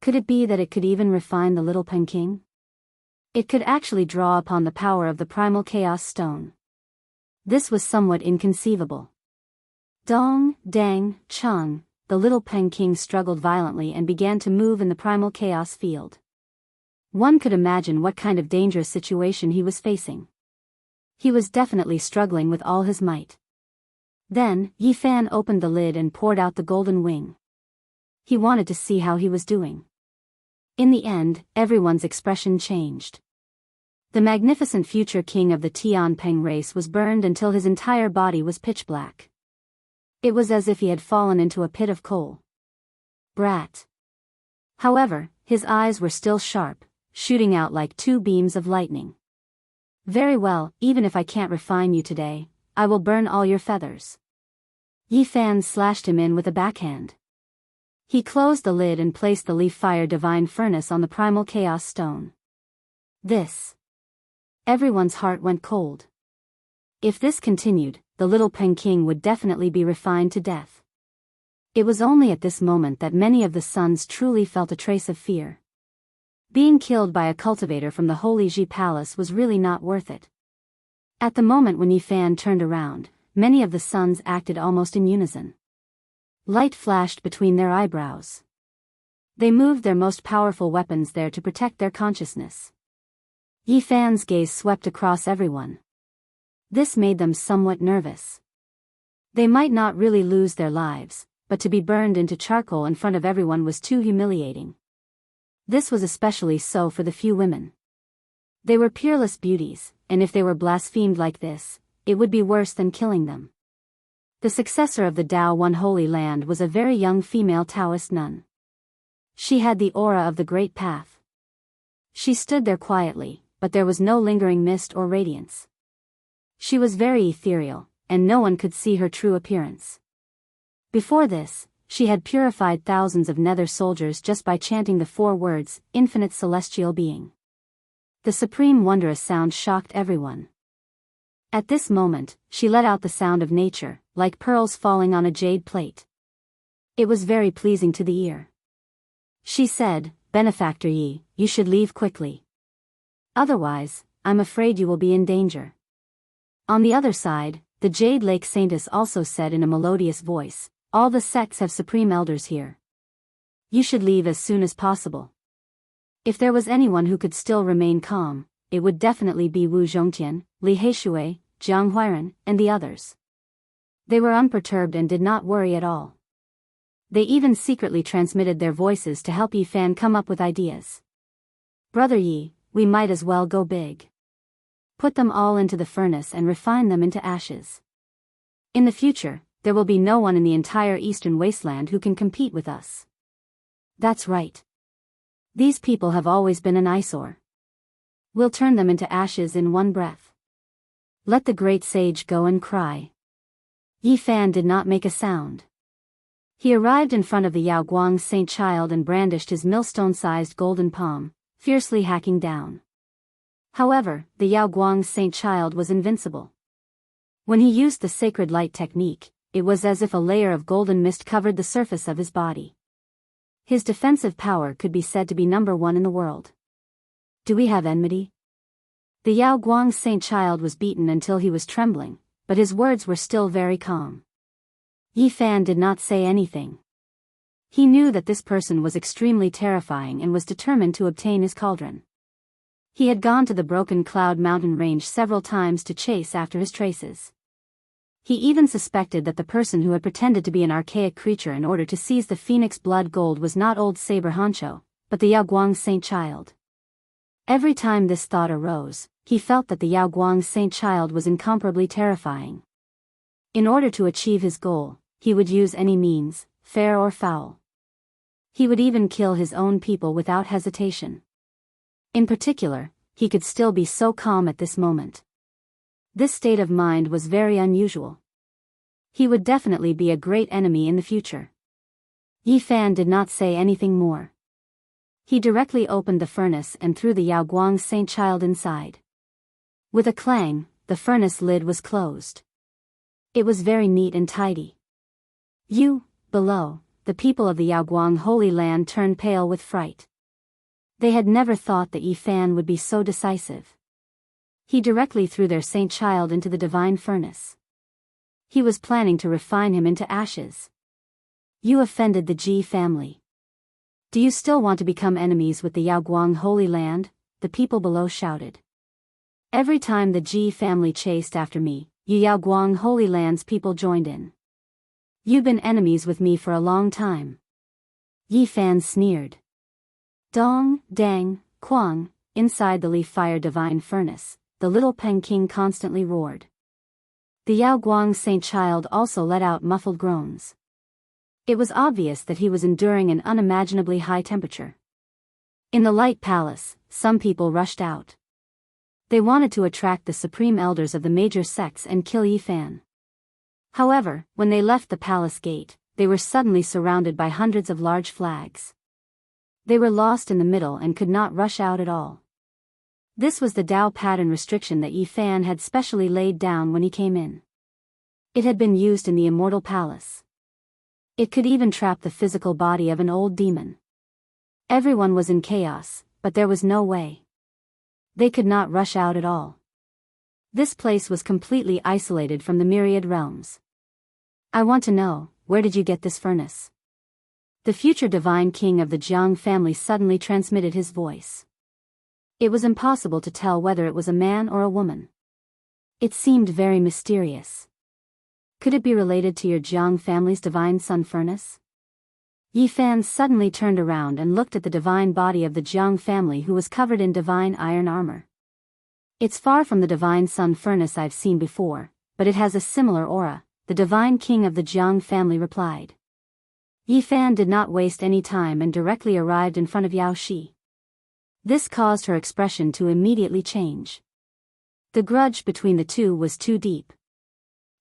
Could it be that it could even refine the little Peking? It could actually draw upon the power of the primal chaos stone. This was somewhat inconceivable. Dong, dang, chung, the little Peking struggled violently and began to move in the primal chaos field. One could imagine what kind of dangerous situation he was facing. He was definitely struggling with all his might. Then, Yi Fan opened the lid and poured out the golden wing. He wanted to see how he was doing. In the end, everyone's expression changed. The magnificent future king of the Tianpeng race was burned until his entire body was pitch black. It was as if he had fallen into a pit of coal. Brat. However, his eyes were still sharp, shooting out like 2 beams of lightning. Very well, even if I can't refine you today, I will burn all your feathers. Yi Fan slashed him in with a backhand. He closed the lid and placed the leaf fire divine furnace on the primal chaos stone. This. Everyone's heart went cold. If this continued, the little Peking would definitely be refined to death. It was only at this moment that many of the sons truly felt a trace of fear. Being killed by a cultivator from the Holy Ji Palace was really not worth it. At the moment when Yi Fan turned around, many of the sons acted almost in unison. Light flashed between their eyebrows. They moved their most powerful weapons there to protect their consciousness. Yi Fan's gaze swept across everyone. This made them somewhat nervous. They might not really lose their lives, but to be burned into charcoal in front of everyone was too humiliating. This was especially so for the few women. They were peerless beauties, and if they were blasphemed like this, it would be worse than killing them. The successor of the Dao One Holy Land was a very young female Taoist nun. She had the aura of the Great Path. She stood there quietly, but there was no lingering mist or radiance. She was very ethereal, and no one could see her true appearance. Before this, she had purified thousands of nether soldiers just by chanting the 4 words, Infinite Celestial Being. The supreme wondrous sound shocked everyone. At this moment, she let out the sound of nature, like pearls falling on a jade plate. It was very pleasing to the ear. She said, "Benefactor Yi, you should leave quickly. Otherwise, I'm afraid you will be in danger." On the other side, the Jade Lake Saintess also said in a melodious voice, "All the sects have supreme elders here. You should leave as soon as possible." If there was anyone who could still remain calm, it would definitely be Wu Zhongtian, Li Heishui, Jiang Huiran, and the others. They were unperturbed and did not worry at all. They even secretly transmitted their voices to help Yi Fan come up with ideas. "Brother Yi, we might as well go big. Put them all into the furnace and refine them into ashes. In the future, there will be no one in the entire eastern wasteland who can compete with us. That's right. These people have always been an eyesore. We'll turn them into ashes in one breath. Let the great sage go and cry. Yi Fan did not make a sound. He arrived in front of the Yaoguang Saint Child and brandished his millstone-sized golden palm, fiercely hacking down. However, the Yaoguang Saint Child was invincible. When he used the sacred light technique, it was as if a layer of golden mist covered the surface of his body. His defensive power could be said to be number one in the world. Do we have enmity? The Yaoguang Saint Child was beaten until he was trembling, but his words were still very calm. Yi Fan did not say anything. He knew that this person was extremely terrifying and was determined to obtain his cauldron. He had gone to the Broken Cloud mountain range several times to chase after his traces. He even suspected that the person who had pretended to be an archaic creature in order to seize the phoenix blood gold was not old Saber Hancho, but the Yaoguang Saint Child. Every time this thought arose, he felt that the Yaoguang Saint Child was incomparably terrifying. In order to achieve his goal, he would use any means, fair or foul. He would even kill his own people without hesitation. In particular, he could still be so calm at this moment. This state of mind was very unusual. He would definitely be a great enemy in the future. Yi Fan did not say anything more. He directly opened the furnace and threw the Yaoguang Saint Child inside. With a clang, the furnace lid was closed. It was very neat and tidy. Below, the people of the Yaoguang Holy Land turned pale with fright. They had never thought that Yi Fan would be so decisive. He directly threw their Saint Child into the divine furnace. He was planning to refine him into ashes. You offended the Ji family. Do you still want to become enemies with the Yaoguang Holy Land? The people below shouted. Every time the Ji family chased after me, you Yaoguang Holy Land's people joined in. You've been enemies with me for a long time. Yi Fan sneered. Dong, dang, quang, inside the leaf fire divine furnace, the little Peng King constantly roared. The Yaoguang Saint Child also let out muffled groans. It was obvious that he was enduring an unimaginably high temperature. In the Light Palace, some people rushed out. They wanted to attract the supreme elders of the major sects and kill Yi Fan. However, when they left the palace gate, they were suddenly surrounded by hundreds of large flags. They were lost in the middle and could not rush out at all. This was the Dao pattern restriction that Yi Fan had specially laid down when he came in. It had been used in the Immortal Palace. It could even trap the physical body of an old demon. Everyone was in chaos, but there was no way. They could not rush out at all. This place was completely isolated from the myriad realms. I want to know, where did you get this furnace? The future divine king of the Jiang family suddenly transmitted his voice. It was impossible to tell whether it was a man or a woman. It seemed very mysterious. Could it be related to your Jiang family's divine sun furnace? Yi Fan suddenly turned around and looked at the divine body of the Jiang family, who was covered in divine iron armor. It's far from the divine sun furnace I've seen before, but it has a similar aura, the divine king of the Jiang family replied. Yi Fan did not waste any time and directly arrived in front of Yao Shi. This caused her expression to immediately change. The grudge between the two was too deep.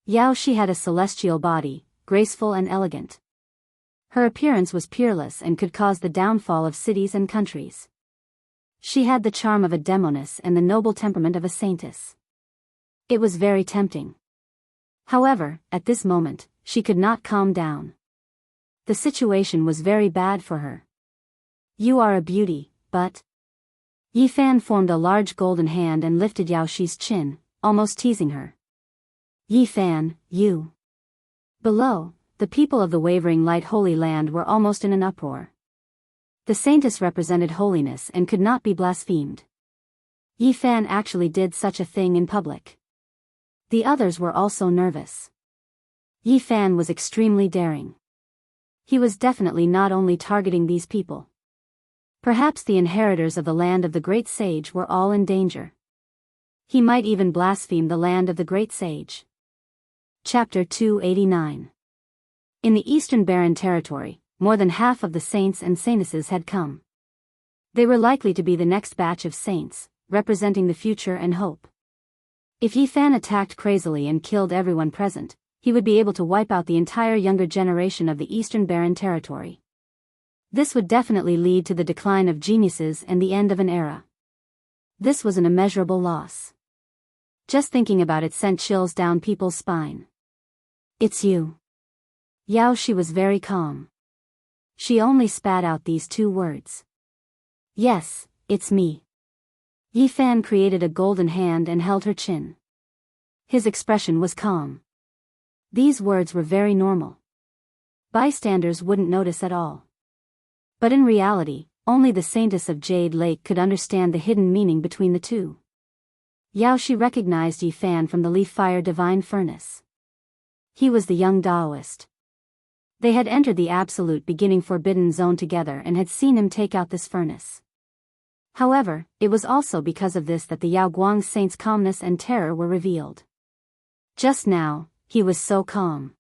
Yao Shi had a celestial body, graceful and elegant. Her appearance was peerless and could cause the downfall of cities and countries. She had the charm of a demoness and the noble temperament of a saintess. It was very tempting. However, at this moment, she could not calm down. The situation was very bad for her. You are a beauty, but... Yi Fan formed a large golden hand and lifted Yao Shi's chin, almost teasing her. Yi Fan, you... Below, the people of the Wavering Light Holy Land were almost in an uproar. The saintess represented holiness and could not be blasphemed. Yi Fan actually did such a thing in public. The others were also nervous. Yi Fan was extremely daring. He was definitely not only targeting these people. Perhaps the inheritors of the land of the great sage were all in danger. He might even blaspheme the land of the great sage. Chapter 289. In the Eastern Barren Territory, more than half of the saints and saintesses had come. They were likely to be the next batch of saints, representing the future and hope. If Yi Fan attacked crazily and killed everyone present, he would be able to wipe out the entire younger generation of the Eastern Barren Territory. This would definitely lead to the decline of geniuses and the end of an era. This was an immeasurable loss. Just thinking about it sent chills down people's spine. "It's you." Yao Shi was very calm. She only spat out these two words. "Yes, it's me." Yi Fan created a golden hand and held her chin. His expression was calm. These words were very normal. Bystanders wouldn't notice at all. But in reality, only the saintess of Jade Lake could understand the hidden meaning between the two. Yao Shi recognized Yi Fan from the Leaf Fire Divine Furnace. He was the young Daoist. They had entered the absolute beginning forbidden zone together and had seen him take out this furnace. However, it was also because of this that the Yao Guang saint's calmness and terror were revealed. Just now, he was so calm.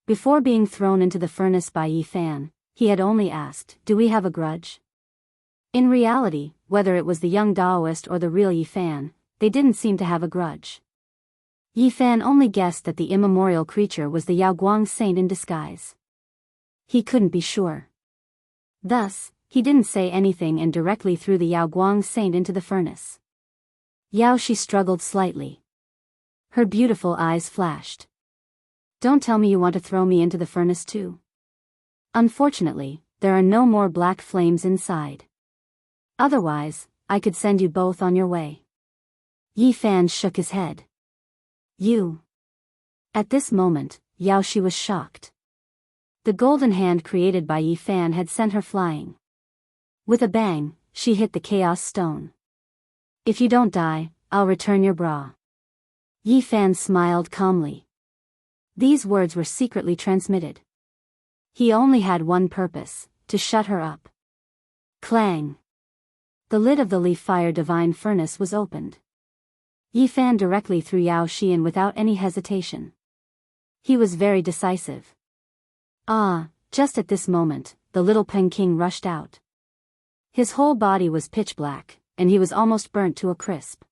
Before being thrown into the furnace by Yi Fan, he had only asked, "Do we have a grudge?" In reality, whether it was the young Daoist or the real Yi Fan, they didn't seem to have a grudge. Yi Fan only guessed that the immemorial creature was the Yao Guang saint in disguise. He couldn't be sure. Thus, he didn't say anything and directly threw the Yao Guang saint into the furnace. Yao Shi struggled slightly. Her beautiful eyes flashed. "Don't tell me you want to throw me into the furnace too." "Unfortunately, there are no more black flames inside. Otherwise, I could send you both on your way." Yi Fan shook his head. "You." At this moment, Yao Shi was shocked. The golden hand created by Yi Fan had sent her flying. With a bang, she hit the chaos stone. "If you don't die, I'll return your bra." Yi Fan smiled calmly. These words were secretly transmitted. He only had one purpose, to shut her up. Clang! The lid of the Leaf Fire Divine Furnace was opened. Yi Fan directly threw Yao Shi in without any hesitation. He was very decisive. Just at this moment, the little Peking rushed out. His whole body was pitch black, and he was almost burnt to a crisp.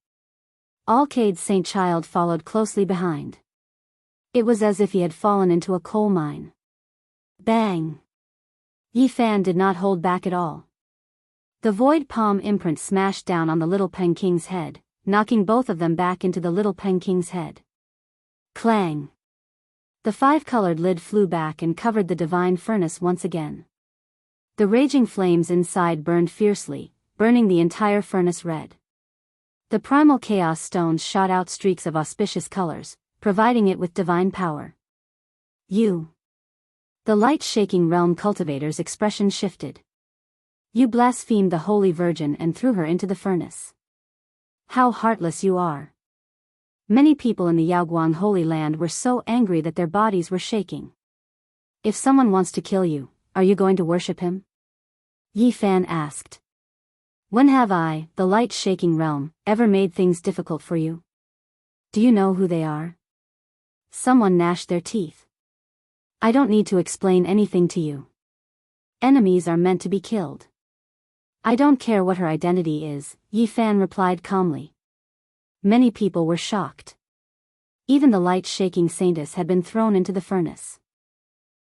Alcade Saint Child followed closely behind. It was as if he had fallen into a coal mine. Bang! Yi Fan did not hold back at all. The void palm imprint smashed down on the little Peking's head, knocking both of them back into the little Peking's head. Clang! The five-colored lid flew back and covered the divine furnace once again. The raging flames inside burned fiercely, burning the entire furnace red. The primal chaos stones shot out streaks of auspicious colors, providing it with divine power. "You." The light-shaking realm cultivator's expression shifted. "You blasphemed the Holy Virgin and threw her into the furnace. How heartless you are." Many people in the Yaoguang Holy Land were so angry that their bodies were shaking. "If someone wants to kill you, are you going to worship him?" Yi Fan asked. "When have I, the light-shaking realm, ever made things difficult for you? Do you know who they are?" Someone gnashed their teeth. "I don't need to explain anything to you. Enemies are meant to be killed." "I don't care what her identity is," Yi Fan replied calmly. Many people were shocked. Even the light-shaking saintess had been thrown into the furnace.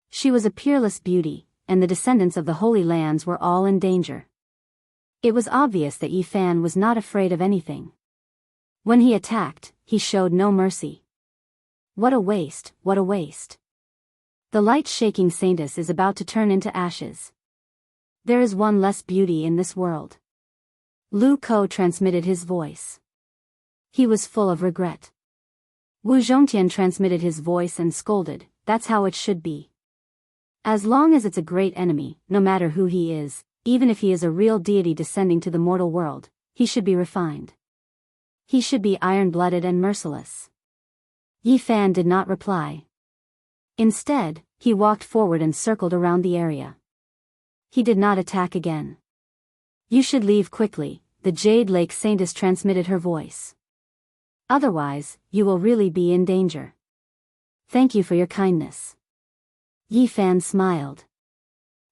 She was a peerless beauty, and the descendants of the Holy Lands were all in danger. It was obvious that Yi Fan was not afraid of anything. When he attacked, he showed no mercy. What a waste, what a waste. The light-shaking saintess is about to turn into ashes. There is one less beauty in this world. Lu Ko transmitted his voice. He was full of regret. Wu Zhongtian transmitted his voice and scolded, "That's how it should be. As long as it's a great enemy, no matter who he is, even if he is a real deity descending to the mortal world, he should be refined. He should be iron-blooded and merciless." Yi Fan did not reply. Instead, he walked forward and circled around the area. He did not attack again. "You should leave quickly," the Jade Lake Saintess transmitted her voice. Otherwise, you will really be in danger. Thank you for your kindness. Yi Fan smiled.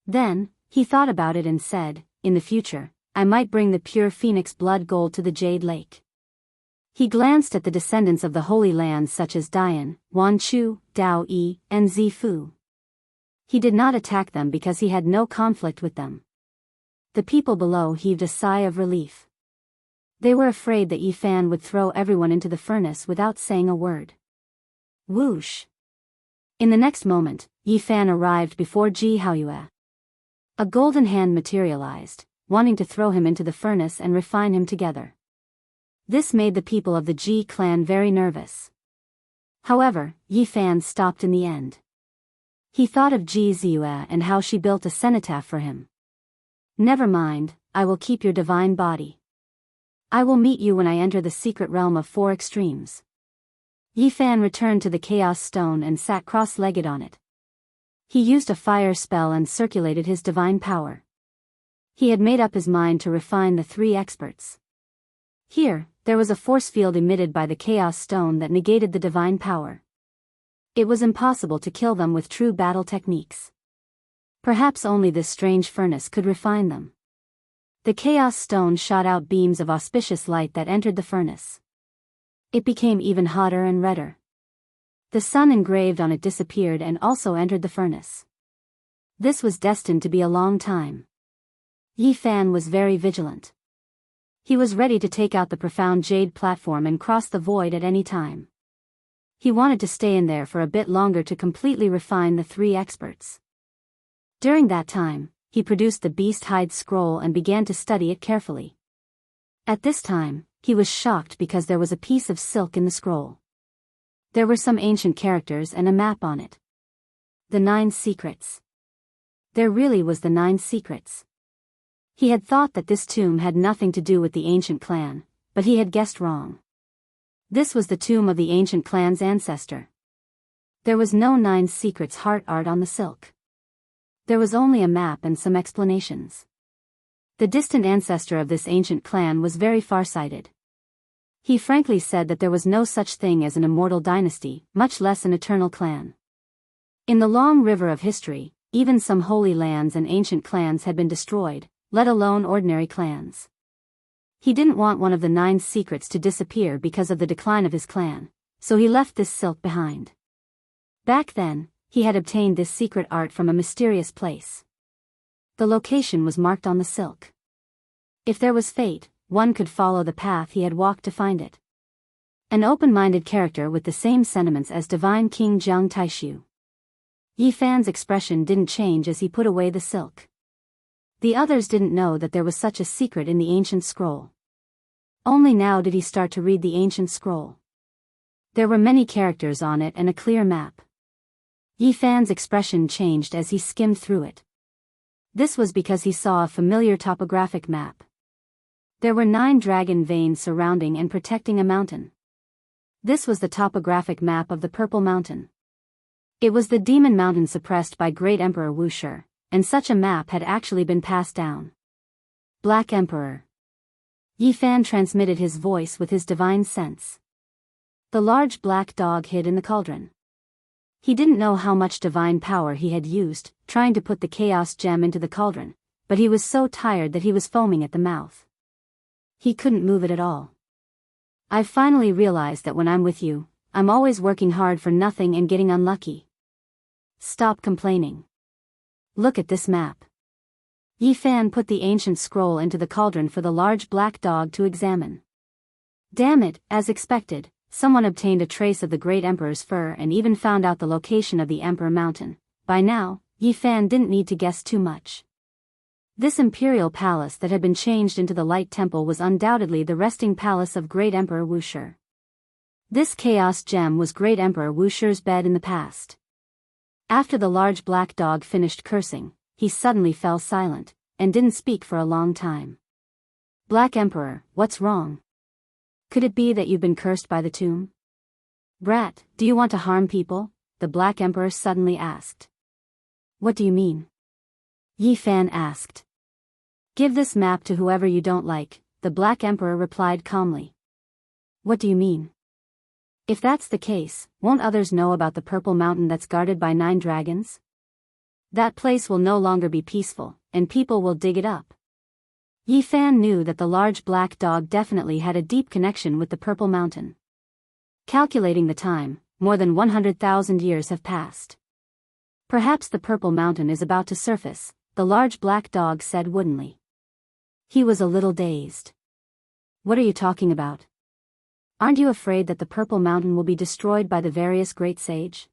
Then, he thought about it and said, in the future, I might bring the pure phoenix blood gold to the Jade Lake. He glanced at the descendants of the Holy Lands such as Dian, Wanchu, Dao Yi, and Zifu. He did not attack them because he had no conflict with them. The people below heaved a sigh of relief. They were afraid that Yi Fan would throw everyone into the furnace without saying a word. Whoosh! In the next moment, Yi Fan arrived before Ji Haoyue. A golden hand materialized, wanting to throw him into the furnace and refine him together. This made the people of the Ji clan very nervous. However, Yi Fan stopped in the end. He thought of Ji Ziyue and how she built a cenotaph for him. Never mind, I will keep your divine body. I will meet you when I enter the secret realm of 4 extremes. Yi Fan returned to the Chaos Stone and sat cross-legged on it. He used a fire spell and circulated his divine power. He had made up his mind to refine the 3 experts. Here, there was a force field emitted by the Chaos Stone that negated the divine power. It was impossible to kill them with true battle techniques. Perhaps only this strange furnace could refine them. The Chaos Stone shot out beams of auspicious light that entered the furnace. It became even hotter and redder. The sun engraved on it disappeared and also entered the furnace. This was destined to be a long time. Yi Fan was very vigilant. He was ready to take out the profound jade platform and cross the void at any time. He wanted to stay in there for a bit longer to completely refine the 3 experts. During that time, he produced the Beast Hide Scroll and began to study it carefully. At this time, he was shocked because there was a piece of silk in the scroll. There were some ancient characters and a map on it. The 9 secrets. There really was the 9 secrets. He had thought that this tomb had nothing to do with the ancient clan, but he had guessed wrong. This was the tomb of the ancient clan's ancestor. There was no 9 secrets heart art on the silk. There was only a map and some explanations. The distant ancestor of this ancient clan was very farsighted. He frankly said that there was no such thing as an immortal dynasty, much less an eternal clan. In the long river of history, even some holy lands and ancient clans had been destroyed, let alone ordinary clans. He didn't want one of the 9 secrets to disappear because of the decline of his clan, so he left this silk behind. Back then, he had obtained this secret art from a mysterious place. The location was marked on the silk. If there was fate, one could follow the path he had walked to find it. An open-minded character with the same sentiments as Divine King Jiang Taishu. Yi Fan's expression didn't change as he put away the silk. The others didn't know that there was such a secret in the ancient scroll. Only now did he start to read the ancient scroll. There were many characters on it and a clear map. Yi Fan's expression changed as he skimmed through it. This was because he saw a familiar topographic map. There were 9 dragon veins surrounding and protecting a mountain. This was the topographic map of the Purple Mountain. It was the demon mountain suppressed by Great Emperor Wuxia, and such a map had actually been passed down. Black Emperor. Yi Fan transmitted his voice with his divine sense. The large black dog hid in the cauldron. He didn't know how much divine power he had used, trying to put the chaos gem into the cauldron, but he was so tired that he was foaming at the mouth. He couldn't move it at all. I've finally realized that when I'm with you, I'm always working hard for nothing and getting unlucky. Stop complaining. Look at this map. Yi Fan put the ancient scroll into the cauldron for the large black dog to examine. Damn it, as expected, someone obtained a trace of the Great Emperor's fur and even found out the location of the Emperor Mountain. By now, Yi Fan didn't need to guess too much. This imperial palace that had been changed into the Light Temple was undoubtedly the resting palace of Great Emperor Wuxia. This chaos gem was Great Emperor Wuxia's bed in the past. After the large black dog finished cursing, he suddenly fell silent, and didn't speak for a long time. Black Emperor, what's wrong? Could it be that you've been cursed by the tomb? Brat, do you want to harm people? The Black Emperor suddenly asked. What do you mean? Yi Fan asked. Give this map to whoever you don't like, the Black Emperor replied calmly. What do you mean? If that's the case, won't others know about the purple mountain that's guarded by 9 dragons? That place will no longer be peaceful, and people will dig it up. Yi Fan knew that the large black dog definitely had a deep connection with the purple mountain. Calculating the time, more than 100,000 years have passed. Perhaps the purple mountain is about to surface, the large black dog said woodenly. He was a little dazed. What are you talking about? Aren't you afraid that the purple mountain will be destroyed by the various great sage?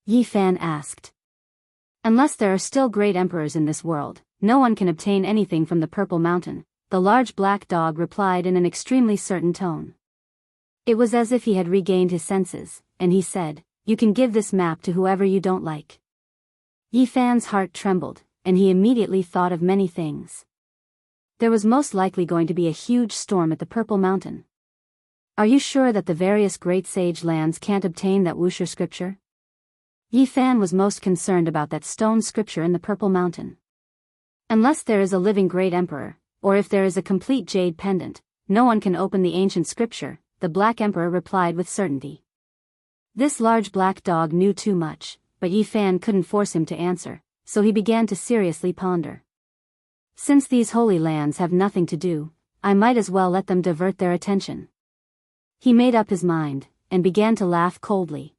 Yi Fan asked. Unless there are still great emperors in this world, no one can obtain anything from the purple mountain, the large black dog replied in an extremely certain tone. It was as if he had regained his senses, and he said, "You can give this map to whoever you don't like." Yi Fan's heart trembled, and he immediately thought of many things. There was most likely going to be a huge storm at the Purple Mountain. Are you sure that the various great sage lands can't obtain that Wuxia scripture? Yi Fan was most concerned about that stone scripture in the Purple Mountain. Unless there is a living great emperor, or if there is a complete jade pendant, no one can open the ancient scripture, the Black Emperor replied with certainty. This large black dog knew too much, but Yi Fan couldn't force him to answer, so he began to seriously ponder. Since these holy lands have nothing to do, I might as well let them divert their attention. He made up his mind, and began to laugh coldly.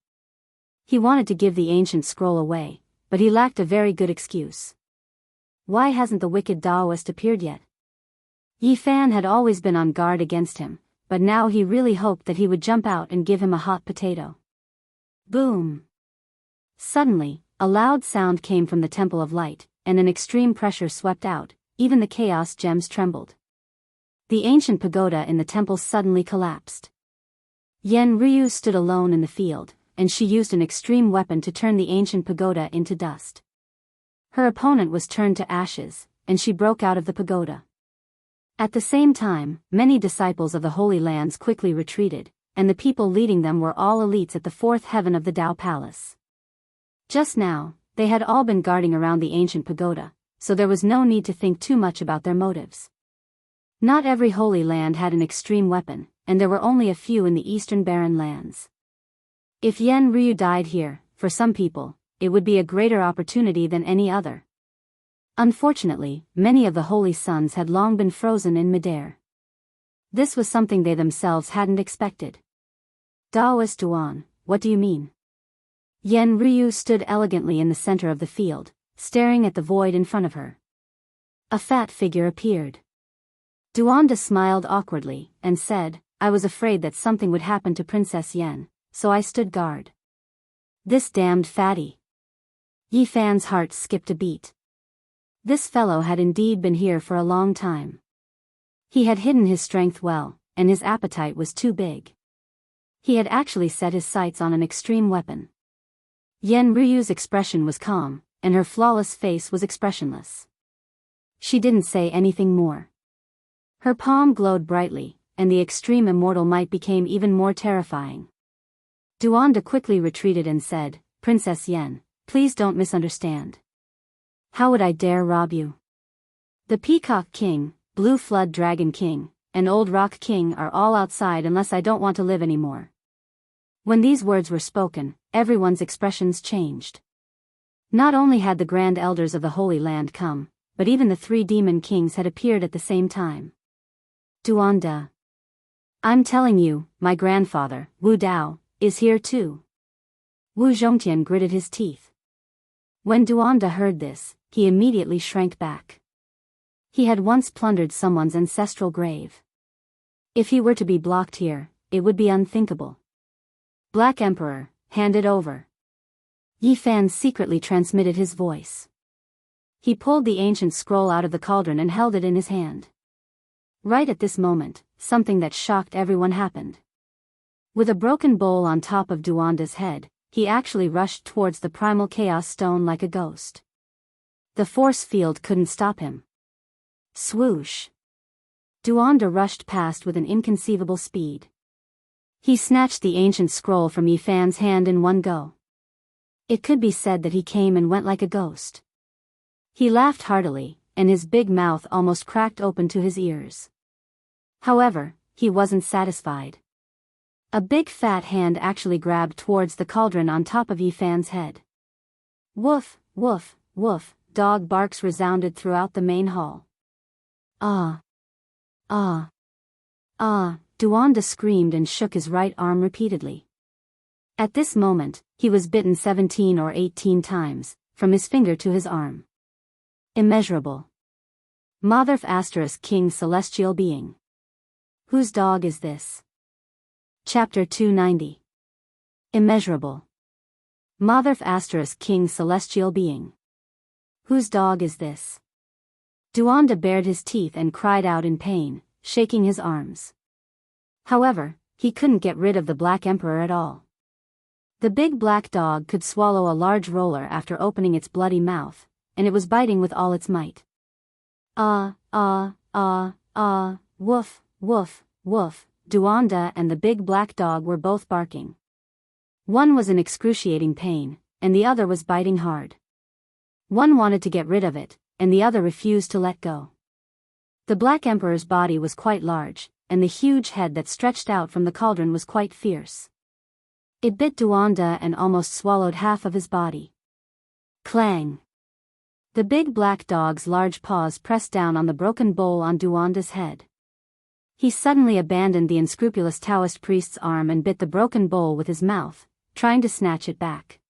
He wanted to give the ancient scroll away, but he lacked a very good excuse. Why hasn't the wicked Daoist appeared yet? Yi Fan had always been on guard against him, but now he really hoped that he would jump out and give him a hot potato. Boom! Suddenly, a loud sound came from the Temple of Light, and an extreme pressure swept out, even the chaos gems trembled. The ancient pagoda in the temple suddenly collapsed. Yen Ryu stood alone in the field, and she used an extreme weapon to turn the ancient pagoda into dust. Her opponent was turned to ashes, and she broke out of the pagoda. At the same time, many disciples of the Holy Lands quickly retreated, and the people leading them were all elites at the fourth heaven of the Dao Palace. Just now, they had all been guarding around the ancient pagoda, so there was no need to think too much about their motives. Not every Holy Land had an extreme weapon, and there were only a few in the eastern barren lands. If Yen Ryu died here, for some people, it would be a greater opportunity than any other. Unfortunately, many of the holy sons had long been frozen in midair. This was something they themselves hadn't expected. Daoist Duan, what do you mean? Yen Ryu stood elegantly in the center of the field, staring at the void in front of her. A fat figure appeared. Duanda smiled awkwardly, and said, I was afraid that something would happen to Princess Yen, so I stood guard. This damned fatty. Yi Fan's heart skipped a beat. This fellow had indeed been here for a long time. He had hidden his strength well, and his appetite was too big. He had actually set his sights on an extreme weapon. Yen Ryu's expression was calm, and her flawless face was expressionless. She didn't say anything more. Her palm glowed brightly, and the extreme immortal might became even more terrifying. Duanda quickly retreated and said, Princess Yen, please don't misunderstand. How would I dare rob you? The Peacock King, Blue Flood Dragon King, and Old Rock King are all outside unless I don't want to live anymore. When these words were spoken, everyone's expressions changed. Not only had the Grand Elders of the Holy Land come, but even the 3 demon kings had appeared at the same time. Duanda. I'm telling you, my grandfather, Wu Dao, is here too. Wu Zhongtian gritted his teeth. When Duanda heard this, he immediately shrank back. He had once plundered someone's ancestral grave. If he were to be blocked here, it would be unthinkable. Black Emperor, hand it over. Yi Fan secretly transmitted his voice. He pulled the ancient scroll out of the cauldron and held it in his hand. Right at this moment, something that shocked everyone happened. With a broken bowl on top of Duanda's head, he actually rushed towards the primal chaos stone like a ghost. The force field couldn't stop him. Swoosh! Duanda rushed past with an inconceivable speed. He snatched the ancient scroll from Yi Fan's hand in one go. It could be said that he came and went like a ghost. He laughed heartily, and his big mouth almost cracked open to his ears. However, he wasn't satisfied. A big fat hand actually grabbed towards the cauldron on top of Yifan's head. Woof, woof, woof, dog barks resounded throughout the main hall. Ah! Ah! Ah! Duanda screamed and shook his right arm repeatedly. At this moment, he was bitten 17 or 18 times, from his finger to his arm. Immeasurable. Motherf * King Celestial Being. Whose dog is this? Chapter 290. Immeasurable. Motherf * King Celestial Being. Whose dog is this? Duanda bared his teeth and cried out in pain, shaking his arms. However, he couldn't get rid of the Black Emperor at all. The big black dog could swallow a large roller after opening its bloody mouth, and it was biting with all its might. Ah, ah, ah, ah, woof, woof, woof, Duanda and the big black dog were both barking. One was in excruciating pain, and the other was biting hard. One wanted to get rid of it, and the other refused to let go. The Black Emperor's body was quite large, and the huge head that stretched out from the cauldron was quite fierce. It bit Duanda and almost swallowed half of his body. Clang! The big black dog's large paws pressed down on the broken bowl on Duanda's head. He suddenly abandoned the unscrupulous Taoist priest's arm and bit the broken bowl with his mouth, trying to snatch it back.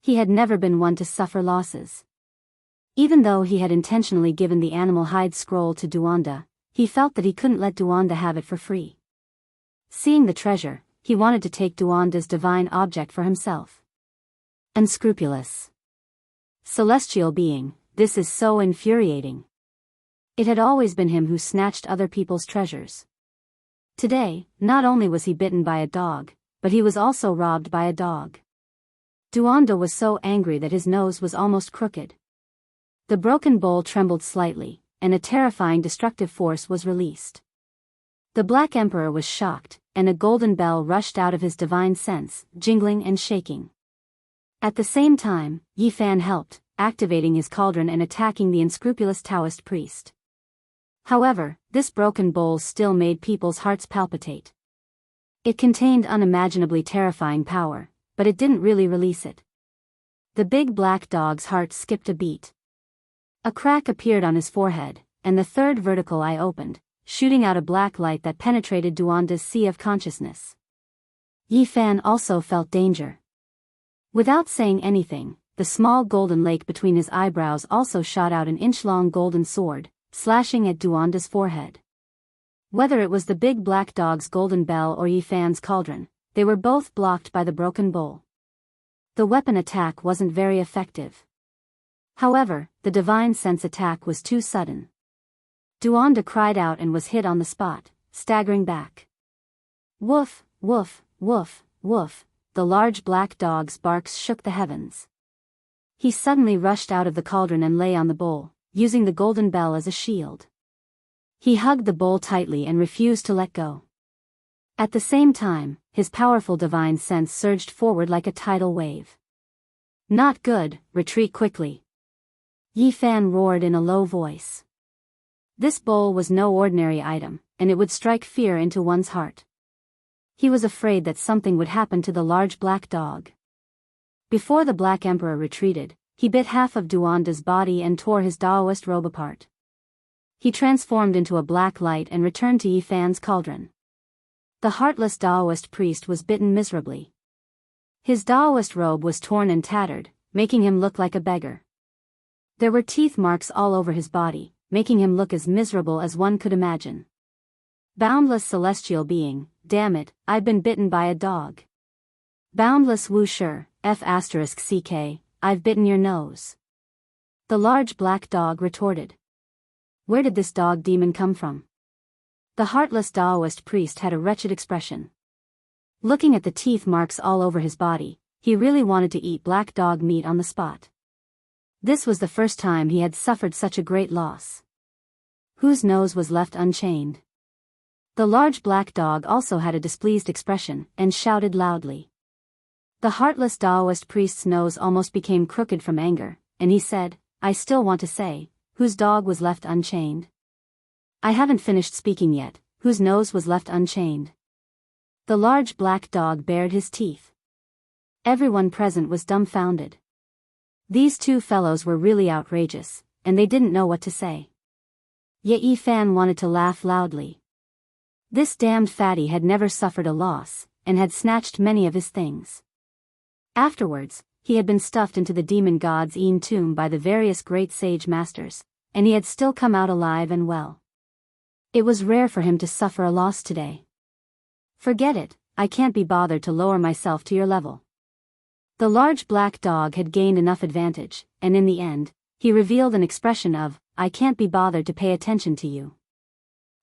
He had never been one to suffer losses. Even though he had intentionally given the animal hide scroll to Duanda, he felt that he couldn't let Duanda have it for free. Seeing the treasure, he wanted to take Duanda's divine object for himself. Unscrupulous. Celestial being, this is so infuriating. It had always been him who snatched other people's treasures. Today, not only was he bitten by a dog, but he was also robbed by a dog. Duanda was so angry that his nose was almost crooked. The broken bowl trembled slightly, and a terrifying destructive force was released. The Black Emperor was shocked, and a golden bell rushed out of his divine sense, jingling and shaking. At the same time, Yifan helped, activating his cauldron and attacking the unscrupulous Taoist priest. However, this broken bowl still made people's hearts palpitate. It contained unimaginably terrifying power, but it didn't really release it. The big black dog's heart skipped a beat. A crack appeared on his forehead, and the third vertical eye opened, shooting out a black light that penetrated Duanda's sea of consciousness. Yifan also felt danger. Without saying anything, the small golden lake between his eyebrows also shot out an inch-long golden sword, slashing at Duanda's forehead. Whether it was the big black dog's golden bell or Yifan's cauldron, they were both blocked by the broken bowl. The weapon attack wasn't very effective. However, the divine sense attack was too sudden. Duanda cried out and was hit on the spot, staggering back. Woof, woof, woof, woof, the large black dog's barks shook the heavens. He suddenly rushed out of the cauldron and lay on the bowl, using the golden bell as a shield. He hugged the bowl tightly and refused to let go. At the same time, his powerful divine sense surged forward like a tidal wave. Not good, retreat quickly. Yifan roared in a low voice. This bowl was no ordinary item, and it would strike fear into one's heart. He was afraid that something would happen to the large black dog. Before the Black Emperor retreated, he bit half of Duanda's body and tore his Daoist robe apart. He transformed into a black light and returned to Yifan's cauldron. The heartless Daoist priest was bitten miserably. His Daoist robe was torn and tattered, making him look like a beggar. There were teeth marks all over his body, making him look as miserable as one could imagine. Boundless celestial being, damn it, I've been bitten by a dog. Boundless Wuxia Xianxia, I've bitten your nose. The large black dog retorted. Where did this dog demon come from? The heartless Daoist priest had a wretched expression. Looking at the teeth marks all over his body, he really wanted to eat black dog meat on the spot. This was the first time he had suffered such a great loss. Whose nose was left unchained? The large black dog also had a displeased expression, and shouted loudly. The heartless Daoist priest's nose almost became crooked from anger, and he said, I still want to say, whose dog was left unchained? I haven't finished speaking yet, whose nose was left unchained? The large black dog bared his teeth. Everyone present was dumbfounded. These two fellows were really outrageous, and they didn't know what to say. Yet Yi Fan wanted to laugh loudly. This damned fatty had never suffered a loss, and had snatched many of his things. Afterwards, he had been stuffed into the demon god's tomb by the various great sage masters, and he had still come out alive and well. It was rare for him to suffer a loss today. Forget it, I can't be bothered to lower myself to your level. The large black dog had gained enough advantage, and in the end, he revealed an expression of, I can't be bothered to pay attention to you.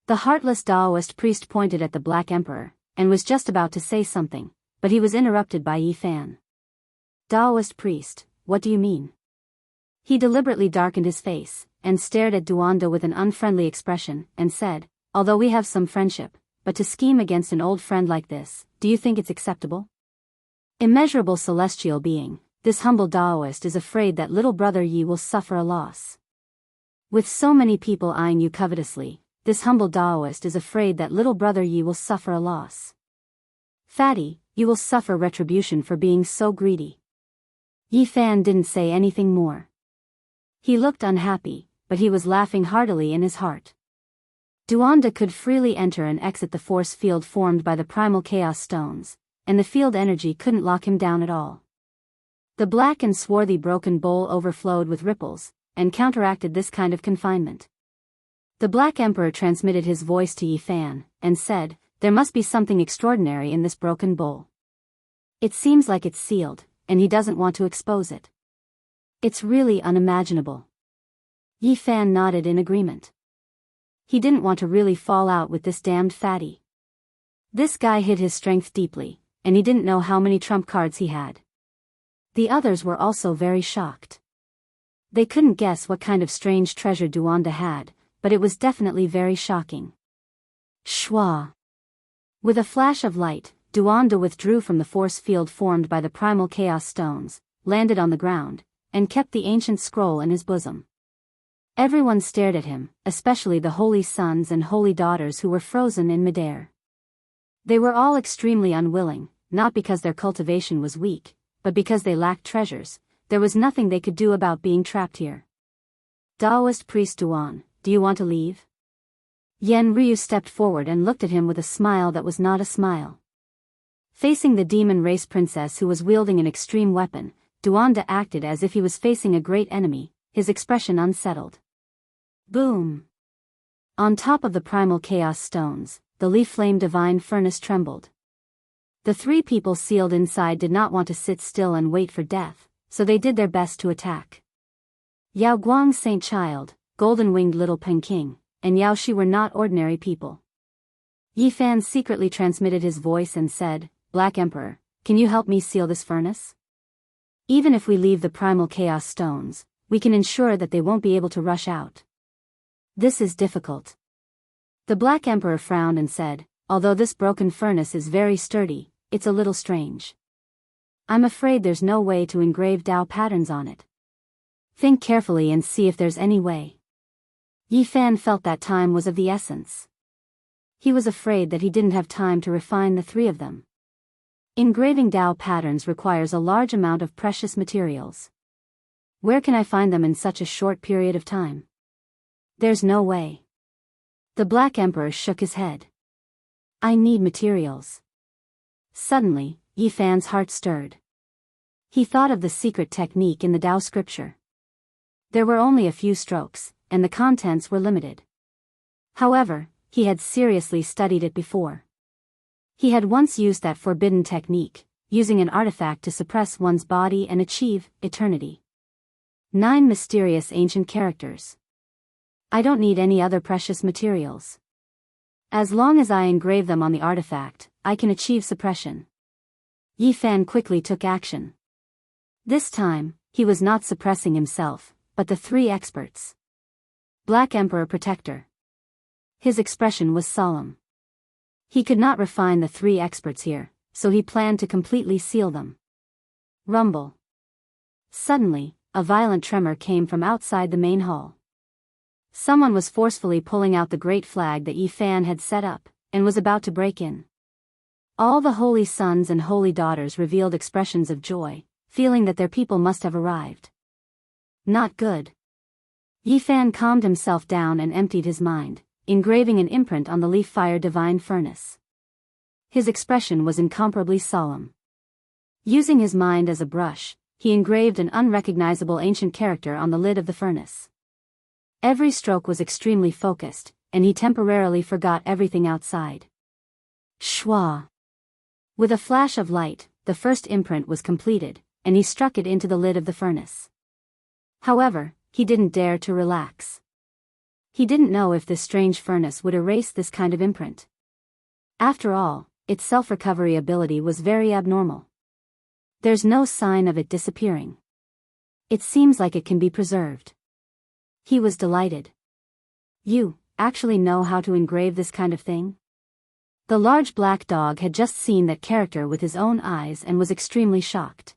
The heartless Daoist priest pointed at the Black Emperor, and was just about to say something, but he was interrupted by Yi Fan. Daoist priest, what do you mean? He deliberately darkened his face, and stared at Duanda with an unfriendly expression, and said, although we have some friendship, but to scheme against an old friend like this, do you think it's acceptable? Immeasurable celestial being, this humble Daoist is afraid that little brother Yi will suffer a loss. With so many people eyeing you covetously, this humble Daoist is afraid that little brother Yi will suffer a loss. Fatty, you will suffer retribution for being so greedy. Yi Fan didn't say anything more. He looked unhappy, but he was laughing heartily in his heart. Duanda could freely enter and exit the force field formed by the primal chaos stones, and the field energy couldn't lock him down at all. The black and swarthy broken bowl overflowed with ripples, and counteracted this kind of confinement. The Black Emperor transmitted his voice to Yi Fan, and said, there must be something extraordinary in this broken bowl. It seems like it's sealed, and he doesn't want to expose it. It's really unimaginable. Yi Fan nodded in agreement. He didn't want to really fall out with this damned fatty. This guy hid his strength deeply, and he didn't know how many trump cards he had. The others were also very shocked. They couldn't guess what kind of strange treasure Duanda had, but it was definitely very shocking. Shwa! With a flash of light, Duanda withdrew from the force field formed by the primal chaos stones, landed on the ground, and kept the ancient scroll in his bosom. Everyone stared at him, especially the holy sons and holy daughters who were frozen in midair. They were all extremely unwilling, not because their cultivation was weak, but because they lacked treasures. There was nothing they could do about being trapped here. Daoist priest Duan, do you want to leave? Yen Ryu stepped forward and looked at him with a smile that was not a smile. Facing the demon race princess who was wielding an extreme weapon, Duanda acted as if he was facing a great enemy, his expression unsettled. Boom! On top of the primal chaos stones, the leaf flame divine furnace trembled. The three people sealed inside did not want to sit still and wait for death, so they did their best to attack. Yao Guang Saint Child, golden-winged little Peking, and Yao Shi were not ordinary people. Yi Fan secretly transmitted his voice and said, Black Emperor, can you help me seal this furnace? Even if we leave the primal chaos stones, we can ensure that they won't be able to rush out. This is difficult. The Black Emperor frowned and said, although this broken furnace is very sturdy, it's a little strange. I'm afraid there's no way to engrave Dao patterns on it. Think carefully and see if there's any way. Yi Fan felt that time was of the essence. He was afraid that he didn't have time to refine the three of them. Engraving Dao patterns requires a large amount of precious materials. Where can I find them in such a short period of time? There's no way. The Black Emperor shook his head. I need materials. Suddenly, Yi Fan's heart stirred. He thought of the secret technique in the Dao scripture. There were only a few strokes, and the contents were limited. However, he had seriously studied it before. He had once used that forbidden technique, using an artifact to suppress one's body and achieve eternity. 9 mysterious ancient characters. I don't need any other precious materials. As long as I engrave them on the artifact, I can achieve suppression. Yi Fan quickly took action. This time, he was not suppressing himself, but the 3 experts. Black Emperor Protector. His expression was solemn. He could not refine the 3 experts here, so he planned to completely seal them. Rumble. Suddenly, a violent tremor came from outside the main hall. Someone was forcefully pulling out the great flag that Yi Fan had set up, and was about to break in. All the holy sons and holy daughters revealed expressions of joy, feeling that their people must have arrived. Not good. Yifan calmed himself down and emptied his mind, engraving an imprint on the leaf fire divine furnace. His expression was incomparably solemn. Using his mind as a brush, he engraved an unrecognizable ancient character on the lid of the furnace. Every stroke was extremely focused, and he temporarily forgot everything outside. Shwa! With a flash of light, the first imprint was completed, and he struck it into the lid of the furnace. However, he didn't dare to relax. He didn't know if this strange furnace would erase this kind of imprint. After all, its self-recovery ability was very abnormal. There's no sign of it disappearing. It seems like it can be preserved. He was delighted. You actually know how to engrave this kind of thing? The large black dog had just seen that character with his own eyes and was extremely shocked.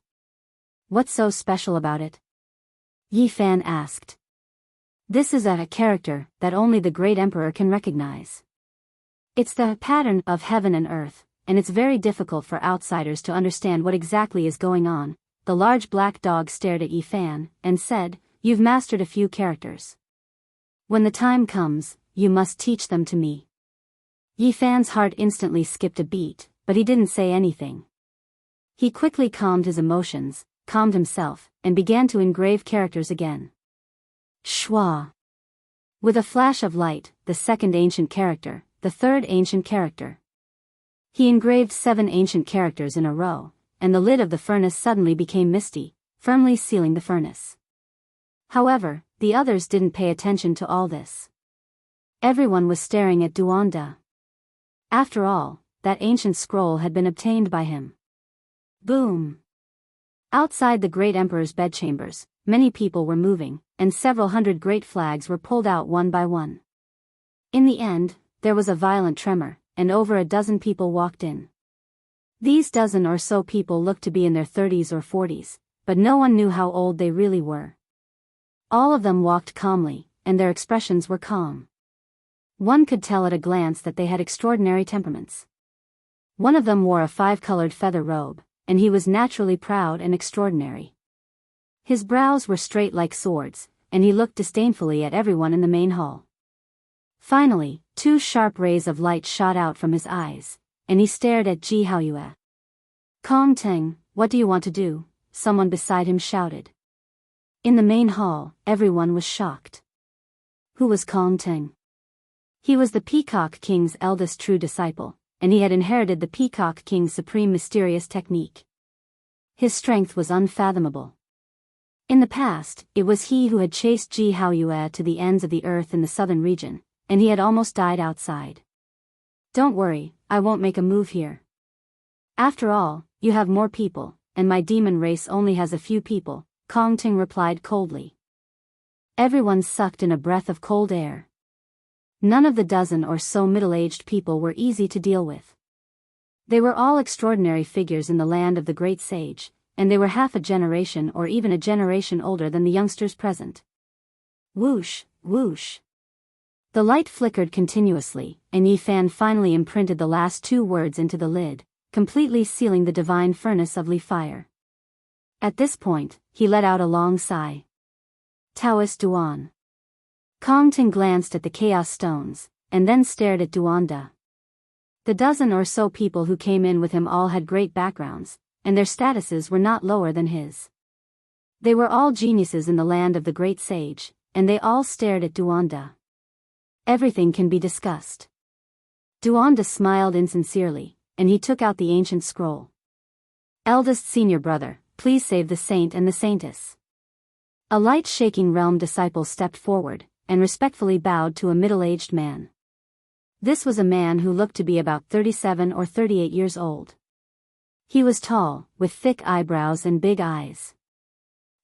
What's so special about it? Yifan asked. This is a character that only the great emperor can recognize. It's the pattern of heaven and earth, and it's very difficult for outsiders to understand what exactly is going on. The large black dog stared at Yifan and said, "You've mastered a few characters. When the time comes, you must teach them to me." Yifan's heart instantly skipped a beat, but he didn't say anything. He quickly calmed his emotions, calmed himself, and began to engrave characters again. Shwa! With a flash of light, the second ancient character, the third ancient character. He engraved 7 ancient characters in a row, and the lid of the furnace suddenly became misty, firmly sealing the furnace. However, the others didn't pay attention to all this. Everyone was staring at Duanda. After all, that ancient scroll had been obtained by him. Boom! Outside the great emperor's bedchambers, many people were moving, and several hundred great flags were pulled out one by one. In the end, there was a violent tremor, and over a dozen people walked in. These dozen or so people looked to be in their 30s or 40s, but no one knew how old they really were. All of them walked calmly, and their expressions were calm. One could tell at a glance that they had extraordinary temperaments. One of them wore a 5-colored feather robe, and he was naturally proud and extraordinary. His brows were straight like swords, and he looked disdainfully at everyone in the main hall. Finally, 2 sharp rays of light shot out from his eyes, and he stared at Jianghu. "Kong Teng, what do you want to do?" someone beside him shouted. In the main hall, everyone was shocked. Who was Kong Teng? He was the Peacock King's eldest true disciple, and he had inherited the Peacock King's supreme mysterious technique. His strength was unfathomable. In the past, it was he who had chased Jianghu to the ends of the earth in the southern region, and he had almost died outside. "Don't worry, I won't make a move here. After all, you have more people, and my demon race only has a few people," Kong Ting replied coldly. Everyone sucked in a breath of cold air. None of the dozen or so middle-aged people were easy to deal with. They were all extraordinary figures in the land of the great sage, and they were half a generation or even a generation older than the youngsters present. Whoosh, whoosh. The light flickered continuously, and Yifan finally imprinted the last 2 words into the lid, completely sealing the divine furnace of Li fire. At this point, he let out a long sigh. Daoist Duan. Kong Ting glanced at the chaos stones, and then stared at Duanda. The dozen or so people who came in with him all had great backgrounds, and their statuses were not lower than his. They were all geniuses in the land of the great sage, and they all stared at Duanda. Everything can be discussed. Duanda smiled insincerely, and he took out the ancient scroll. "Eldest senior brother, please save the saint and the saintess." A light-shaking realm disciple stepped forward, and respectfully bowed to a middle-aged man. This was a man who looked to be about 37 or 38 years old. He was tall, with thick eyebrows and big eyes.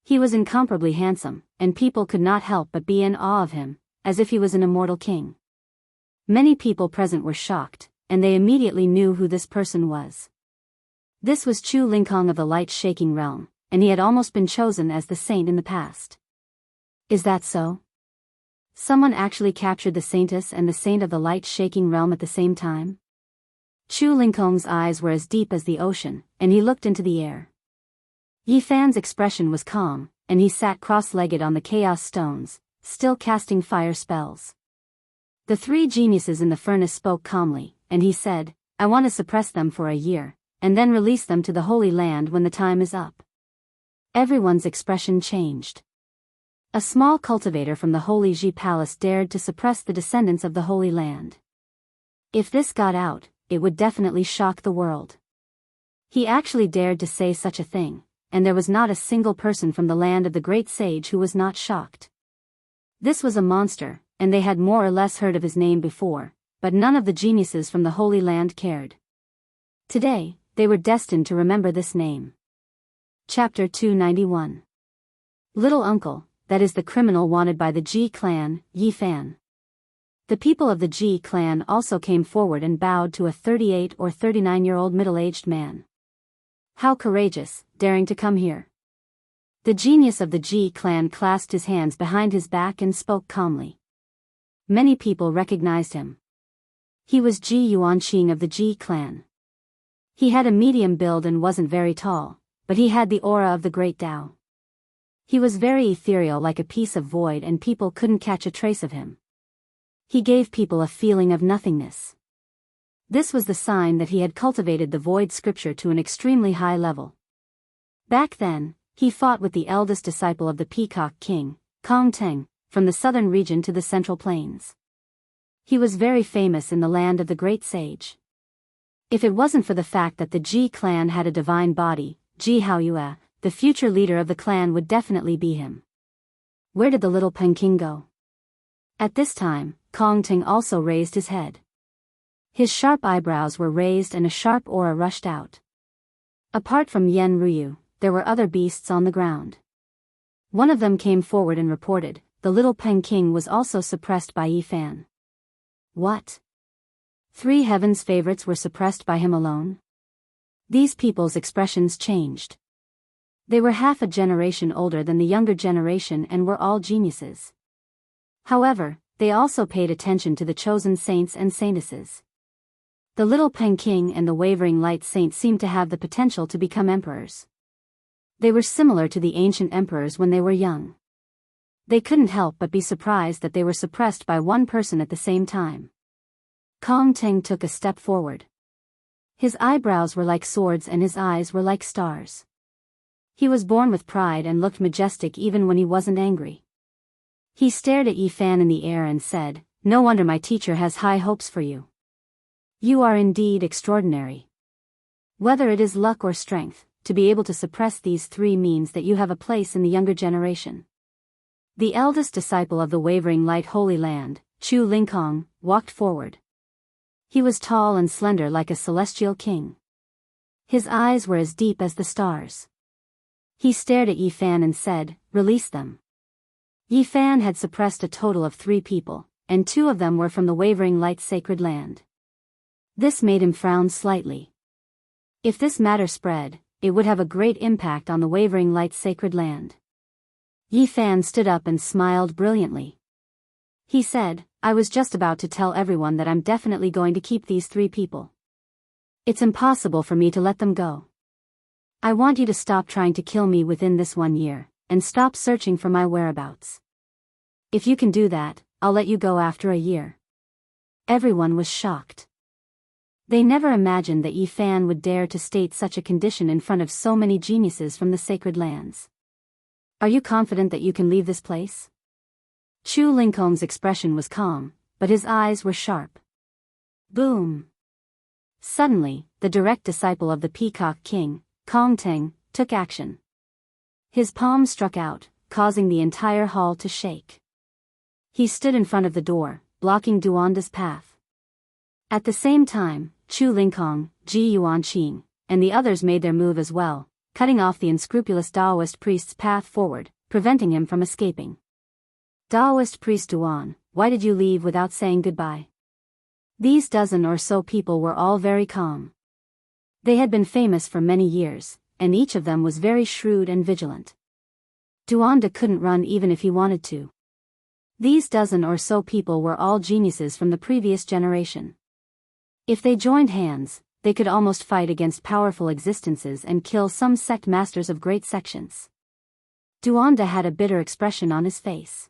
He was incomparably handsome, and people could not help but be in awe of him, as if he was an immortal king. Many people present were shocked, and they immediately knew who this person was. This was Chu Lingkong of the light-shaking realm, and he had almost been chosen as the saint in the past. Is that so? Someone actually captured the saintess and the saint of the light-shaking realm at the same time? Chu Lingkong's eyes were as deep as the ocean, and he looked into the air. Yi Fan's expression was calm, and he sat cross-legged on the chaos stones, still casting fire spells. The three geniuses in the furnace spoke calmly, and he said, I want to suppress them for a year, and then release them to the Holy Land when the time is up. Everyone's expression changed. A small cultivator from the Holy Ji Palace dared to suppress the descendants of the Holy Land. If this got out, it would definitely shock the world. He actually dared to say such a thing, and there was not a single person from the land of the great sage who was not shocked. This was a monster, and they had more or less heard of his name before, but none of the geniuses from the Holy Land cared. Today, they were destined to remember this name. Chapter 291. Little Uncle, that is the criminal wanted by the Ji clan, Yi Fan. The people of the Ji clan also came forward and bowed to a 38 or 39-year-old middle-aged man. How courageous, daring to come here. The genius of the Ji clan clasped his hands behind his back and spoke calmly. Many people recognized him. He was Ji Yuanqing of the Ji clan. He had a medium build and wasn't very tall, but he had the aura of the great Tao. He was very ethereal like a piece of void and people couldn't catch a trace of him. He gave people a feeling of nothingness. This was the sign that he had cultivated the void scripture to an extremely high level. Back then, he fought with the eldest disciple of the Peacock King, Kong Teng, from the southern region to the Central Plains. He was very famous in the land of the great sage. If it wasn't for the fact that the Ji clan had a divine body, Ji Haoyue, the future leader of the clan would definitely be him. Where did the little Peking go? At this time, Kong Teng also raised his head. His sharp eyebrows were raised and a sharp aura rushed out. Apart from Yen Ruyu, there were other beasts on the ground. One of them came forward and reported, the little Peking was also suppressed by Yi Fan. What? 3 heaven's favorites were suppressed by him alone? These people's expressions changed. They were half a generation older than the younger generation and were all geniuses. However, they also paid attention to the chosen saints and saintesses. The little Peking and the wavering light saint seemed to have the potential to become emperors. They were similar to the ancient emperors when they were young. They couldn't help but be surprised that they were suppressed by one person at the same time. Kong Teng took a step forward. His eyebrows were like swords and his eyes were like stars. He was born with pride and looked majestic even when he wasn't angry. He stared at Yi Fan in the air and said, no wonder my teacher has high hopes for you. You are indeed extraordinary. Whether it is luck or strength, to be able to suppress these 3 means that you have a place in the younger generation. The eldest disciple of the wavering light Holy Land, Chu Lingkong, walked forward. He was tall and slender like a celestial king. His eyes were as deep as the stars. He stared at Yi Fan and said, release them. Yi Fan had suppressed a total of 3 people, and 2 of them were from the wavering light sacred land. This made him frown slightly. If this matter spread, it would have a great impact on the wavering light sacred land. Yi Fan stood up and smiled brilliantly. He said, I was just about to tell everyone that I'm definitely going to keep these 3 people. It's impossible for me to let them go. I want you to stop trying to kill me within this 1 year, and stop searching for my whereabouts. If you can do that, I'll let you go after a year. Everyone was shocked. They never imagined that Yi Fan would dare to state such a condition in front of so many geniuses from the sacred lands. Are you confident that you can leave this place? Chu Lingkong's expression was calm, but his eyes were sharp. Boom! Suddenly, the direct disciple of the Peacock King, Kong Teng, took action. His palm struck out, causing the entire hall to shake. He stood in front of the door, blocking Duanda's path. At the same time, Chu Lingkong, Ji Yuanqing, and the others made their move as well, cutting off the unscrupulous Daoist priest's path forward, preventing him from escaping. Daoist priest Duan, why did you leave without saying goodbye? These dozen or so people were all very calm. They had been famous for many years, and each of them was very shrewd and vigilant. Duanda couldn't run even if he wanted to. These dozen or so people were all geniuses from the previous generation. If they joined hands, they could almost fight against powerful existences and kill some sect masters of great sections. Duanda had a bitter expression on his face.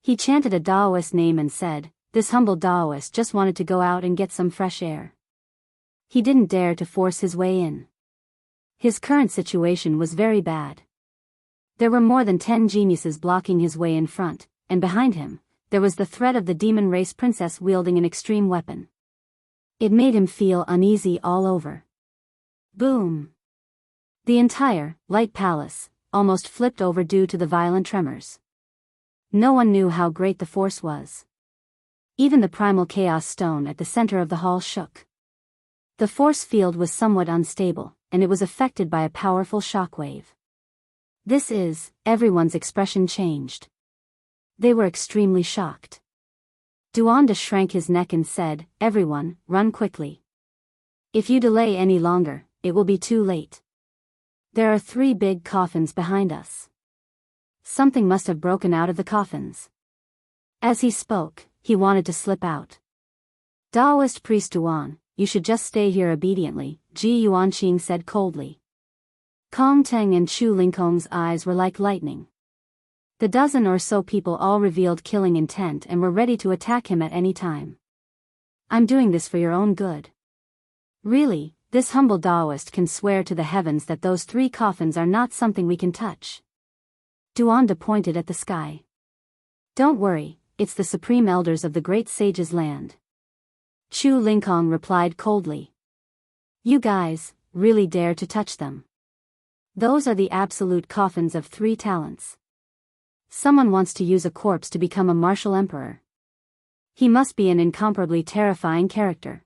He chanted a Daoist name and said, "This humble Daoist just wanted to go out and get some fresh air." He didn't dare to force his way in. His current situation was very bad. There were more than 10 geniuses blocking his way in front, and behind him, there was the threat of the demon race princess wielding an extreme weapon. It made him feel uneasy all over. Boom! The entire light palace almost flipped over due to the violent tremors. No one knew how great the force was. Even the primal chaos stone at the center of the hall shook. The force field was somewhat unstable, and it was affected by a powerful shockwave. Everyone's expression changed. They were extremely shocked. Duanda shrank his neck and said, "Everyone, run quickly. If you delay any longer, it will be too late. There are 3 big coffins behind us." Something must have broken out of the coffins. As he spoke, he wanted to slip out. "Daoist priest Duan, you should just stay here obediently," Ji Yuanqing said coldly. Kong Teng and Chu Lingkong's eyes were like lightning. The dozen or so people all revealed killing intent and were ready to attack him at any time. "I'm doing this for your own good." Really, this humble Daoist can swear to the heavens that those 3 coffins are not something we can touch. Duanda pointed at the sky. "Don't worry, it's the supreme elders of the great sage's land." Chu Lingkong replied coldly. "You guys really dare to touch them? Those are the absolute coffins of 3 talents. Someone wants to use a corpse to become a martial emperor. He must be an incomparably terrifying character."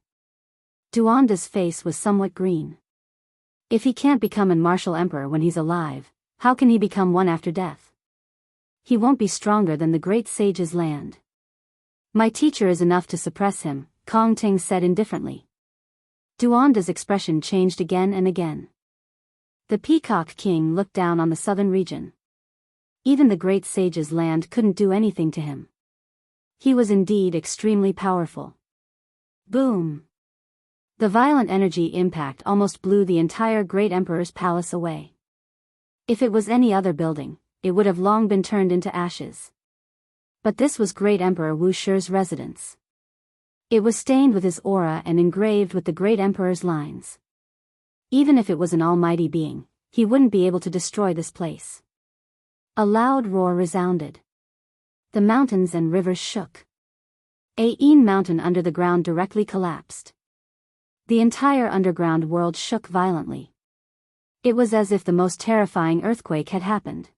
Duanda's face was somewhat green. If he can't become a martial emperor when he's alive, how can he become one after death? He won't be stronger than the great sage's land. "My teacher is enough to suppress him," Kong Ting said indifferently. Duanda's expression changed again and again. The Peacock King looked down on the southern region. Even the great sage's land couldn't do anything to him. He was indeed extremely powerful. Boom! The violent energy impact almost blew the entire great emperor's palace away. If it was any other building, it would have long been turned into ashes. But this was great Emperor Wu Shi's residence. It was stained with his aura and engraved with the great emperor's lines. Even if it was an almighty being, he wouldn't be able to destroy this place. A loud roar resounded. The mountains and rivers shook. Ain Mountain under the ground directly collapsed. The entire underground world shook violently. It was as if the most terrifying earthquake had happened.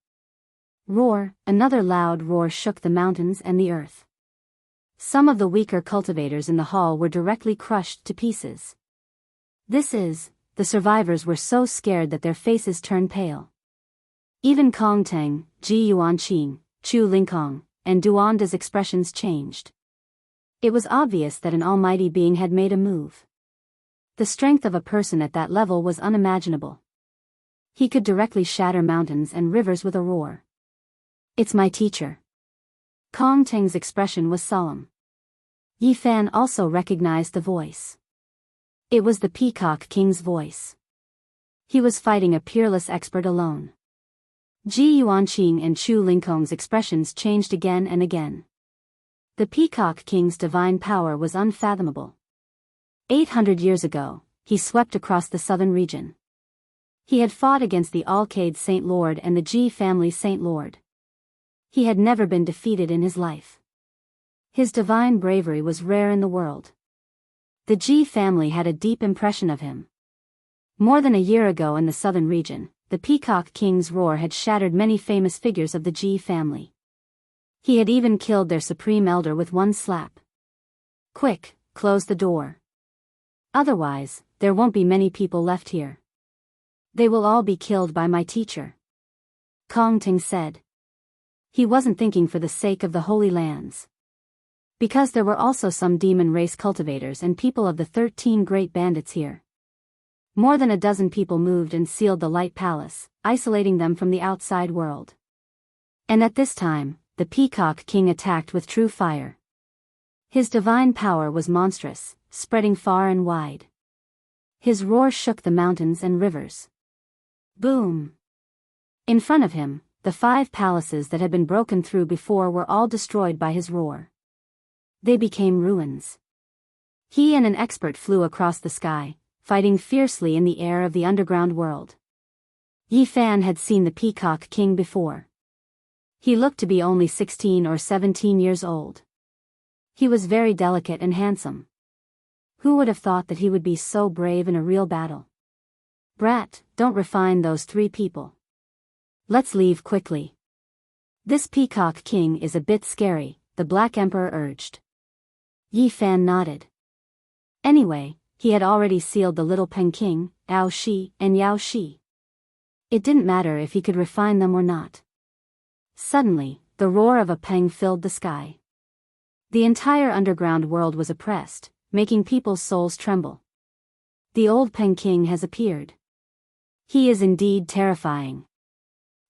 Roar, another loud roar shook the mountains and the earth. Some of the weaker cultivators in the hall were directly crushed to pieces. The survivors were so scared that their faces turned pale. Even Kong Teng, Ji Yuanqing, Chu Lingkong, and Duanda's expressions changed. It was obvious that an almighty being had made a move. The strength of a person at that level was unimaginable. He could directly shatter mountains and rivers with a roar. "It's my teacher." Kong Teng's expression was solemn. Yi Fan also recognized the voice. It was the Peacock King's voice. He was fighting a peerless expert alone. Ji Yuanqing and Chu Lingkong's expressions changed again and again. The Peacock King's divine power was unfathomable. 800 years ago, he swept across the southern region. He had fought against the Alcade Saint Lord and the Ji family Saint Lord. He had never been defeated in his life. His divine bravery was rare in the world. The Ji family had a deep impression of him. More than a year ago in the southern region, the Peacock King's roar had shattered many famous figures of the Ji family. He had even killed their supreme elder with one slap. "Quick, close the door. Otherwise, there won't be many people left here. They will all be killed by my teacher," Kong Ting said. He wasn't thinking for the sake of the Holy Lands. Because there were also some demon race cultivators and people of the 13 great bandits here. More than a dozen people moved and sealed the Light Palace, isolating them from the outside world. And at this time, the Peacock King attacked with true fire. His divine power was monstrous, spreading far and wide. His roar shook the mountains and rivers. Boom! In front of him, the 5 palaces that had been broken through before were all destroyed by his roar. They became ruins. He and an expert flew across the sky, fighting fiercely in the air of the underground world. Yi Fan had seen the Peacock King before. He looked to be only 16 or 17 years old. He was very delicate and handsome. Who would have thought that he would be so brave in a real battle? Brat, don't refine those 3 people. Let's leave quickly. This Peacock King is a bit scary, the Black Emperor urged. Yi Fan nodded. Anyway, he had already sealed the little Peking, Ao Shi, and Yao Shi. It didn't matter if he could refine them or not. Suddenly, the roar of a peng filled the sky. The entire underground world was oppressed, making people's souls tremble. The old Peng King has appeared. He is indeed terrifying.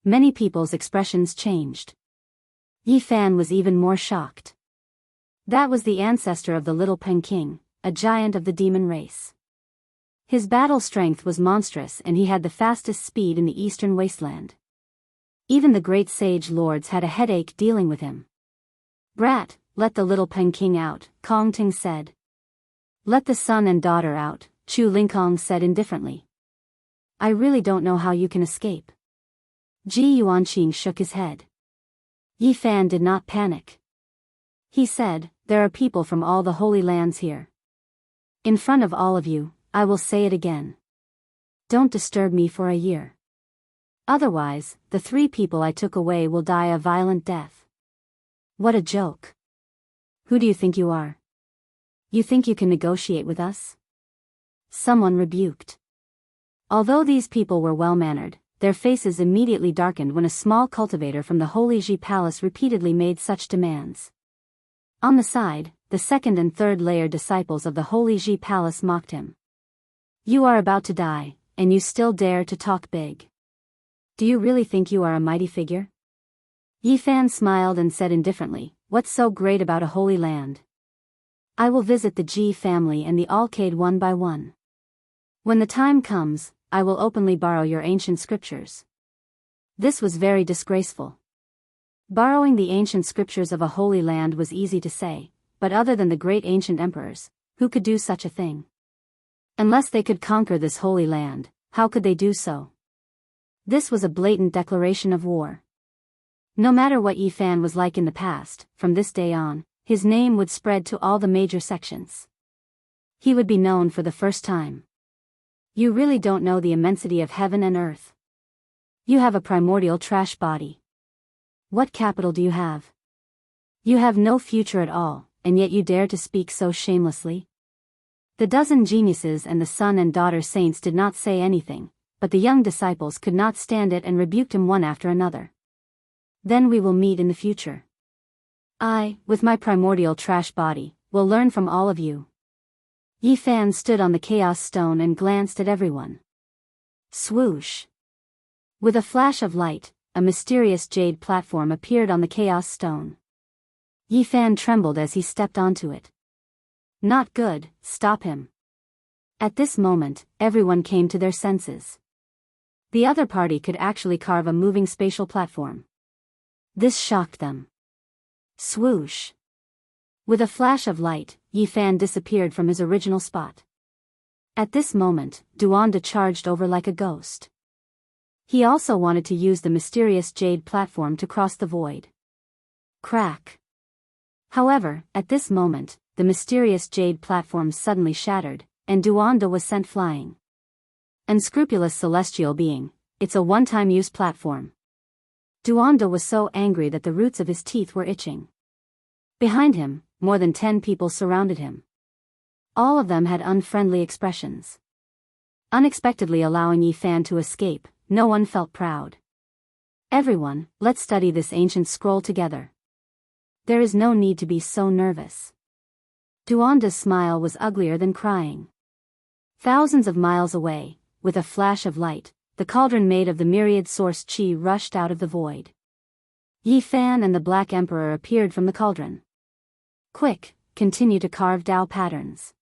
Many people's expressions changed. Yi Fan was even more shocked. That was the ancestor of the little Peng King, a giant of the demon race. His battle strength was monstrous and he had the fastest speed in the eastern wasteland. Even the great sage lords had a headache dealing with him. Brat, let the little Peng King out, Kong Ting said. Let the son and daughter out, Chu Lingkong said indifferently. I really don't know how you can escape. Ji Yuanqing shook his head. Yi Fan did not panic. He said, there are people from all the holy lands here. In front of all of you, I will say it again. Don't disturb me for a year. Otherwise, the 3 people I took away will die a violent death. What a joke. Who do you think you are? You think you can negotiate with us? Someone rebuked. Although these people were well-mannered, their faces immediately darkened when a small cultivator from the Holy Ji Palace repeatedly made such demands. On the side, the 2nd and 3rd layer disciples of the Holy Ji Palace mocked him. You are about to die, and you still dare to talk big. Do you really think you are a mighty figure? Yi Fan smiled and said indifferently, what's so great about a holy land? I will visit the Ji family and the Alcade one by one. When the time comes, I will openly borrow your ancient scriptures. This was very disgraceful. Borrowing the ancient scriptures of a holy land was easy to say, but other than the great ancient emperors, who could do such a thing? Unless they could conquer this holy land, how could they do so? This was a blatant declaration of war. No matter what Yi Fan was like in the past, from this day on, his name would spread to all the major sections. He would be known for the first time. You really don't know the immensity of heaven and earth. You have a primordial trash body. What capital do you have? You have no future at all, and yet you dare to speak so shamelessly? The dozen geniuses and the son and daughter saints did not say anything, but the young disciples could not stand it and rebuked him one after another. Then we will meet in the future. I, with my primordial trash body, will learn from all of you. Yi Fan stood on the chaos stone and glanced at everyone. Swoosh! With a flash of light, a mysterious jade platform appeared on the chaos stone. Yi Fan trembled as he stepped onto it. Not good, stop him. At this moment, everyone came to their senses. The other party could actually carve a moving spatial platform. This shocked them. Swoosh! With a flash of light, Yi Fan disappeared from his original spot. At this moment, Duanda charged over like a ghost. He also wanted to use the mysterious jade platform to cross the void. Crack! However, at this moment, the mysterious jade platform suddenly shattered, and Duanda was sent flying. Unscrupulous celestial being, it's a one-time use platform. Duanda was so angry that the roots of his teeth were itching. Behind him, more than 10 people surrounded him. All of them had unfriendly expressions. Unexpectedly allowing Yi Fan to escape, no one felt proud. Everyone, let's study this ancient scroll together. There is no need to be so nervous. Duanda's smile was uglier than crying. Thousands of miles away, with a flash of light, the cauldron made of the myriad source chi rushed out of the void. Yi Fan and the Black Emperor appeared from the cauldron. Quick, continue to carve Dao patterns.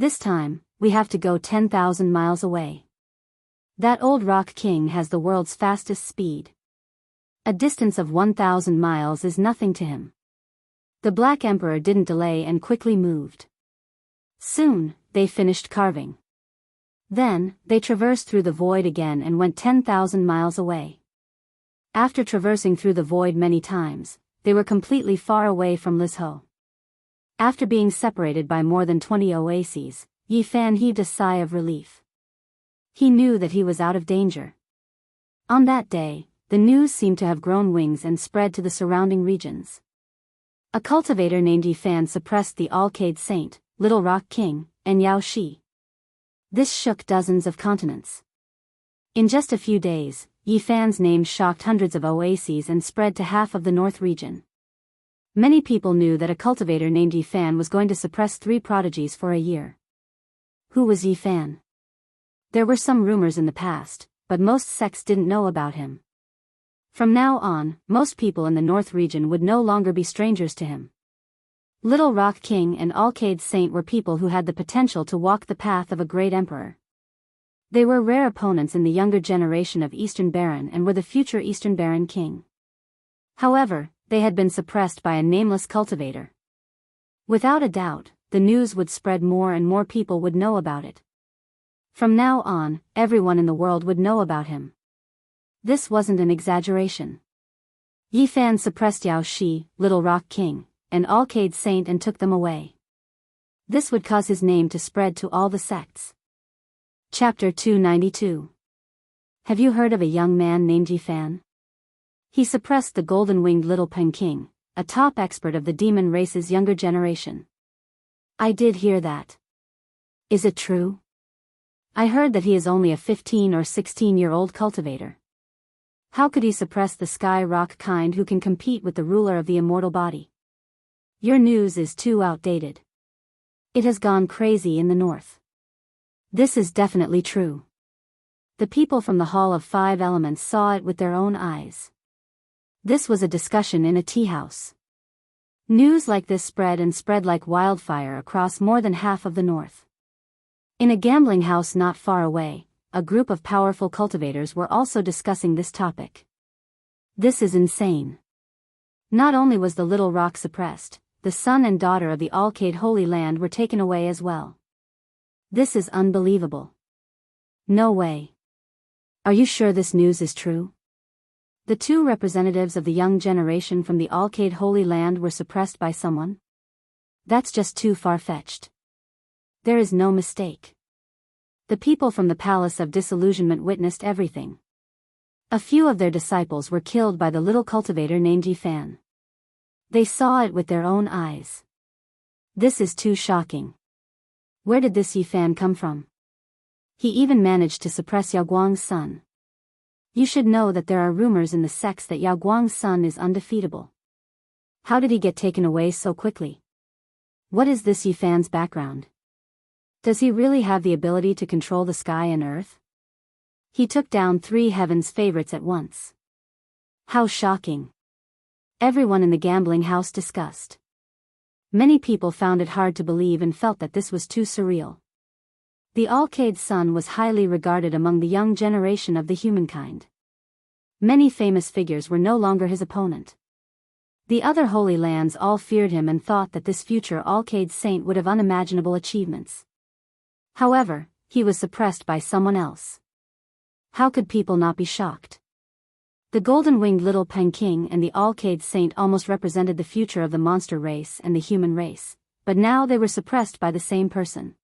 This time, we have to go 10,000 miles away. That old rock king has the world's fastest speed. A distance of 1,000 miles is nothing to him. The Black Emperor didn't delay and quickly moved. Soon, they finished carving. Then, they traversed through the void again and went 10,000 miles away. After traversing through the void many times, they were completely far away from Lizhou. After being separated by more than 20 oases, Yi Fan heaved a sigh of relief. He knew that he was out of danger. On that day, the news seemed to have grown wings and spread to the surrounding regions. A cultivator named Yi Fan suppressed the Alcade Saint, Little Rock King, and Yao Shi. This shook dozens of continents. In just a few days, Yi Fan's name shocked hundreds of oases and spread to half of the north region. Many people knew that a cultivator named Yi Fan was going to suppress 3 prodigies for a year. Who was Yi Fan? There were some rumors in the past, but most sects didn't know about him. From now on, most people in the north region would no longer be strangers to him. Little Rock King and Alcade Saint were people who had the potential to walk the path of a great emperor. They were rare opponents in the younger generation of Eastern Baron and were the future Eastern Baron king. However, they had been suppressed by a nameless cultivator. Without a doubt, the news would spread more and more people would know about it. From now on, everyone in the world would know about him. This wasn't an exaggeration. Yi Fan suppressed Yao Shi, Little Rock King, and Alcade Saint and took them away. This would cause his name to spread to all the sects. Chapter 292. Have you heard of a young man named Yi Fan? He suppressed the golden-winged Little Pen King, a top expert of the demon race's younger generation. I did hear that. Is it true? I heard that he is only a 15 or 16-year-old cultivator. How could he suppress the sky rock kind who can compete with the ruler of the immortal body? Your news is too outdated. It has gone crazy in the north. This is definitely true. The people from the Hall of 5 Elements saw it with their own eyes. This was a discussion in a tea house. News like this spread and spread like wildfire across more than half of the north. In a gambling house not far away, a group of powerful cultivators were also discussing this topic. This is insane. Not only was the Little Rock suppressed, the son and daughter of the Alcade Holy Land were taken away as well. This is unbelievable. No way. Are you sure this news is true? The 2 representatives of the young generation from the Alcade Holy Land were suppressed by someone? That's just too far-fetched. There is no mistake. The people from the Palace of Disillusionment witnessed everything. A few of their disciples were killed by the little cultivator named Yi Fan. They saw it with their own eyes. This is too shocking. Where did this Yi Fan come from? He even managed to suppress Yao Guang's son. You should know that there are rumors in the sects that Yao Guang's son is undefeatable. How did he get taken away so quickly? What is this Yi Fan's background? Does he really have the ability to control the sky and earth? He took down 3 heaven's favorites at once. How shocking. Everyone in the gambling house discussed. Many people found it hard to believe and felt that this was too surreal. The Alcade's son was highly regarded among the young generation of the humankind. Many famous figures were no longer his opponent. The other Holy Lands all feared him and thought that this future Alcade saint would have unimaginable achievements. However, he was suppressed by someone else. How could people not be shocked? The golden-winged Little Pen King and the Alcade Saint almost represented the future of the monster race and the human race, but now they were suppressed by the same person.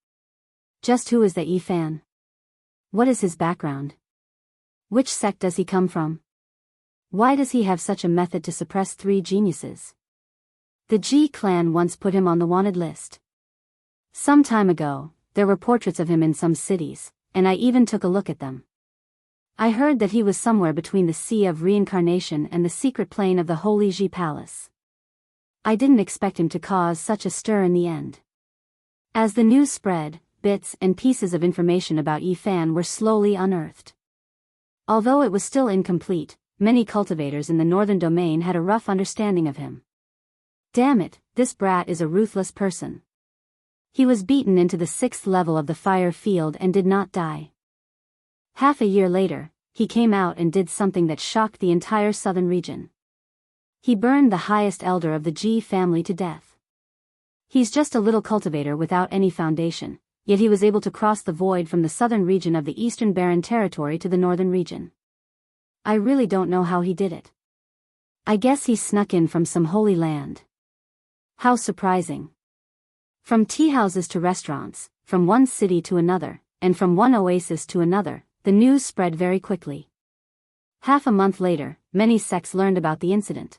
Just who is that Yi Fan? What is his background? Which sect does he come from? Why does he have such a method to suppress 3 geniuses? The Ji clan once put him on the wanted list. Some time ago, there were portraits of him in some cities, and I even took a look at them. I heard that he was somewhere between the Sea of Reincarnation and the secret plane of the Holy Ji Palace. I didn't expect him to cause such a stir in the end. As the news spread, bits and pieces of information about Yi Fan were slowly unearthed. Although it was still incomplete, many cultivators in the northern domain had a rough understanding of him. Damn it, this brat is a ruthless person. He was beaten into the 6th level of the fire field and did not die. Half a year later, he came out and did something that shocked the entire southern region. He burned the highest elder of the Ji family to death. He's just a little cultivator without any foundation, yet he was able to cross the void from the southern region of the Eastern Barren Territory to the northern region. I really don't know how he did it. I guess he snuck in from some holy land. How surprising. From tea houses to restaurants, from one city to another, and from one oasis to another, the news spread very quickly. Half a month later, many sects learned about the incident.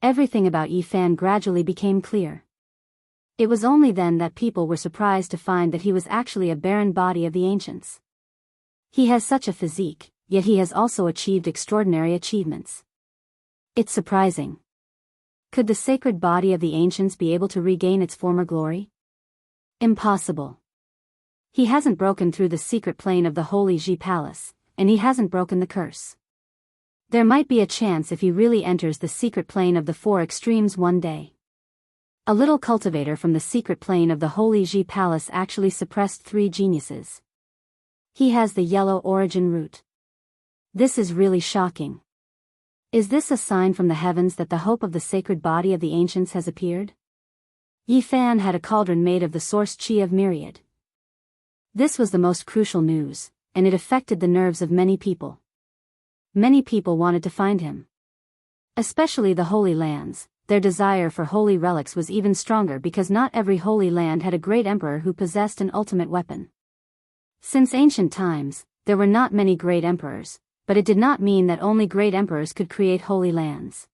Everything about Yifan gradually became clear. It was only then that people were surprised to find that he was actually a barren body of the ancients. He has such a physique, yet he has also achieved extraordinary achievements. It's surprising. Could the sacred body of the ancients be able to regain its former glory? Impossible. He hasn't broken through the secret plane of the Holy Ji Palace, and he hasn't broken the curse. There might be a chance if he really enters the secret plane of the 4 extremes one day. A little cultivator from the secret plane of the Holy Ji Palace actually suppressed 3 geniuses. He has the yellow origin root. This is really shocking. Is this a sign from the heavens that the hope of the sacred body of the ancients has appeared? Yifan had a cauldron made of the source qi of myriad. This was the most crucial news, and it affected the nerves of many people. Many people wanted to find him. Especially the Holy Lands, their desire for holy relics was even stronger because not every holy land had a great emperor who possessed an ultimate weapon. Since ancient times, there were not many great emperors, but it did not mean that only great emperors could create holy lands.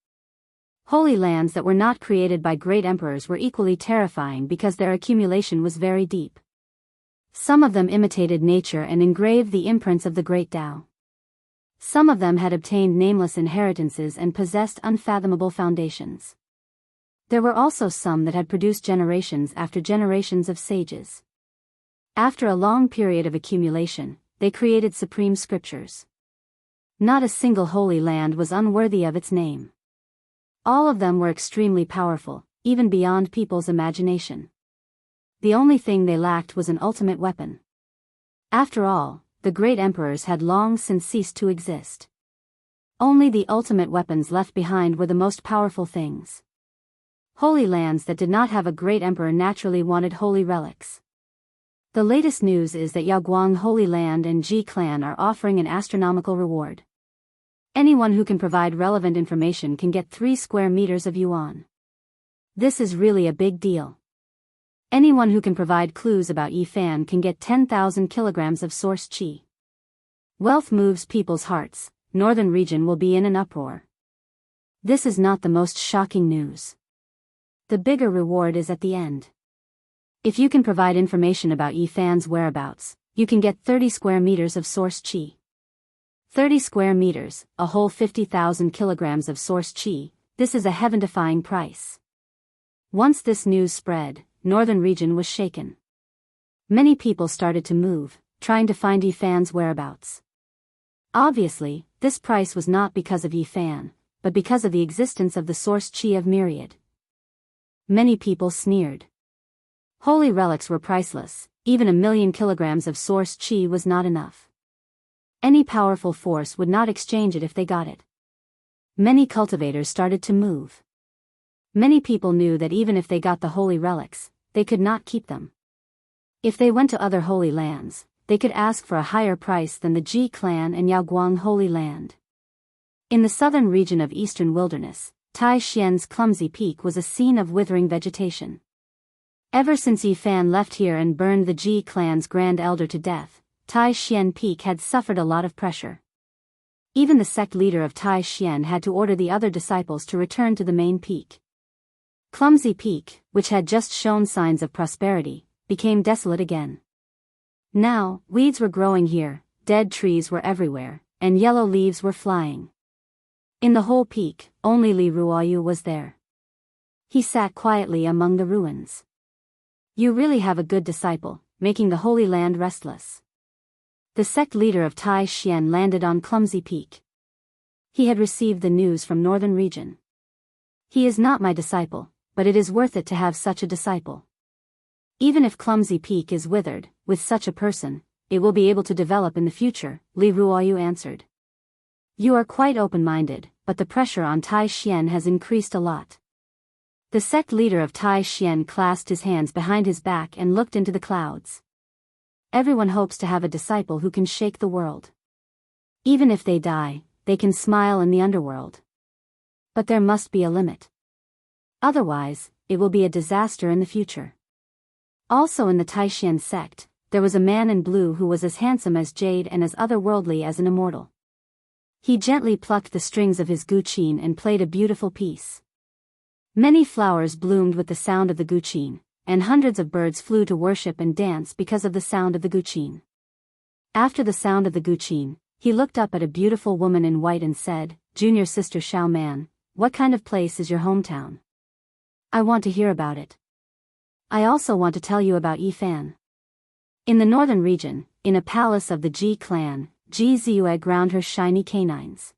Holy lands that were not created by great emperors were equally terrifying because their accumulation was very deep. Some of them imitated nature and engraved the imprints of the great Tao. Some of them had obtained nameless inheritances and possessed unfathomable foundations. There were also some that had produced generations after generations of sages. After a long period of accumulation, they created supreme scriptures. Not a single holy land was unworthy of its name. All of them were extremely powerful, even beyond people's imagination. The only thing they lacked was an ultimate weapon. After all, the great emperors had long since ceased to exist. Only the ultimate weapons left behind were the most powerful things. Holy lands that did not have a great emperor naturally wanted holy relics. The latest news is that Yaoguang Holy Land and Ji Clan are offering an astronomical reward. Anyone who can provide relevant information can get 3 square meters of yuan. This is really a big deal. Anyone who can provide clues about Yifan can get 10,000 kilograms of source qi. Wealth moves people's hearts. Northern region will be in an uproar. This is not the most shocking news. The bigger reward is at the end. If you can provide information about Yifan's whereabouts, you can get 30 square meters of source qi. 30 square meters, a whole 50,000 kilograms of source qi, this is a heaven-defying price. Once this news spread, northern region was shaken. Many people started to move, trying to find Yifan's whereabouts. Obviously, this price was not because of Yifan, but because of the existence of the source qi of myriad. Many people sneered. Holy relics were priceless, even 1,000,000 kilograms of source qi was not enough. Any powerful force would not exchange it if they got it. Many cultivators started to move. Many people knew that even if they got the holy relics, they could not keep them. If they went to other holy lands, they could ask for a higher price than the Ji clan and Yaoguang Holy Land. In the southern region of eastern wilderness, Tai Xian's clumsy peak was a scene of withering vegetation. Ever since Yifan left here and burned the Ji clan's grand elder to death, Tai Xian Peak had suffered a lot of pressure. Even the sect leader of Tai Xian had to order the other disciples to return to the main peak. Clumsy Peak, which had just shown signs of prosperity, became desolate again. Now, weeds were growing here, dead trees were everywhere, and yellow leaves were flying. In the whole peak, only Li Ruoyu was there. He sat quietly among the ruins. You really have a good disciple, making the Holy Land restless. The sect leader of Tai Xian landed on Clumsy Peak. He had received the news from northern region. He is not my disciple, but it is worth it to have such a disciple. Even if clumsy peak is withered, with such a person, it will be able to develop in the future, Li Ruoyu answered. You are quite open-minded, but the pressure on Tai Xian has increased a lot. The sect leader of Tai Xian clasped his hands behind his back and looked into the clouds. Everyone hopes to have a disciple who can shake the world. Even if they die, they can smile in the underworld. But there must be a limit. Otherwise, it will be a disaster in the future. Also in the Taishan sect, there was a man in blue who was as handsome as jade and as otherworldly as an immortal. He gently plucked the strings of his guqin and played a beautiful piece. Many flowers bloomed with the sound of the guqin, and hundreds of birds flew to worship and dance because of the sound of the guqin. After the sound of the guqin, he looked up at a beautiful woman in white and said, Junior Sister Xiao Man, what kind of place is your hometown? I want to hear about it. I also want to tell you about Yifan. In the northern region, in a palace of the Ji clan, Ji Ziyue ground her shiny canines.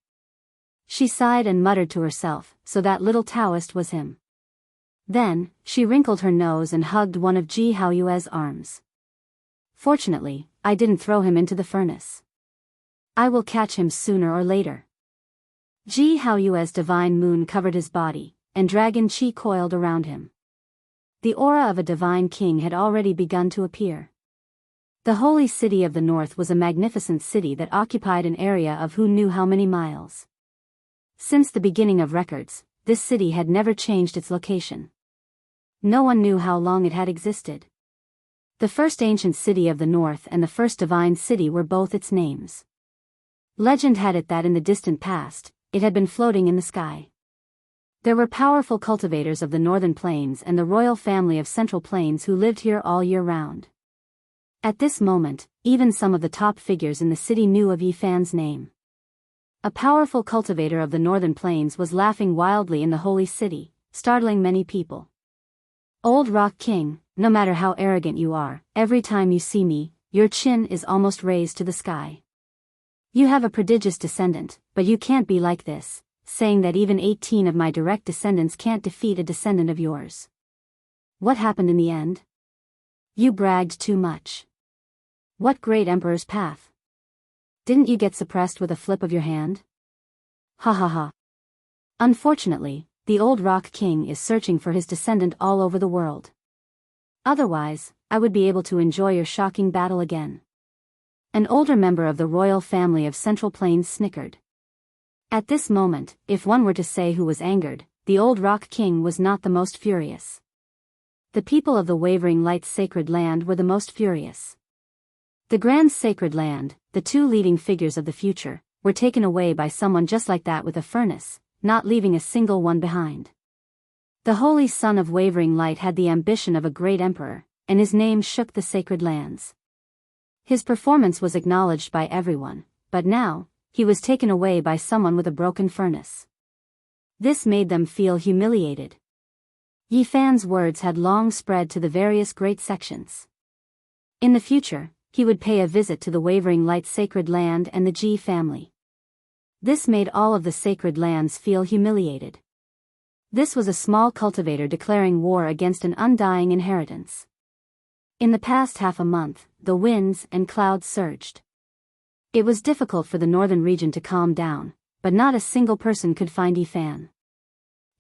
She sighed and muttered to herself, so that little Daoist was him. Then, she wrinkled her nose and hugged one of Ji Haoyue's arms. Fortunately, I didn't throw him into the furnace. I will catch him sooner or later. Ji Haoyue's divine moon covered his body, and dragon qi coiled around him. The aura of a divine king had already begun to appear. The holy city of the north was a magnificent city that occupied an area of who knew how many miles. Since the beginning of records, this city had never changed its location. No one knew how long it had existed. The first ancient city of the north and the first divine city were both its names. Legend had it that in the distant past, it had been floating in the sky. There were powerful cultivators of the northern plains and the royal family of central plains who lived here all year round. At this moment, even some of the top figures in the city knew of Yifan's name. A powerful cultivator of the northern plains was laughing wildly in the holy city, startling many people. Old Rock King, no matter how arrogant you are, every time you see me, your chin is almost raised to the sky. You have a prodigious descendant, but you can't be like this, saying that even 18 of my direct descendants can't defeat a descendant of yours. What happened in the end? You bragged too much. What great emperor's path? Didn't you get suppressed with a flip of your hand? Ha ha ha. Unfortunately, the old Rock King is searching for his descendant all over the world. Otherwise, I would be able to enjoy your shocking battle again. An older member of the royal family of Central Plains snickered. At this moment, if one were to say who was angered, the old Rock King was not the most furious. The people of the Wavering Light's sacred land were the most furious. The Grand Sacred Land, the two leading figures of the future, were taken away by someone just like that with a furnace, not leaving a single one behind. The Holy Son of Wavering Light had the ambition of a great emperor, and his name shook the sacred lands. His performance was acknowledged by everyone, but now, he was taken away by someone with a broken furnace. This made them feel humiliated. Yifan's words had long spread to the various great sections. In the future, he would pay a visit to the Wavering Light sacred land and the Ji family. This made all of the sacred lands feel humiliated. This was a small cultivator declaring war against an undying inheritance. In the past half a month, the winds and clouds surged. It was difficult for the northern region to calm down, but not a single person could find Yifan.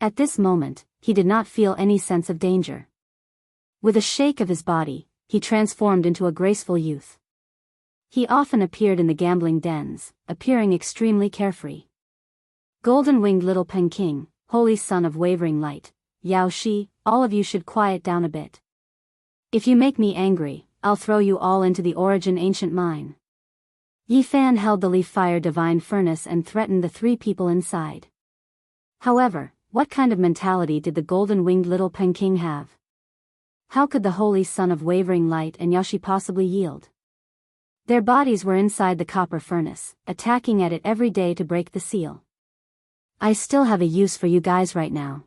At this moment, he did not feel any sense of danger. With a shake of his body, he transformed into a graceful youth. He often appeared in the gambling dens, appearing extremely carefree. Golden-winged little Peking, holy son of Wavering Light, Yao Shi, all of you should quiet down a bit. If you make me angry, I'll throw you all into the Origin Ancient Mine. Yifan held the leaf fire divine furnace and threatened the three people inside. However, what kind of mentality did the golden-winged little Peking have? How could the holy son of Wavering Light and Yaoshi possibly yield? Their bodies were inside the copper furnace, attacking at it every day to break the seal. I still have a use for you guys right now.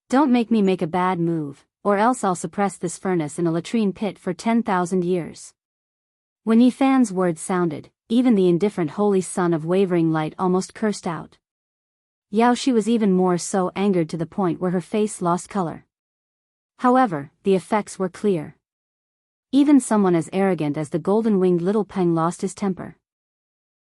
Don't make me make a bad move, or else I'll suppress this furnace in a latrine pit for 10,000 years. When Yifan's words sounded, even the indifferent holy son of Wavering Light almost cursed out. Yaoshi was even more so, angered to the point where her face lost color. However, the effects were clear. Even someone as arrogant as the golden-winged little Peng lost his temper.